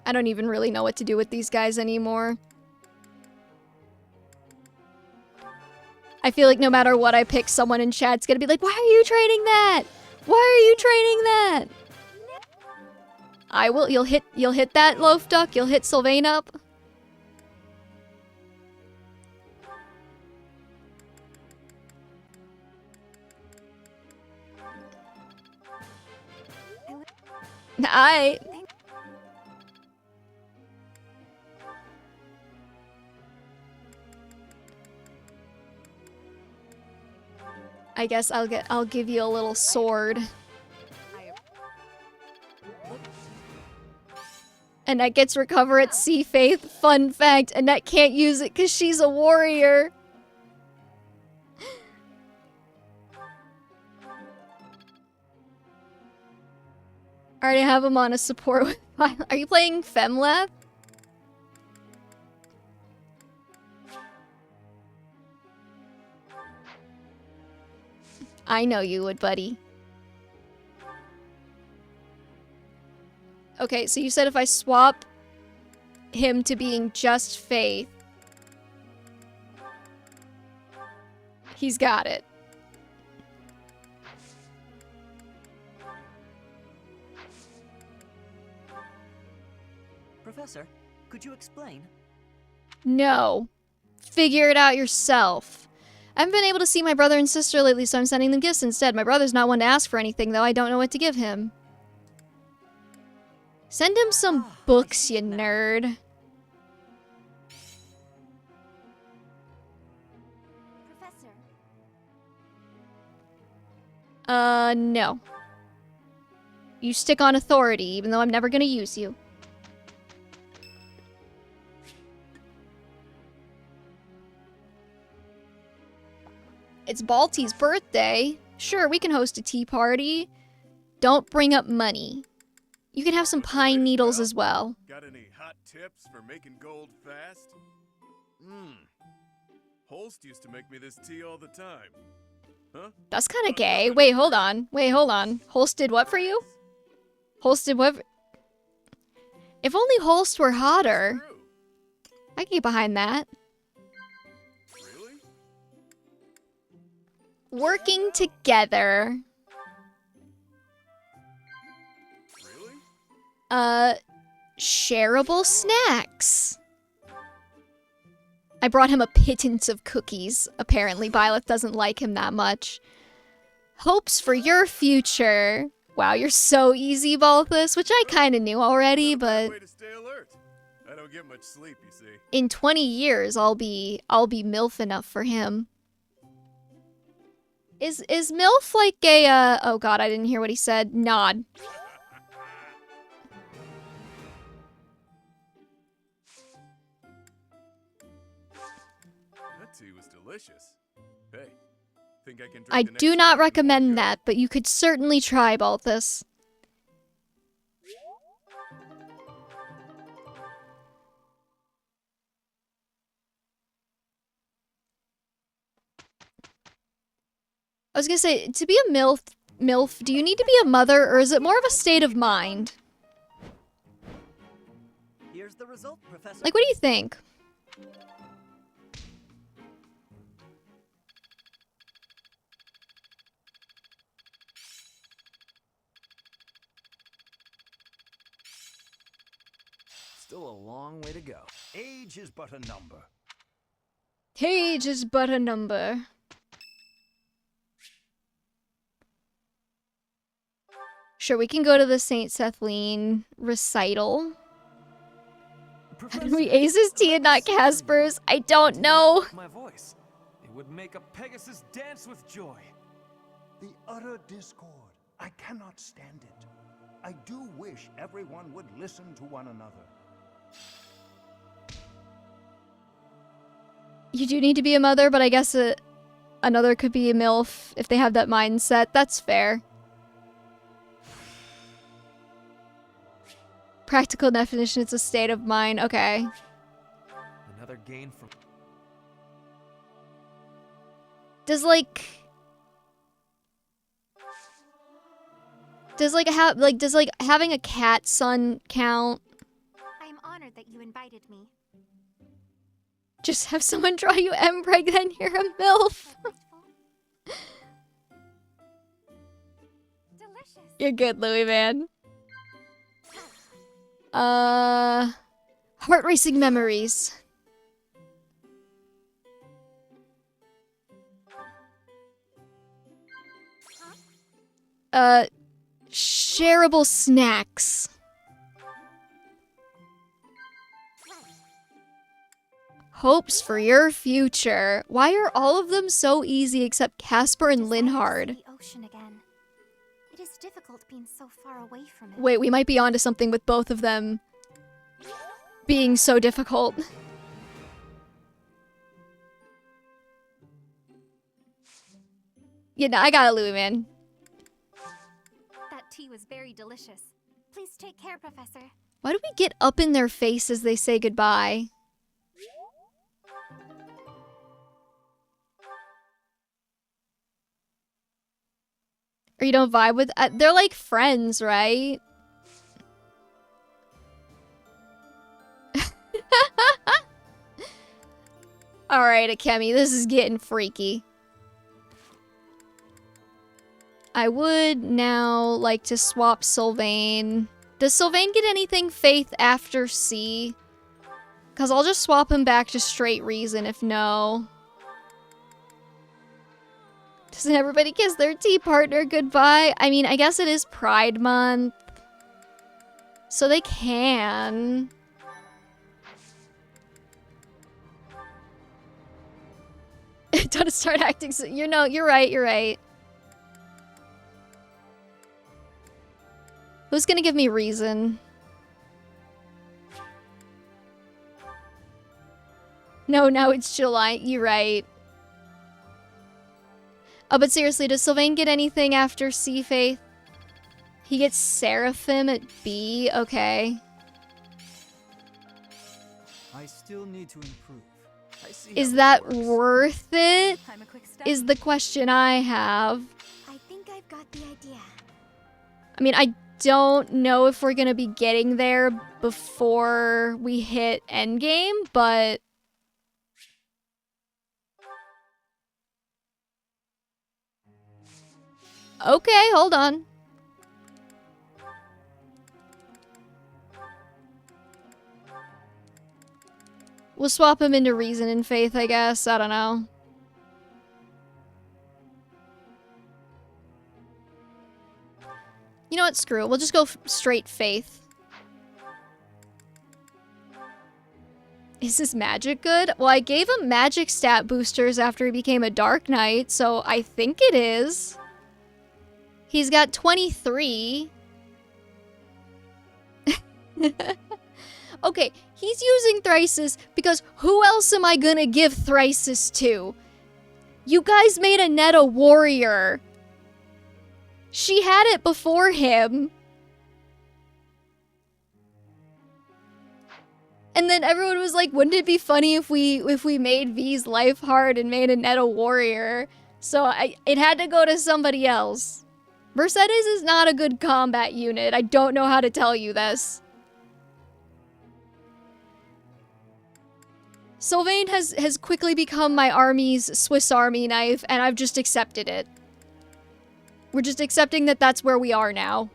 I don't even really know what to do with these guys anymore. I feel like no matter what I pick, someone in chat's gonna be like, why are you training that? Why are you training that? I will. You'll hit that, Loaf Duck. You'll hit Sylvain up. I guess I'll give you a little sword. Annette gets recover at Sea Faith. Fun fact, Annette can't use it because she's a warrior. I already have him on a support with... Are you playing FemLab? I know you would, buddy. Okay, so you said if I swap him to being just Faith, he's got it. Professor, could you explain? No. Figure it out yourself. I haven't been able to see my brother and sister lately, so I'm sending them gifts instead. My brother's not one to ask for anything, though. I don't know what to give him. Send him some books, you nerd. professor. No. You stick on authority, even though I'm never gonna use you. It's Balti's birthday. Sure, we can host a tea party. Don't bring up money. You can have some pine needles as well. Got any hot tips for making gold fast? Holst used to make me this tea all the time. Huh? That's kind of gay. Wait, hold on. Holst did what for you? Holst did what? If only Holst were hotter. I can get behind that. Really? Working together. Shareable snacks. I brought him a pittance of cookies. Apparently, Violet doesn't like him that much. Hopes for your future. Wow, you're so easy, Balthus, which I kind of knew already, but Way to stay alert. I don't get much sleep, you see. in 20 years, I'll be MILF enough for him. Is MILF like a, oh god, I didn't hear what he said. Nod. That tea was delicious. Hey, think I can drink I the next do not cup? recommend that, but you could certainly try, Balthus. I was gonna say, to be a MILF, do you need to be a mother, or is it more of a state of mind? Here's the result, Professor. Like, what do you think? Still a long way to go. Age is but a number. Age is but a number. Sure, we can go to the St. Sethlene recital. How did we ace his tea and not Casper's? I don't know. My voice. It would make a Pegasus dance with joy. The utter discord. I cannot stand it. I do wish everyone would listen to one another. You do need to be a mother, but I guess another could be a MILF if they have that mindset. That's fair. Practical definition, it's a state of mind. Okay. Another gain from... Does having a cat son count? I am honored that you invited me. Just have someone draw you Mpreg, then you're a MILF. Delicious. You're good, Louis, man. Heart racing memories. Shareable snacks. Hopes for your future. Why are all of them so easy except Casper and Linhard? The ocean again. It is difficult being so far away from it. Wait, we might be onto something with both of them being so difficult. Yeah, no, I got it, Louis, man. That tea was very delicious. Please take care, Professor. Why do we get up in their face as they say goodbye? Or you don't vibe with... they're like friends, right? Alright, Akemi, this is getting freaky. I would now like to swap Sylvain. Does Sylvain get anything Faith after C? Because I'll just swap him back to straight reason if no. Doesn't everybody kiss their tea partner goodbye? I mean, I guess it is Pride Month. So they can. Don't start acting so, you're right, you're right. Who's gonna give me reason? No, now it's July. You're right. Oh, but seriously, does Sylvain get anything after C, Faith? He gets Seraphim at B? Okay. I still need to improve. Is that worth it? Is the question I have. I think I've got the idea. I mean, I don't know if we're gonna be getting there before we hit endgame, but... Okay, hold on. We'll swap him into Reason and Faith, I guess. I don't know. You know what? Screw it. We'll just go straight Faith. Is his magic good? Well, I gave him magic stat boosters after he became a Dark Knight, so I think it is. He's got 23. Okay, he's using Thrisis because who else am I gonna give Thrisis to? You guys made Annette a warrior. She had it before him. And then everyone was like, wouldn't it be funny if we made V's life hard and made Annette a warrior? So it had to go to somebody else. Mercedes is not a good combat unit. I don't know how to tell you this. Sylvain has quickly become my army's Swiss Army knife, and I've just accepted it. We're just accepting that that's where we are now.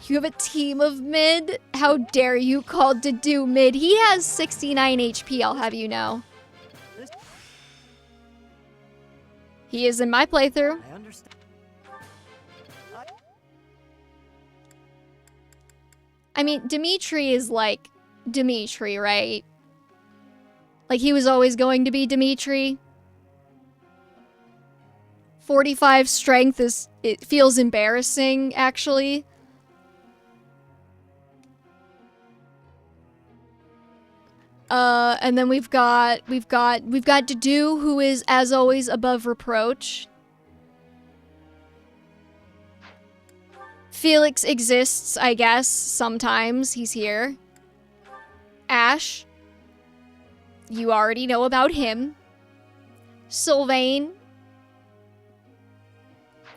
You have a team of mid? How dare you call Dedu mid? He has 69 HP, I'll have you know. He is in my playthrough. I understand. I mean, Dimitri is like Dimitri, right? Like he was always going to be Dimitri. 45 strength it feels embarrassing, actually. And then we've got Dedu, who is, as always, above reproach. Felix exists, I guess, sometimes. He's here. Ash. You already know about him. Sylvain.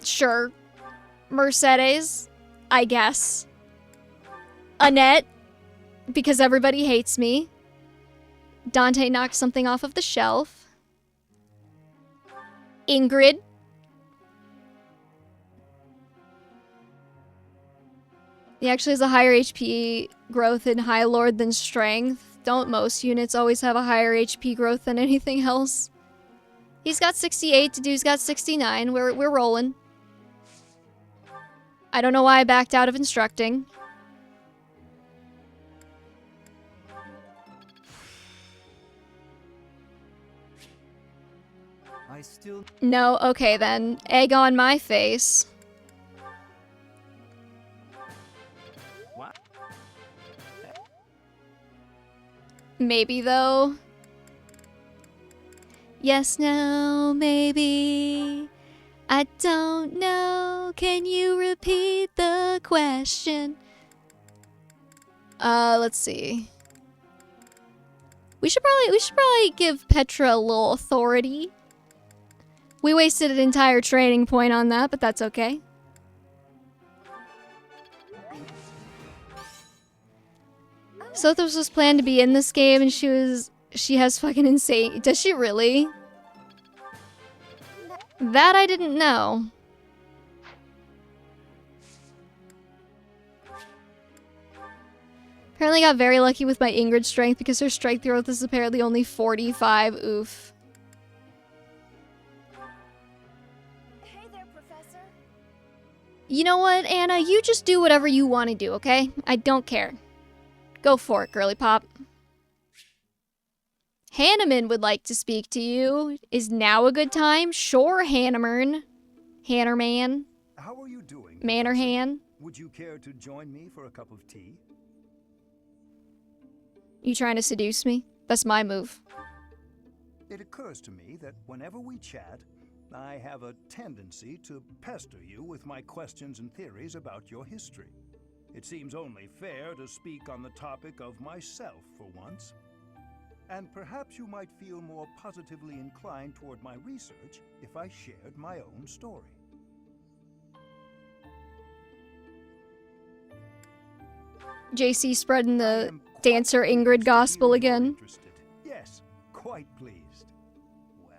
Sure. Mercedes. I guess. Annette. Because everybody hates me. Dante knocked something off of the shelf. Ingrid. He actually has a higher HP growth in High Lord than Strength. Don't most units always have a higher HP growth than anything else? He's got 68, Dedu's got 69. We're rolling. I don't know why I backed out of instructing. No, okay then. Egg on my face. What? Maybe though. Yes, no, maybe. I don't know. Can you repeat the question? Let's see. We should probably give Petra a little authority. We wasted an entire training point on that, but that's okay. Sothos was planned to be in this game, and she has fucking insane. Does she really? That I didn't know. Apparently got very lucky with my Ingrid strength because her strength growth is apparently only 45. Oof. Hey there, Professor. You know what, Anna? You just do whatever you want to do, okay? I don't care. Go for it, girly pop. Hanneman would like to speak to you. Is now a good time? Sure, Hanneman. Hannerman. How are you doing? Mannerhan. Would you care to join me for a cup of tea? You trying to seduce me? That's my move. It occurs to me that whenever we chat, I have a tendency to pester you with my questions and theories about your history. It seems only fair to speak on the topic of myself for once. And perhaps you might feel more positively inclined toward my research if I shared my own story. JC spreading the dancer Ingrid gospel again. Yes, quite pleased.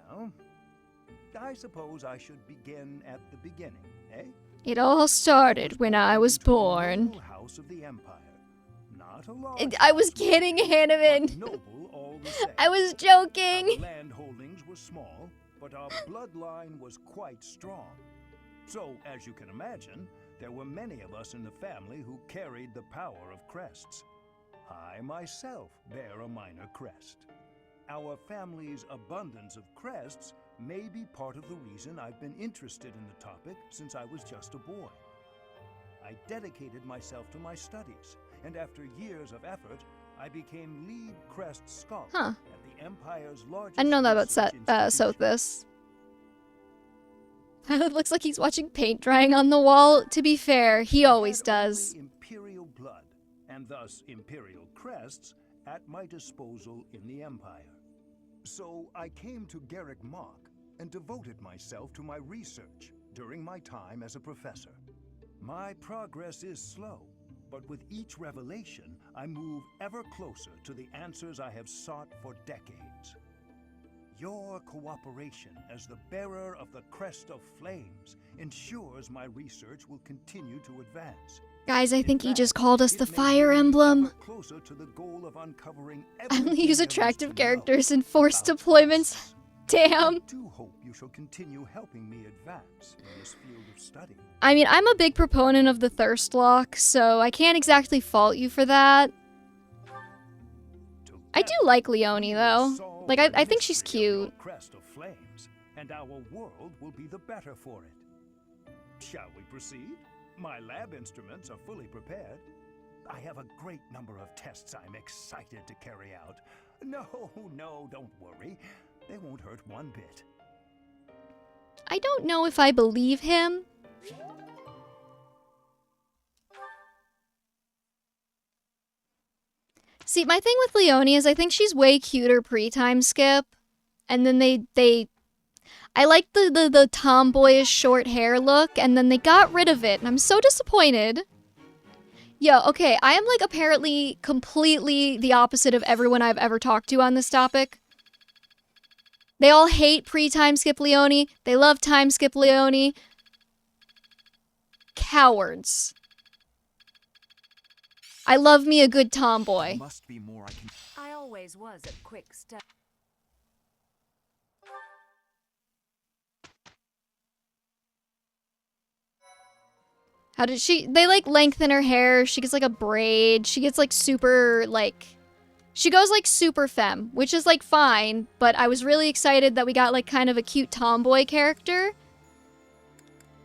Well, I suppose I should begin at the beginning, eh? It all started when I was born. House of the Empire. Not a large I was kidding, Hanneman. noble all the same. I was joking. Our land holdings were small, but our bloodline was quite strong. So, as you can imagine, there were many of us in the family who carried the power of crests. I myself bear a minor crest. Our family's abundance of crests may be part of the reason I've been interested in the topic since I was just a boy. I dedicated myself to my studies, and after years of effort, I became lead crest scholar at the Empire's largest. I didn't know that about research Sothis. It looks like he's watching paint drying on the wall. To be fair, he always does. Imperial blood, and thus imperial crests, at my disposal in the Empire. So I came to Garrick Mach and devoted myself to my research during my time as a professor. My progress is slow, but with each revelation, I move ever closer to the answers I have sought for decades. Your cooperation as the bearer of the Crest of Flames ensures my research will continue to advance. Guys, I think he just called us the Fire Emblem. Closer to the goal of uncovering I only use attractive characters in forced deployments. Damn. I do hope you shall continue helping me advance in this field of study. I mean, I'm a big proponent of the thirst lock, so I can't exactly fault you for that. I do like Leonie, though. Like, I think she's cute. Crest of Flames, and our world will be the better for it. Shall we proceed? My lab instruments are fully prepared. I have a great number of tests I'm excited to carry out. No, don't worry. They won't hurt one bit. I don't know if I believe him. See, my thing with Leonie is I think she's way cuter pre-time skip. And then I like the tomboyish short hair look, and then they got rid of it, and I'm so disappointed. Yo, okay, I am like apparently completely the opposite of everyone I've ever talked to on this topic. They all hate pre-time skip Leonie. They love time skip Leonie. Cowards. I love me a good tomboy. Must be more I can. I always was a quick step. How did they like lengthen her hair? She gets like a braid. She gets like super like, she goes like super femme, which is like fine, but I was really excited that we got like kind of a cute tomboy character.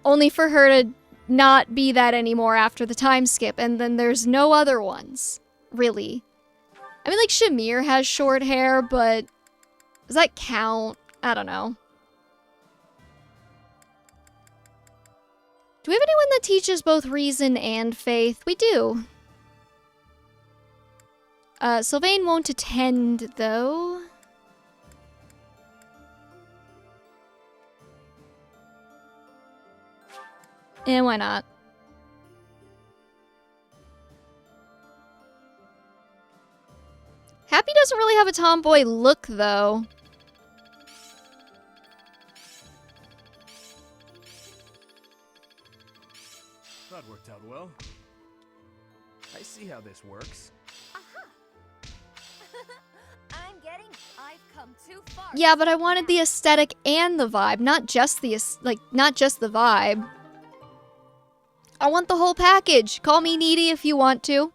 Only for her to not be that anymore after the time skip, and then there's no other ones, really. I mean, like Shamir has short hair, but does that count? I don't know. Do we have anyone that teaches both reason and faith? We do. Sylvain won't attend, though. And why not? Happy doesn't really have a tomboy look, though. That worked out well. I see how this works. I've come too far. Yeah, but I wanted the aesthetic and the vibe, not just the vibe. I want the whole package. Call me needy if you want to.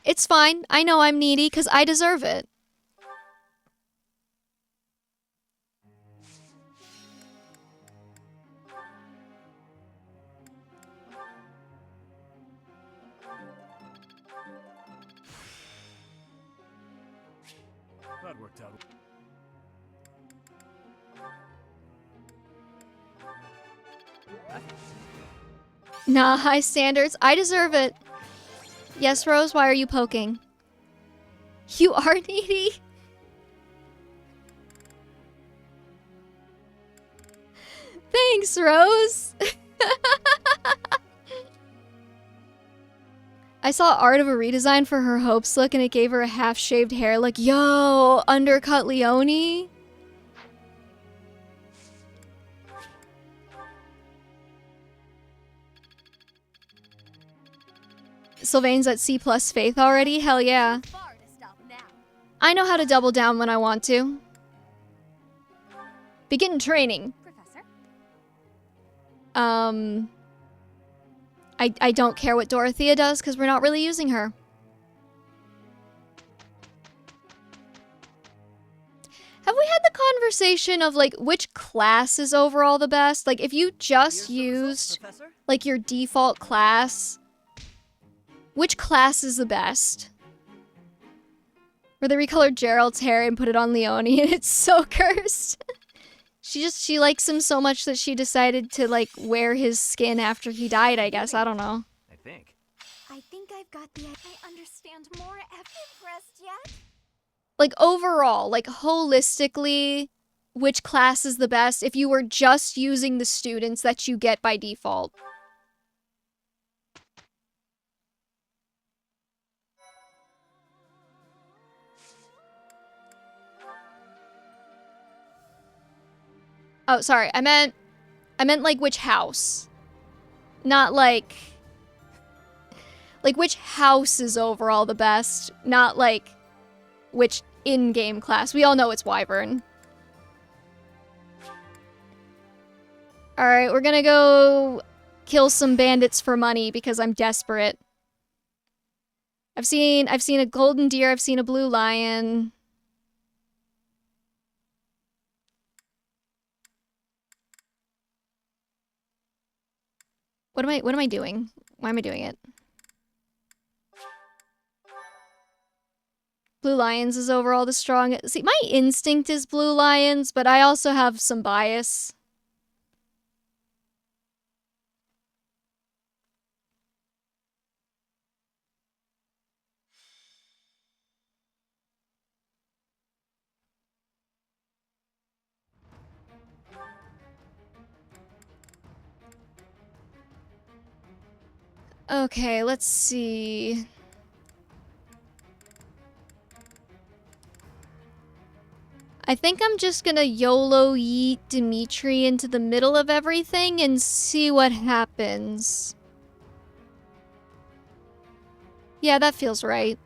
It's fine. I know I'm needy because I deserve it. That worked out. Nah, high standards. I deserve it. Yes, Rose, why are you poking? You are needy? Thanks, Rose. I saw art of a redesign for her Hope's look and it gave her a half-shaved hair. Like, yo, undercut Leonie? Sylvain's at C+ Faith already? Hell yeah. I know how to double down when I want to. Begin training. Professor? I don't care what Dorothea does because we're not really using her. Have we had the conversation of like which class is overall the best? Like if you just used like your default class, which class is the best? Where they recolored Gerald's hair and put it on Leonie and it's so cursed. She likes him so much that she decided to like wear his skin after he died, I guess. I don't know. I think. I think I've got the... I understand more. Am impressed yet? Like overall, like holistically, which class is the best if you were just using the students that you get by default? Oh, sorry. I meant like which house. Not like which house is overall the best, not like which in-game class. We all know it's Wyvern. Alright, we're gonna go kill some bandits for money because I'm desperate. I've seen a golden deer, I've seen a blue lion. What am I doing? Why am I doing it? Blue lions is overall the strongest. See, my instinct is blue lions, but I also have some bias. Okay, let's see. I think I'm just gonna YOLO yeet Dimitri into the middle of everything and see what happens. Yeah, that feels right.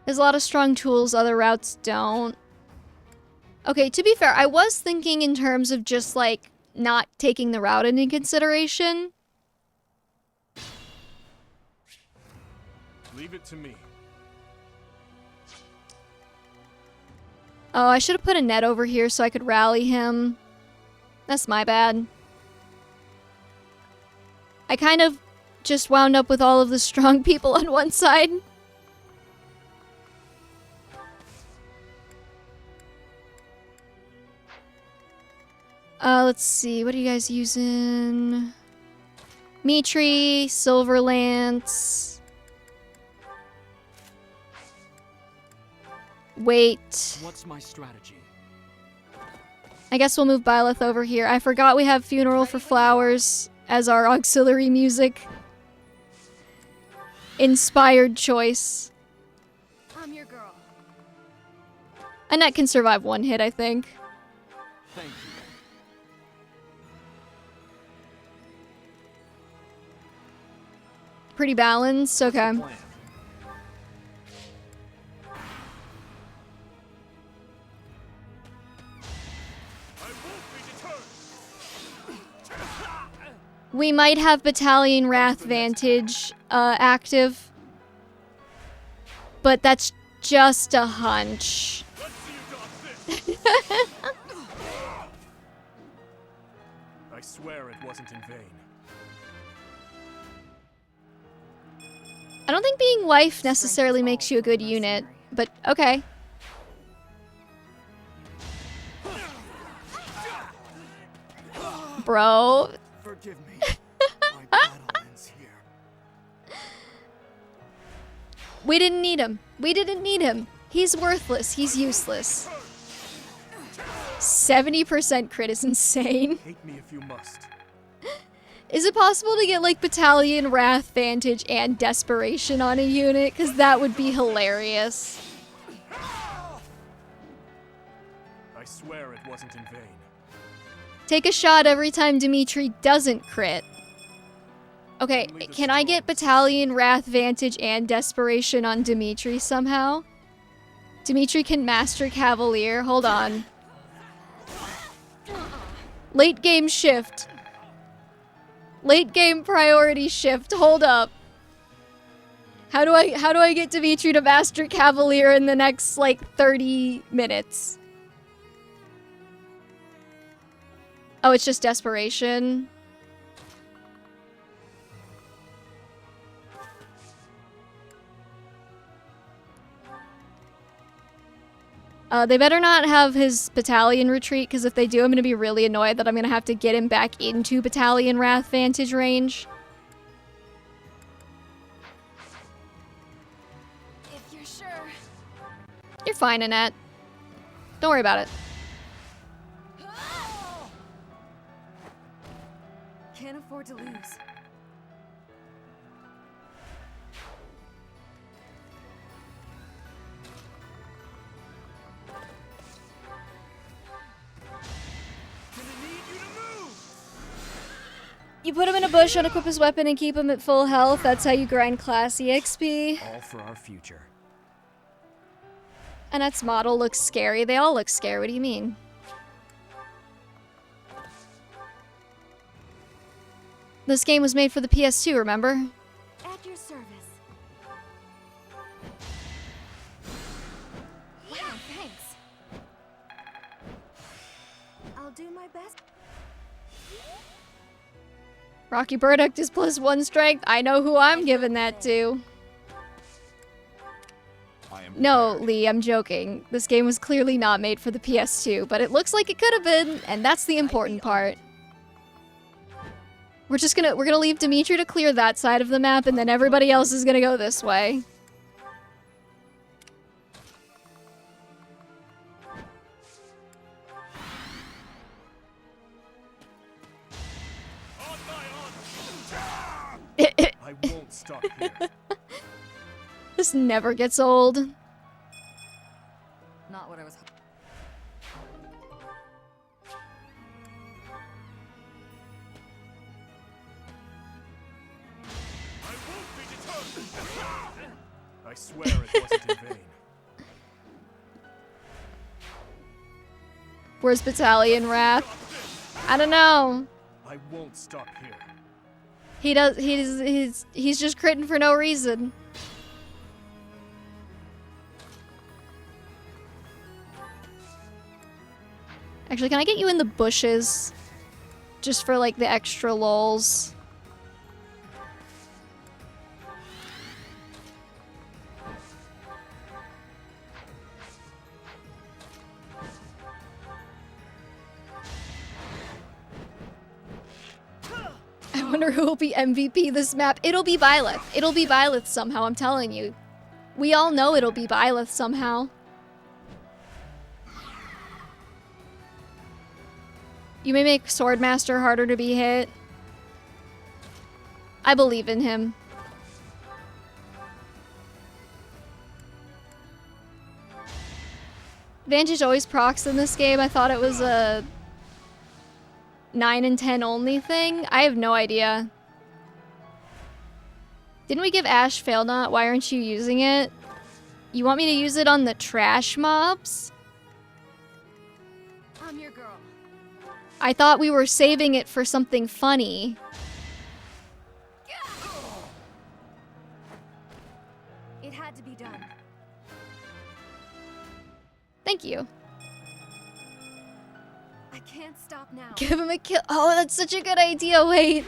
There's a lot of strong tools, other routes don't. Okay, to be fair, I was thinking in terms of just, like, not taking the route into consideration. Leave it to me. Oh, I should have put a net over here so I could rally him. That's my bad. I kind of just wound up with all of the strong people on one side. Let's see. What are you guys using? Dimitri, Silverlance. Wait. What's my strategy? I guess we'll move Byleth over here. I forgot we have Funeral for Flowers as our auxiliary music. Inspired choice. I'm your girl. Annette can survive one hit, I think. Thank you. Pretty balanced, okay. We might have Battalion Wrath Vantage active. But that's just a hunch. I swear it wasn't in vain. I don't think being wife necessarily makes you a good unit, but okay. Bro. Forgive me. My battle ends here. We didn't need him. We didn't need him. He's worthless. He's useless. 70% crit is insane. Hate me if you must. Is it possible to get like Battalion Wrath Vantage and Desperation on a unit? Because that would be hilarious. I swear it wasn't in vain. Take a shot every time Dimitri doesn't crit. Okay, can I get Battalion Wrath Vantage and Desperation on Dimitri somehow? Dimitri can Master Cavalier. Hold on. Late game shift. Late game priority shift. Hold up. How do I get Dimitri to Master Cavalier in the next like 30 minutes? Oh, it's just Desperation. They better not have his battalion retreat, because if they do, I'm going to be really annoyed that I'm going to have to get him back into Battalion Wrath Vantage range. If you're sure. You're fine, Annette. Don't worry about it. Can't afford to lose. You put him in a bush, unequip his weapon, and keep him at full health. That's how you grind class EXP. All for our future. Annette's model looks scary. They all look scary. What do you mean? This game was made for the PS2, remember? At your service. Wow, thanks. I'll do my best. Rocky Burdock is +1 strength. I know who I'm giving that to. No, Lee, I'm joking. This game was clearly not made for the PS2, but it looks like it could have been, and that's the important part. We're gonna leave Dimitri to clear that side of the map, and then everybody else is gonna go this way. I won't stop here. This never gets old. Not what I was. I swear it wasn't in vain. Where's Battalion Wrath? I don't know. I won't stop here. He's just critting for no reason. Actually, can I get you in the bushes? Just for like the extra lulz. I wonder who will be MVP this map. It'll be Byleth. It'll be Byleth somehow, I'm telling you. We all know it'll be Byleth somehow. You may make Swordmaster harder to be hit. I believe in him. Vantage always procs in this game. I thought it was a 9 and 10 only thing? I have no idea. Didn't we give Ash Fail Not? Why aren't you using it? You want me to use it on the trash mobs? I'm your girl. I thought we were saving it for something funny. a kill. Oh, that's such a good idea. Wait.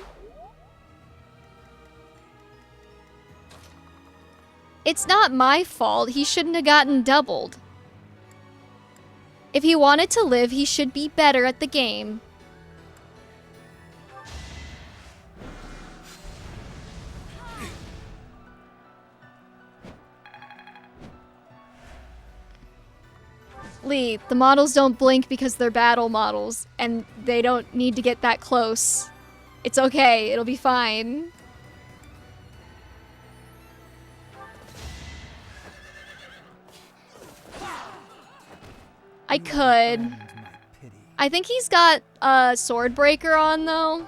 It's not my fault. He shouldn't have gotten doubled. If he wanted to live, he should be better at the game. Lee, the models don't blink because they're battle models, and they don't need to get that close. It's okay, it'll be fine. I could. I think he's got a sword breaker on though.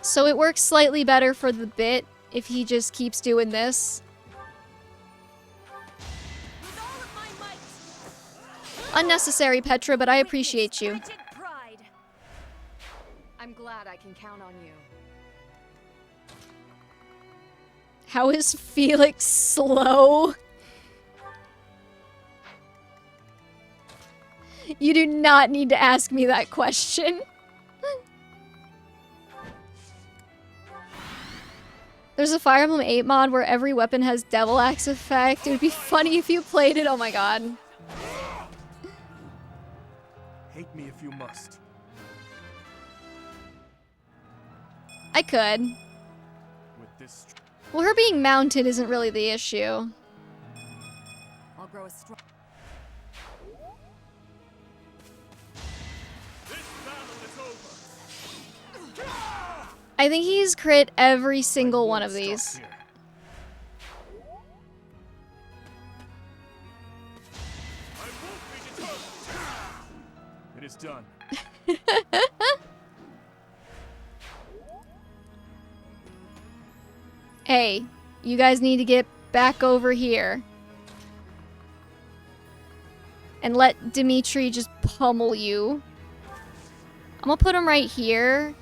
So it works slightly better for the bit if he just keeps doing this. Unnecessary, Petra, but I appreciate you. I'm glad I can count on you. How is Felix slow? You do not need to ask me that question. There's a Fire Emblem 8 mod where every weapon has Devil Axe effect. It would be funny if you played it. Oh my god. Hate me if you must. I could. With this Well, her being mounted isn't really the issue. I'll grow a strong. I think he's crit every single one of these. It is done. Hey, you guys need to get back over here. And let Dimitri just pummel you. I'm gonna put him right here.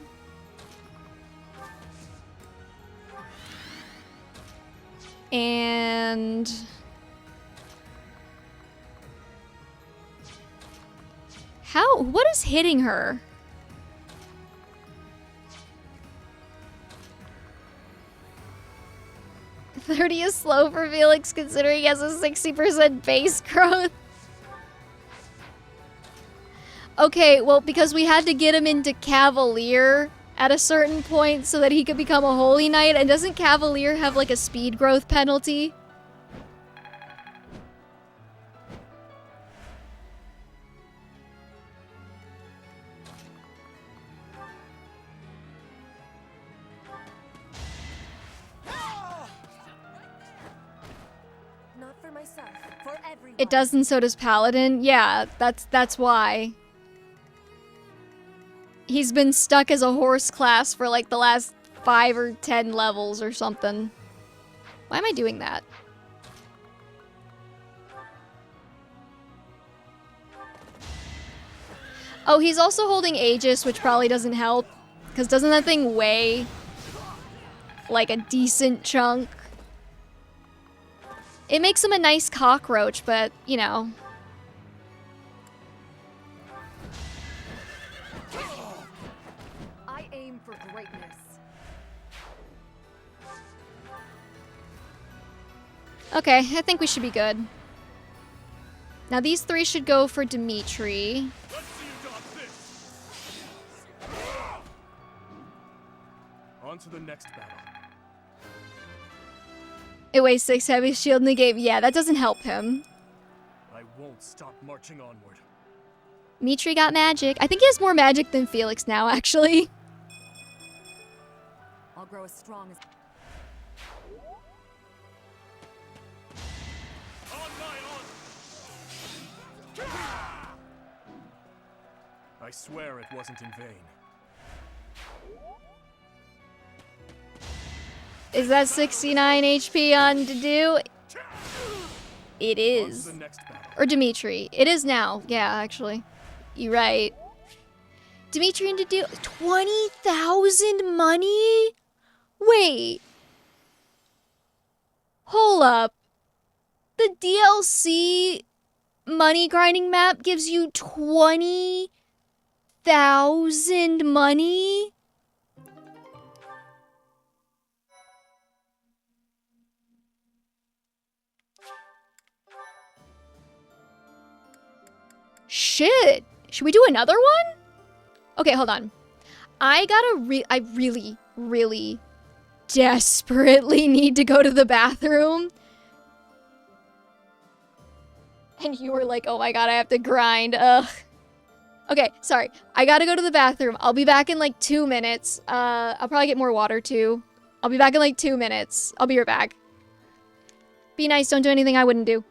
And... how? What is hitting her? $30 is slow for Felix considering he has a 60% base growth. Okay, well, because we had to get him into Cavalier at a certain point so that he could become a Holy Knight, and doesn't Cavalier have like a speed growth penalty? Not for myself, for everyone. It does, and so does Paladin. Yeah, that's why. He's been stuck as a horse class for like the last 5 or 10 levels or something. Why am I doing that? Oh, he's also holding Aegis, which probably doesn't help. Because doesn't that thing weigh like a decent chunk? It makes him a nice cockroach, but, you know. I aim for greatness. Okay, I think we should be good. Now these 3 should go for Dimitri. On to the next battle. It weighs 6 heavy, shield negate. Yeah, that doesn't help him. I won't stop marching onward. Dimitri got magic. I think he has more magic than Felix now, actually. I'll grow as strong as... I swear it wasn't in vain. Is that 69 HP on Dedu? It is. Or Dimitri. It is now. Yeah, actually. You're right. Dimitri and Dedu. 20,000 money? Wait. Hold up. The DLC money grinding map gives you 20,000 1,000 money? Shit! Should we do another one? Okay, hold on. I really, really desperately need to go to the bathroom. And you were like, oh my god, I have to grind. Ugh. Okay, sorry. I gotta go to the bathroom. I'll be back in like 2 minutes. I'll probably get more water too. I'll be back in like 2 minutes. I'll be right back. Be nice, don't do anything I wouldn't do.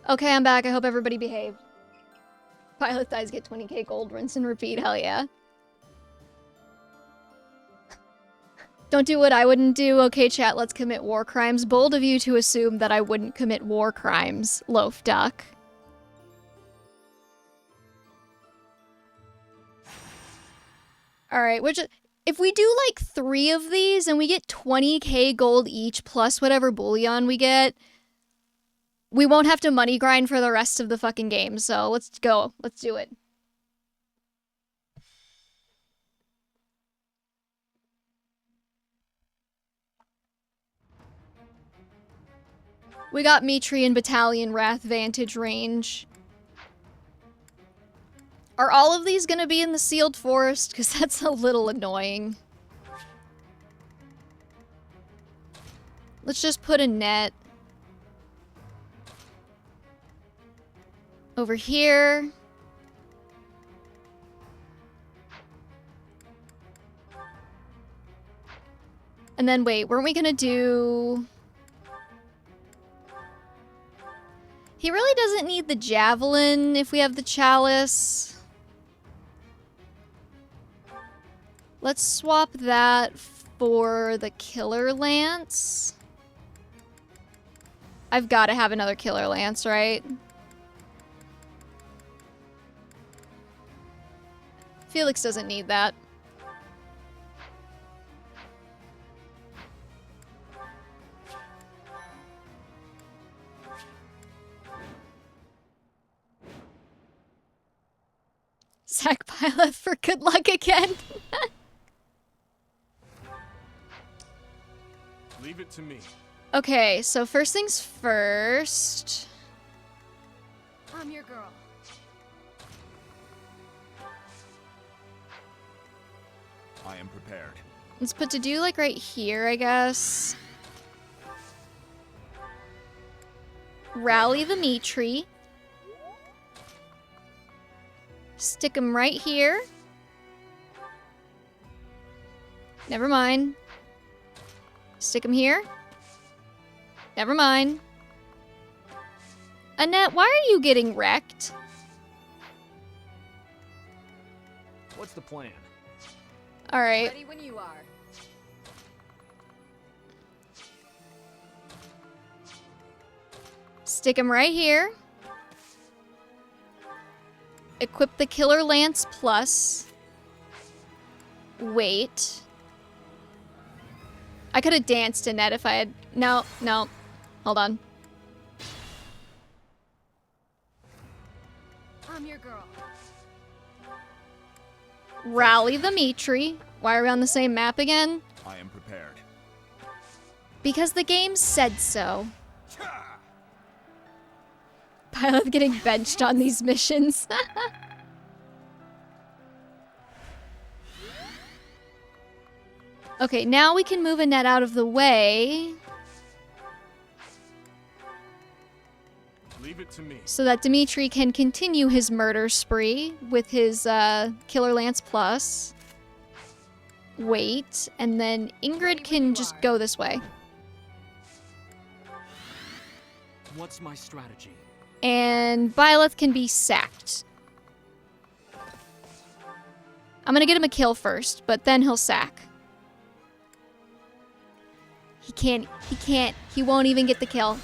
Okay, I'm back. I hope everybody behaved. Pilot dies get 20k gold, rinse and repeat. Hell yeah. Don't do what I wouldn't do. Okay, chat, let's commit war crimes. Bold of you to assume that I wouldn't commit war crimes, loaf duck. Alright, If we do like 3 of these and we get 20k gold each plus whatever bullion we get, we won't have to money grind for the rest of the fucking game. So let's go. Let's do it. We got Dimitri and Battalion Wrath Vantage range. Are all of these gonna be in the sealed forest? Because that's a little annoying. Let's just put a net over here. And then wait, weren't we gonna do... He really doesn't need the javelin if we have the chalice. Let's swap that for the killer lance. I've got to have another killer lance, right? Felix doesn't need that. Sack Pilot for good luck again. Leave it to me. Okay, so first things first. I'm your girl. I am prepared. Let's put to do like right here, I guess. Rally the Dimitri. Stick him right here. Never mind. Stick him here. Never mind. Annette, why are you getting wrecked? What's the plan? All right. Ready when you are. Stick him right here. Equip the Killer Lance Plus. Wait. I could have danced Annette if I had... No, no. Hold on. I'm your girl. Rally the Dimitri. Why are we on the same map again? I am prepared. Because the game said so. Pilot getting benched on these missions. Okay, now we can move Annette out of the way. Leave it to me. So that Dimitri can continue his murder spree with his Killer Lance Plus. Wait, and then Ingrid can just go this way. What's my strategy? And Byleth can be sacked. I'm gonna get him a kill first, but then he'll sack. He won't even get the kill.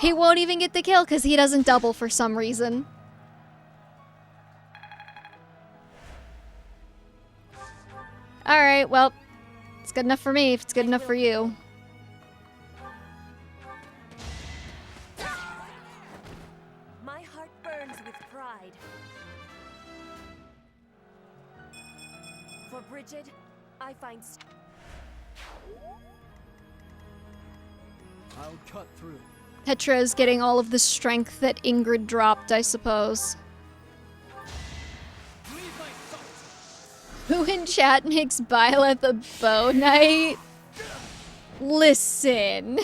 He won't even get the kill because he doesn't double for some reason. Alright, well, it's good enough for me if it's good enough for you. My heart burns with pride. For Bridget, I find... I'll cut through. Petra is getting all of the strength that Ingrid dropped, I suppose. Who in chat makes Byleth a bow knight? Listen.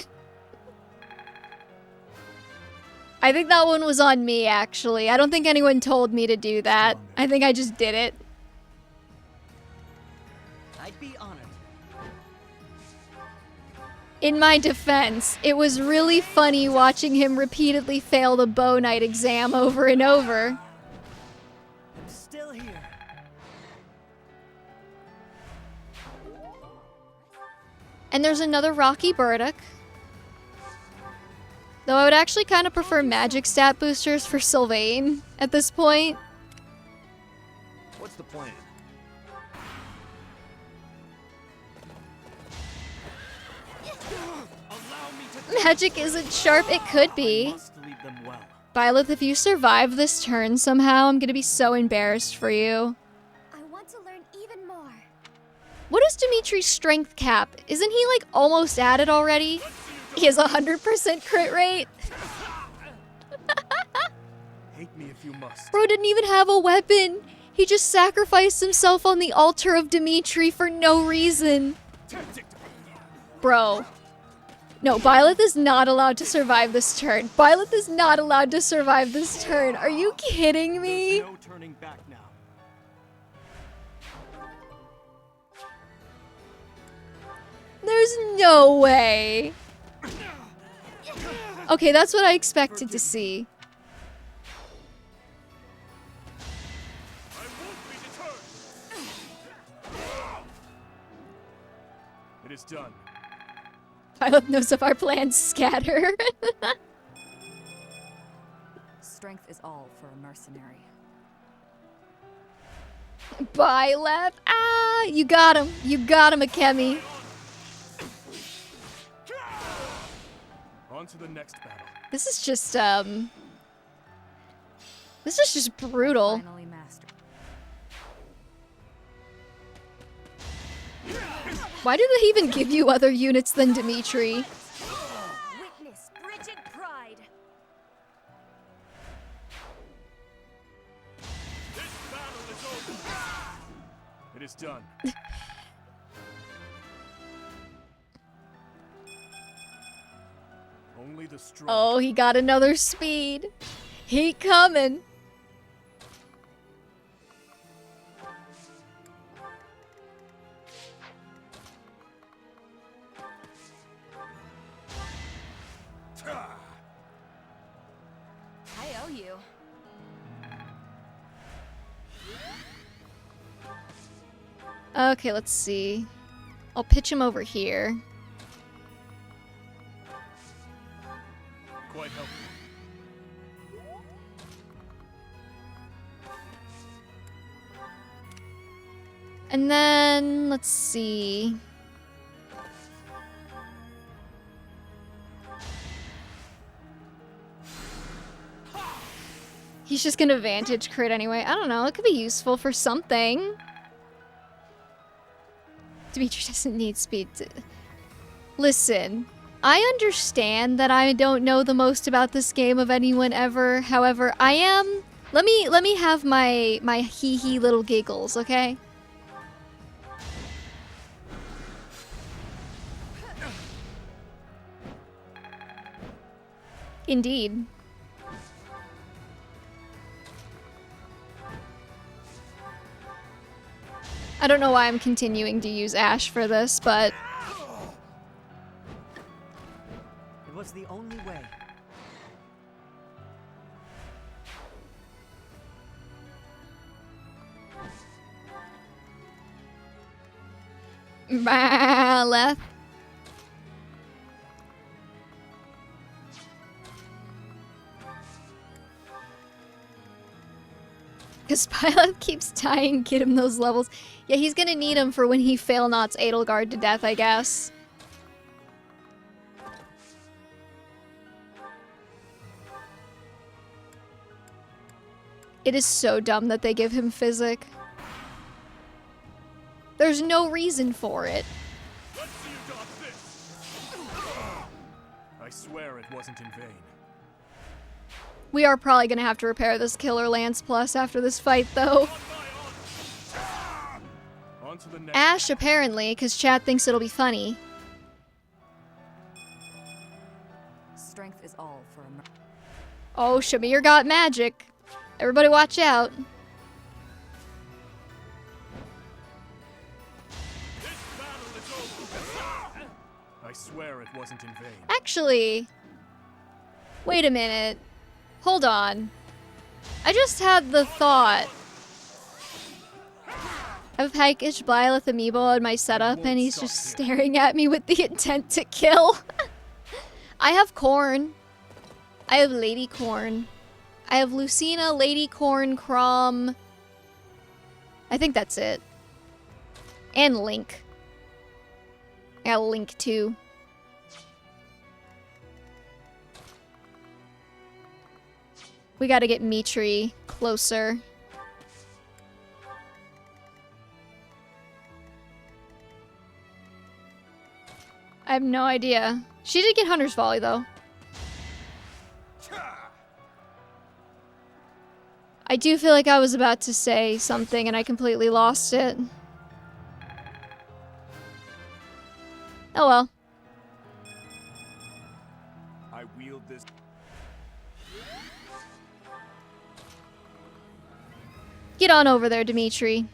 I think that one was on me, actually. I don't think anyone told me to do that. I think I just did it. I'd be honored. In my defense, it was really funny watching him repeatedly fail the bow knight exam over and over. I'm still here. And there's another Rocky Burdock. Though I would actually kind of prefer magic stat boosters for Sylvain at this point. What's the plan? magic isn't sharp, it could be. Lead them well. Byleth, if you survive this turn somehow, I'm gonna be so embarrassed for you. I want to learn even more. What is Dimitri's strength cap? Isn't he like almost at it already? He has 100% crit rate. Hate me if you must. Bro didn't even have a weapon. He just sacrificed himself on the altar of Dimitri for no reason. Bro. No, Byleth is not allowed to survive this turn. Byleth is not allowed to survive this turn. Are you kidding me? There's no turning back now. There's no way. Okay, that's what I expected to see. It is done. Byleth knows of our plans, scatter. Strength is all for a mercenary. Byleth. Ah, you got him. You got him, Akemi. On to the next battle. This is just brutal. Finally mastered. Why do they even give you other units than Dimitri? Witness frigid pride. It is done. Only the strong. Oh, he got another speed. He coming. I owe you. Okay, let's see. I'll pitch him over here. Quite helpful. And then, let's see. He's just gonna vantage crit anyway. I don't know, it could be useful for something. Dimitri doesn't need speed to... Listen, I understand that I don't know the most about this game of anyone ever. However, I am... Let me have my hee-hee little giggles, okay? Indeed. I don't know why I'm continuing to use Ash for this, but... It was the only way. Left. Because Byleth keeps dying, get him those levels. Yeah, he's gonna need him for when he fail nots Edelgard to death, I guess. It is so dumb that they give him physic. There's no reason for it. Let's see you dodge this. I swear it wasn't in vain. We are probably gonna have to repair this Killer Lance Plus after this fight, though. On to the next. Ash, apparently, because Chad thinks it'll be funny. Strength is all for a Oh, Shamir got magic. Everybody watch out. I swear it wasn't in vain. Actually, wait a minute. Hold on. I just had the thought. I have Pikeage Byleth Amiibo in my setup, and he's just staring at me with the intent to kill. I have Corn. I have Lady Corn. I have Lucina, Lady Corn, Crom. I think that's it. And Link. I got Link too. We gotta get Dimitri closer. I have no idea. She did get Hunter's Volley, though. I do feel like I was about to say something and I completely lost it. Oh well. I wield this. Get on over there, Dimitri.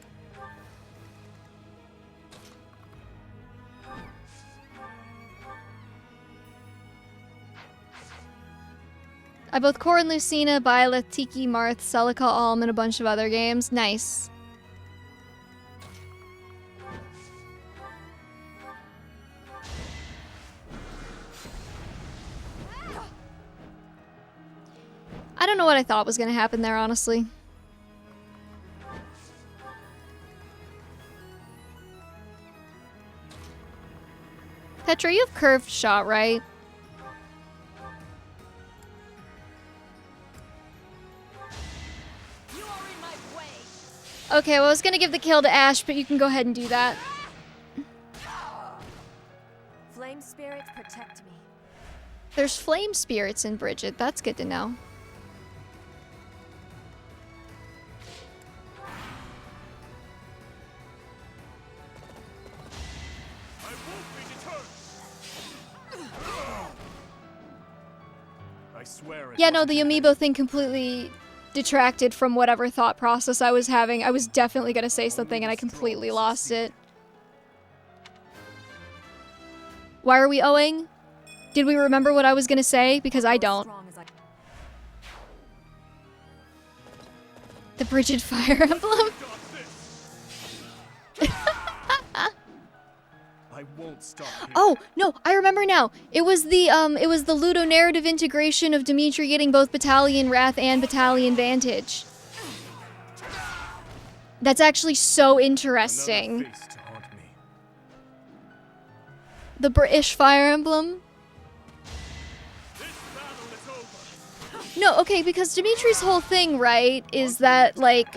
I both Core and Lucina, Byleth, Tiki, Marth, Celica, Alm, and a bunch of other games. Nice. I don't know what I thought was going to happen there, honestly. Petra, you have curved shot, right? Okay, well, I was gonna give the kill to Ash, but you can go ahead and do that. Flame spirits protect me. There's flame spirits in Bridget. That's good to know. I swear it Yeah, no, the amiibo thing completely detracted from whatever thought process I was having. I was definitely gonna say something and I completely lost it. Why are we owing? Did we remember what I was gonna say? Because I don't. The Bridget Fire Emblem? I won't stop here. Oh, no, I remember now. It was the ludonarrative integration of Dimitri getting both Battalion Wrath and Battalion Vantage. That's actually so interesting. Another face to haunt me. The British Fire Emblem. No, okay, because Dimitri's whole thing, right, is that, like,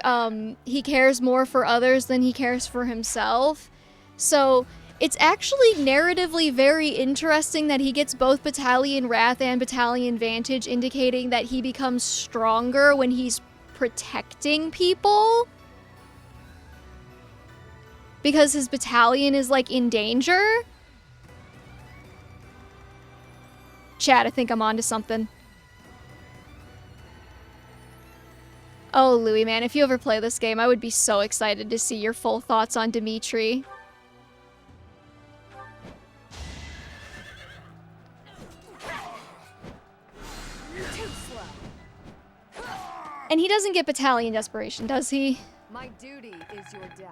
he cares more for others than he cares for himself. So it's actually narratively very interesting that he gets both Battalion Wrath and Battalion Vantage, indicating that he becomes stronger when he's protecting people. Because his battalion is, like, in danger. Chat, I think I'm onto something. Oh, Louis, man, if you ever play this game, I would be so excited to see your full thoughts on Dimitri. And he doesn't get Battalion Desperation, does he? My duty is your death.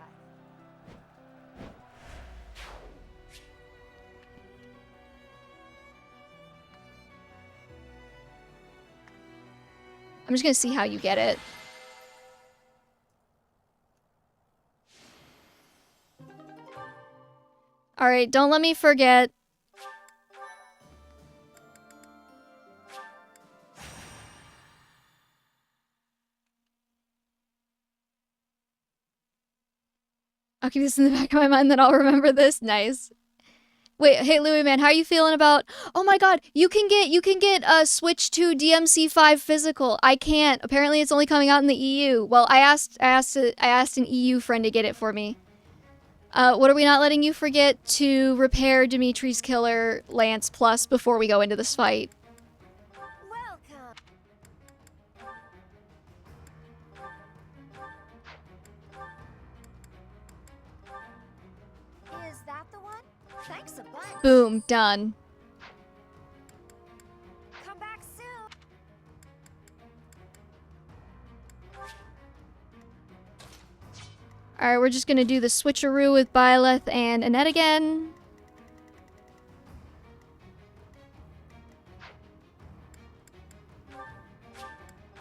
I'm just gonna see how you get it. Alright, don't let me forget. I'll keep this in the back of my mind, then I'll remember this. Nice. Wait, hey Louis, man, how are you feeling about? Oh my God, you can get Switch to DMC5 physical. I can't. Apparently, it's only coming out in the EU. Well, I asked an EU friend to get it for me. What are we not letting you forget to repair Dimitri's Killer Lance Plus before we go into this fight? Is that the one? Thanks a bunch. Boom, done. Come back soon. Alright, we're just gonna do the switcheroo with Byleth and Annette again.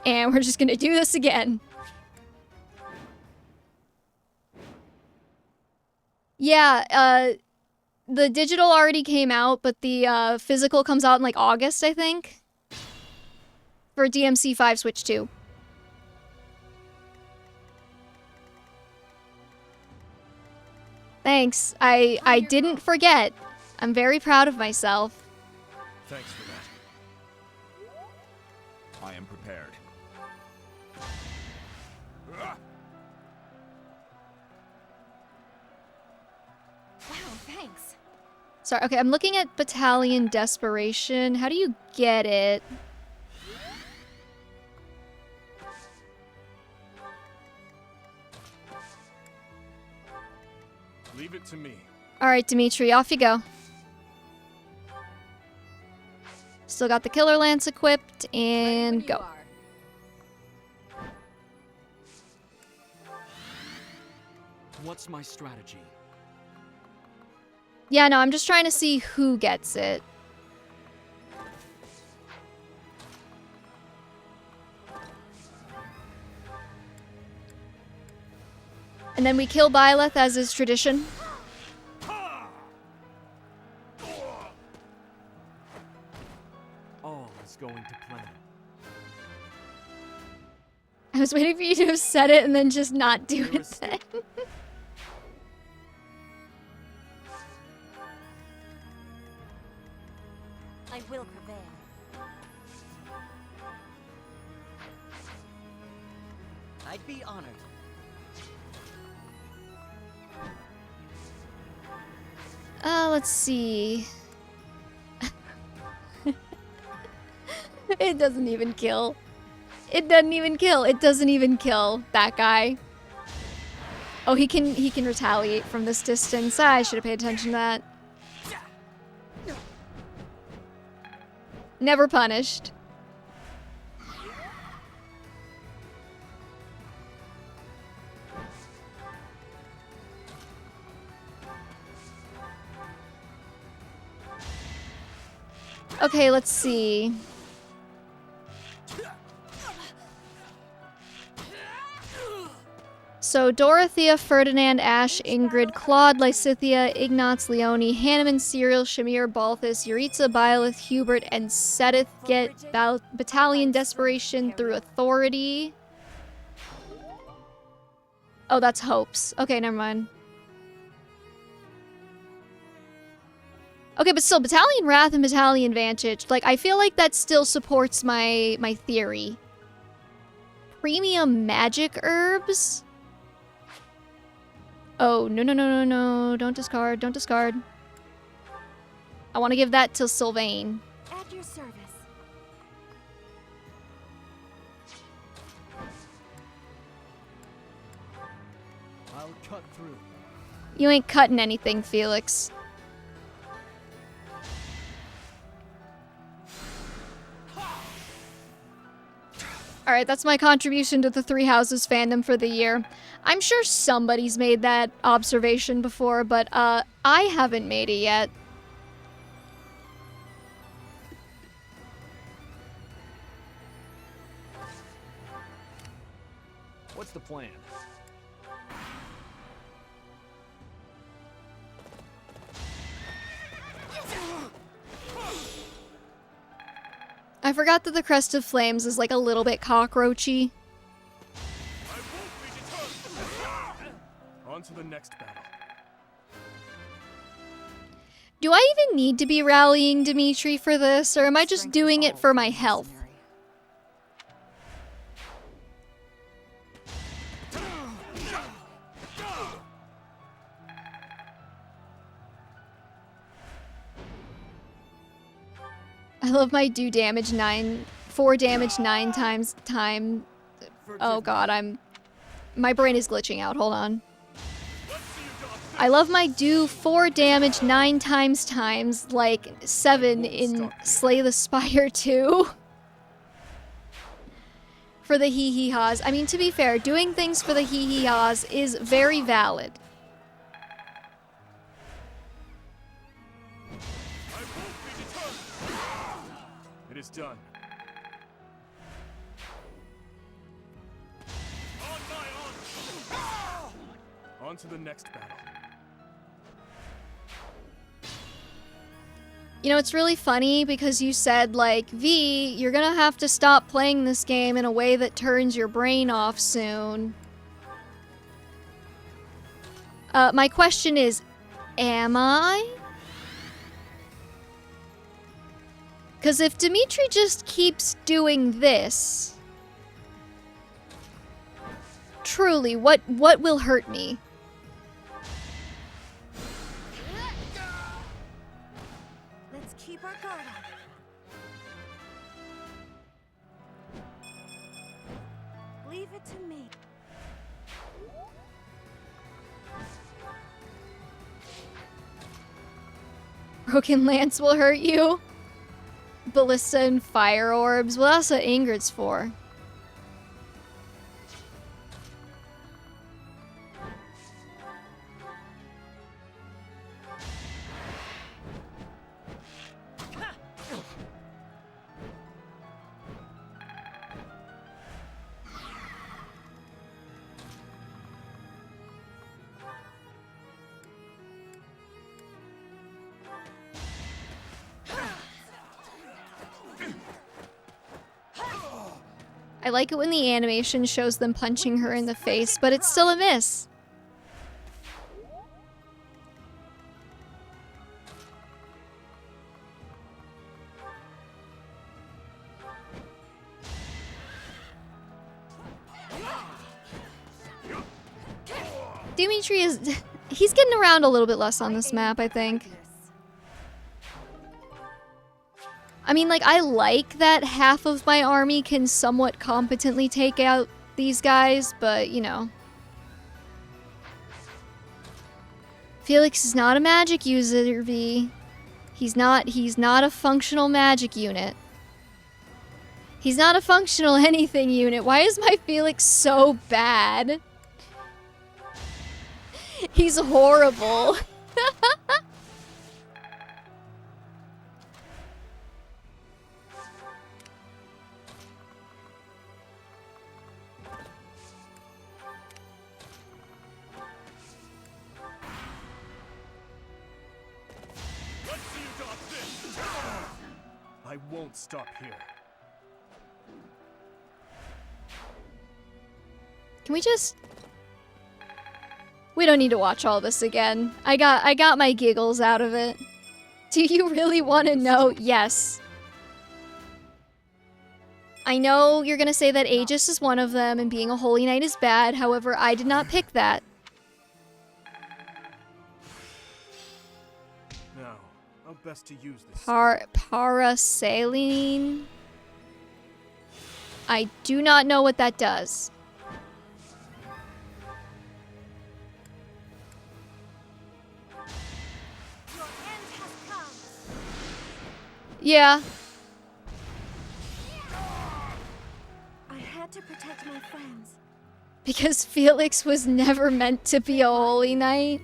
And we're just gonna do this again. Yeah, the digital already came out, but the physical comes out in like August, I think. For DMC 5 Switch 2. Thanks. I didn't forget. I'm very proud of myself. Thanks for that. I am prepared. Wow, thanks. Sorry, okay, I'm looking at Battalion Desperation. How do you get it? Leave it to me. Alright, Dimitri, off you go. Still got the Killer Lance equipped, and go. What's my strategy? Yeah, no, I'm just trying to see who gets it. And then we kill Byleth as is tradition. All is going to plan. I was waiting for you to have said it and then just not do it then. I will prevail. I'd be honored. Let's see. It doesn't even kill. It doesn't even kill. It doesn't even kill that guy. Oh, he can retaliate from this distance. I should have paid attention to that. Never punished. Okay, let's see. So, Dorothea, Ferdinand, Ash, Ingrid, Claude, Lysithea, Ignatz, Leone, Hanneman, Cyril, Shamir, Balthus, Yuritsa, Byleth, Hubert, and Sedith get Battalion Desperation through authority. Oh, that's Hopes. Okay, never mind. Okay, but still, Battalion Wrath and Battalion Vantage, like, I feel like that still supports my theory. Premium magic herbs? Oh, no, no, no, no, no. Don't discard, don't discard. I want to give that to Sylvain. At your service. I'll cut through. You ain't cutting anything, Felix. Alright, that's my contribution to the Three Houses fandom for the year. I'm sure somebody's made that observation before, but I haven't made it yet. What's the plan? I forgot that the Crest of Flames is like a little bit cockroachy. On to the next battle. Do I even need to be rallying Dimitri for this, or am I just doing it for my health? I love my do damage 4 damage 9 times time. Oh god, my brain is glitching out, hold on. I love my do 4 damage 9 times like 7 in Slay the Spire 2. For the hee-hee-haws. I mean, to be fair, doing things for the hee-hee-haws is very valid. It is done. On to the next battle. You know, it's really funny because you said, like, V, you're gonna have to stop playing this game in a way that turns your brain off soon. My question is, am I? Because if Dimitri just keeps doing this, truly, what will hurt me? Let's keep our guard up. Leave it to me. Broken lance will hurt you. Ballista and fire orbs. Well, that's what Ingrid's for. I like it when the animation shows them punching her in the face, but it's still a miss. Dimitri is... he's getting around a little bit less on this map, I think. I mean, like, I like that half of my army can somewhat competently take out these guys, but, you know. Felix is not a magic user, V. He's not a functional magic unit. He's not a functional anything unit. Why is my Felix so bad? He's horrible. I won't stop here. Can we just... We don't need to watch all this again. I got my giggles out of it. Do you really want to know? Yes. I know you're gonna say that Aegis is one of them and being a holy knight is bad, however, I did not pick that. Now, how best to use this? Parasaline? I do not know what that does. Yeah. I had to protect my friends. Because Felix was never meant to be a holy knight?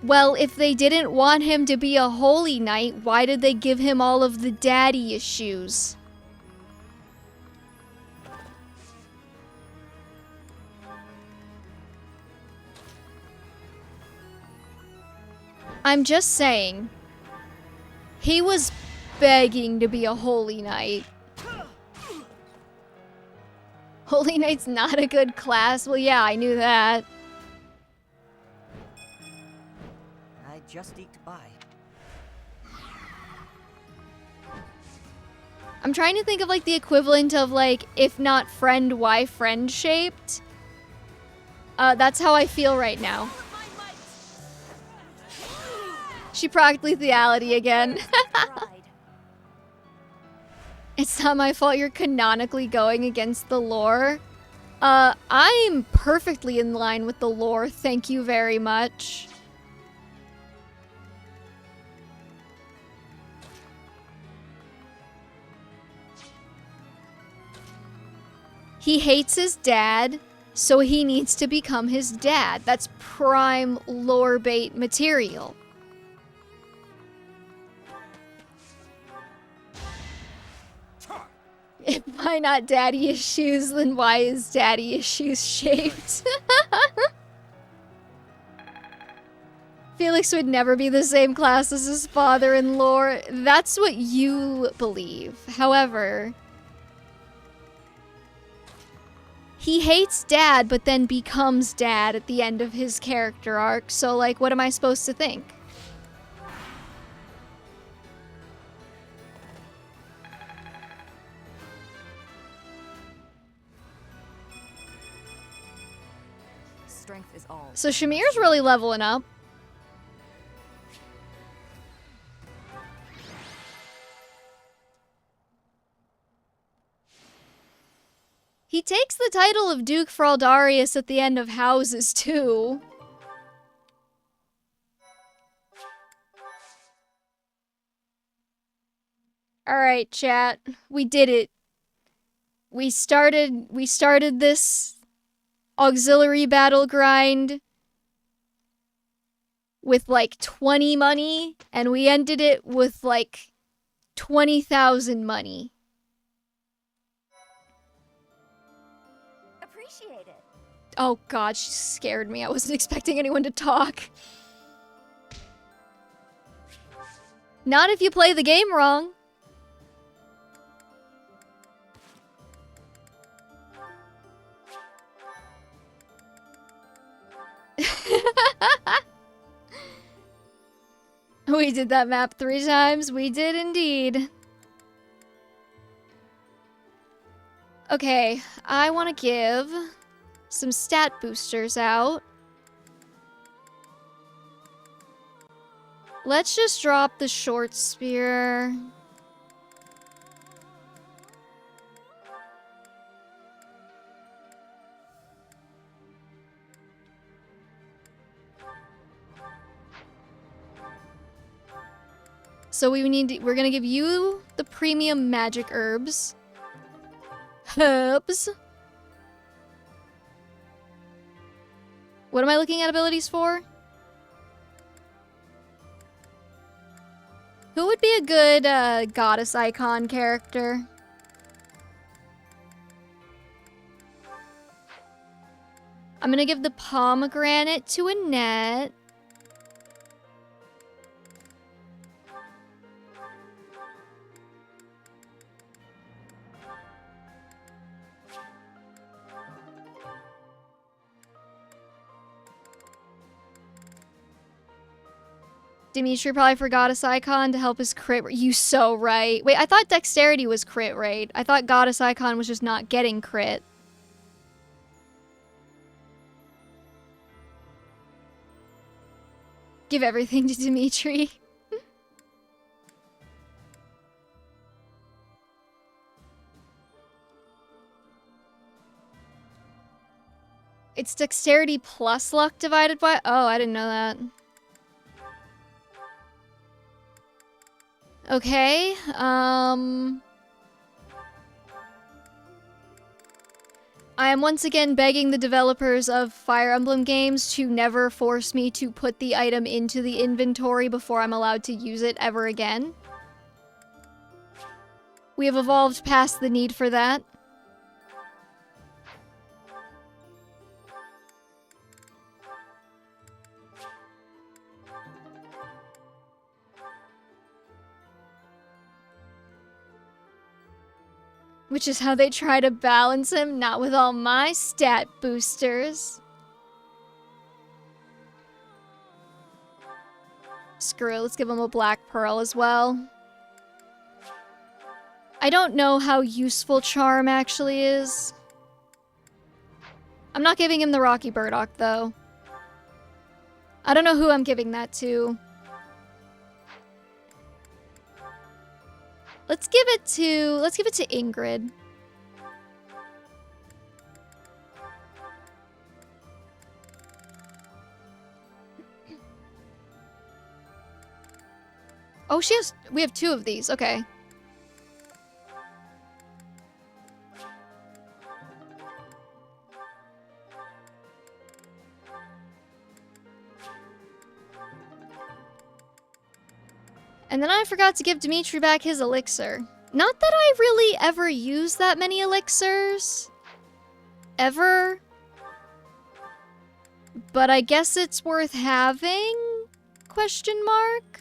Well, if they didn't want him to be a holy knight, why did they give him all of the daddy issues? I'm just saying. He was begging to be a holy knight. Holy knight's not a good class? Well, yeah, I knew that. I just eked by. I'm trying to think of like the equivalent of like, if not friend, why friend shaped? That's how I feel right now. She procced lethality again. It's not my fault you're canonically going against the lore. I'm perfectly in line with the lore, thank you very much. He hates his dad, so he needs to become his dad. That's prime lore bait material. If why not daddy issues, then why is daddy issues shaped? Felix would never be the same class as his father in lore. That's what you believe. However, he hates Dad, but then becomes Dad at the end of his character arc. So, like, what am I supposed to think? Strength is all. So Shamir's really leveling up. He takes the title of Duke Fraldarius at the end of Houses, too. Alright, chat. We did it. We started this auxiliary battle grind with like 20 money, and we ended it with like 20,000 money. Appreciate it. Oh god, she scared me. I wasn't expecting anyone to talk. Not if you play the game wrong. We did that map 3 times. We did indeed. Okay, I want to give some stat boosters out. Let's just drop the short spear. So we're gonna give you the premium magic herbs. Herbs. What am I looking at abilities for? Who would be a good goddess icon character? I'm gonna give the pomegranate to Annette. Dimitri probably forgot a icon to help his crit. You so right. Wait, I thought dexterity was crit rate. I thought goddess icon was just not getting crit. Give everything to Dimitri. It's dexterity plus luck divided by... Oh, I didn't know that. Okay, I am once again begging the developers of Fire Emblem games to never force me to put the item into the inventory before I'm allowed to use it ever again. We have evolved past the need for that. Which is how they try to balance him, not with all my stat boosters. Screw it, let's give him a black pearl as well. I don't know how useful Charm actually is. I'm not giving him the Rocky Burdock, though. I don't know who I'm giving that to. Let's give it to Ingrid. Oh, we have 2 of these. Okay. And then I forgot to give Dimitri back his elixir. Not that I really ever use that many elixirs. Ever. But I guess it's worth having? Question mark?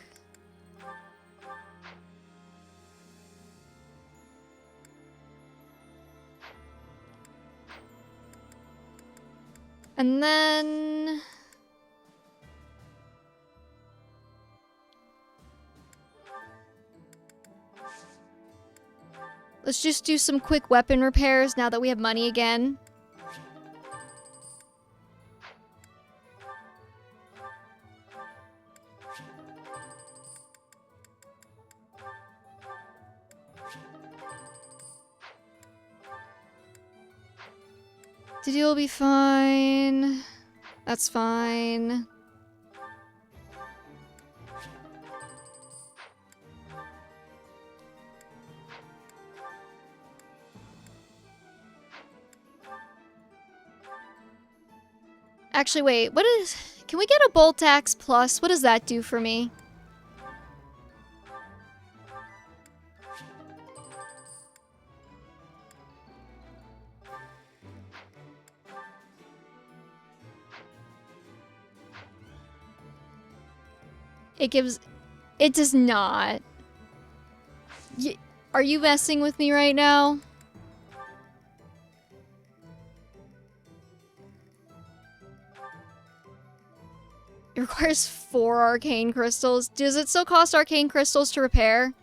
And then... let's just do some quick weapon repairs now that we have money again. The deal will be fine. That's fine. Actually, wait, what is... can we get a bolt axe plus? What does that do for me? It gives... it does not. Are you messing with me right now? It requires 4 arcane crystals. Does it still cost arcane crystals to repair?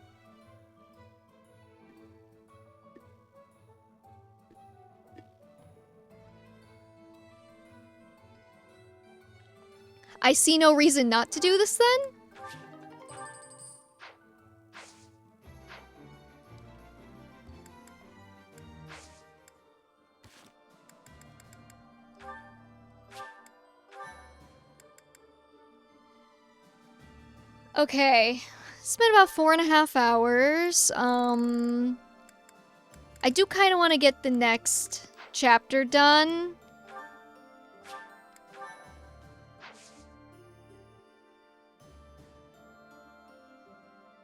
I see no reason not to do this then? Okay, it's been about 4.5 hours. I do kind of want to get the next chapter done.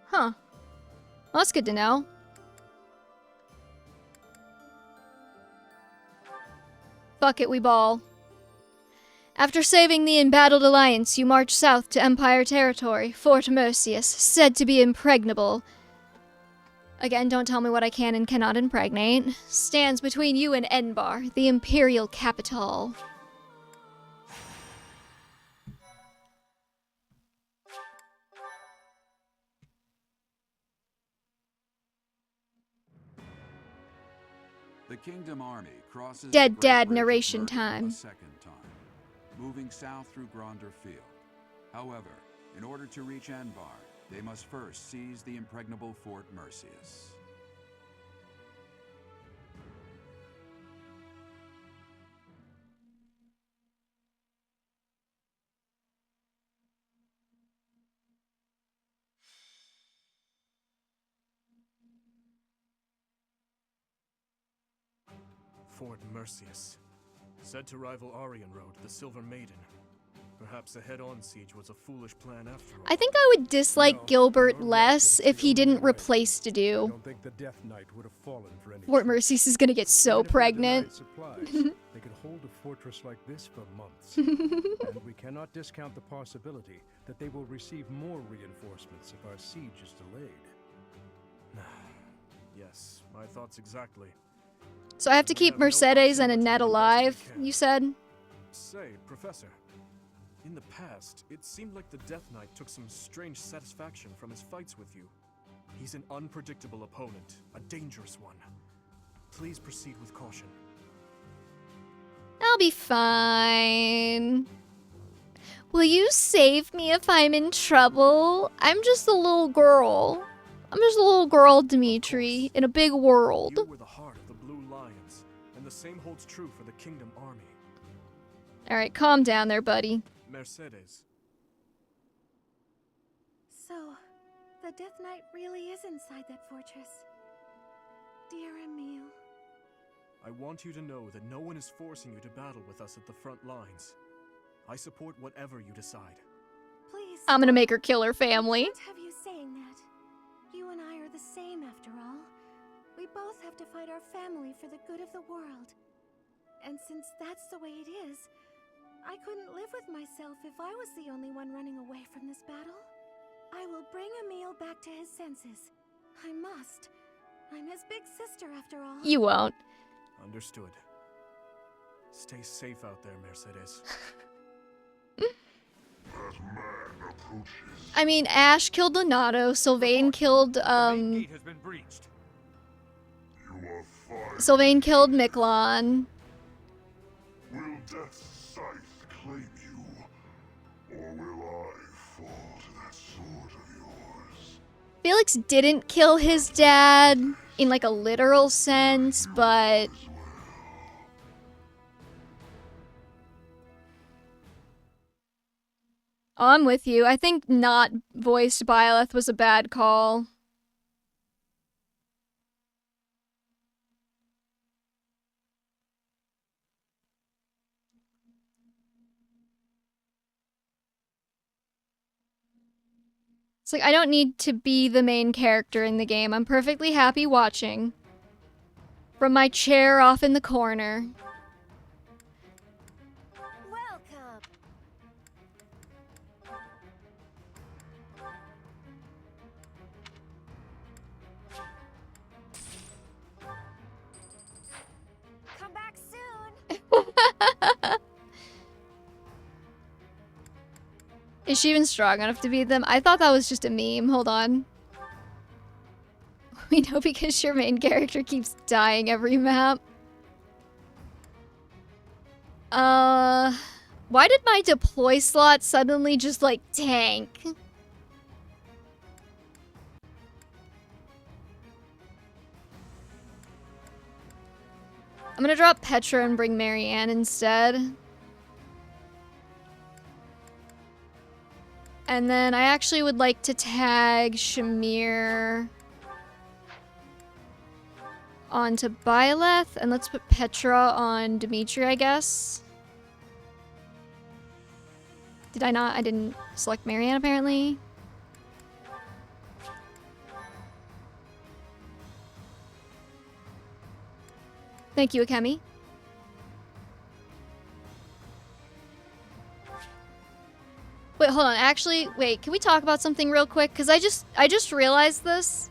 Huh. Well, that's good to know. Fuck it, we ball. After saving the embattled alliance, you march south to Empire territory. Fort Mercius, said to be impregnable. Again, don't tell me what I can and cannot impregnate. Stands between you and Enbar, the imperial capital. The Kingdom Army crosses Dead the Great Dad Bridge of narration Murk time. a second time, moving south through Gronder Field. However, in order to reach Enbar, they must first seize the impregnable Fort Mercius. Fort Mercius. Said to rival Arian Road, the Silver Maiden. Perhaps a head-on siege was a foolish plan after all. I think I would dislike Gilbert less if he didn't replace I do. don't think the Death Knight would have fallen for any Fort Mercius is gonna get so Even if they're denied pregnant. supplies, they could hold a fortress like this for months. And we cannot discount the possibility that they will receive more reinforcements if our siege is delayed. Yes, my thoughts exactly. So I have to keep Mercedes and Annette alive, you said? Say, Professor, in the past, it seemed like the Death Knight took some strange satisfaction from his fights with you. He's an unpredictable opponent, a dangerous one. Please proceed with caution. I'll be fine. Will you save me if I'm in trouble? I'm just a little girl. I'm just a little girl, Dimitri, in a big world. You were the heart of the Blue Lions, and the same holds true for the Kingdom Army. Alright, calm down there, buddy. Mercedes. So, the Death Knight really is inside that fortress. Dear Emil. I want you to know that no one is forcing you to battle with us at the front lines. I support whatever you decide. Please. I'm gonna make her kill her family. I can't have you saying that. You and I are the same after all. We both have to fight our family for the good of the world. And since that's the way it is, I couldn't live with myself if I was the only one running away from this battle. I will bring Emil back to his senses. I must. I'm his big sister after all. You won't. Understood. Stay safe out there, Mercedes. I mean, Ash killed Donato, Sylvain killed, Sylvain killed Miklon. Will Death's scythe claim you, or will I fall to that sword of yours? Felix didn't kill his dad in like a literal sense, but oh, I'm with you. I think not voiced Byleth was a bad call. It's like, I don't need to be the main character in the game. I'm perfectly happy watching. From my chair off in the corner. Welcome. Come back soon. Is she even strong enough to beat them? I thought that was just a meme. Hold on. We know because your main character keeps dying every map. Why did my deploy slot suddenly just, like, tank? I'm gonna drop Petra and bring Marianne instead. And then I actually would like to tag Shamir onto Byleth, and let's put Petra on Dimitri, I guess. Did I not? I didn't select Marianne, apparently. Thank you, Akemi. Wait, hold on. Actually, wait, can we talk about something real quick? Because I just realized this.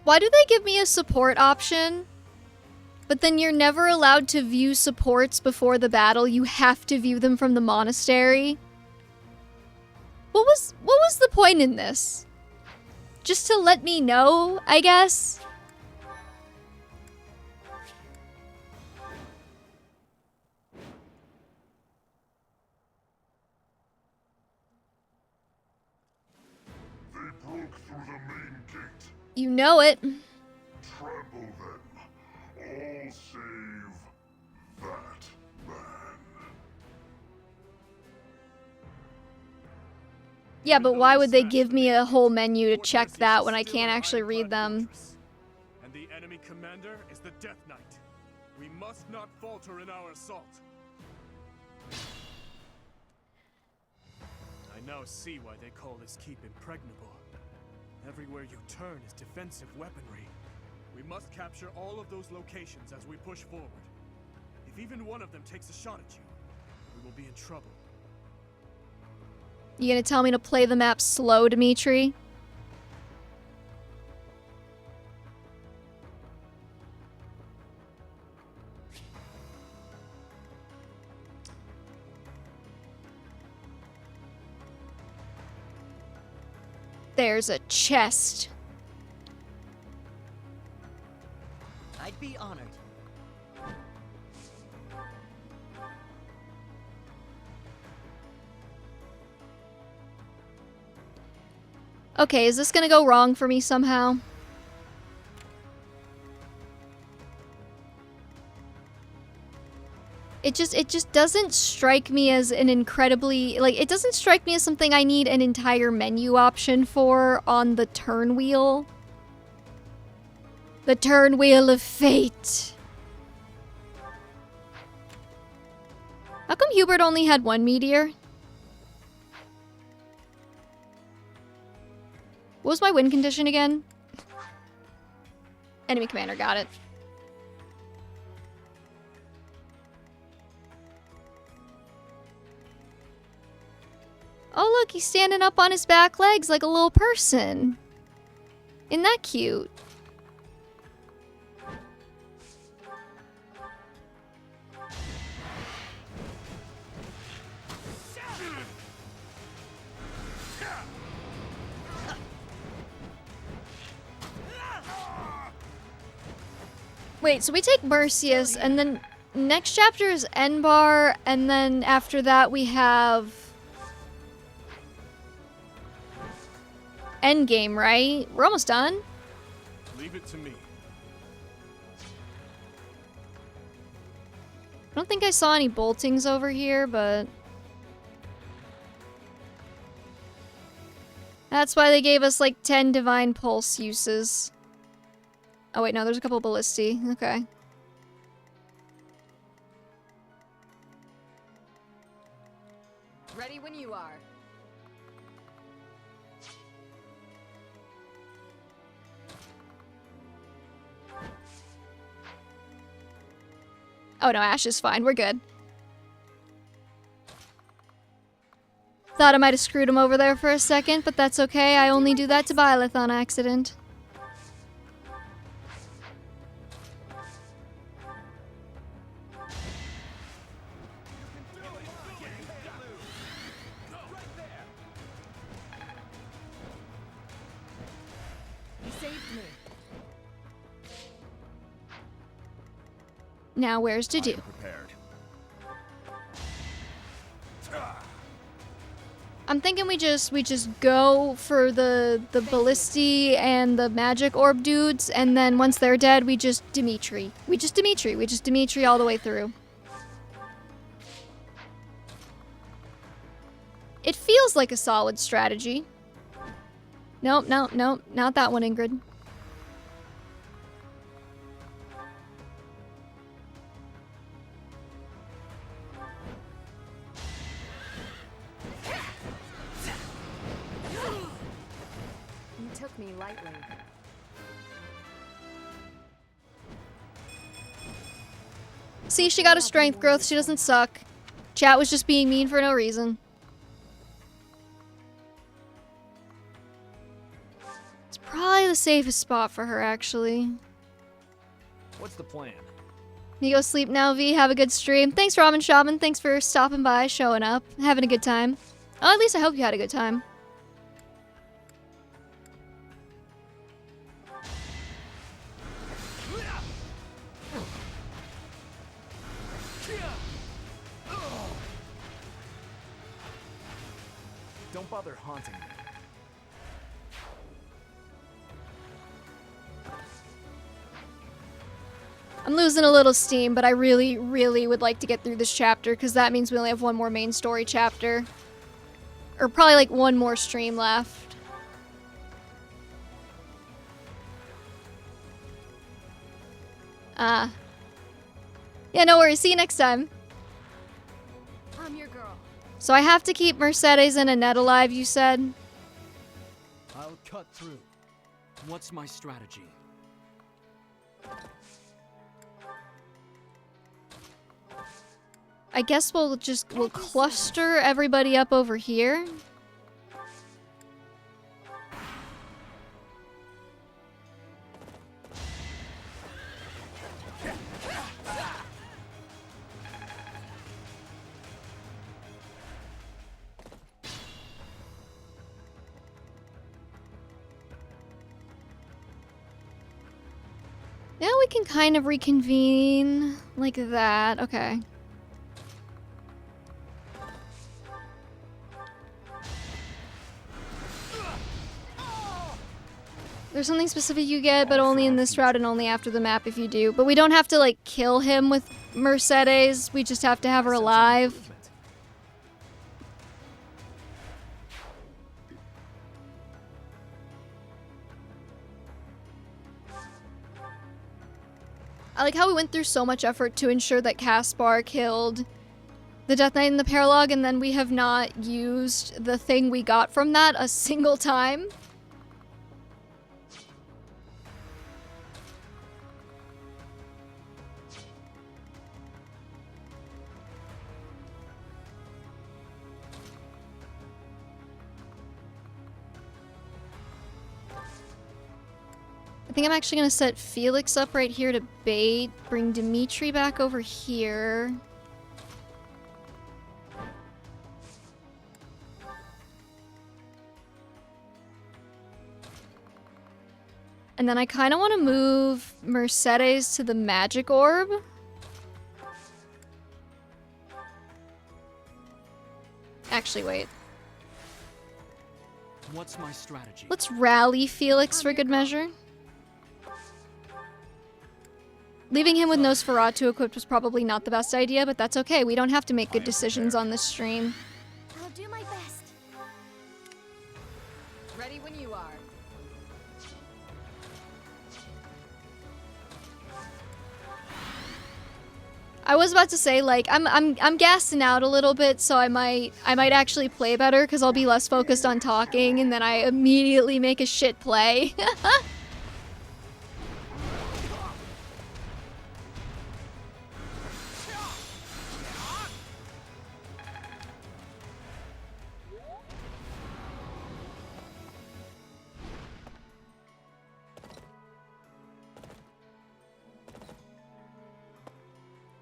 Why do they give me a support option? But then you're never allowed to view supports before the battle. You have to view them from the monastery. What was the point in this? Just to let me know, I guess? You know it. Trample them, all save that man. Yeah, but why would they give me a whole menu to check that when I can't actually read them? And the enemy commander is the Death Knight. We must not falter in our assault. I now see why they call this keep impregnable. Everywhere you turn is defensive weaponry. We must capture all of those locations as we push forward. If even one of them takes a shot at you, we will be in trouble. You gonna tell me to play the map slow, Dimitri? There's a chest. I'd be honored. Okay, is this gonna go wrong for me somehow? It just doesn't strike me as an incredibly, like, it doesn't strike me as something I need an entire menu option for on the turn wheel. The turn wheel of fate. How come Hubert only had one meteor? What was my win condition again? Enemy commander, got it. look, he's standing up on his back legs like a little person. Isn't that cute? Wait, so we take Mercius, and then next chapter is Enbar, and then after that we have Endgame, right? We're almost done. Leave it to me. I don't think I saw any boltings over here, but that's why they gave us like 10 Divine Pulse uses. Oh wait, no, there's a couple Ballisti. Okay. Ready when you are. Oh no, Ash is fine. We're good. Thought I might have screwed him over there for a second, but that's okay. I only do that to Byleth on accident. You saved me. Now where's Dedu? Prepared. I'm thinking we just go for the Ballisti and the magic orb dudes, and then once they're dead, we just Dimitri. We just Dimitri all the way through. It feels like a solid strategy. Nope, nope, nope, not that one, Ingrid. You took me lightly. See, she got a strength growth, she doesn't suck. Chat was just being mean for no reason. It's probably the safest spot for her, actually. What's the plan? You go sleep now, V. Have a good stream. Thanks, Ramen Shaman. Thanks for stopping by, showing up, having a good time. Oh, at least I hope you had a good time. Don't bother haunting me. I'm losing a little steam, but I really, really would like to get through this chapter, because that means we only have one more main story chapter. Or probably like one more stream left. Yeah, no worries. See you next time. I'm your girl. So I have to keep Mercedes and Annette alive, you said? I'll cut through. What's my strategy? I guess we'll cluster everybody up over here. Now we can kind of reconvene like that. Okay. There's something specific you get, but only in this route and only after the map if you do. But we don't have to, like, kill him with Mercedes. We just have to have her alive. I like how we went through so much effort to ensure that Caspar killed the Death Knight in the Paralog, and then we have not used the thing we got from that a single time. think I'm actually gonna set Felix up right here to bait, bring Dimitri back over here. And then I kind of want to move Mercedes to the magic orb. Actually, wait. What's my strategy? Let's rally Felix for good measure. Leaving him with Nosferatu equipped was probably not the best idea, but that's okay. We don't have to make good decisions on this stream. I'll do my best. Ready when you are. I was about to say, like, I'm gassing out a little bit, so I might actually play better because I'll be less focused on talking, and then I immediately make a shit play.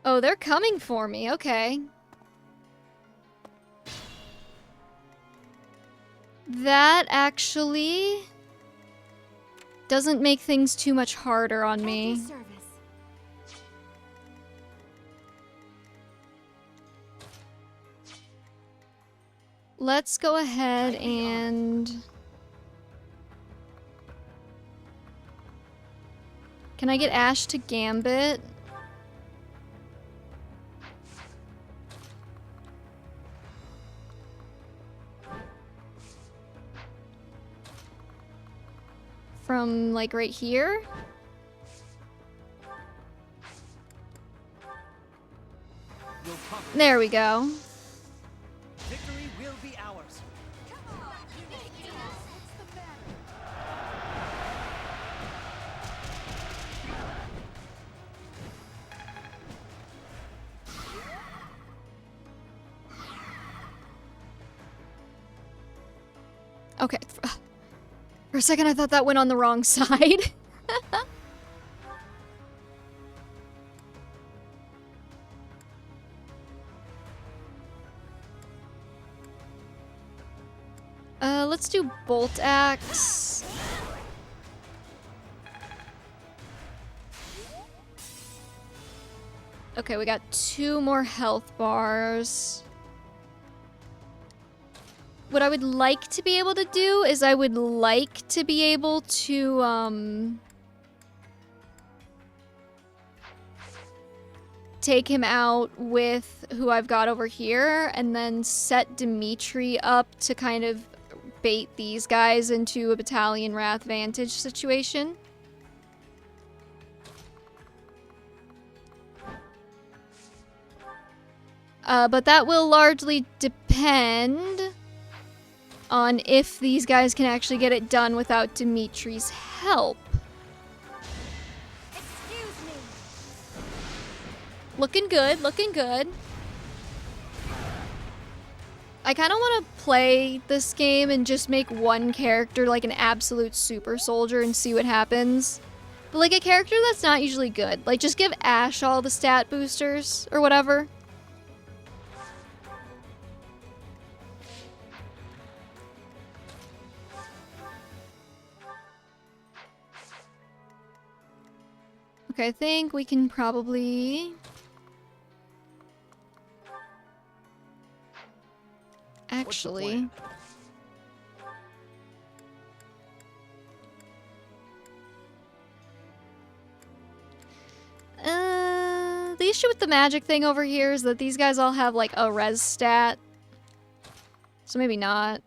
Oh, they're coming for me. Okay. That actually doesn't make things too much harder on me. Let's go ahead and... Can I get Ash to Gambit? From, like, right here? There we go. Victory will be ours. Okay. For a second I thought that went on the wrong side. Let's do Bolt Axe. Okay, we got 2 more health bars. What I would like to be able to do is I would like to be able to, take him out with who I've got over here and then set Dimitri up to kind of bait these guys into a Battalion Wrath Vantage situation. But that will largely depend on if these guys can actually get it done without Dimitri's help. Excuse me. Looking good, looking good. I kind of want to play this game and just make one character like an absolute super soldier and see what happens. But like a character that's not usually good. Like just give Ash all the stat boosters or whatever. Okay, I think we can probably... Actually... The issue with the magic thing over here is that these guys all have like a res stat. So maybe not.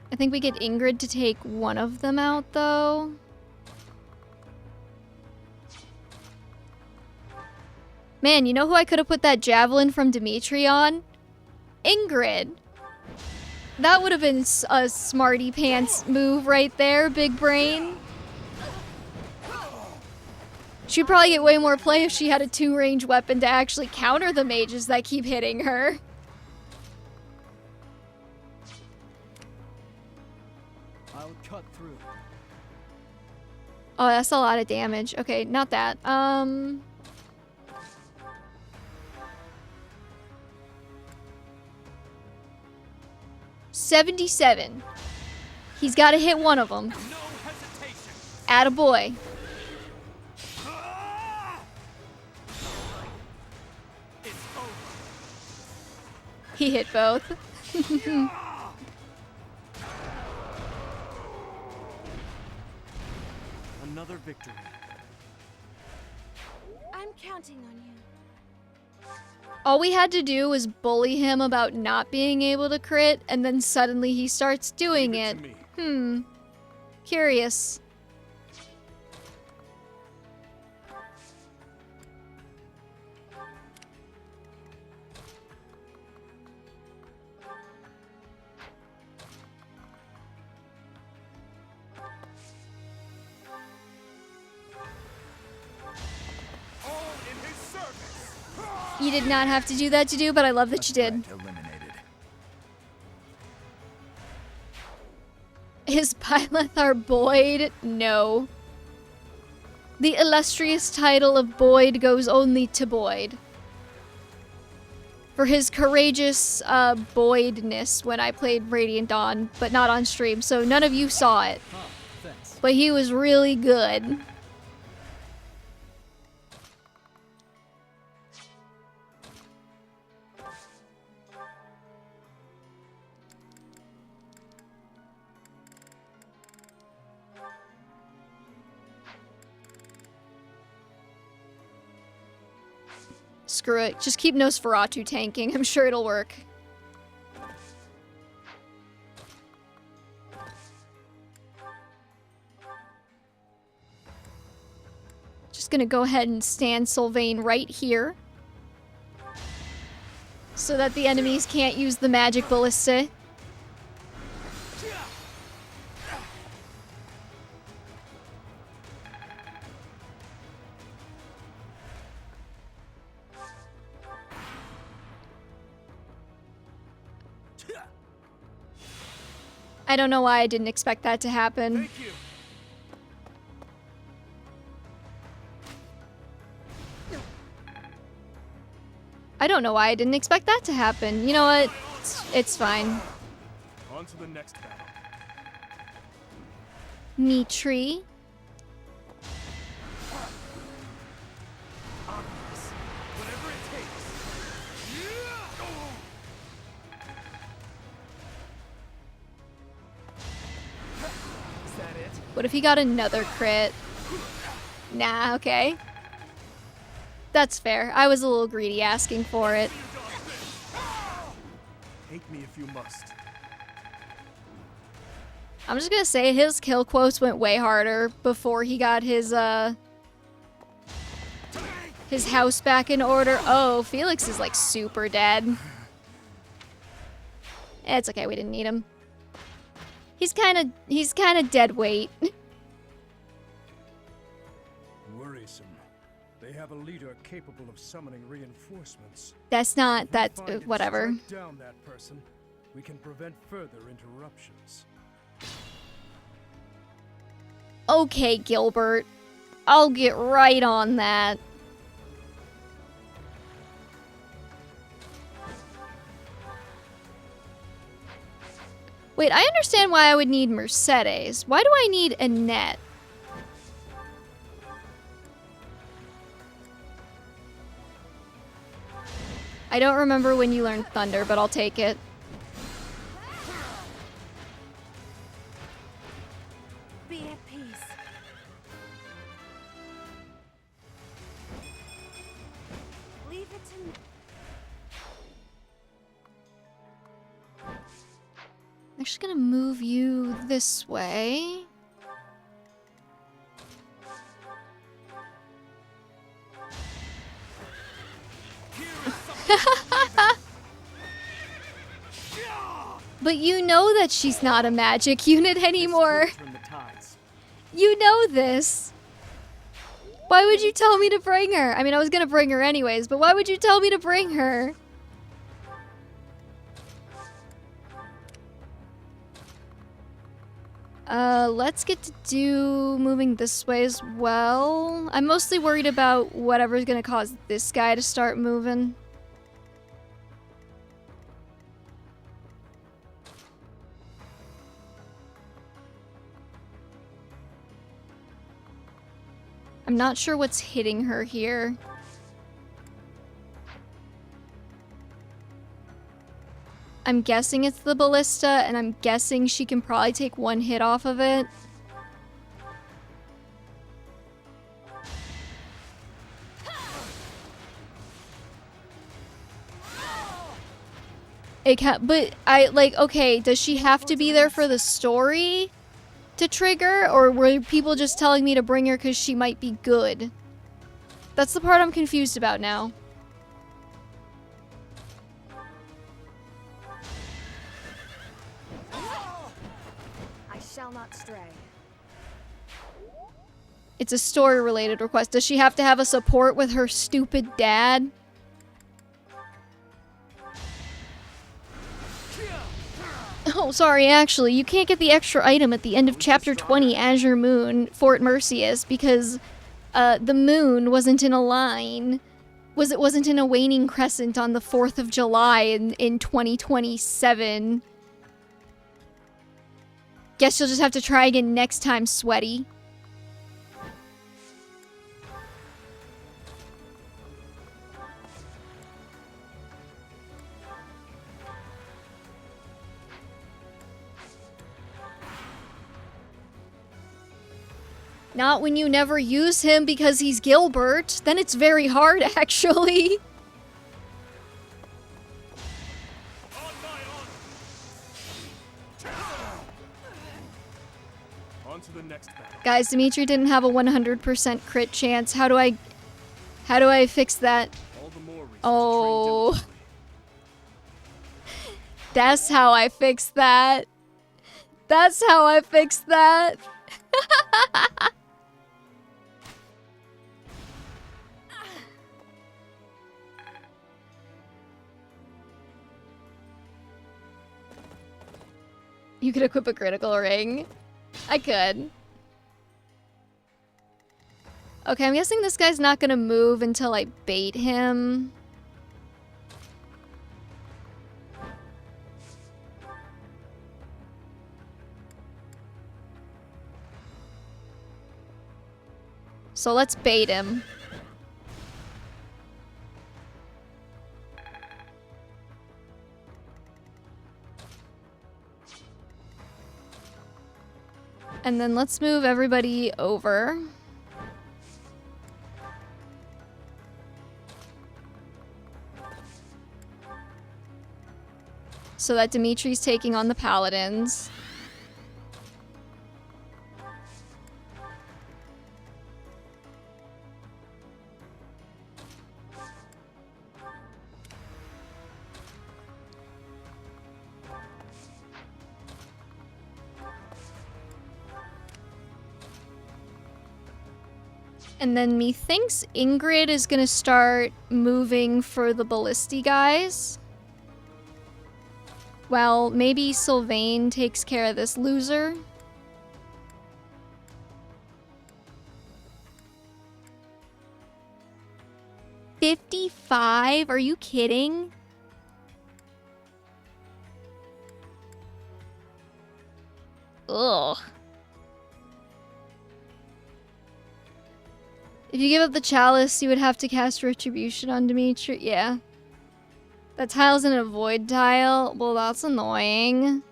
I think we get Ingrid to take one of them out, though. Man, you know who I could have put that javelin from Dimitri on? Ingrid. That would have been a smarty pants move right there, big brain. She'd probably get way more play if she had a 2-range weapon to actually counter the mages that keep hitting her. I'll cut through. Oh, that's a lot of damage. Okay, not that. 77. He's got to hit one of them. Attaboy. He hit both. Another victory. I'm counting on you. All we had to do was bully him about not being able to crit, and then suddenly he starts doing it. Curious. You did not have to do that to do, but I love that you did. Is Bylethar Boyd? No. The illustrious title of Boyd goes only to Boyd. For his courageous Boydness when I played Radiant Dawn, but not on stream, so none of you saw it. But he was really good. Screw it. Just keep Nosferatu tanking. I'm sure it'll work. Just gonna go ahead and stand Sylvain right here. So that the enemies can't use the magic ballista. I don't know why I didn't expect that to happen. I don't know why I didn't expect that to happen. You know what? It's fine. On to the next battle. Dimitri. What if he got another crit? Nah, okay. That's fair. I was a little greedy asking for it. Hate me if you must. I'm just gonna say his kill quotes went way harder before he got his house back in order. Oh, Felix is like super dead. It's okay, we didn't need him. He's kind of dead weight. Worrisome. They have a leader capable of summoning reinforcements. That's not that whatever. Strike down that person, we can prevent further interruptions. Okay, Gilbert. I'll get right on that. Wait, I understand why I would need Mercedes. Why do I need Annette? I don't remember when you learned Thunder, but I'll take it. Be at peace. Leave it to me. I'm actually gonna move you this way. But you know that she's not a magic unit anymore. You know this. Why would you tell me to bring her? I mean, I was gonna bring her anyways, but why would you tell me to bring her? Let's get to do moving this way as well. I'm mostly worried about whatever's gonna cause this guy to start moving. I'm not sure what's hitting her here. I'm guessing it's the ballista, and I'm guessing she can probably take one hit off of it. It can't, but okay, does she have to be there for the story to trigger, or were people just telling me to bring her because she might be good? That's the part I'm confused about now. I shall not stray. It's a story-related request. Does she have to have a support with her stupid dad? Oh, sorry, actually, you can't get the extra item at the end of Chapter 20, Azure Moon, Fort Mercius, because the moon wasn't in a line. It wasn't in a waning crescent on the 4th of July in 2027. Guess you'll just have to try again next time, sweaty. Not when you never use him because he's Gilbert. Then it's very hard, actually. On to the next battle. Guys, Dimitri didn't have a 100% crit chance. How do I fix that? All the more reason to train Oh. diligently. That's how I fix that. That's how I fix that. You could equip a critical ring. I could. Okay, I'm guessing this guy's not gonna move until I bait him. So let's bait him. And then let's move everybody over. So that Dimitri's taking on the paladins. And then methinks Ingrid is gonna start moving for the ballisty guys. Well, maybe Sylvain takes care of this loser. $55? Are you kidding? Ugh. If you give up the chalice, you would have to cast Retribution on Dimitri. Yeah. That tile's in a void tile. Well, that's annoying.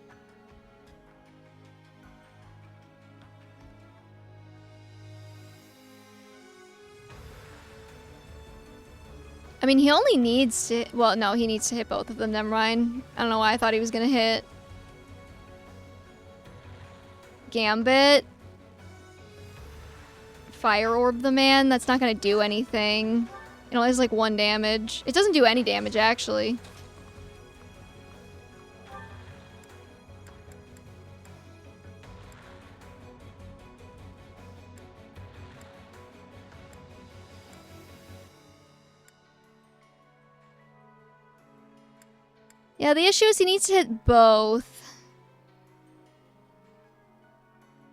I mean, he only needs to... Well, no, he needs to hit both of them. Never mind. I don't know why I thought he was gonna hit. Gambit. Fire Orb the man. That's not gonna do anything. It only has like 1 damage. It doesn't do any damage, actually. Yeah, the issue is he needs to hit both.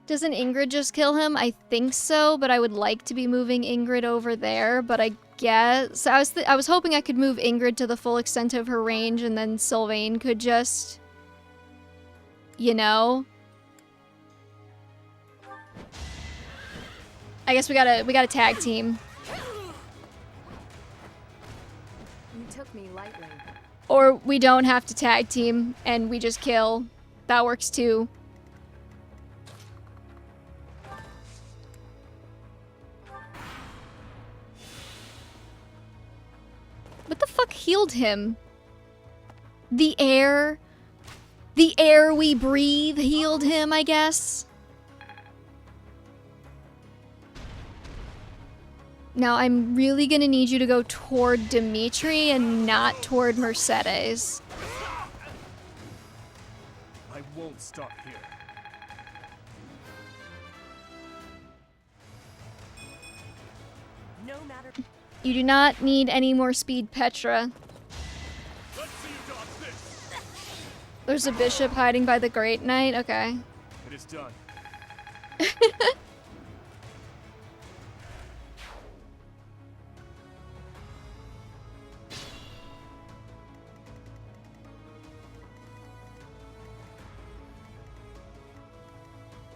Doesn't Ingrid just kill him? I think so, but I would like to be moving Ingrid over there, but I guess... I was hoping I could move Ingrid to the full extent of her range, and then Sylvain could just... You know? I guess we gotta tag team. You took me lightly. Or we don't have to tag team, and we just kill. That works too. What the fuck healed him? The air we breathe healed him, I guess. Now I'm really gonna need you to go toward Dimitri and not toward Mercedes. I won't stop here. No matter. You do not need any more speed, Petra. There's a bishop hiding by the Great Knight? Okay. It is done.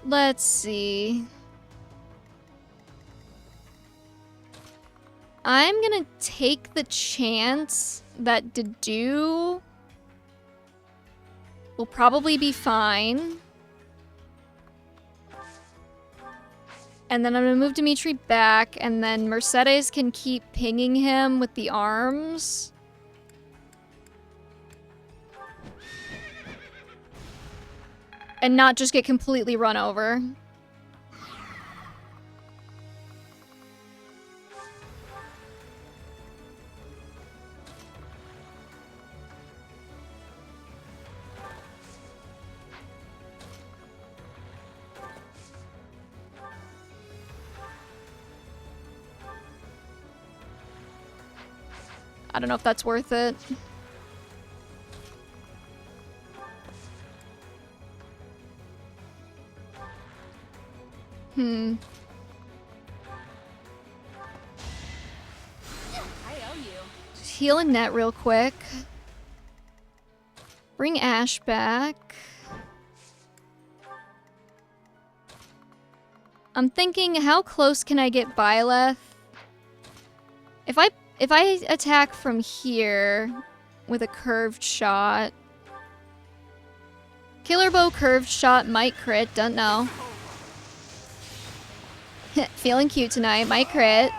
Let's see. I'm gonna take the chance that Dedu will probably be fine. And then I'm gonna move Dimitri back, and then Mercedes can keep pinging him with the arms. And not just get completely run over. I don't know if that's worth it. I owe you. Just heal a net real quick. Bring Ash back. I'm thinking, how close can I get Byleth? If I attack from here with a curved shot. Killer bow curved shot might crit, don't know. Feeling cute tonight, might crit.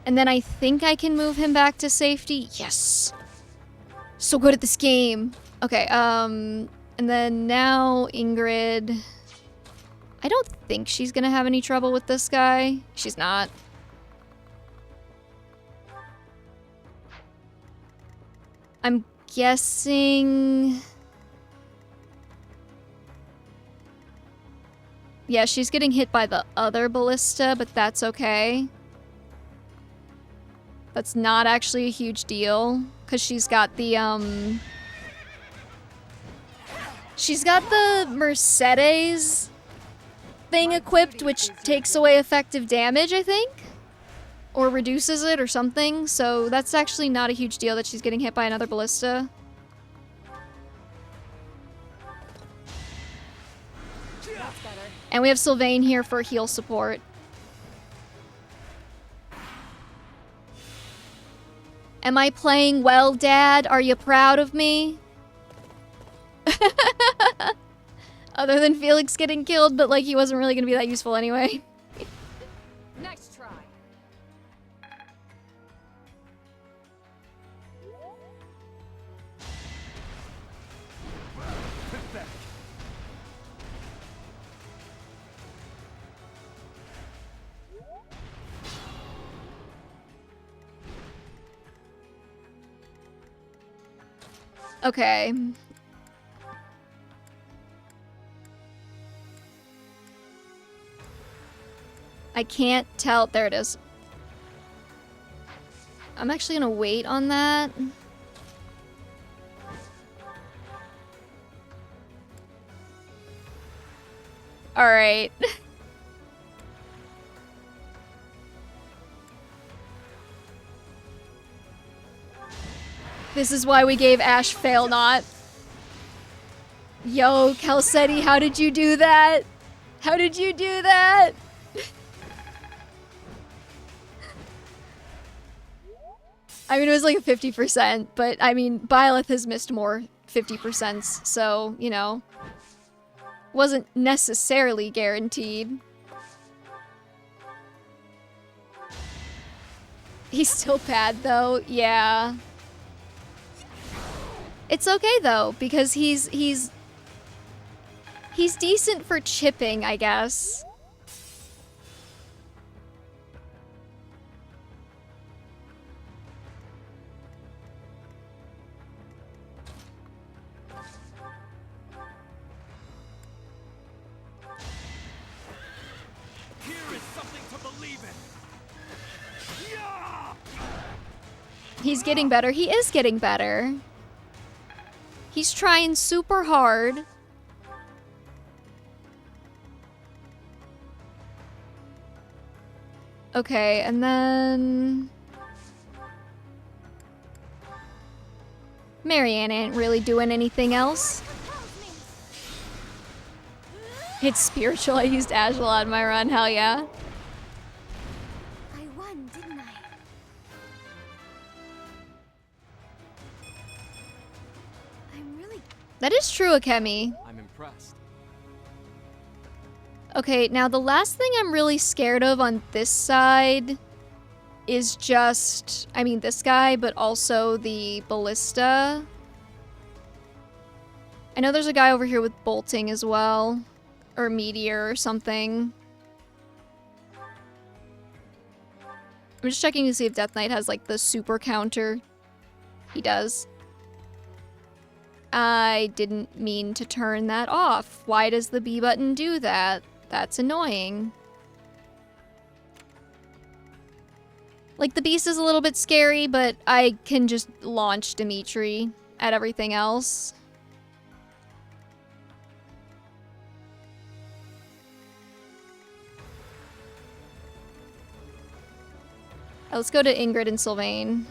And then I think I can move him back to safety. Yes! So good at this game. Okay, and then now Ingrid. I don't think she's gonna have any trouble with this guy. She's not. I'm guessing... Yeah, she's getting hit by the other ballista, but that's okay. That's not actually a huge deal, because she's got the, she's got the Mercedes thing equipped, which takes away effective damage, I think? Or reduces it or something, so that's actually not a huge deal that she's getting hit by another ballista. And we have Sylvain here for heal support. Am I playing well, Dad? Are you proud of me? Other than Felix getting killed, but like he wasn't really gonna be that useful anyway. Nice try. Okay. I can't tell. There it is. I'm actually gonna wait on that. Alright. This is why we gave Ash Fail Not. Yo, Calcetti, how did you do that? How did you do that? I mean, it was like a 50%, but I mean, Byleth has missed more 50%, so, you know, wasn't necessarily guaranteed. He's still bad, though. Yeah. It's okay, though, because he's decent for chipping, I guess. Here is something to believe in. He's getting better. He is getting better. He's trying super hard. Okay, and then... Marianne ain't really doing anything else. It's spiritual. I used Agile on my run. Hell yeah. I won, didn't I? I'm really... That is true, Akemi. I'm impressed. Okay, now the last thing I'm really scared of on this side is just, I mean, this guy, but also the ballista. I know there's a guy over here with bolting as well, or meteor or something. I'm just checking to see if Death Knight has like the super counter. He does. I didn't mean to turn that off. Why does the B button do that? That's annoying. Like, the beast is a little bit scary, but I can just launch Dimitri at everything else. Let's go to Ingrid and Sylvain.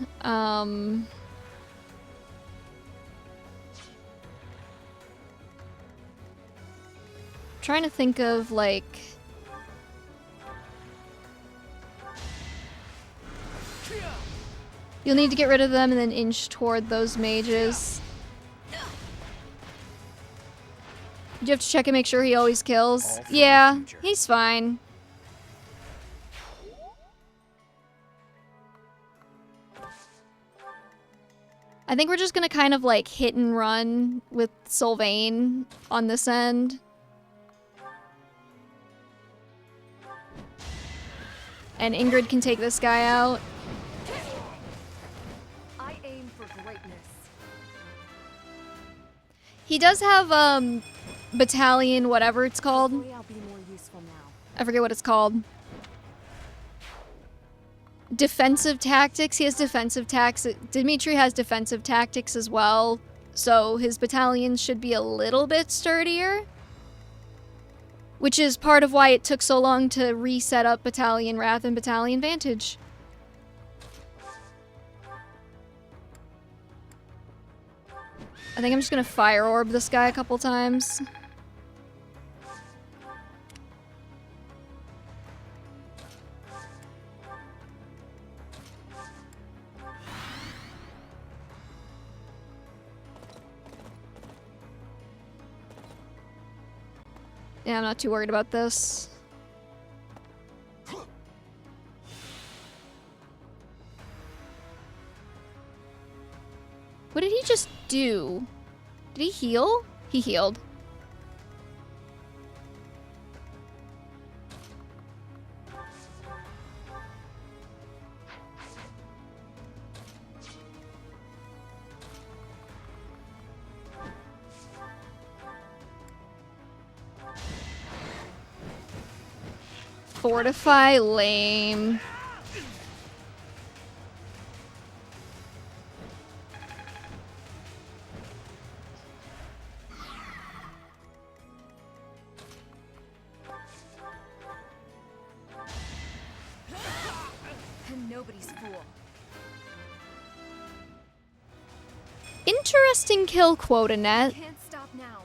Trying to think of, like... You'll need to get rid of them and then inch toward those mages. Do you have to check and make sure he always kills? Yeah, he's fine. I think we're just gonna kind of like hit and run with Sylvain on this end. And Ingrid can take this guy out. I aim for greatness. He does have battalion whatever it's called. Hopefully I'll be more useful now. I forget what it's called. Defensive tactics. He has defensive tactics. Dimitri has defensive tactics as well. So his battalions should be a little bit sturdier. Which is part of why it took so long to reset up Battalion Wrath and Battalion Vantage. I think I'm just gonna Fire Orb this guy a couple times. Yeah, I'm not too worried about this. What did he just do? Did he heal? He healed. Fortify, lame. nobody's fool. Interesting kill quote, Annette. Can't stop now.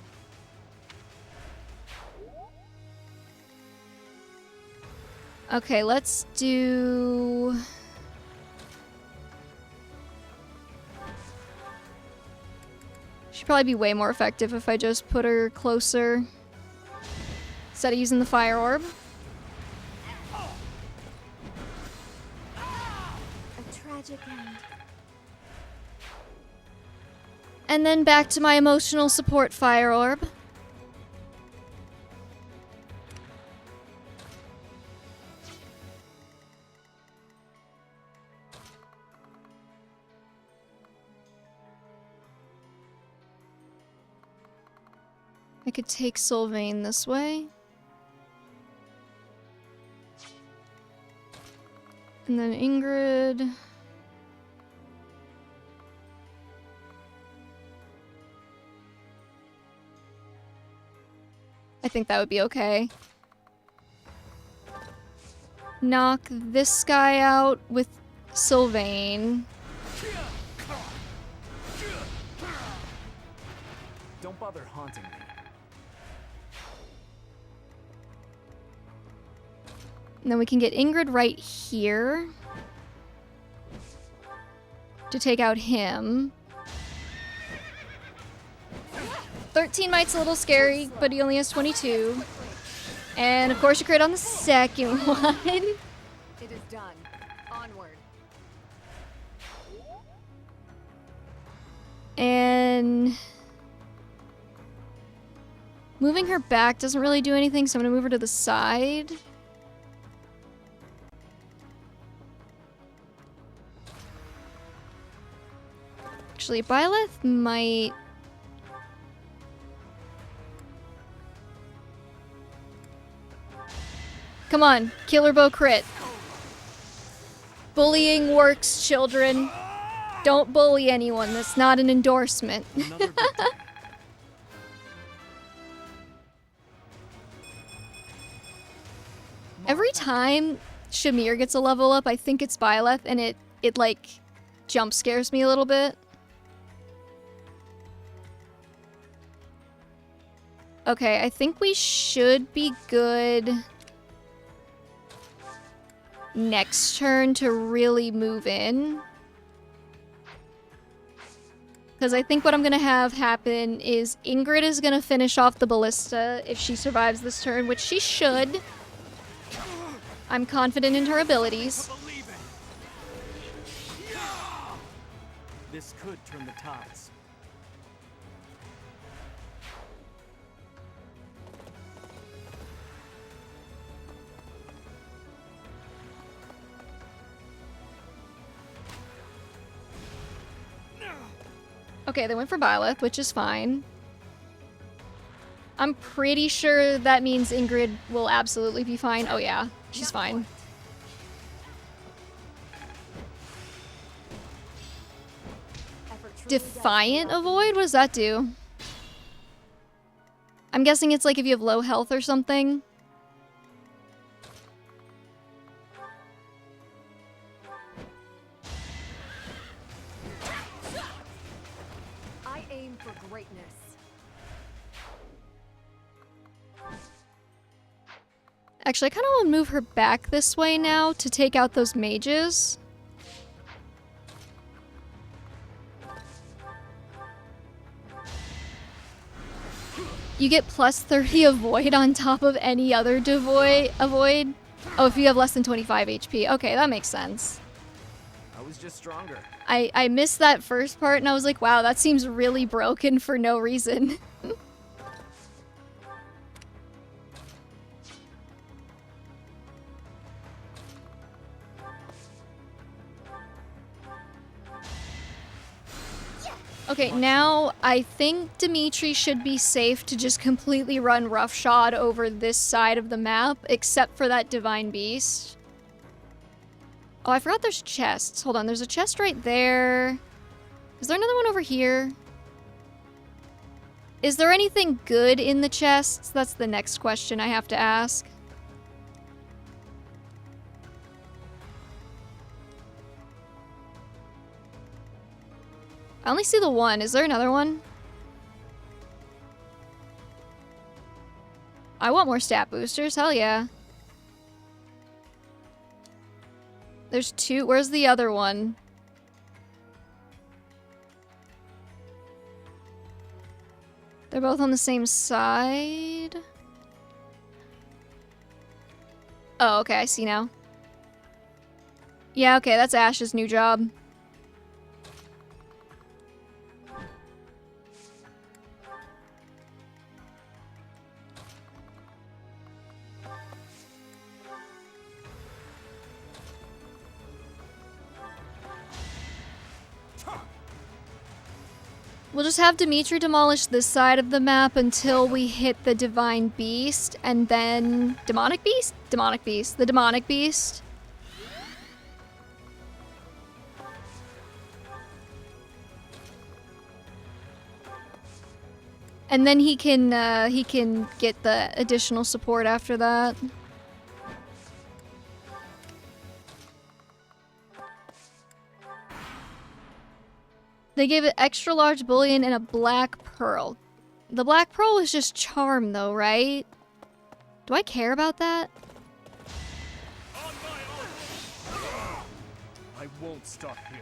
Okay, let's do... She'd probably be way more effective if I just put her closer. Instead of using the fire orb. A tragic end. And then back to my emotional support fire orb. I could take Sylvain this way. And then Ingrid. I think that would be okay. Knock this guy out with Sylvain. Don't bother haunting me. And then we can get Ingrid right here to take out him. 13 might's a little scary, but he only has 22. And of course you crit on the second one. It is done. Onward. And moving her back doesn't really do anything, so I'm gonna move her to the side. Actually, Byleth might... Come on, Killer Bow crit. Bullying works, children. Don't bully anyone. That's not an endorsement. Every time Shamir gets a level up, I think it's Byleth, and it like jump scares me a little bit. Okay, I think we should be good next turn to really move in. Because I think what I'm going to have happen is Ingrid is going to finish off the ballista if she survives this turn, which she should. I'm confident in her abilities. This could turn the tides. Okay, they went for Byleth, which is fine. I'm pretty sure that means Ingrid will absolutely be fine. Oh yeah, she's fine. Defiant Avoid? What does that do? I'm guessing it's like if you have low health or something. I aim for greatness. Actually, I kind of want to move her back this way now to take out those mages. You get plus 30 avoid on top of any other avoid. Oh, if you have less than 25 HP. Okay, that makes sense. I was just stronger. I missed that first part and I was like, wow, that seems really broken for no reason. Okay, now I think Dimitri should be safe to just completely run roughshod over this side of the map, except for that Divine Beast. Oh, I forgot there's chests. Hold on, there's a chest right there. Is there another one over here? Is there anything good in the chests? That's the next question I have to ask. I only see the one. Is there another one? I want more stat boosters. Hell yeah. There's two. Where's the other one? They're both on the same side. Oh, okay. I see now. Yeah, okay. That's Ash's new job. We'll just have Dimitri demolish this side of the map until we hit the Divine Beast, and then... Demonic Beast? Demonic Beast. The Demonic Beast. And then he can get the additional support after that. They gave it extra large bullion and a black pearl. The black pearl was just charm though, right? Do I care about that? I won't stop here.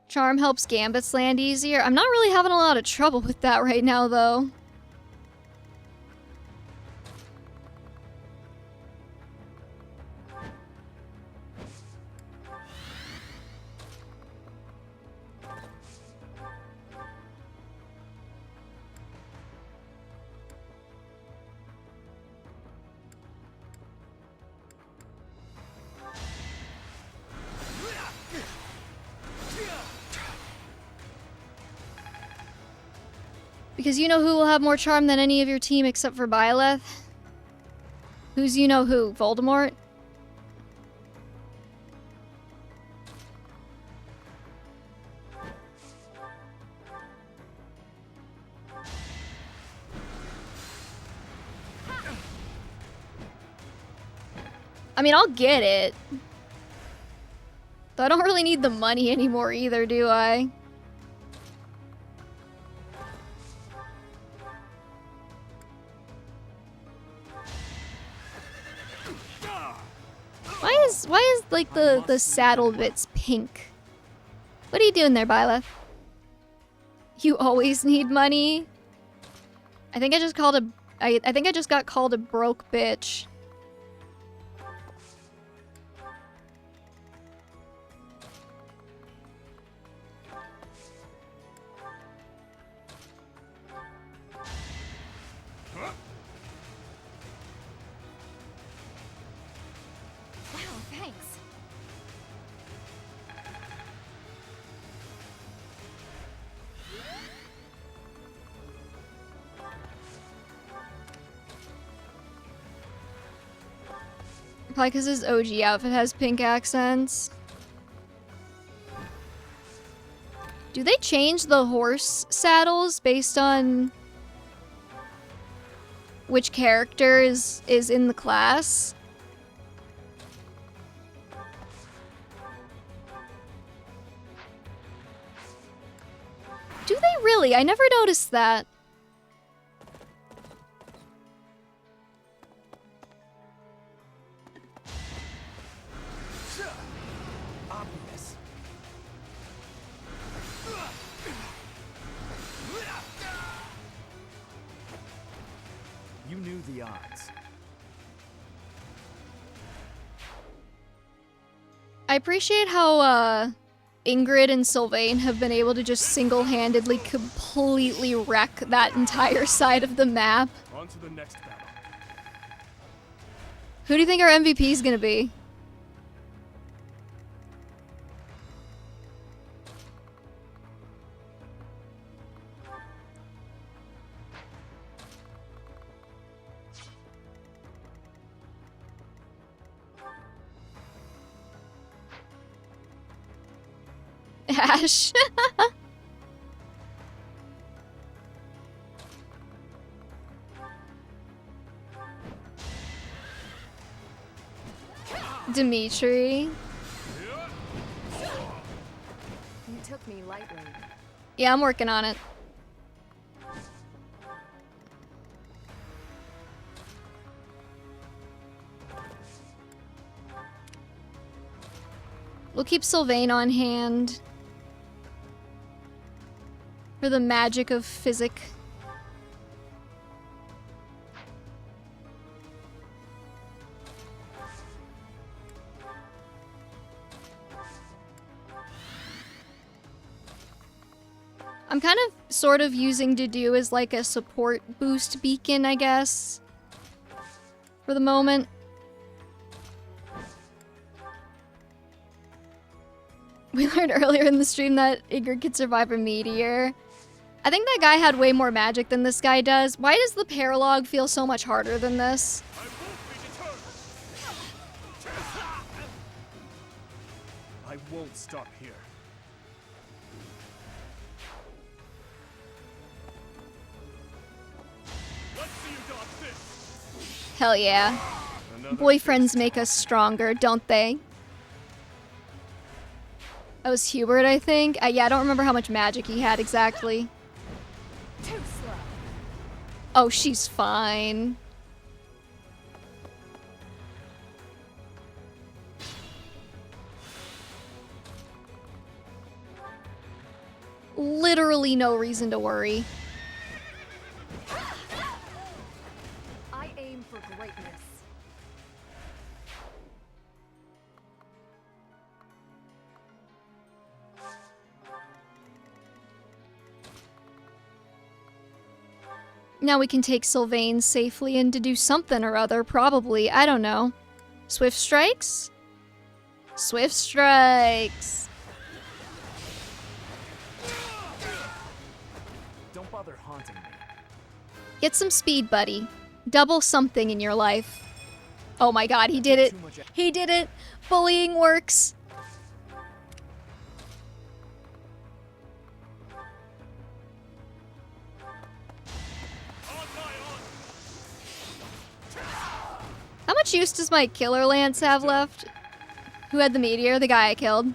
Charm helps gambits land easier. I'm not really having a lot of trouble with that right now though. Because you know who will have more charm than any of your team except for Byleth? Who's you know who? Voldemort? I mean, I'll get it. Though I don't really need the money anymore either, do I? Why is like the saddle bits pink? What are you doing there, Byleth? You always need money? I think I just called a I think I just got called a broke bitch. Probably because his OG outfit has pink accents. Do they change the horse saddles based on which character is in the class? Do they really? I never noticed that. You knew the odds. I appreciate how Ingrid and Sylvain have been able to just single-handedly completely wreck that entire side of the map. On to the next battle. Who do you think our MVP is gonna be? Ash. Dimitri. You took me lightly. Yeah, I'm working on it. We'll keep Sylvain on hand for the magic of physic. I'm kind of sort of using Dudu as like a support boost beacon, I guess, for the moment. We learned earlier in the stream that Ingrid could survive a meteor. I think that guy had way more magic than this guy does. Why does the paralog feel so much harder than this? I won't stop here. Let's see you dodge this. Hell yeah. Boyfriends make us stronger, don't they? That was Hubert, I think. Yeah, I don't remember how much magic he had exactly. Too slow. Oh, she's fine. Literally no reason to worry. I aim for greatness. Now we can take Sylvain safely and to do something or other, probably. I don't know. Swift strikes? Swift strikes. Don't bother haunting me. Get some speed, buddy. Double something in your life. Oh my god, he did it. He did it. Bullying works. How much use does my killer lance have left? Who had the meteor? The guy I killed.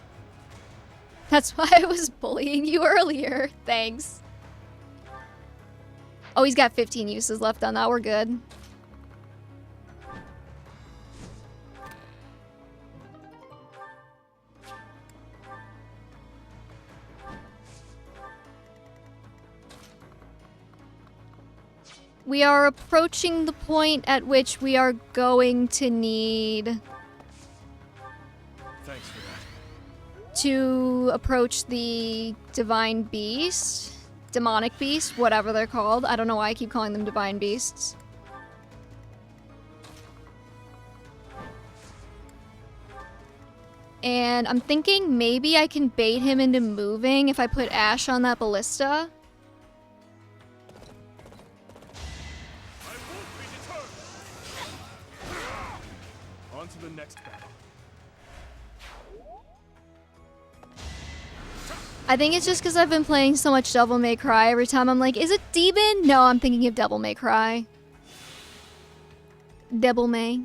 That's why I was bullying you earlier. Thanks. Oh, he's got 15 uses left on that. We're good. We are approaching the point at which we are going to need Thanks for that. to approach the divine beast, demonic beast, whatever they're called. I don't know why I keep calling them divine beasts. And I'm thinking maybe I can bait him into moving if I put Ash on that ballista. On to the next battle. I think it's just because I've been playing so much Devil May Cry. Every time I'm like, is it Demon? No, I'm thinking of Devil May Cry. Devil May.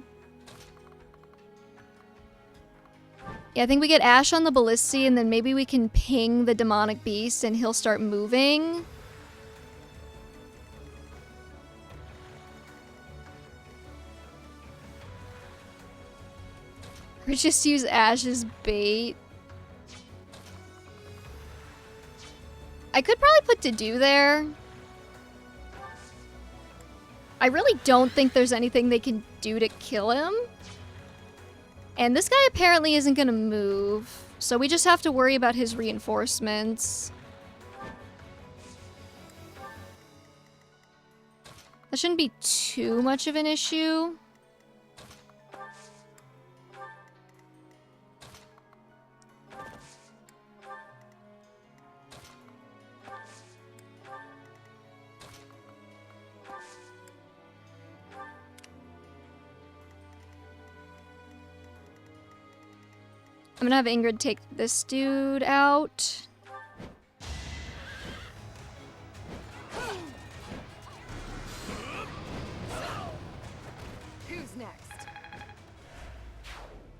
Yeah, I think we get Ash on the Ballisti and then maybe we can ping the demonic beast and he'll start moving. Or just use Ash as bait. I could probably put Dedu there. I really don't think there's anything they can do to kill him. And this guy apparently isn't gonna move. So we just have to worry about his reinforcements. That shouldn't be too much of an issue. I'm gonna have Ingrid take this dude out. Who's next?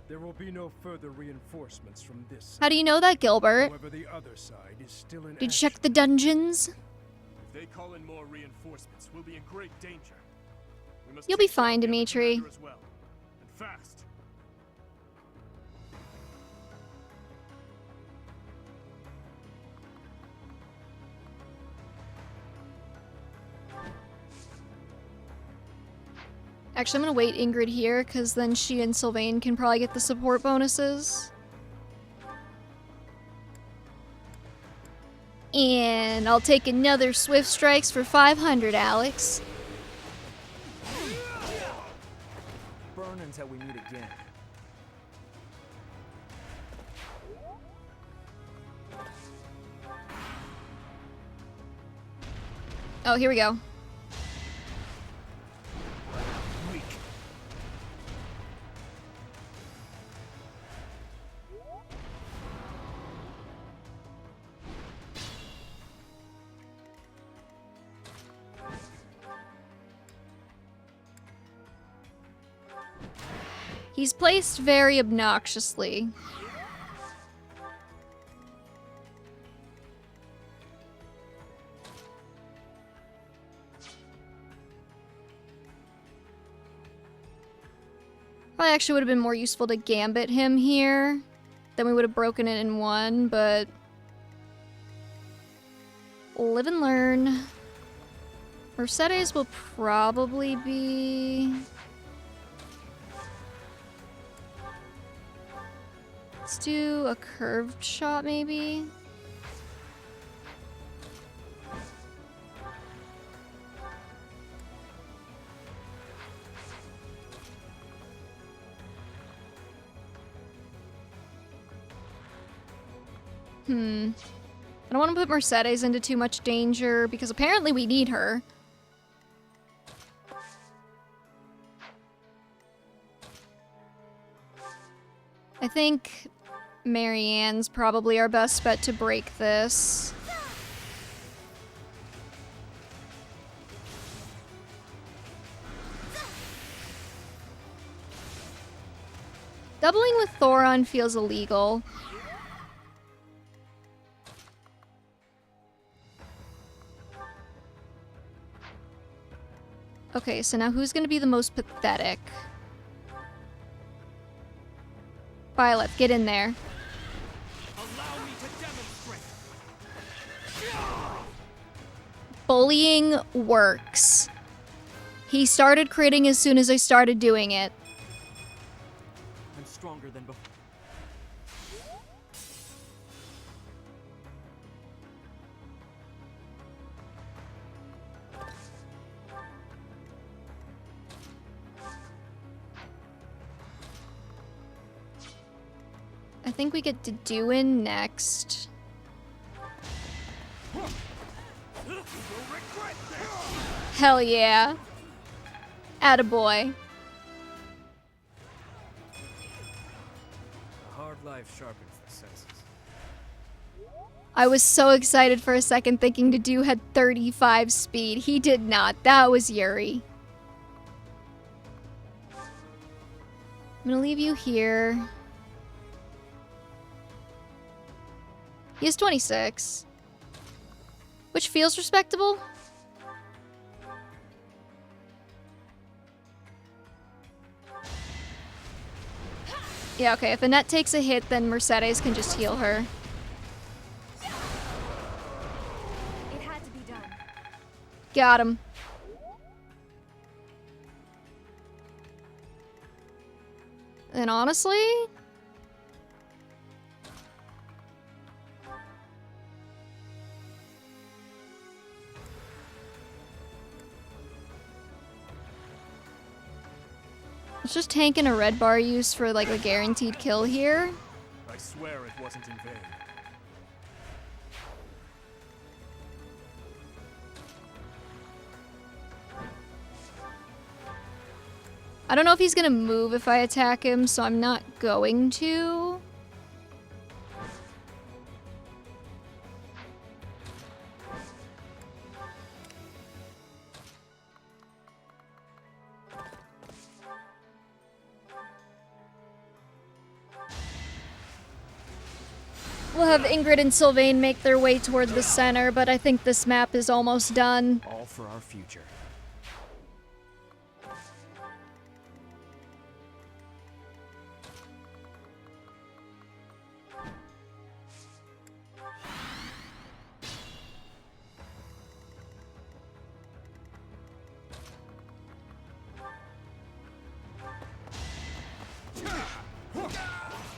There will be no further reinforcements from this side. How do you know that, Gilbert? However, the other side is still in Did you check the dungeons? If they call in more reinforcements, we'll be in great danger. We must You'll be take down fine, the other Dimitri. commander as well. And fast. Actually, I'm gonna wait Ingrid here, because then she and Sylvain can probably get the support bonuses. And I'll take another Swift Strikes for 500, Alex. Burn until we meet again. Oh, here we go. He's placed very obnoxiously. Probably actually would have been more useful to gambit him here. Then we would have broken it in one, but... live and learn. Mercedes will probably be... let's do a curved shot, maybe? I don't want to put Mercedes into too much danger, because apparently we need her. I think Marianne's probably our best bet to break this. Doubling with Thoron feels illegal. Okay, so now who's gonna be the most pathetic? Violet, get in there. Allow me to demonstrate. Bullying works. He started critting as soon as I started doing it. I'm stronger than before. I think we get to Duin next. Hell yeah. Attaboy. A hard life sharpens the senses. I was so excited for a second thinking Dedu had 35 speed. He did not. That was Yuri. I'm gonna leave you here. He has 26. Which feels respectable. Yeah, okay, if Annette takes a hit, then Mercedes can just heal her. It had to be done. Got him. And honestly... let's just tank in a red bar use for like a guaranteed kill here. I swear it wasn't in vain. I don't know if he's gonna move if I attack him, so I'm not going to. We'll have Ingrid and Sylvain make their way toward the center, but I think this map is almost done. All for our future.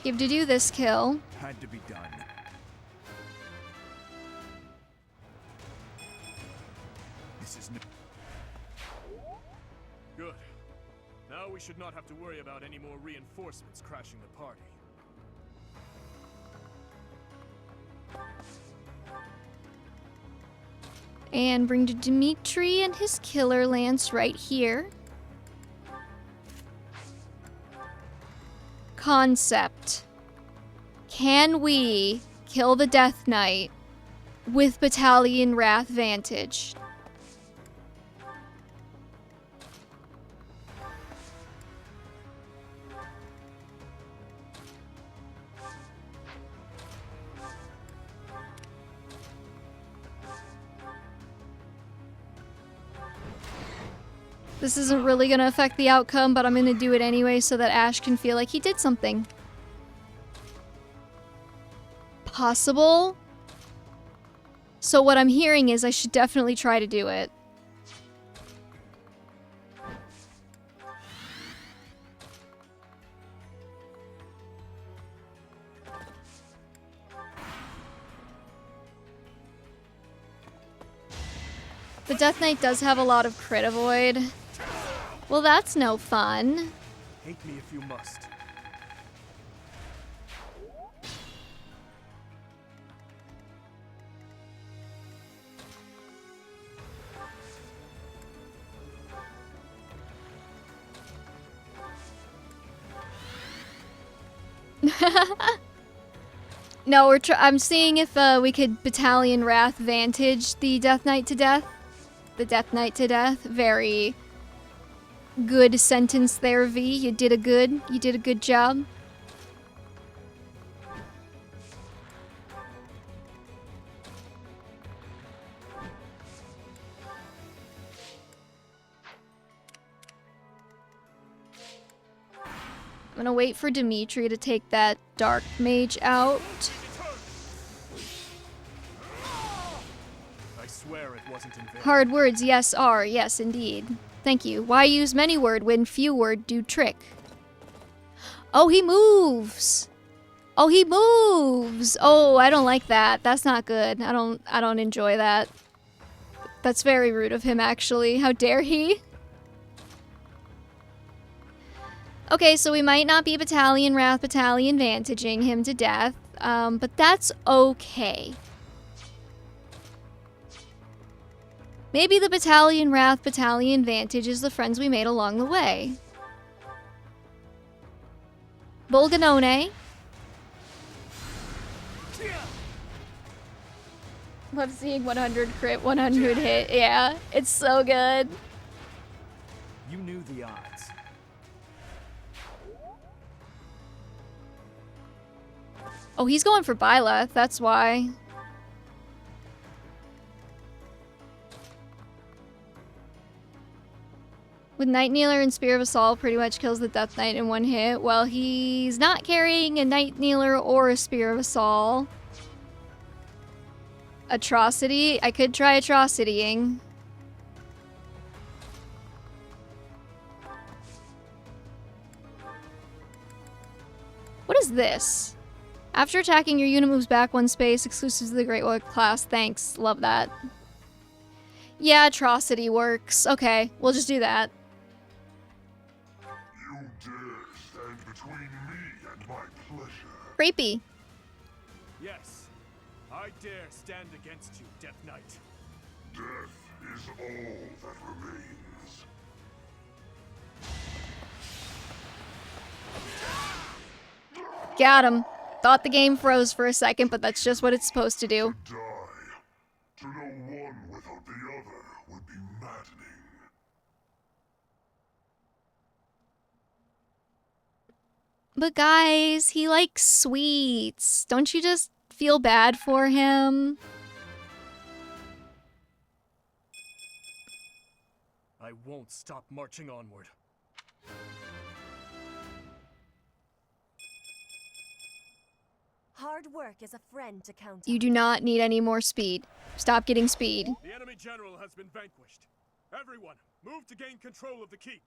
Give to do this kill. Had to be done. This is Good. Now we should not have to worry about any more reinforcements crashing the party. And bring to Dimitri and his killer lance right here. Concept. Can we kill the Death Knight with Battalion Wrath Vantage? This isn't really going to affect the outcome, but I'm going to do it anyway so that Ash can feel like he did something. Possible? So what I'm hearing is I should definitely try to do it. The Death Knight does have a lot of crit avoid. Well, that's no fun. Hate me if you must. No, I'm seeing if we could Battalion Wrath Vantage the Death Knight to death. The Death Knight to death. Very good sentence there, V. You did a good job. I'm gonna wait for Dimitri to take that Dark Mage out. I swear it wasn't in vain. Hard words, yes, are. Yes, indeed. Thank you. Why use many word when few word do trick? Oh, he moves! Oh, he moves! Oh, I don't like that. That's not good. I don't enjoy that. That's very rude of him, actually. How dare he? Okay, so we might not be Battalion Wrath Battalion Vantaging him to death, but that's okay. Maybe the Battalion Wrath Battalion Vantage is the friends we made along the way. Bulganone. Love seeing 100 crit, 100 hit. Yeah, it's so good. You knew the odds. Oh, he's going for Byleth, that's why. With Night Kneeler and Spear of Assault pretty much kills the Death Knight in one hit. Well, he's not carrying a Night Kneeler or a Spear of Assault. Atrocity? I could try Atrocitying. What is this? After attacking, your unit moves back one space, exclusive to the Great Warrior class. Thanks. Love that. Yeah, Atrocity works. Okay, we'll just do that. You dare stand between me and my pleasure. Creepy. Yes, I dare stand against you, Death Knight. Death is all that remains. Got him. Thought the game froze for a second, but that's just what it's supposed to do. To die. To know one without the other would be maddening. But guys, he likes sweets. Don't you just feel bad for him. I won't stop marching onward. Hard work is a friend to count on. You do not need any more speed. Stop getting speed. The enemy general has been vanquished. Everyone, move to gain control of the keep.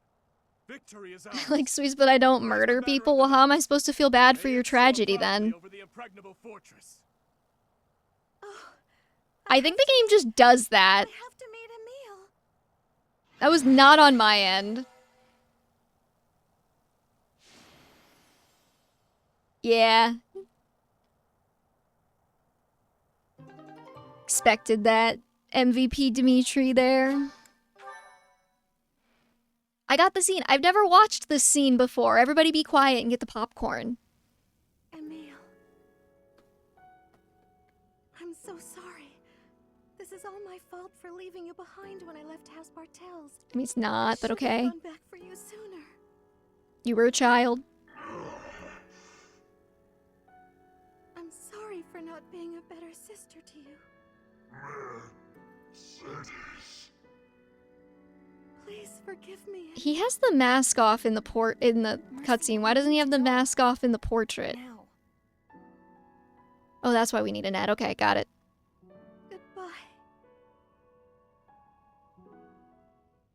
Victory is ours. Like, Sweets, but I don't murder people. Well, how am I supposed to feel bad for your tragedy then? Over the impregnable fortress. I think the game just does that. I have to meet Emil. That was not on my end. Yeah. Expected that. MVP Dimitri there. I got the scene. I've never watched this scene before. Everybody be quiet and get the popcorn. Emil. I'm so sorry. This is all my fault for leaving you behind when I left House Bartels. I mean, it's not, but okay. Gone back for you sooner. You were a child. I'm sorry for not being a better sister to you. Please forgive me. He has the mask off in the cutscene. Why doesn't he have the mask off in the portrait? Oh, that's why we need a net. Okay, got it. Goodbye.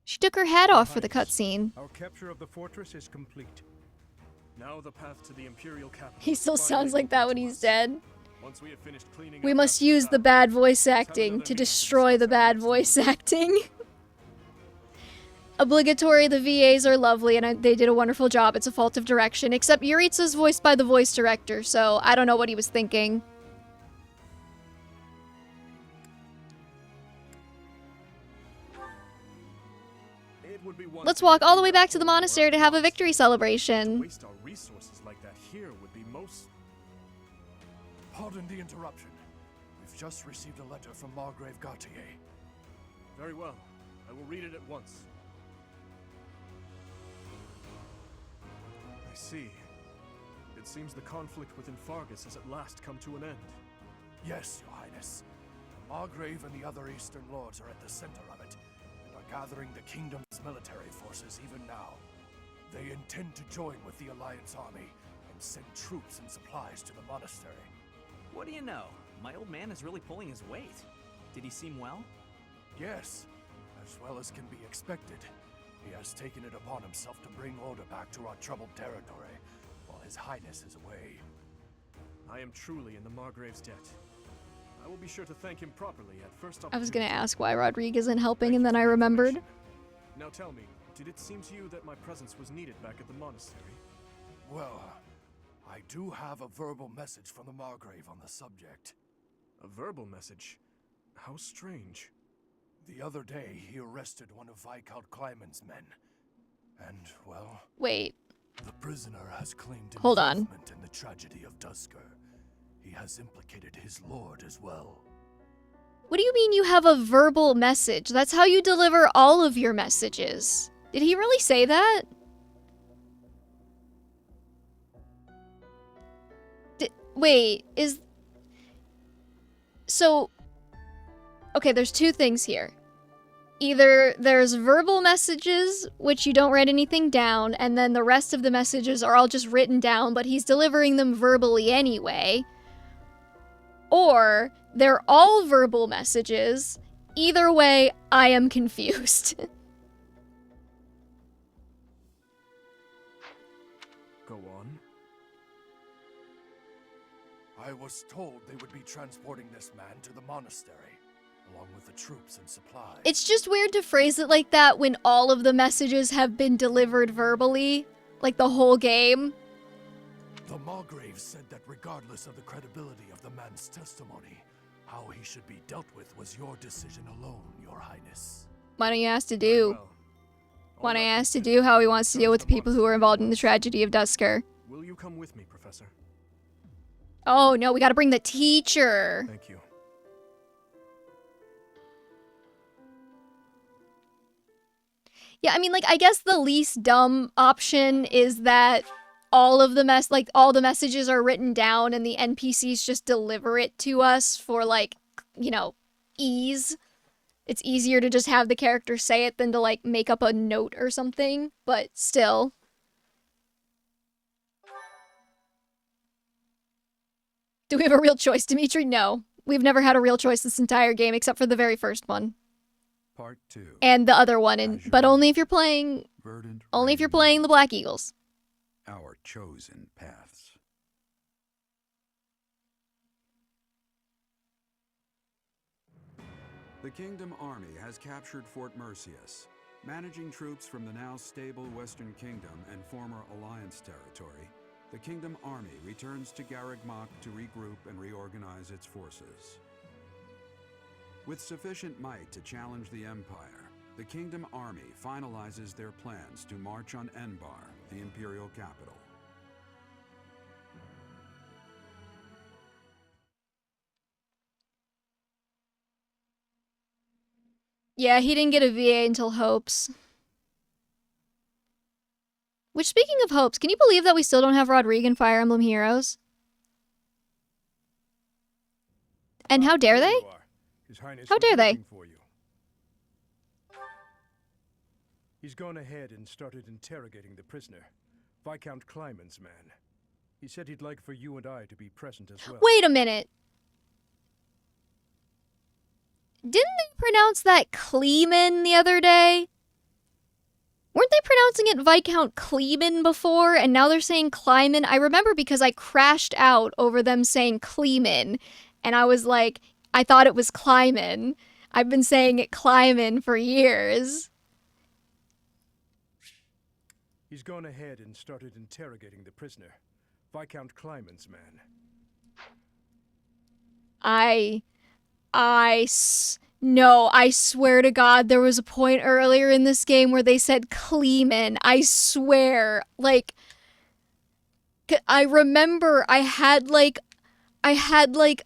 She took her hat off for the cutscene. Our capture of the fortress is complete. Now the path to the Imperial capital. He still sounds like that when he's dead. Once we have finished cleaning We up must after use the bad voice acting to destroy the bad voice acting. Obligatory, the VAs are lovely and they did a wonderful job. It's a fault of direction. Except Yuritsa's voiced by the voice director, so I don't know what he was thinking. Let's walk all the way back to the monastery to have a victory celebration. waste our resources like that here would be most... Pardon the interruption. We've just received a letter from Margrave Gautier. Very well. I will read it at once. I see. It seems the conflict within Fargus has at last come to an end. Yes, Your Highness. The Margrave and the other Eastern Lords are at the center of it, and are gathering the Kingdom's military forces even now. They intend to join with the Alliance army, and send troops and supplies to the monastery. What do you know? My old man is really pulling his weight. Did he seem well? Yes, as well as can be expected. He has taken it upon himself to bring order back to our troubled territory, while His Highness is away. I am truly in the Margrave's debt. I will be sure to thank him properly at first I was gonna opportunity. ask why Rodrigue isn't helping and then I remembered. Now tell me, did it seem to you that my presence was needed back at the monastery? Well, I do have a verbal message from the Margrave on the subject. A verbal message? How strange. The other day, he arrested one of Viscount Kleiman's men. And, well... Wait. The prisoner has claimed Hold on. involvement in the tragedy of Dusker. He has implicated his lord as well. What do you mean you have a verbal message? That's how you deliver all of your messages. Did he really say that? Wait, is... So... Okay, there's two things here. Either there's verbal messages, which you don't write anything down, and then the rest of the messages are all just written down, but he's delivering them verbally anyway. Or they're all verbal messages. Either way, I am confused. Go on. I was told they would be transporting this man to the monastery, along with the troops and supplies. It's just weird to phrase it like that when all of the messages have been delivered verbally. Like the whole game. The Margrave said that regardless of the credibility of the man's testimony, how he should be dealt with was your decision alone, Your Highness. Why don't you ask to do? Why don't you ask to do how he wants to deal with the people who are involved in the tragedy of Dusker? Will you come with me, Professor? Oh no, we gotta bring the teacher. Thank you. Yeah, I mean, like, I guess the least dumb option is that all of the all the messages are written down and the NPCs just deliver it to us for like, you know, ease. It's easier to just have the character say it than to like make up a note or something, but still. Do we have a real choice, Dimitri? No. We've never had a real choice this entire game except for the very first one. Part 2. And the other one, but only if you're playing the Black Eagles. Our chosen paths. The Kingdom Army has captured Fort Mercius. Managing troops from the now stable Western Kingdom and former Alliance territory, the Kingdom Army returns to Garreg Mach to regroup and reorganize its forces. With sufficient might to challenge the Empire, the Kingdom Army finalizes their plans to march on Enbar, the Imperial capital. Yeah, he didn't get a VA until Hopes. Which, speaking of Hopes, can you believe that we still don't have Rodrigue in Fire Emblem Heroes? And how dare they? How dare they? He's gone ahead and started interrogating the prisoner, Viscount Kleiman's man. He said he'd like for you and I to be present as well. Wait a minute. Didn't they pronounce that Kleeman the other day? Weren't they pronouncing it Viscount Kleeman before, and now they're saying Kleiman? I remember because I crashed out over them saying Kleeman, and I was like, I thought it was Kleiman. I've been saying it Kleiman for years. He's gone ahead and started interrogating the prisoner, Viscount Kleiman's man. No, I swear to God, there was a point earlier in this game where they said Kleeman. I swear. Like, I remember I had like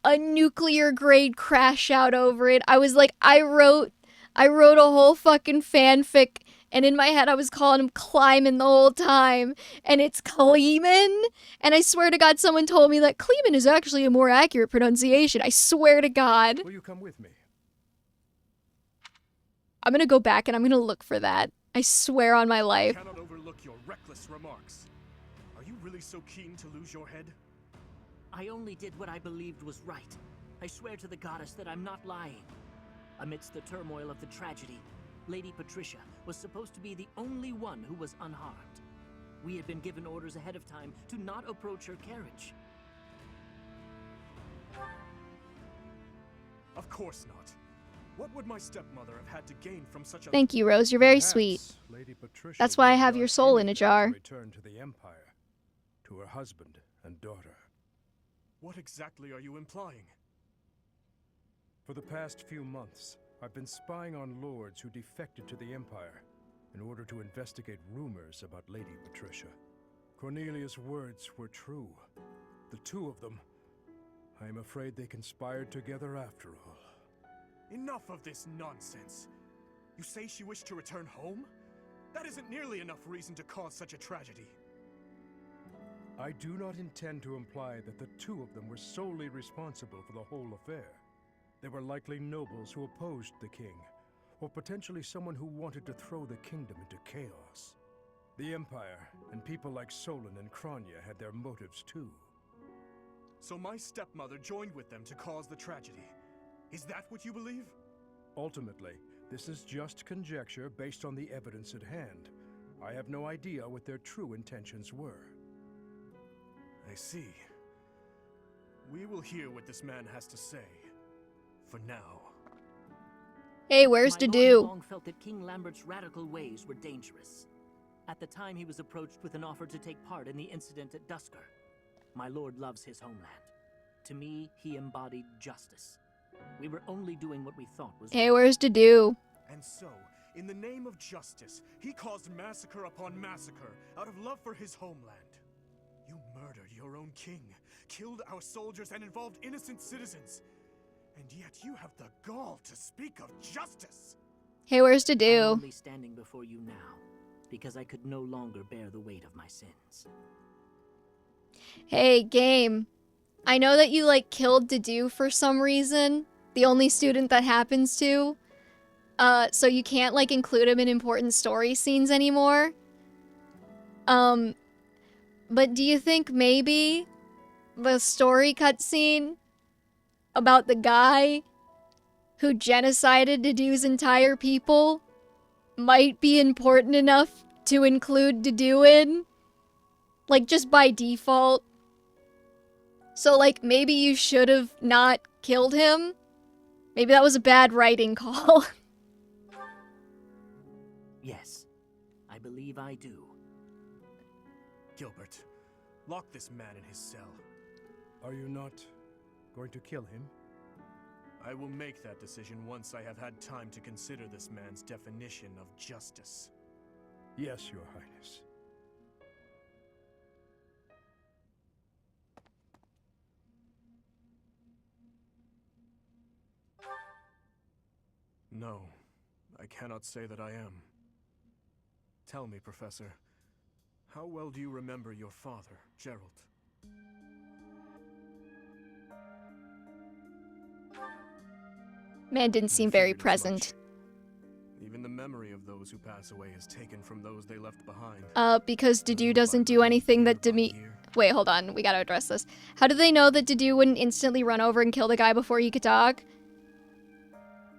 a nuclear grade crash out over it. I was like, I wrote a whole fucking fanfic, and in my head I was calling him Kleiman the whole time, and it's Kleeman. And I swear to God, someone told me that Kleeman is actually a more accurate pronunciation. I swear to God. Will you come with me? I'm gonna go back and I'm gonna look for that. I swear on my life. I cannot overlook your reckless remarks. Are you really so keen to lose your head? I only did what I believed was right. I swear to the goddess that I'm not lying. Amidst the turmoil of the tragedy, Lady Patricia was supposed to be the only one who was unharmed. We had been given orders ahead of time to not approach her carriage. Of course not. What would my stepmother have had to gain from such a— Thank you, Rose. You're very sweet. That's why I have your soul in a jar. Return to the Empire, to her husband and daughter. What exactly are you implying? For the past few months, I've been spying on lords who defected to the Empire in order to investigate rumors about Lady Patricia. Cornelius' words were true. The two of them, I am afraid they conspired together after all. Enough of this nonsense. You say she wished to return home? That isn't nearly enough reason to cause such a tragedy. I do not intend to imply that the two of them were solely responsible for the whole affair. They were likely nobles who opposed the king, or potentially someone who wanted to throw the kingdom into chaos. The Empire and people like Solon and Kranya had their motives too. So my stepmother joined with them to cause the tragedy. Is that what you believe? Ultimately, this is just conjecture based on the evidence at hand. I have no idea what their true intentions were. I see. We will hear what this man has to say. For now. Hey, where's Dedue? Long felt that King Lambert's radical ways were dangerous. At the time, he was approached with an offer to take part in the incident at Dusker. My lord loves his homeland. To me, he embodied justice. We were only doing what we thought was Hey, where's Dedue? And so, in the name of justice, he caused massacre upon massacre out of love for his homeland. You murdered your own king, killed our soldiers, and involved innocent citizens. And yet you have the gall to speak of justice. Hey, where's I'm Dedue? only standing before you now because I could no longer bear the weight of my sins. Hey, game. I know that you, like, killed Dedu for some reason. The only student that happens to. So you can't, like, include him in important story scenes anymore. But do you think maybe the story cutscene about the guy who genocided Dedu's entire people might be important enough to include Dedu in? Like, just by default. So, like, maybe you should have not killed him? Maybe that was a bad writing call. Yes, I believe I do. Gilbert, lock this man in his cell. Are you not going to kill him? I will make that decision once I have had time to consider this man's definition of justice. Yes, Your Highness. No, I cannot say that I am. Tell me, Professor, how well do you remember your father, Gerald? Man didn't seem very present. Even the memory of those who pass away is taken from those they left behind. Because Dedu doesn't do anything that Wait, hold on. We gotta address this. How do they know that Dedu wouldn't instantly run over and kill the guy before he could talk?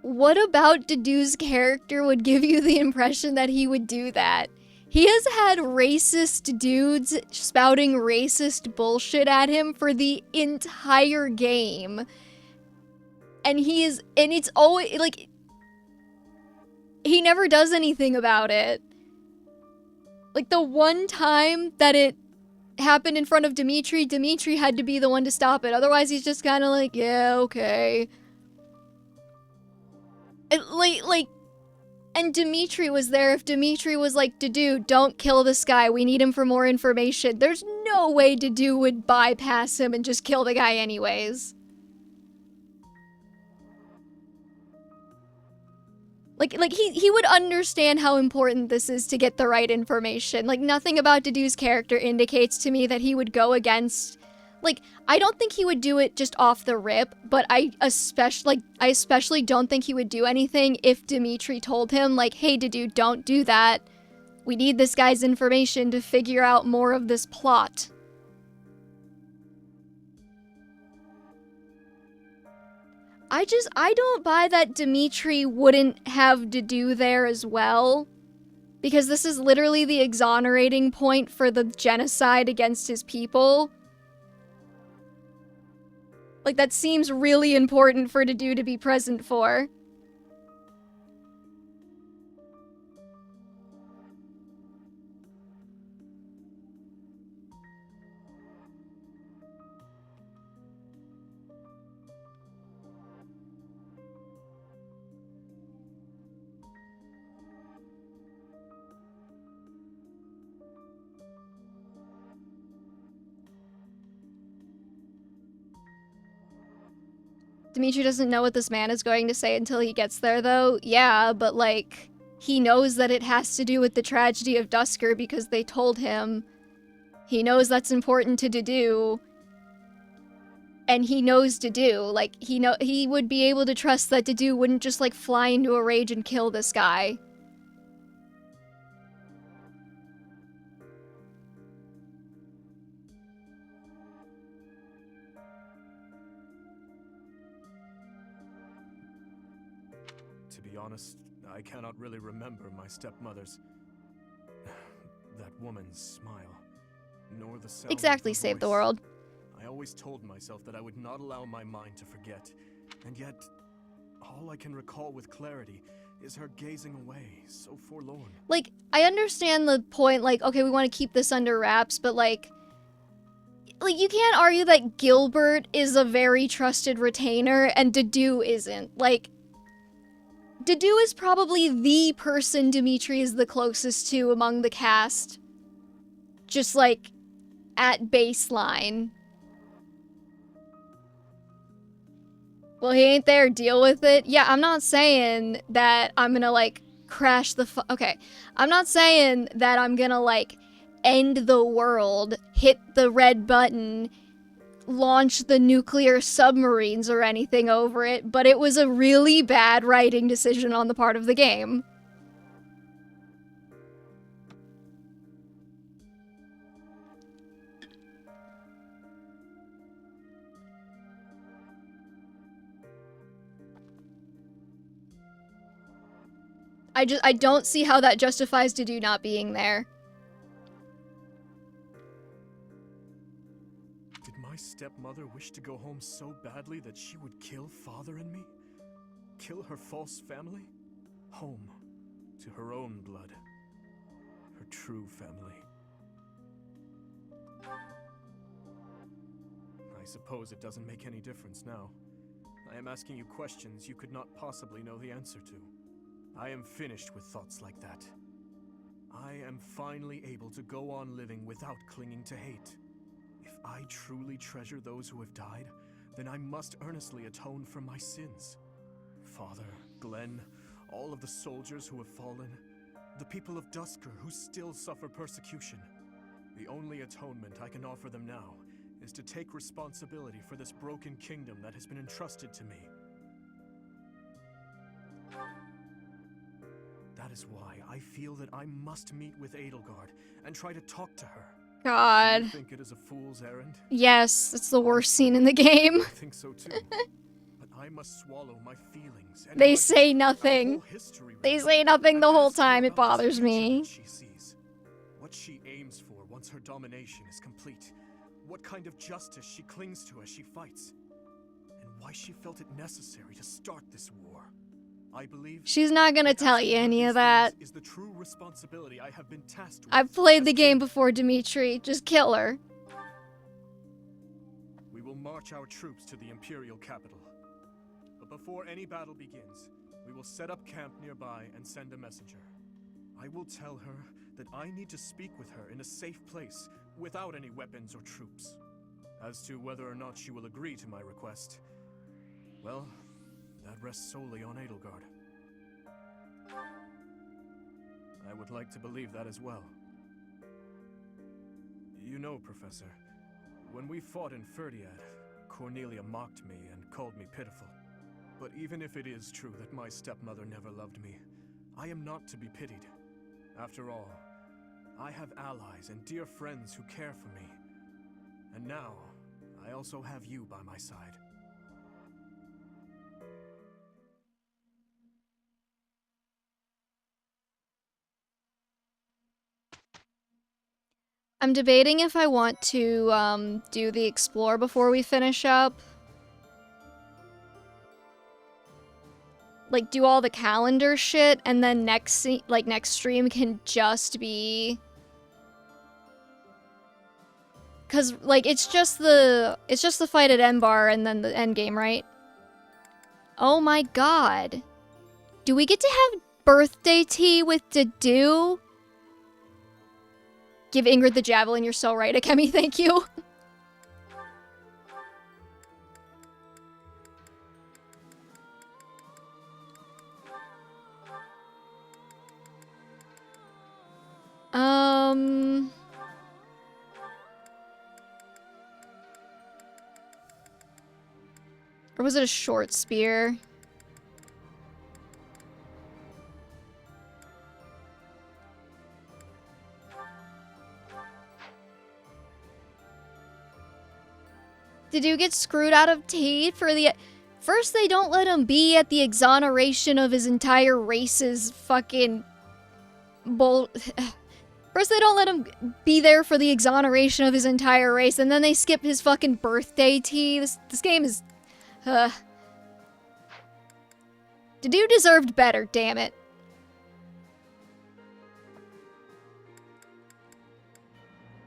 What about Dedu's character would give you the impression that he would do that? He has had racist dudes spouting racist bullshit at him for the entire game. And it's always, like, he never does anything about it. Like, the one time that it happened in front of Dimitri, Dimitri had to be the one to stop it. Otherwise, he's just kind of like, yeah, okay. And Dimitri was there. If Dimitri was like, Dedu, don't kill this guy. We need him for more information. There's no way Dedu would bypass him and just kill the guy anyways. Like he would understand how important this is to get the right information. Like, nothing about Dedu's character indicates to me that he would go against... Like, I don't think he would do it just off the rip, but I especially don't think he would do anything if Dimitri told him, like, hey, Dedu, don't do that. We need this guy's information to figure out more of this plot. I don't buy that Dimitri wouldn't have Dedu there as well. Because this is literally the exonerating point for the genocide against his people. Like, that seems really important for Dedu to be present for. Dimitri doesn't know what this man is going to say until he gets there, though. Yeah, but, like, he knows that it has to do with the tragedy of Dusker because they told him. He knows that's important to Dedu. And he knows Dedu. Like, he would be able to trust that Dedu wouldn't just, like, fly into a rage and kill this guy. To be honest, I cannot really remember my stepmother's... that woman's smile, nor the sound Exactly, of her save the voice. world. I always told myself that I would not allow my mind to forget, and yet, all I can recall with clarity is her gazing away, so forlorn. Like, I understand the point, like, okay, we want to keep this under wraps, but, like, you can't argue that Gilbert is a very trusted retainer and Dedu isn't. Like, Dedu is probably the person Dimitri is the closest to among the cast. Just, like, at baseline. Well, he ain't there, deal with it. Yeah, I'm not saying that I'm gonna, like, crash the okay. I'm not saying that I'm gonna, like, end the world, hit the red button, launch the nuclear submarines or anything over it, but it was a really bad writing decision on the part of the game. I don't see how that justifies Dedue not being there. Did my stepmother wish to go home so badly that she would kill Father and me? Kill her false family? Home to her own blood. Her true family. I suppose it doesn't make any difference now. I am asking you questions you could not possibly know the answer to. I am finished with thoughts like that. I am finally able to go on living without clinging to hate. If I truly treasure those who have died, then I must earnestly atone for my sins. Father, Glenn, all of the soldiers who have fallen, the people of Dusker who still suffer persecution. The only atonement I can offer them now is to take responsibility for this broken kingdom that has been entrusted to me. That is why I feel that I must meet with Edelgard and try to talk to her. God. Do you think it is a fool's errand? Yes, it's the worst scene in the game. I think so too. But I must swallow my feelings. And They say nothing. They say nothing the whole time. It bothers me. She sees what she aims for once her domination is complete. What kind of justice she clings to as she fights. And why she felt it necessary to start this war. I believe She's not gonna tell you any of that. is the true responsibility I have been tasked with. I've played the game before, Dimitri. Just kill her. We will march our troops to the Imperial capital. But before any battle begins, we will set up camp nearby and send a messenger. I will tell her that I need to speak with her in a safe place, without any weapons or troops. As to whether or not she will agree to my request, well, that rests solely on Edelgard. I would like to believe that as well. You know, Professor, when we fought in Ferdiad, Cornelia mocked me and called me pitiful. But even if it is true that my stepmother never loved me, I am not to be pitied. After all, I have allies and dear friends who care for me. And now, I also have you by my side. I'm debating if I want to do the explore before we finish up. Like, do all the calendar shit, and then next stream can just be... Cause, like, it's just the fight at Embar and then the end game, right? Oh my god. Do we get to have birthday tea with Dedue? Give Ingrid the javelin, you're so right, Akemi, thank you. Or was it a short spear? Did you get screwed out of tea for the... First, they don't let him be at the exoneration of his entire race's fucking... First, they don't let him be there for the exoneration of his entire race, and then they skip his fucking birthday tea. This game is... Dedue deserved better, damn it.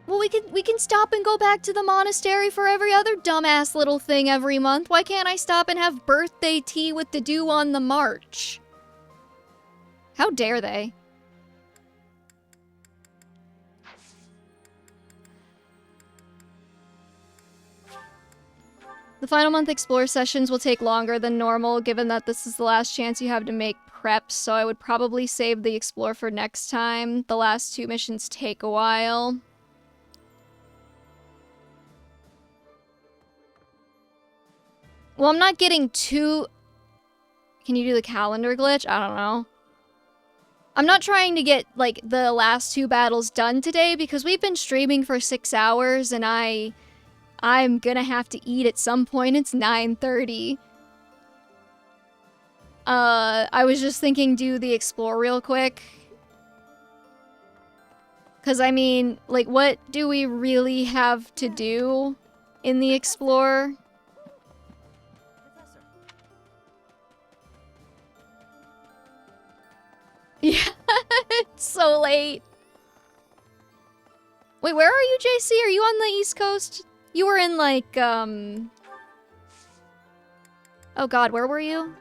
Well, we can stop and go back to the monastery for every other dumbass little thing every month. Why can't I stop and have birthday tea with Dedue on the march? How dare they? The final month explore sessions will take longer than normal, given that this is the last chance you have to make preps, so I would probably save the explore for next time. The last 2 missions take a while. Well, I'm not getting too... Can you do the calendar glitch? I don't know. I'm not trying to get, like, the last 2 battles done today because we've been streaming for 6 hours and I'm gonna have to eat at some point. It's 9:30. I was just thinking do the explore real quick. Because, I mean, like, what do we really have to do in the explore? Yeah, it's so late. Wait, where are you, JC? Are you on the East Coast? You were in, like, Oh god, where were you?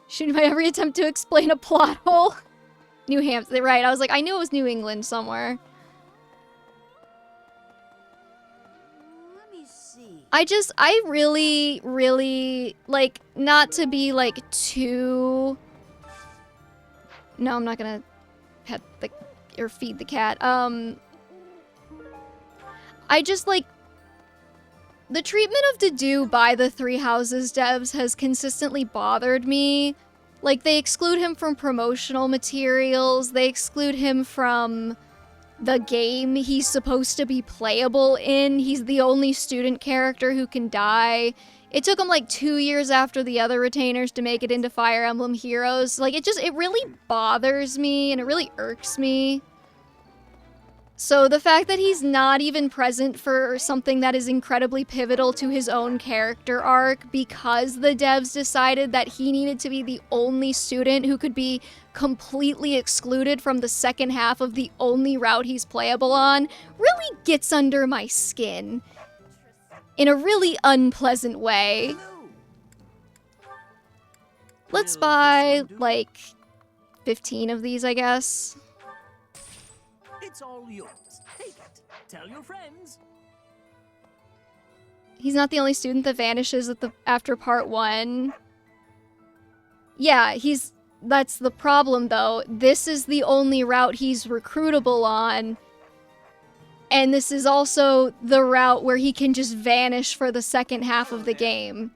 Shooting by every attempt to explain a plot hole. New Hampshire, right, I was like, I knew it was New England somewhere. I really, really, like, not to be, like, too... No, I'm not gonna pet the... or feed the cat. I just, like... The treatment of Dedue by the Three Houses devs has consistently bothered me. Like, they exclude him from promotional materials, they exclude him from... the game he's supposed to be playable in. He's the only student character who can die. It took him like 2 years after the other retainers to make it into Fire Emblem Heroes. Like, it really bothers me and it really irks me. So the fact that he's not even present for something that is incredibly pivotal to his own character arc because the devs decided that he needed to be the only student who could be completely excluded from the second half of the only route he's playable on really gets under my skin. In a really unpleasant way. Let's buy, like, 15 of these, I guess. It's all yours. Take it. Tell your friends. He's not the only student that vanishes after part 1. Yeah, that's the problem, though. This is the only route he's recruitable on. And this is also the route where he can just vanish for the second half of the game.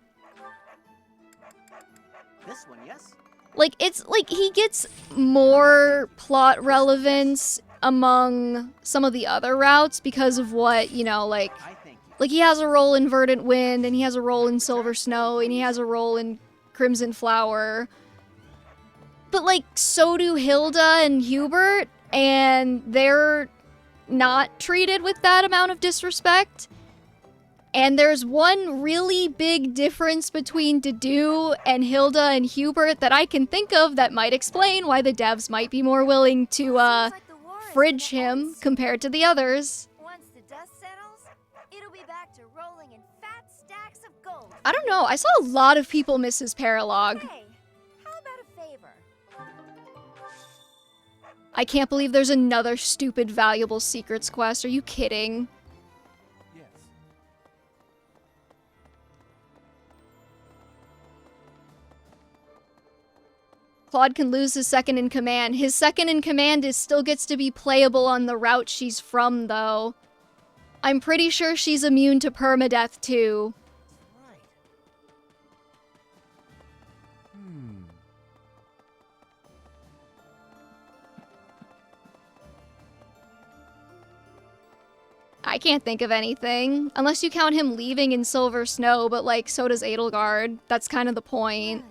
This one, yes? Like, it's like he gets more plot relevance among some of the other routes because of what, you know, like he has a role in Verdant Wind, and he has a role in Silver Snow, and he has a role in Crimson Flower. But, like, so do Hilda and Hubert, and they're not treated with that amount of disrespect. And there's one really big difference between Dedue and Hilda and Hubert that I can think of that might explain why the devs might be more willing to, fridge him compared to the others. Once the dust settles, it'll be back to rolling in fat stacks of gold. I don't know, I saw a lot of people miss his paralog. Hey, how about a favor? I can't believe there's another stupid valuable secrets quest. Are you kidding? Yes. Claude can lose his second in command. His second in command still gets to be playable on the route she's from, though. I'm pretty sure she's immune to permadeath, too. I can't think of anything. Unless you count him leaving in Silver Snow, but, like, so does Edelgard. That's kind of the point.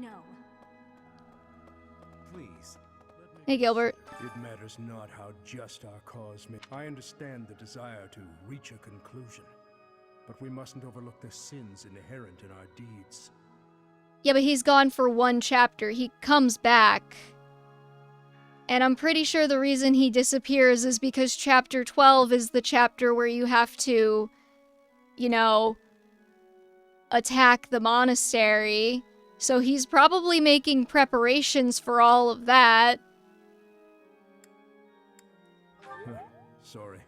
No. Please. Hey, Gilbert. It matters not how just our cause may... I understand the desire to reach a conclusion, but we mustn't overlook the sins inherent in our deeds. Yeah, but he's gone for 1 chapter. He comes back. And I'm pretty sure the reason he disappears is because chapter 12 is the chapter where you have to, you know, attack the monastery. So he's probably making preparations for all of that. Sorry.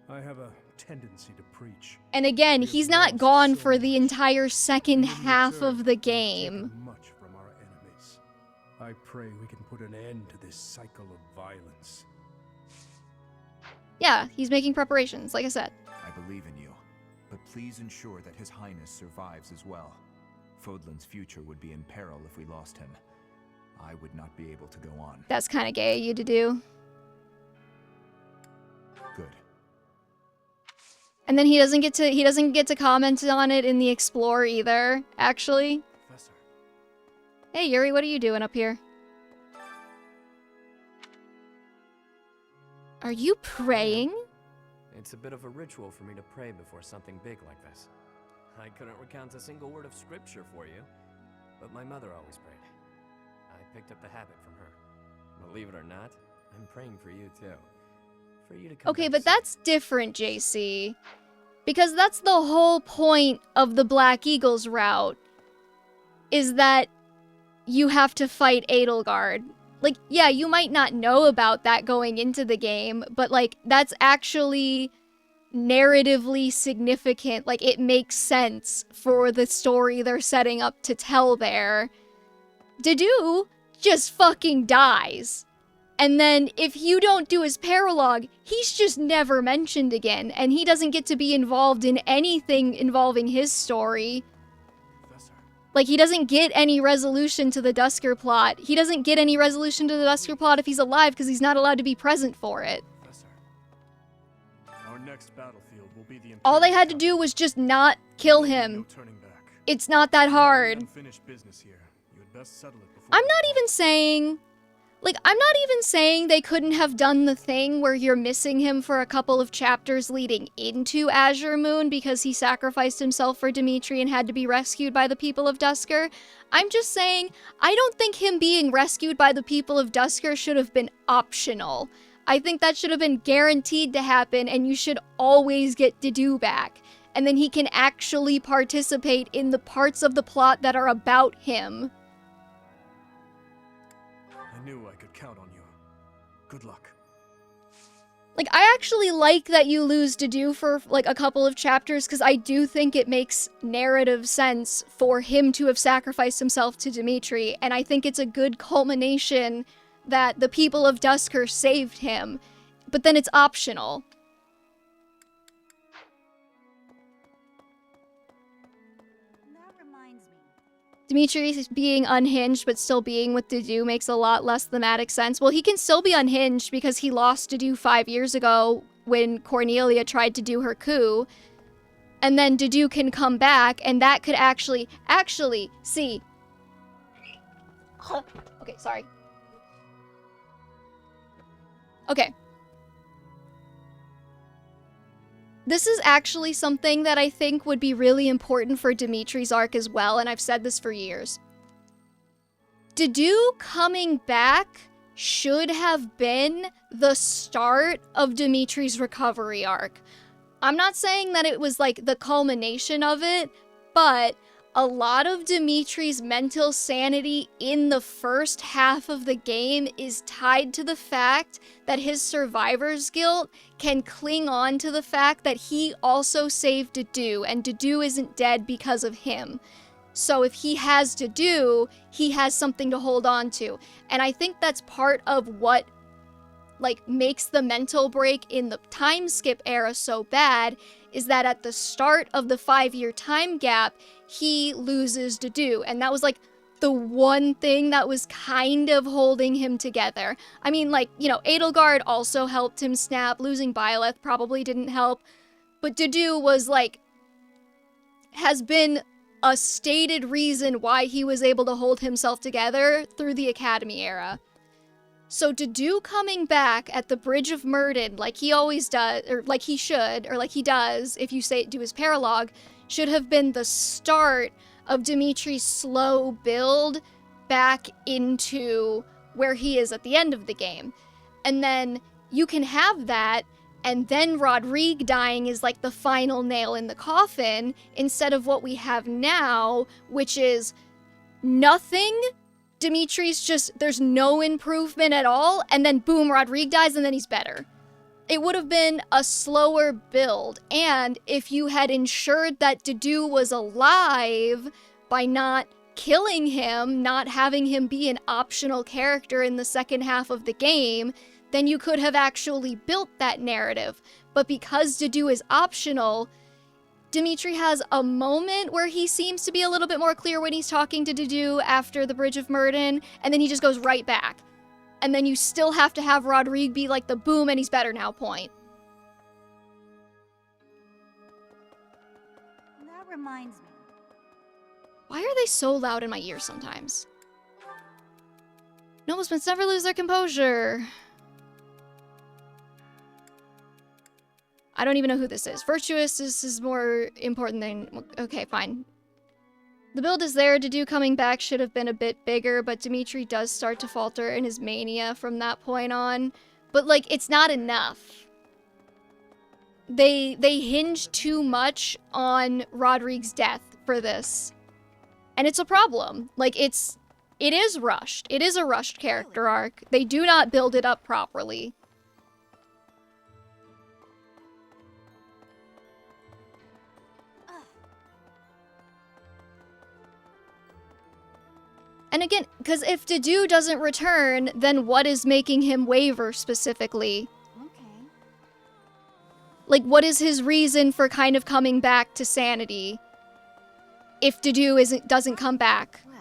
I have a tendency to preach. And again, he's not gone for the entire second half of the game. Much from our enemies. I pray we can put an end to this cycle of violence. Yeah, he's making preparations, like I said. I believe in you, but please ensure that His Highness survives as well. Fodlan's future would be in peril if we lost him. I would not be able to go on. That's kind of gay of you to do. Good. And then he doesn't get to comment on it in the Explore either, actually. Professor. Hey Yuri, what are you doing up here? Are you praying? It's a bit of a ritual for me to pray before something big like this. I couldn't recount a single word of scripture for you, but my mother always prayed. I picked up the habit from her. Believe it or not, I'm praying for you too. For you to come Okay, back but soon. that's different, JC. Because that's the whole point of the Black Eagles route. Is that you have to fight Edelgard. Like, yeah, you might not know about that going into the game, but like, that's actually narratively significant. Like, it makes sense for the story they're setting up to tell there. Dedue just fucking dies. And then if you don't do his paralogue, he's just never mentioned again, and he doesn't get to be involved in anything involving his story. Like, he doesn't get any resolution to the Dusker plot. He doesn't get any resolution to the Dusker plot if he's alive, because he's not allowed to be present for it. Our next battlefield will be the All they had to do was just not kill him. It's not that hard. unfinished business here. You had best settle it before. I'm not even saying they couldn't have done the thing where you're missing him for a couple of chapters leading into Azure Moon because he sacrificed himself for Dimitri and had to be rescued by the people of Dusker. I'm just saying, I don't think him being rescued by the people of Dusker should have been optional. I think that should have been guaranteed to happen, and you should always get Dedue back. And then he can actually participate in the parts of the plot that are about him. I knew I could count on you. Good luck. Like, I actually like that you lose Dedue for, like, a couple of chapters, because I do think it makes narrative sense for him to have sacrificed himself to Dimitri, and I think it's a good culmination that the people of Dusker saved him, but then it's optional. Dimitri being unhinged but still being with Dedue makes a lot less thematic sense. Well, he can still be unhinged because he lost Dedue 5 years ago when Cornelia tried to do her coup. And then Dedue can come back, and that could actually, see. Okay, sorry. Okay. This is actually something that I think would be really important for Dimitri's arc as well, and I've said this for years. Dedue coming back should have been the start of Dimitri's recovery arc. I'm not saying that it was like the culmination of it, but a lot of Dimitri's mental sanity in the first half of the game is tied to the fact that his survivor's guilt can cling on to the fact that he also saved Dedue, and Dedue isn't dead because of him. So if he has Dedue, he has something to hold on to. And I think that's part of what, like, makes the mental break in the time skip era so bad, is that at the start of the 5-year time gap, he loses Dedue, and that was like the one thing that was kind of holding him together. I mean, like, you know, Edelgard also helped him snap. Losing Byleth probably didn't help, but Dedue was like, has been a stated reason why he was able to hold himself together through the Academy era. So Dedue coming back at the Bridge of Murden, like he always does, or like he should, or like he does, if you say do his paralogue, should have been the start of Dimitri's slow build back into where he is at the end of the game. And then you can have that, and then Rodrigue dying is like the final nail in the coffin, instead of what we have now, which is nothing, Dimitri's just, there's no improvement at all, and then boom, Rodrigue dies, and then he's better. It would have been a slower build, and if you had ensured that Dedue was alive by not killing him, not having him be an optional character in the second half of the game, then you could have actually built that narrative. But because Dedue is optional, Dimitri has a moment where he seems to be a little bit more clear when he's talking to Dedue after the Bridge of Murden, and then he just goes right back. And then you still have to have Rodrigue be like the boom and he's better now point. That reminds me. Why are they so loud in my ears sometimes? Noblesmen never lose their composure. I don't even know who this is. Virtuous, this is more important than... Okay, fine. The build is there. Dedue coming back should have been a bit bigger, but Dimitri does start to falter in his mania from that point on. But, like, it's not enough. They hinge too much on Rodrigue's death for this. And it's a problem. Like, it is rushed. It is a rushed character arc. They do not build it up properly. And again, because if Dedue doesn't return, then what is making him waver specifically? Okay. Like, what is his reason for kind of coming back to sanity? If Dedue doesn't come back. Well...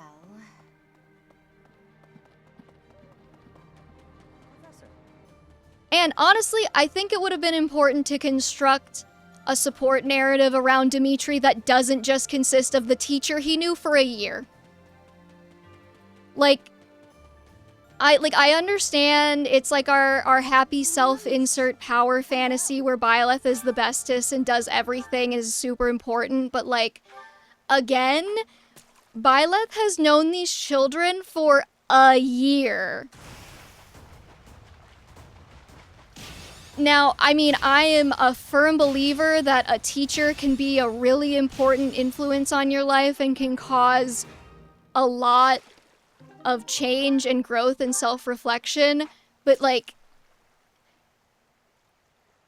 And honestly, I think it would have been important to construct a support narrative around Dimitri that doesn't just consist of the teacher he knew for a year. Like, I understand it's like our happy self-insert power fantasy where Byleth is the bestest and does everything and is super important, but like, again, Byleth has known these children for a year. Now, I mean, I am a firm believer that a teacher can be a really important influence on your life and can cause a lot of change and growth and self-reflection, but like,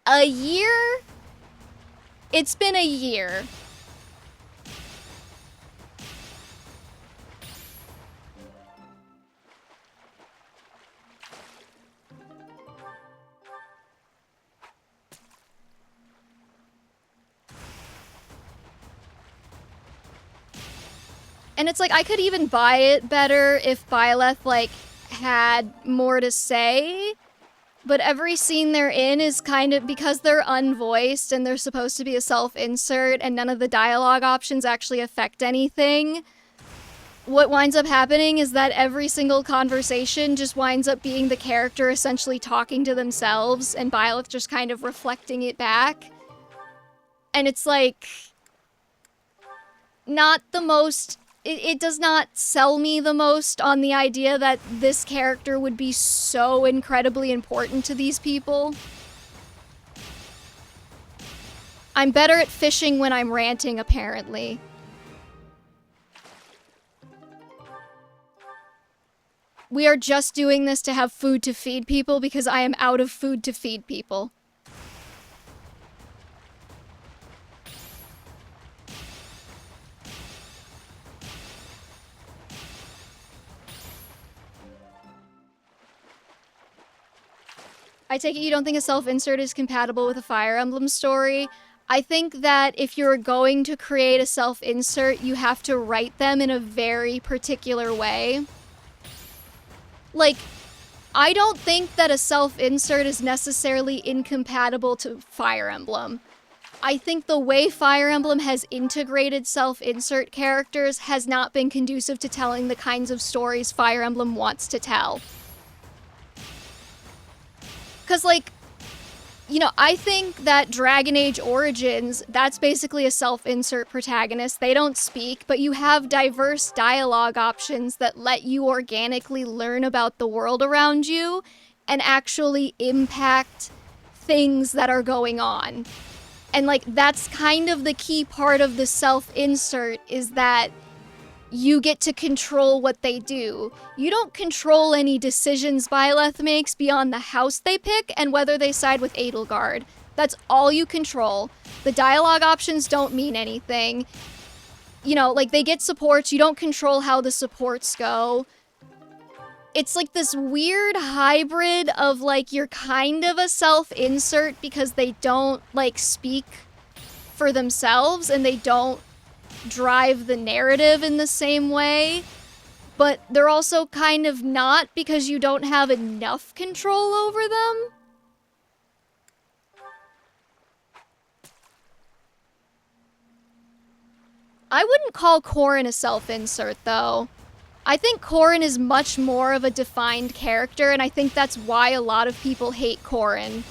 a year? It's been a year. And it's like, I could even buy it better if Byleth, like, had more to say. But every scene they're in is kind of, because they're unvoiced and they're supposed to be a self-insert and none of the dialogue options actually affect anything, what winds up happening is that every single conversation just winds up being the character essentially talking to themselves and Byleth just kind of reflecting it back. And it's like, not the most... It does not sell me the most on the idea that this character would be so incredibly important to these people. I'm better at fishing when I'm ranting, apparently. We are just doing this to have food to feed people because I am out of food to feed people. I take it you don't think a self-insert is compatible with a Fire Emblem story? I think that if you're going to create a self-insert, you have to write them in a very particular way. Like, I don't think that a self-insert is necessarily incompatible to Fire Emblem. I think the way Fire Emblem has integrated self-insert characters has not been conducive to telling the kinds of stories Fire Emblem wants to tell. Because, like, you know, I think that Dragon Age Origins, that's basically a self-insert protagonist. They don't speak, but you have diverse dialogue options that let you organically learn about the world around you and actually impact things that are going on. And, like, that's kind of the key part of the self-insert, is that you get to control what they do. You don't control any decisions Byleth makes beyond the house they pick and whether they side with Edelgard. That's all you control. The dialogue options don't mean anything. You know, like, they get supports, you don't control how the supports go. It's like this weird hybrid of, like, you're kind of a self-insert because they don't, like, speak for themselves and they don't drive the narrative in the same way, but they're also kind of not because you don't have enough control over them. I wouldn't call Corrin a self-insert, though. I think Corrin is much more of a defined character, and I think that's why a lot of people hate Corrin.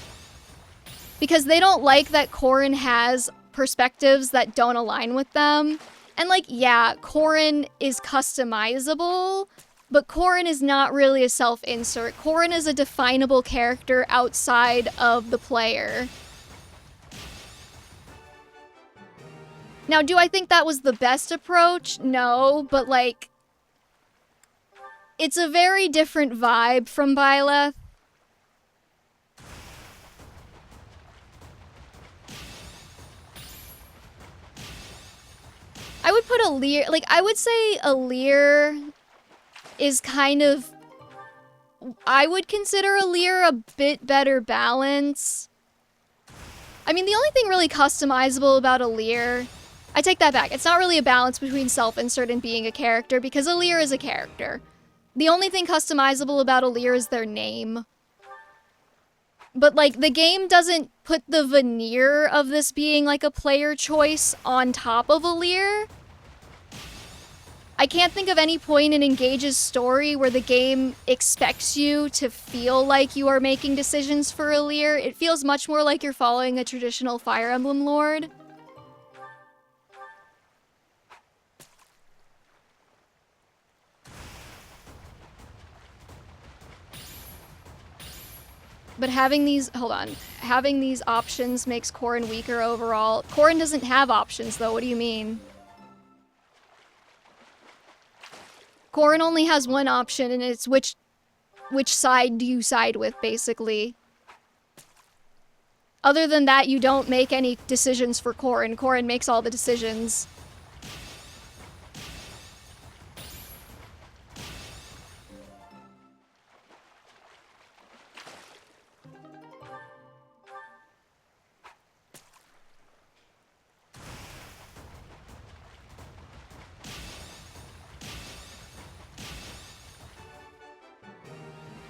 Because they don't like that Corrin has perspectives that don't align with them. And, like, yeah, Corrin is customizable, but Corrin is not really a self-insert. Corrin is a definable character outside of the player. Now, do I think that was the best approach? No, but, like, it's a very different vibe from Byleth. I would put Alir, like, I would say Alir is kind of, I would consider Alir a bit better balance. I mean, the only thing really customizable about Alir, I take that back. It's not really a balance between self-insert and being a character, because Alir is a character. The only thing customizable about Alir is their name. But, like, the game doesn't put the veneer of this being, like, a player choice on top of Alir. I can't think of any point in Engage's story where the game expects you to feel like you are making decisions for Alir. It feels much more like you're following a traditional Fire Emblem lord. But having these, hold on, having these options makes Corrin weaker overall. Corrin doesn't have options, though. What do you mean? Corrin only has one option, and it's which side do you side with, basically. Other than that, you don't make any decisions for Corrin. Corrin makes all the decisions.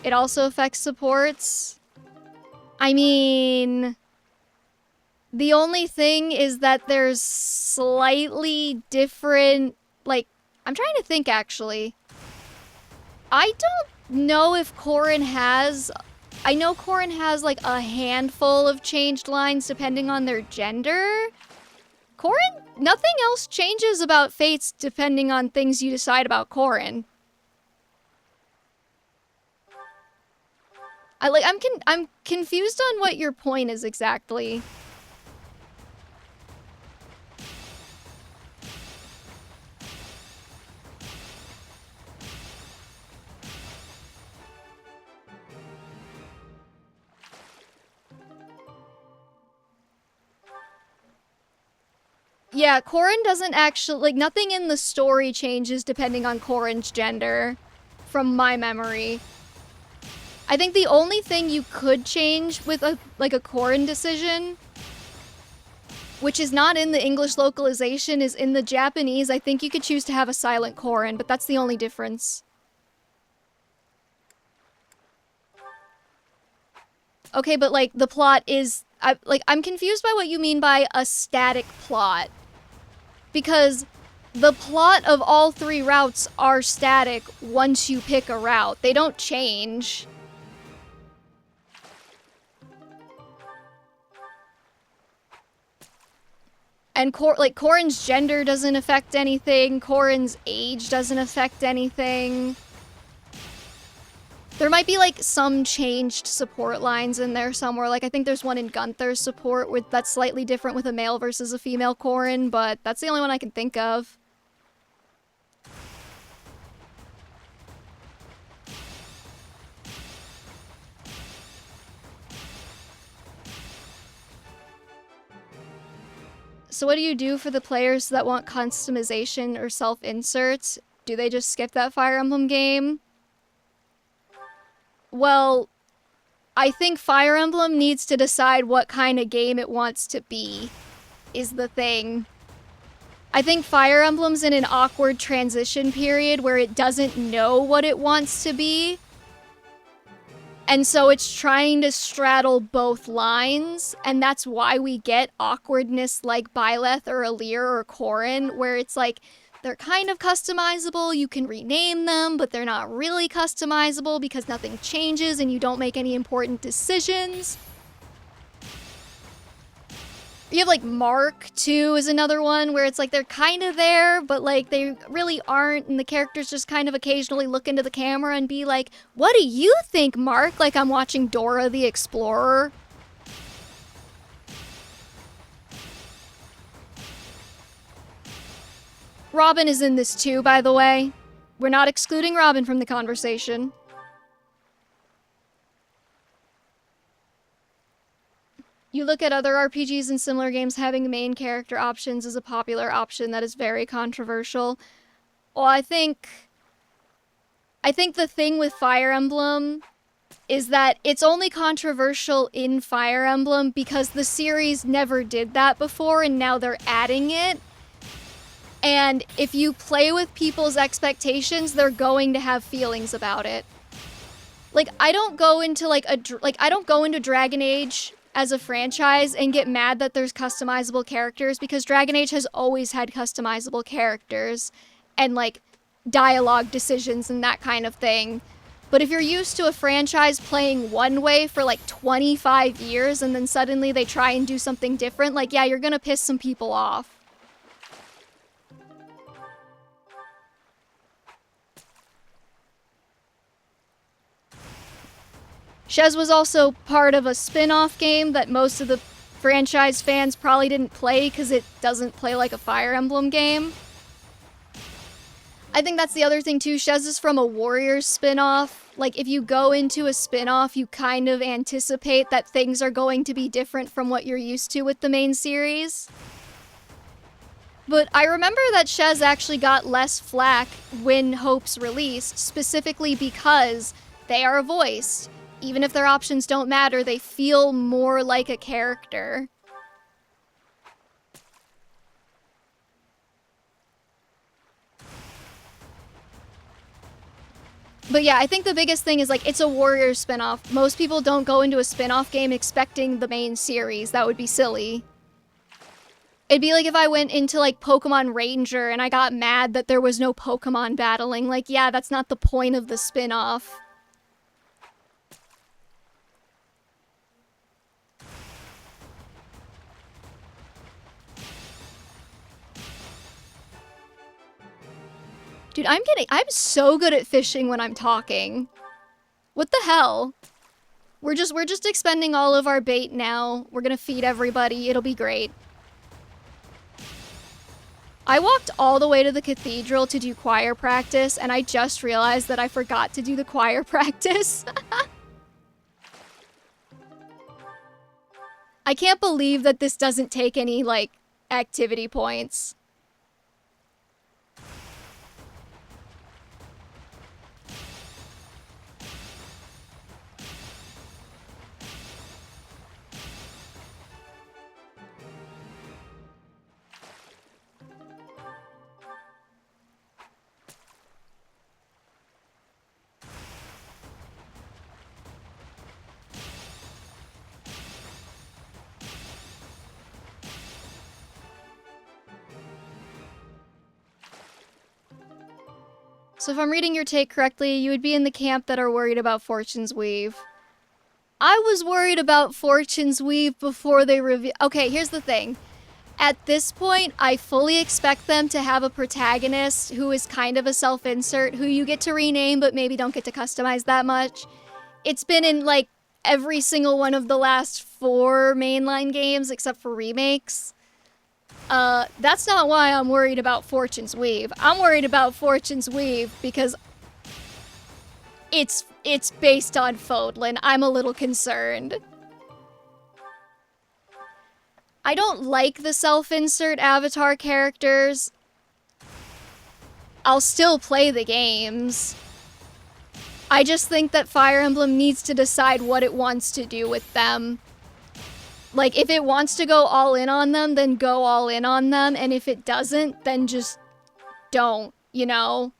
It also affects supports. I mean, the only thing is that there's slightly different, like, I'm trying to think actually. I don't know if Corrin has, I know Corrin has like a handful of changed lines depending on their gender. Corrin, nothing else changes about fates depending on things you decide about Corrin. I'm confused on what your point is exactly. Yeah, Corrin doesn't actually, like, nothing in the story changes depending on Corrin's gender, from my memory. I think the only thing you could change with a Corrin decision, which is not in the English localization, is in the Japanese. I think you could choose to have a silent Corrin, but that's the only difference. Okay, but like the plot is, I'm confused by what you mean by a static plot. Because the plot of all three routes are static once you pick a route. They don't change. And Corrin's gender doesn't affect anything. Corrin's age doesn't affect anything. There might be like some changed support lines in there somewhere. Like I think there's one in Gunther's support where that's slightly different with a male versus a female Corrin, but that's the only one I can think of. So what do you do for the players that want customization or self-inserts? Do they just skip that Fire Emblem game? Well, I think Fire Emblem needs to decide what kind of game it wants to be, is the thing. I think Fire Emblem's in an awkward transition period where it doesn't know what it wants to be. And so it's trying to straddle both lines, and that's why we get awkwardness like Byleth or Alir or Corrin, where it's like, they're kind of customizable, you can rename them, but they're not really customizable because nothing changes and you don't make any important decisions. You have like Mark too is another one where it's like they're kind of there, but like they really aren't, and the characters just kind of occasionally look into the camera and be like, "What do you think, Mark?" Like I'm watching Dora the Explorer. Robin is in this too, by the way. We're not excluding Robin from the conversation. You look at other RPGs and similar games, having main character options is a popular option that is very controversial. Well, I think the thing with Fire Emblem is that it's only controversial in Fire Emblem because the series never did that before and now they're adding it. And if you play with people's expectations, they're going to have feelings about it. Like, I don't go into I don't go into Dragon Age as a franchise and get mad that there's customizable characters because Dragon Age has always had customizable characters and like dialogue decisions and that kind of thing. But if you're used to a franchise playing one way for like 25 years and then suddenly they try and do something different, like, yeah, you're gonna piss some people off. Shez was also part of a spin-off game that most of the franchise fans probably didn't play because it doesn't play like a Fire Emblem game. I think that's the other thing too. Shez is from a Warriors spin-off. Like, if you go into a spin-off, you kind of anticipate that things are going to be different from what you're used to with the main series. But I remember that Shez actually got less flack when Hope's released, specifically because they are voiced. Even if their options don't matter, they feel more like a character. But yeah, I think the biggest thing is, like, it's a Warriors spinoff. Most people don't go into a spinoff game expecting the main series. That would be silly. It'd be like if I went into, like, Pokemon Ranger and I got mad that there was no Pokemon battling. Like, yeah, that's not the point of the spinoff. Dude, I'm so good at fishing when I'm talking. What the hell? We're just expending all of our bait now. We're gonna feed everybody. It'll be great. I walked all the way to the cathedral to do choir practice, and I just realized that I forgot to do the choir practice. I can't believe that this doesn't take any, like, activity points. So if I'm reading your take correctly, you would be in the camp that are worried about Fortune's Weave. I was worried about Fortune's Weave before they reveal. Okay, here's the thing. At this point, I fully expect them to have a protagonist who is kind of a self-insert, who you get to rename but maybe don't get to customize that much. It's been in, like, every single one of the last 4 mainline games except for remakes. That's not why I'm worried about Fortune's Weave. I'm worried about Fortune's Weave because it's based on Fodlan. I'm a little concerned. I don't like the self-insert avatar characters. I'll still play the games. I just think that Fire Emblem needs to decide what it wants to do with them. Like, if it wants to go all in on them, then go all in on them, and if it doesn't, then just don't, you know?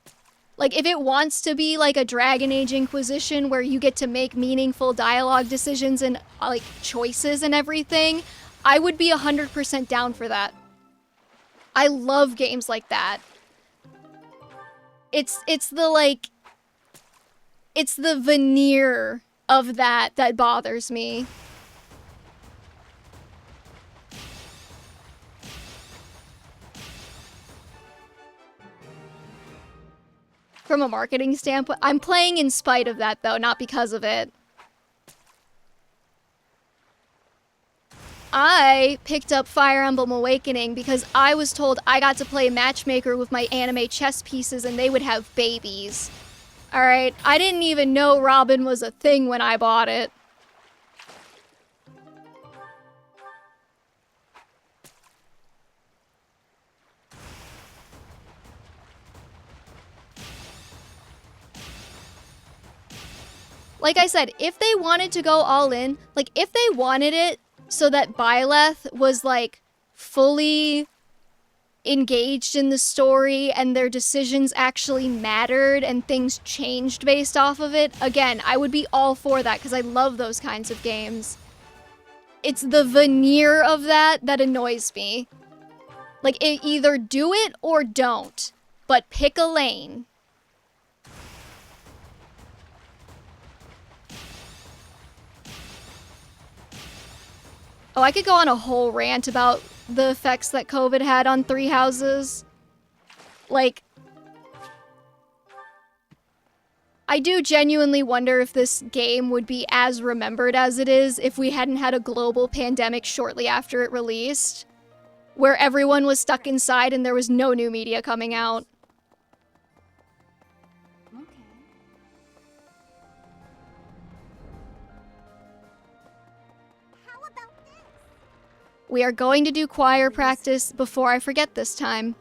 Like, if it wants to be like a Dragon Age Inquisition where you get to make meaningful dialogue decisions and, like, choices and everything, I would be 100% down for that. I love games like that. It's the, like... It's the veneer of that that bothers me. From a marketing standpoint, I'm playing in spite of that, though, not because of it. I picked up Fire Emblem Awakening because I was told I got to play matchmaker with my anime chess pieces and they would have babies. Alright, I didn't even know Robin was a thing when I bought it. Like I said, if they wanted to go all in, like if they wanted it so that Byleth was like fully engaged in the story and their decisions actually mattered and things changed based off of it, again, I would be all for that because I love those kinds of games. It's the veneer of that that annoys me. Like, either do it or don't, but pick a lane. Oh, I could go on a whole rant about the effects that COVID had on Three Houses. Like, I do genuinely wonder if this game would be as remembered as it is if we hadn't had a global pandemic shortly after it released, where everyone was stuck inside and there was no new media coming out. We are going to do choir practice before I forget this time.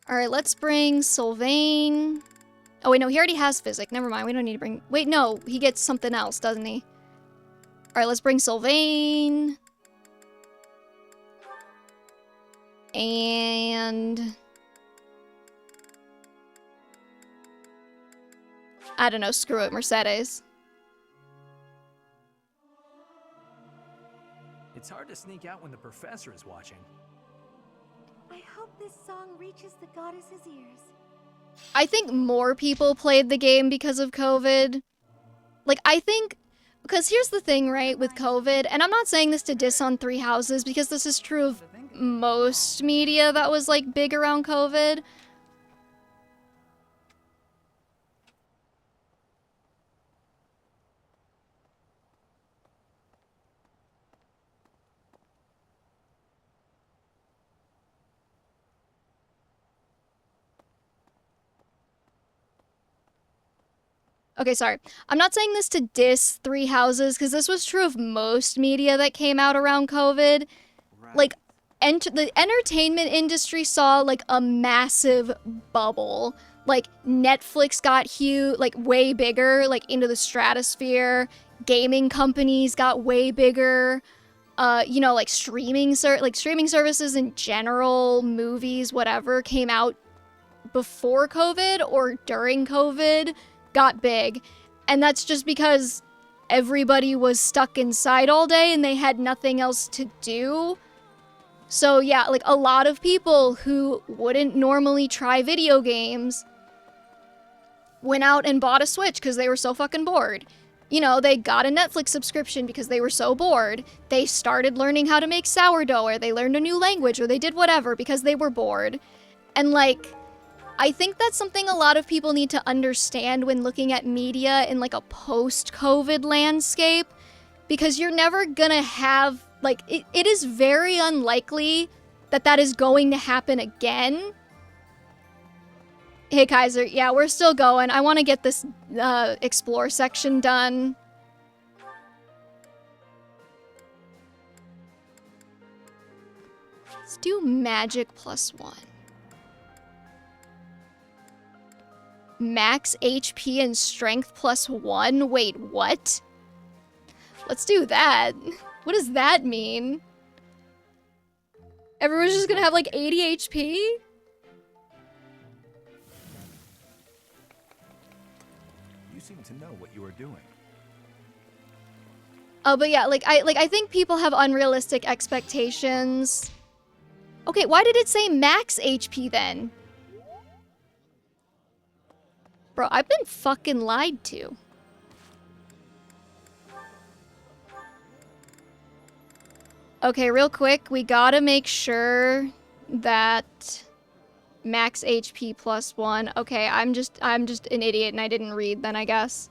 Alright, let's bring Sylvain. Oh wait, no, he already has Physic. Never mind, we don't need to bring... Wait, no, he gets something else, doesn't he? Alright, let's bring Sylvain. And... I don't know, screw it, Mercedes. It's hard to sneak out when the professor is watching. I hope this song reaches the goddess's ears. I think more people played the game because of COVID. Like, I think... Because here's the thing, right, with COVID, and I'm not saying this to diss on Three Houses, because this is true of most media that was, like, big around COVID. Okay, sorry. I'm not saying this to diss Three Houses, because this was true of most media that came out around COVID. Right. Like, the entertainment industry saw, like, a massive bubble. Like, Netflix got huge, like, way bigger, like, into the stratosphere. Gaming companies got way bigger. You know, like, streaming services in general, movies, whatever, came out before COVID or during COVID. Got big, and that's just because everybody was stuck inside all day and they had nothing else to do. So yeah, like a lot of people who wouldn't normally try video games went out and bought a Switch because they were so fucking bored. You know, they got a Netflix subscription because they were so bored. They started learning how to make sourdough, or they learned a new language, or they did whatever because they were bored. And like, I think that's something a lot of people need to understand when looking at media in like a post-COVID landscape, because you're never gonna have Like, it is very unlikely that that is going to happen again. Hey, Kaiser. Yeah, we're still going. I want to get this explore section done. Let's do magic +1. Max HP and strength +1? Wait, what? Let's do that. What does that mean? Everyone's just gonna have like 80 HP? You seem to know what you are doing. Oh, but yeah, I think people have unrealistic expectations. Okay, why did it say max HP then? Bro, I've been fucking lied to. Okay, real quick, we gotta make sure that max HP +1. Okay, I'm just an idiot and I didn't read then, I guess.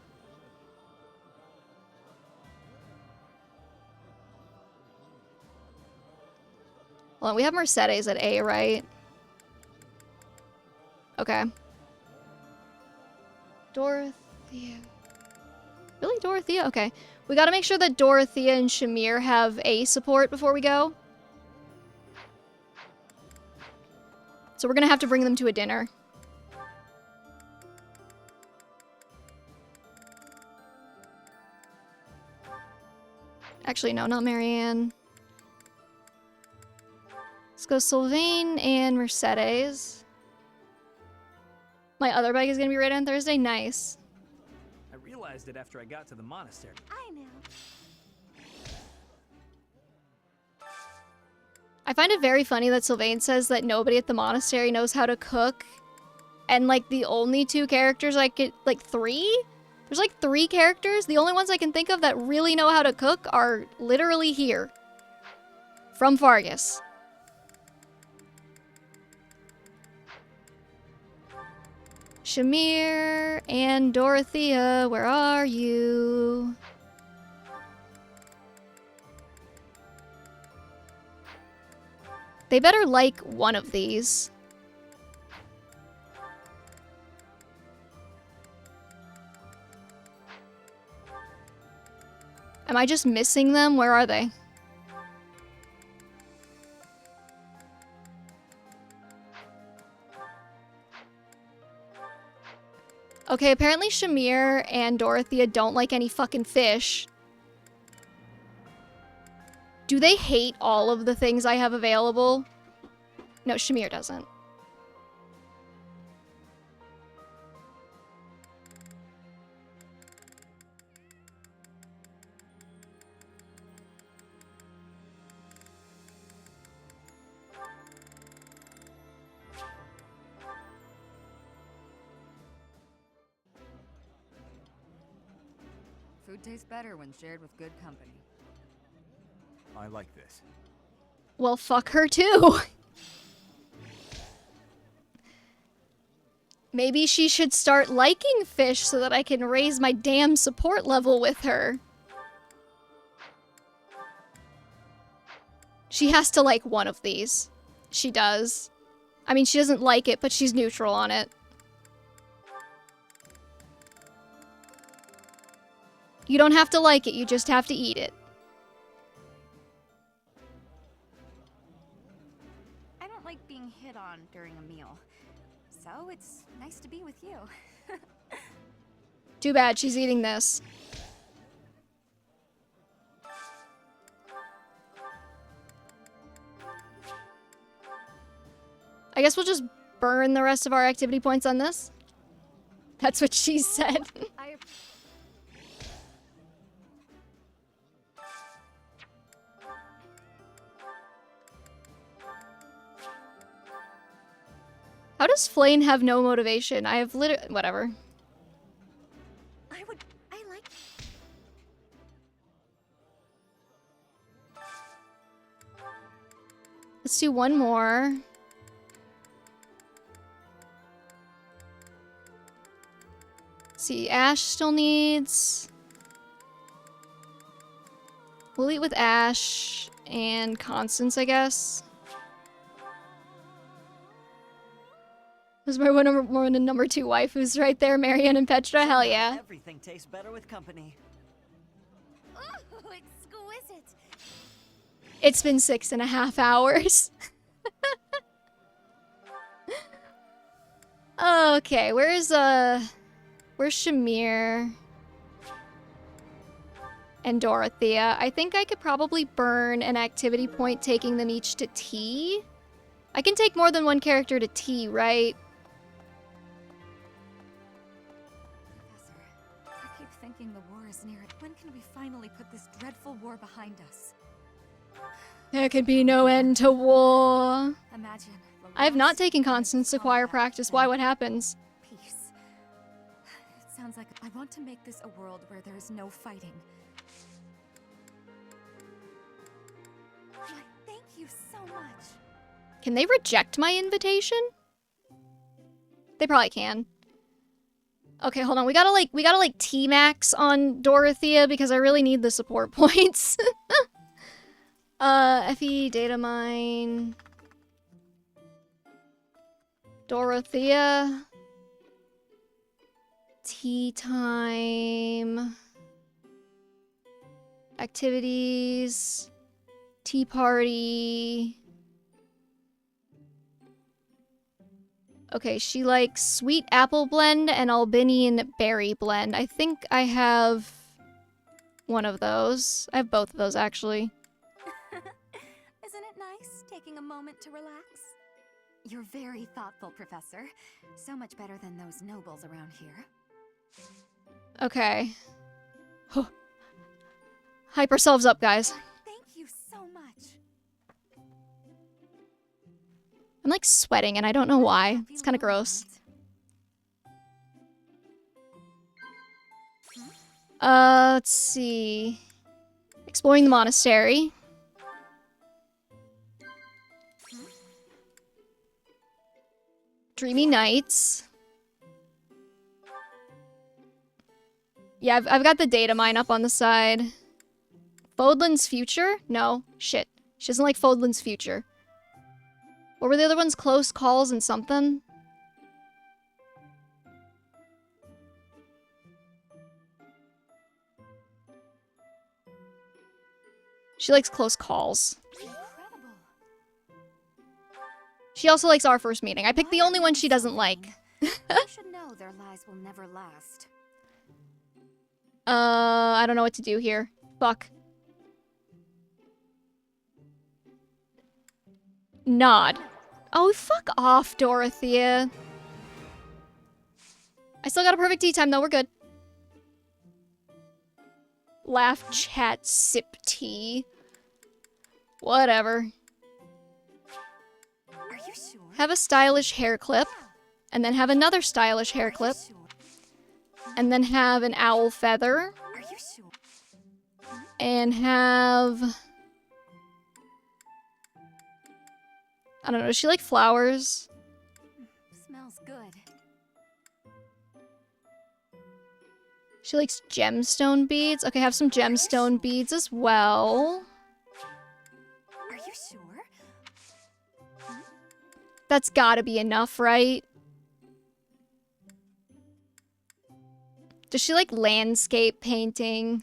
Hold on, we have Mercedes at A, right? Okay. Dorothea. Really, Dorothea? Okay. We gotta make sure that Dorothea and Shamir have A support before we go. So we're gonna have to bring them to a dinner. Actually, no, not Marianne. Let's go Sylvain and Mercedes. My other bike is gonna be right on Thursday? Nice. I realized it after I got to the monastery. I know. I find it very funny that Sylvain says that nobody at the monastery knows how to cook. And, like, the only two characters I could... Like, three? There's, like, 3 characters. The only ones I can think of that really know how to cook are literally here. From Fargus. Shamir and Dorothea, where are you? They better like one of these. Am I just missing them? Where are they? Okay, apparently Shamir and Dorothea don't like any fucking fish. Do they hate all of the things I have available? No, Shamir doesn't. Food tastes better when shared with good company. I like this. Well, fuck her too. Maybe she should start liking fish so that I can raise my damn support level with her. She has to like one of these. She does. I mean, she doesn't like it, but she's neutral on it. You don't have to like it, you just have to eat it. I don't like being hit on during a meal, so it's nice to be with you. Too bad she's eating this. I guess we'll just burn the rest of our activity points on this. That's what she said. How does Flane have no motivation? I have literally... Whatever. I like... Let's do one more. See, Ash still needs... We'll eat with Ash. And Constance, I guess. Who's my one and number 2 wife? Who's right there? Marianne and Petra? Hell yeah. Everything tastes better with company. Ooh, exquisite. It's been 6.5 hours. Okay, where's Shamir and Dorothea? I think I could probably burn an activity point taking them each to tea. I can take more than one character to tea, right? Professor, I keep thinking the war is near. When can we finally put this dreadful war behind us? There could be no end to war. Imagine. I have not taken Constance to choir practice. Why? What happens? Peace. It sounds like I want to make this a world where there is no fighting. Why, thank you so much. Can they reject my invitation? They probably can. Okay, hold on. We gotta like T-max on Dorothea because I really need the support points. FE data mine. Dorothea. Tea time. Activities. Tea party. Okay, she likes sweet apple blend and Albanian berry blend. I think I have one of those. I have both of those, actually. Isn't it nice taking a moment to relax? You're very thoughtful, Professor. So much better than those nobles around here. Okay. Hype ourselves up, guys. Thank you so much. I'm like sweating and I don't know why. It's kind of gross. Let's see. Exploring the monastery. Dreamy Nights. Yeah, I've got the data mine up on the side. Fodlan's Future? No. Shit. She doesn't like Fodlan's Future. What were the other ones? Close Calls and something? She likes Close Calls. She also likes Our First Meeting. I picked the only one she doesn't like. You should know their lies will never last. I don't know what to do here. Fuck. Nod. Oh, fuck off, Dorothea. I still got a perfect tea time, though. We're good. Laugh, chat, sip tea. Whatever. Are you sure? Have a stylish hair clip. And then have another stylish hair clip. And then have an owl feather. Are you sure? And have... I don't know, does she like flowers? Smells good. She likes gemstone beads. Okay, have some gemstone beads as well. Are you sure? That's gotta be enough, right? Does she like landscape painting?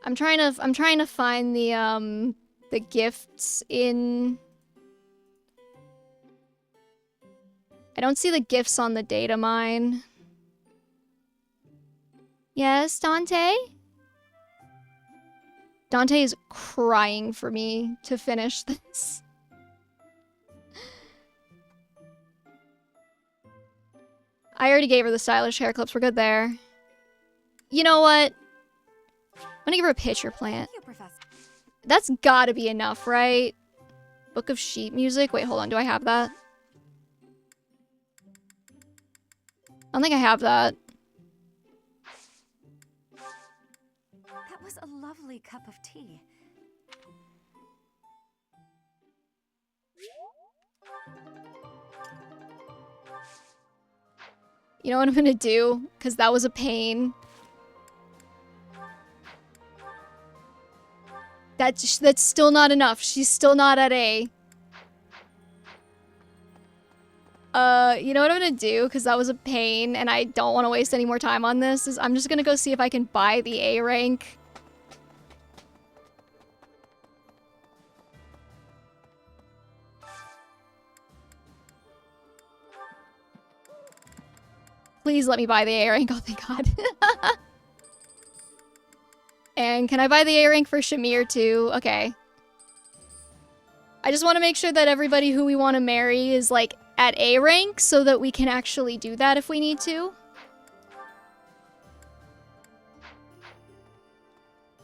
I'm trying to find the gifts in... I don't see the gifts on the data mine. Yes, Dante? Dante is crying for me to finish this. I already gave her the stylish hair clips. We're good there. You know what? I'm gonna give her a pitcher plant. Thank you, Professor. That's gotta be enough, right? Book of Sheet Music? Wait, hold on. Do I have that? I don't think I have that. That was a lovely cup of tea. You know what I'm gonna do? Because that was a pain. That's still not enough. She's still not at A. You know what I'm gonna do? Because that was a pain, and I don't want to waste any more time on this, is I'm just gonna go see if I can buy the A rank. Please let me buy the A rank. Oh, thank God. And can I buy the A rank for Shamir too? Okay. I just want to make sure that everybody who we want to marry is like at A rank so that we can actually do that if we need to.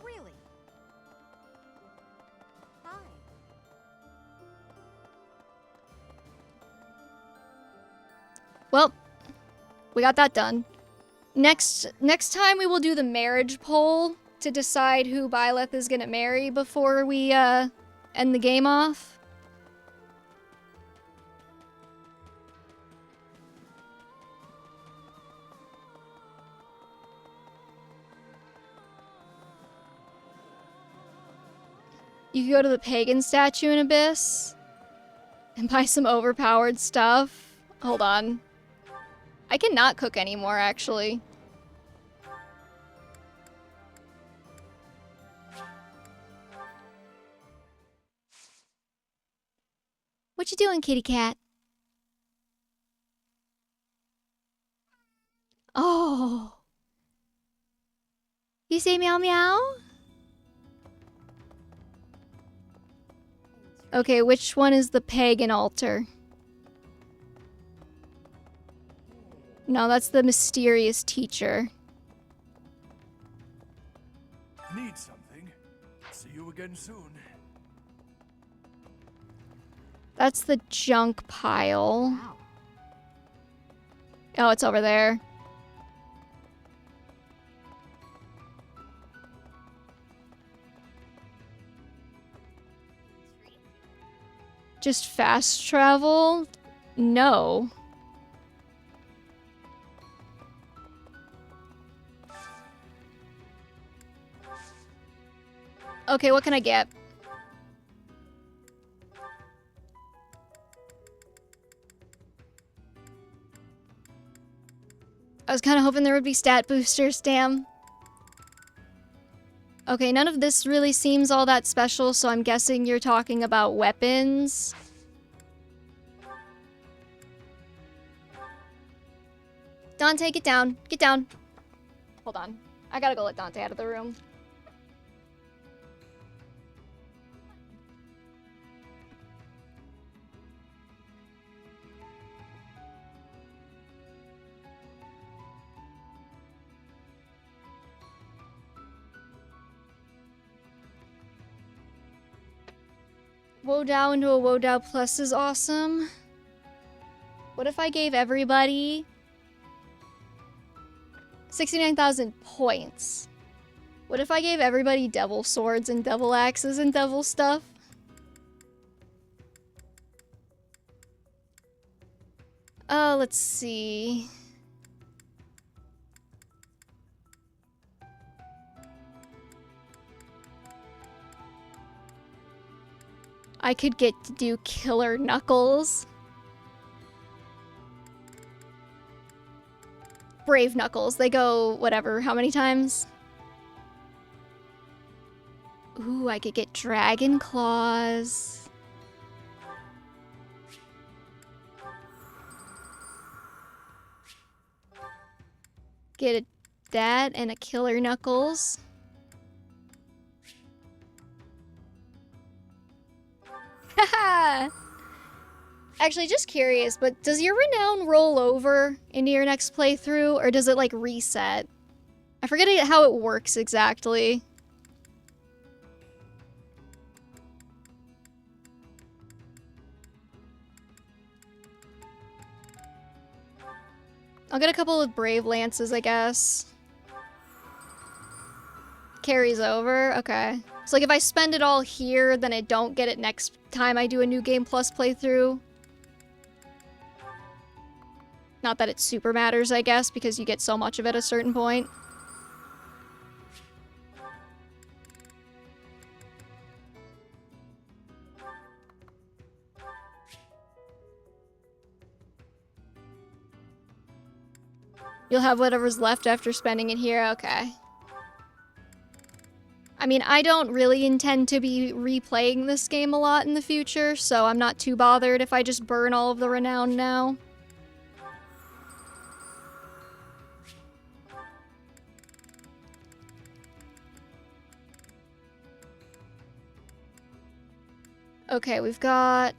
Really? Hi. Well, we got that done. Next time we will do the marriage poll to decide who Byleth is gonna marry before we end the game off. You could go to the pagan statue in Abyss and buy some overpowered stuff. Hold on. I cannot cook anymore, actually. What you doing, kitty cat? Oh. You say meow meow? Okay, which one is the pagan altar? No, that's the mysterious teacher. Need something? See you again soon. That's the junk pile. Oh, it's over there. Just fast travel? No. Okay, what can I get? I was kind of hoping there would be stat boosters, damn. Okay, none of this really seems all that special, so I'm guessing you're talking about weapons. Dante, get down. Get down. Hold on. I gotta go let Dante out of the room. Wodow into a Wodow Plus is awesome. What if I gave everybody 69,000 points? What if I gave everybody devil swords and devil axes and devil stuff? Let's see. I could get to do killer knuckles. Brave knuckles. They go, whatever, how many times? Ooh, I could get dragon claws. Get that and a killer knuckles. Haha! Actually, just curious, but does your renown roll over into your next playthrough, or does it, like, reset? I forget how it works exactly. I'll get a couple of Brave Lances, I guess. Carries over? Okay. So, like, if I spend it all here, then I don't get it next time I do a New Game Plus playthrough. Not that it super matters, I guess, because you get so much of it at a certain point. You'll have whatever's left after spending it here? Okay. I mean, I don't really intend to be replaying this game a lot in the future, so I'm not too bothered if I just burn all of the renown now. Okay, we've got...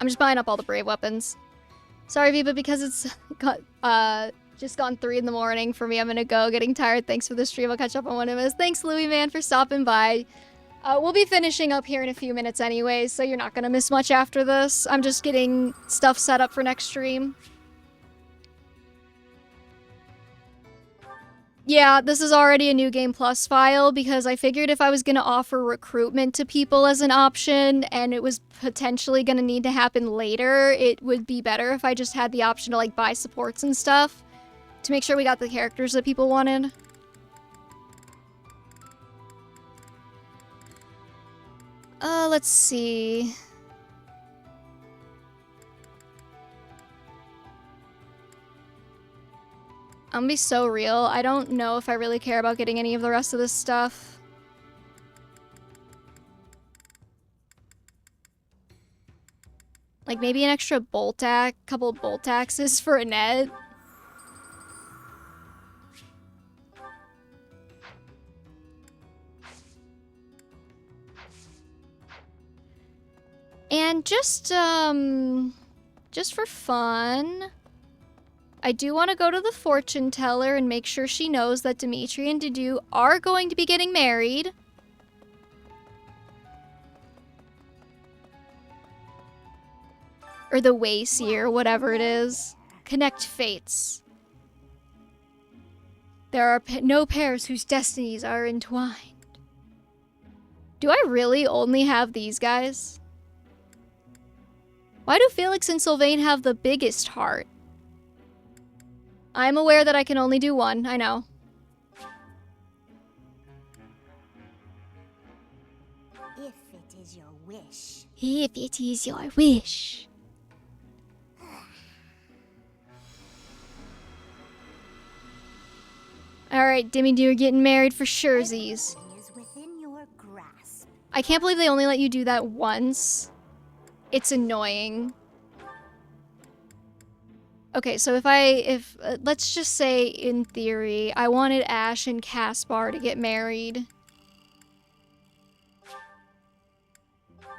I'm just buying up all the brave weapons. Sorry, V, but because it's just gone 3 in the morning for me, I'm gonna go. Getting tired. Thanks for the stream. I'll catch up on what it is. Thanks, Louie, man, for stopping by. We'll be finishing up here in a few minutes anyways, so you're not gonna miss much after this. I'm just getting stuff set up for next stream. Yeah, this is already a New Game Plus file because I figured if I was going to offer recruitment to people as an option and it was potentially going to need to happen later, it would be better if I just had the option to like buy supports and stuff to make sure we got the characters that people wanted. Let's see. I'm gonna be so real. I don't know if I really care about getting any of the rest of this stuff. Like maybe an extra couple of bolt axes for Annette. And just for fun, I do want to go to the fortune teller and make sure she knows that Dimitri and Dudu are going to be getting married. Or the Wayseer, whatever it is. Connect fates. There are no pairs whose destinies are entwined. Do I really only have these guys? Why do Felix and Sylvain have the biggest heart? I'm aware that I can only do one, I know. If it is your wish. If it is your wish. Alright, Dimitri, you're getting married for surezies. I can't believe they only let you do that once. It's annoying. Okay, so if let's just say in theory, I wanted Ash and Caspar to get married.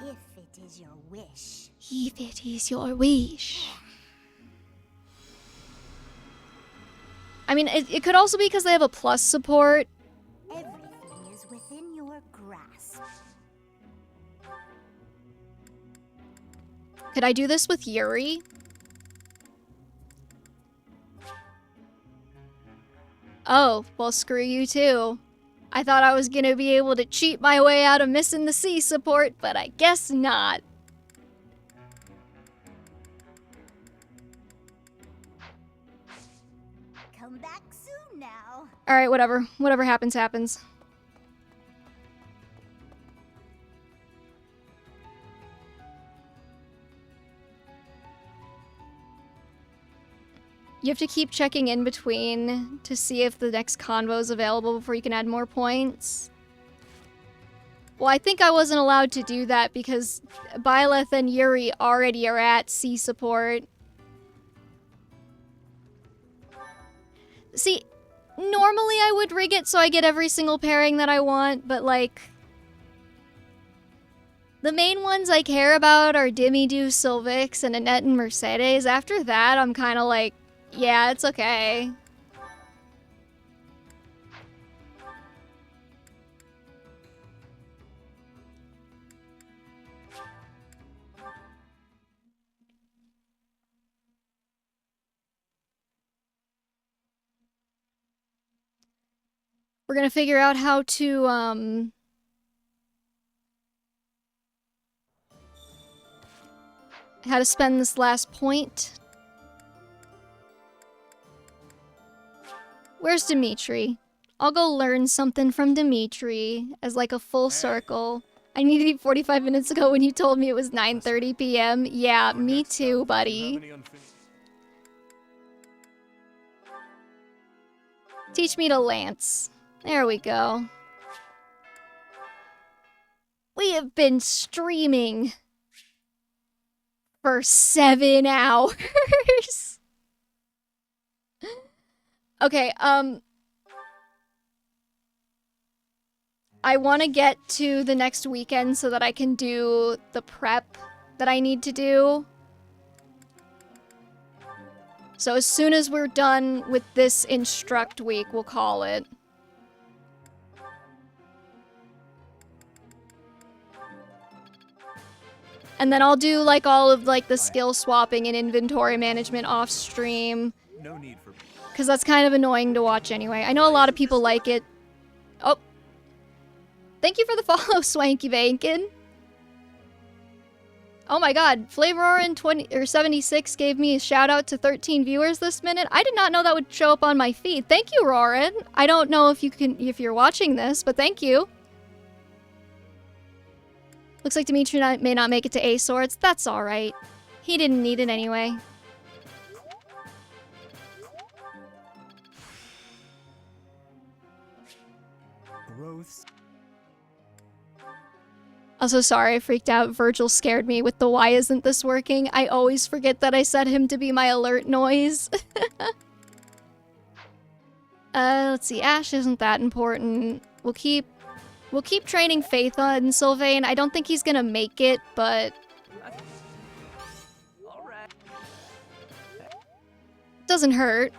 If it is your wish. If it is your wish. I mean, it could also be because they have a plus support. Everything is within your grasp. Could I do this with Yuri? Oh, well, screw you too. I thought I was gonna be able to cheat my way out of missing the C support, but I guess not. Come back soon now. Alright, whatever. Whatever happens, happens. You have to keep checking in between to see if the next convo is available before you can add more points. Well, I think I wasn't allowed to do that because Byleth and Yuri already are at C support. See, normally I would rig it so I get every single pairing that I want, but like... the main ones I care about are Dimidu, Sylvix, and Annette and Mercedes. After that, I'm kind of like, yeah, it's okay. We're gonna figure out how to, how to spend this last point. Where's Dimitri? I'll go learn something from Dimitri as like a full circle. I needed to eat 45 minutes ago when you told me it was 9:30 p.m. Yeah, me too, buddy. Teach me to lance. There we go. We have been streaming for 7 hours. Okay, I want to get to the next weekend so that I can do the prep that I need to do. So as soon as we're done with this instruct week, we'll call it. And then I'll do like all of like the skill swapping and inventory management off stream. No need for... Because that's kind of annoying to watch anyway. I know a lot of people like it. Oh. Thank you for the follow, Swanky Bacon. Oh my god, Flavororin 76 gave me a shout out to 13 viewers this minute. I did not know that would show up on my feed. Thank you, Rorin. I don't know if you're watching this, but thank you. Looks like Dimitri may not make it to A swords. That's alright. He didn't need it anyway. Growth. Also, sorry, I freaked out. Virgil scared me with the why isn't this working? I always forget that I set him to be my alert noise. Let's see. Ash isn't that important. We'll keep training Faitha and Sylvain. I don't think he's gonna make it, but... doesn't hurt.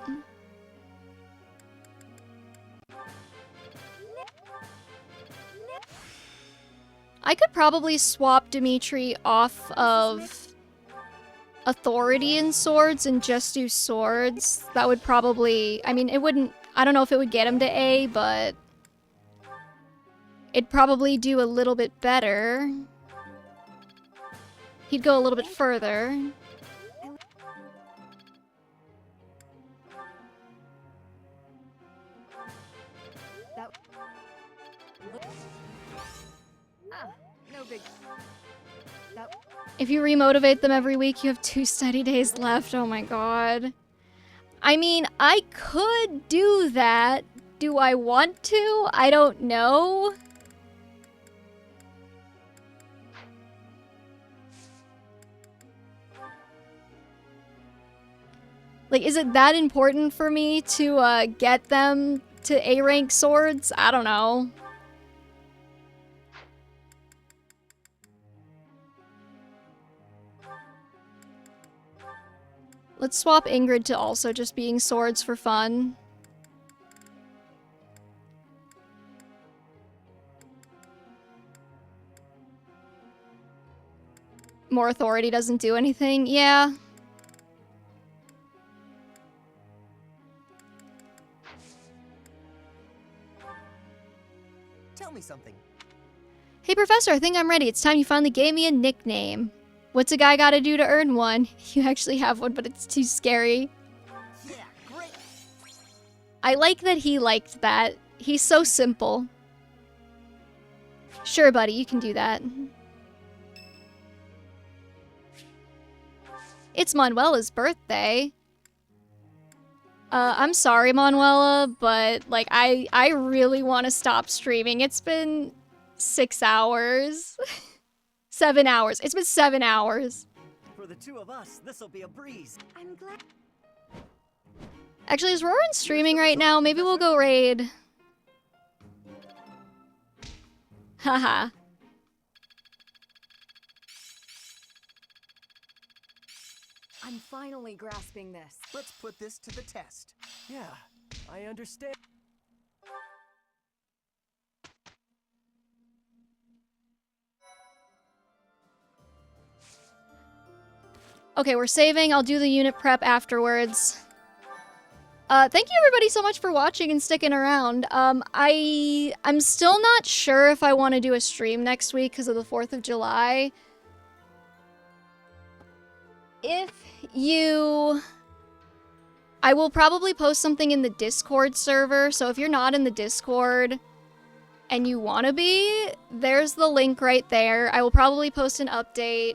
I could probably swap Dimitri off of authority in swords and just do swords. That would probably... I mean, it wouldn't... I don't know if it would get him to A, but... it'd probably do a little bit better. He'd go a little bit further. No big... If you remotivate them every week, you have 2 study days left. Oh my god. I mean, I could do that. Do I want to? I don't know. Like, is it that important for me to get them to A-rank swords? I don't know. Let's swap Ingrid to also just being swords for fun. More authority doesn't do anything. Yeah. Tell me something. Hey, Professor, I think I'm ready. It's time you finally gave me a nickname. What's a guy gotta do to earn one? You actually have one, but it's too scary. Yeah, great. I like that he liked that. He's so simple. Sure, buddy, you can do that. It's Manuela's birthday. I'm sorry, Manuela, but, like, I really want to stop streaming. It's been 6 hours. 7 hours. It's been 7 hours. For the two of us, this'll be a breeze. I'm glad. Actually, is Roran streaming right now? Maybe we'll go raid. Haha. I'm finally grasping this. Let's put this to the test. Yeah, I understand. Okay, we're saving. I'll do the unit prep afterwards. Thank you everybody so much for watching and sticking around. I'm still not sure if I want to do a stream next week because of the 4th of July. if you... I will probably post something in the Discord server, so if you're not in the Discord and you want to be, there's the link right there. I will probably post an update.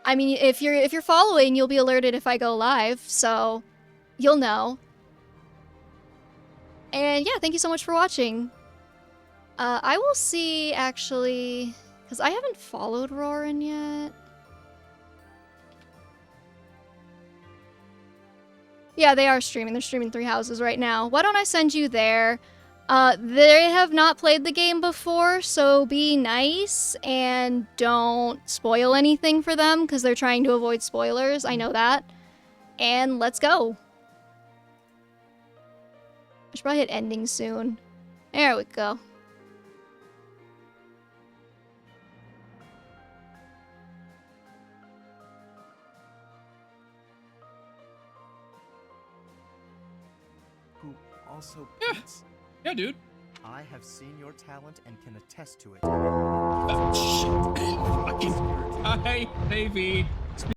I mean, if you're following, you'll be alerted if I go live, so you'll know. And yeah, thank you so much for watching. I will see, actually, because I haven't followed Roarin yet. Yeah, they are streaming. They're streaming Three Houses right now. Why don't I send you there? They have not played the game before, so be nice and don't spoil anything for them because they're trying to avoid spoilers. I know that. And let's go. I should probably hit ending soon. There we go. Who also beats? Yeah, dude. I have seen your talent and can attest to it. Fucking hi, baby.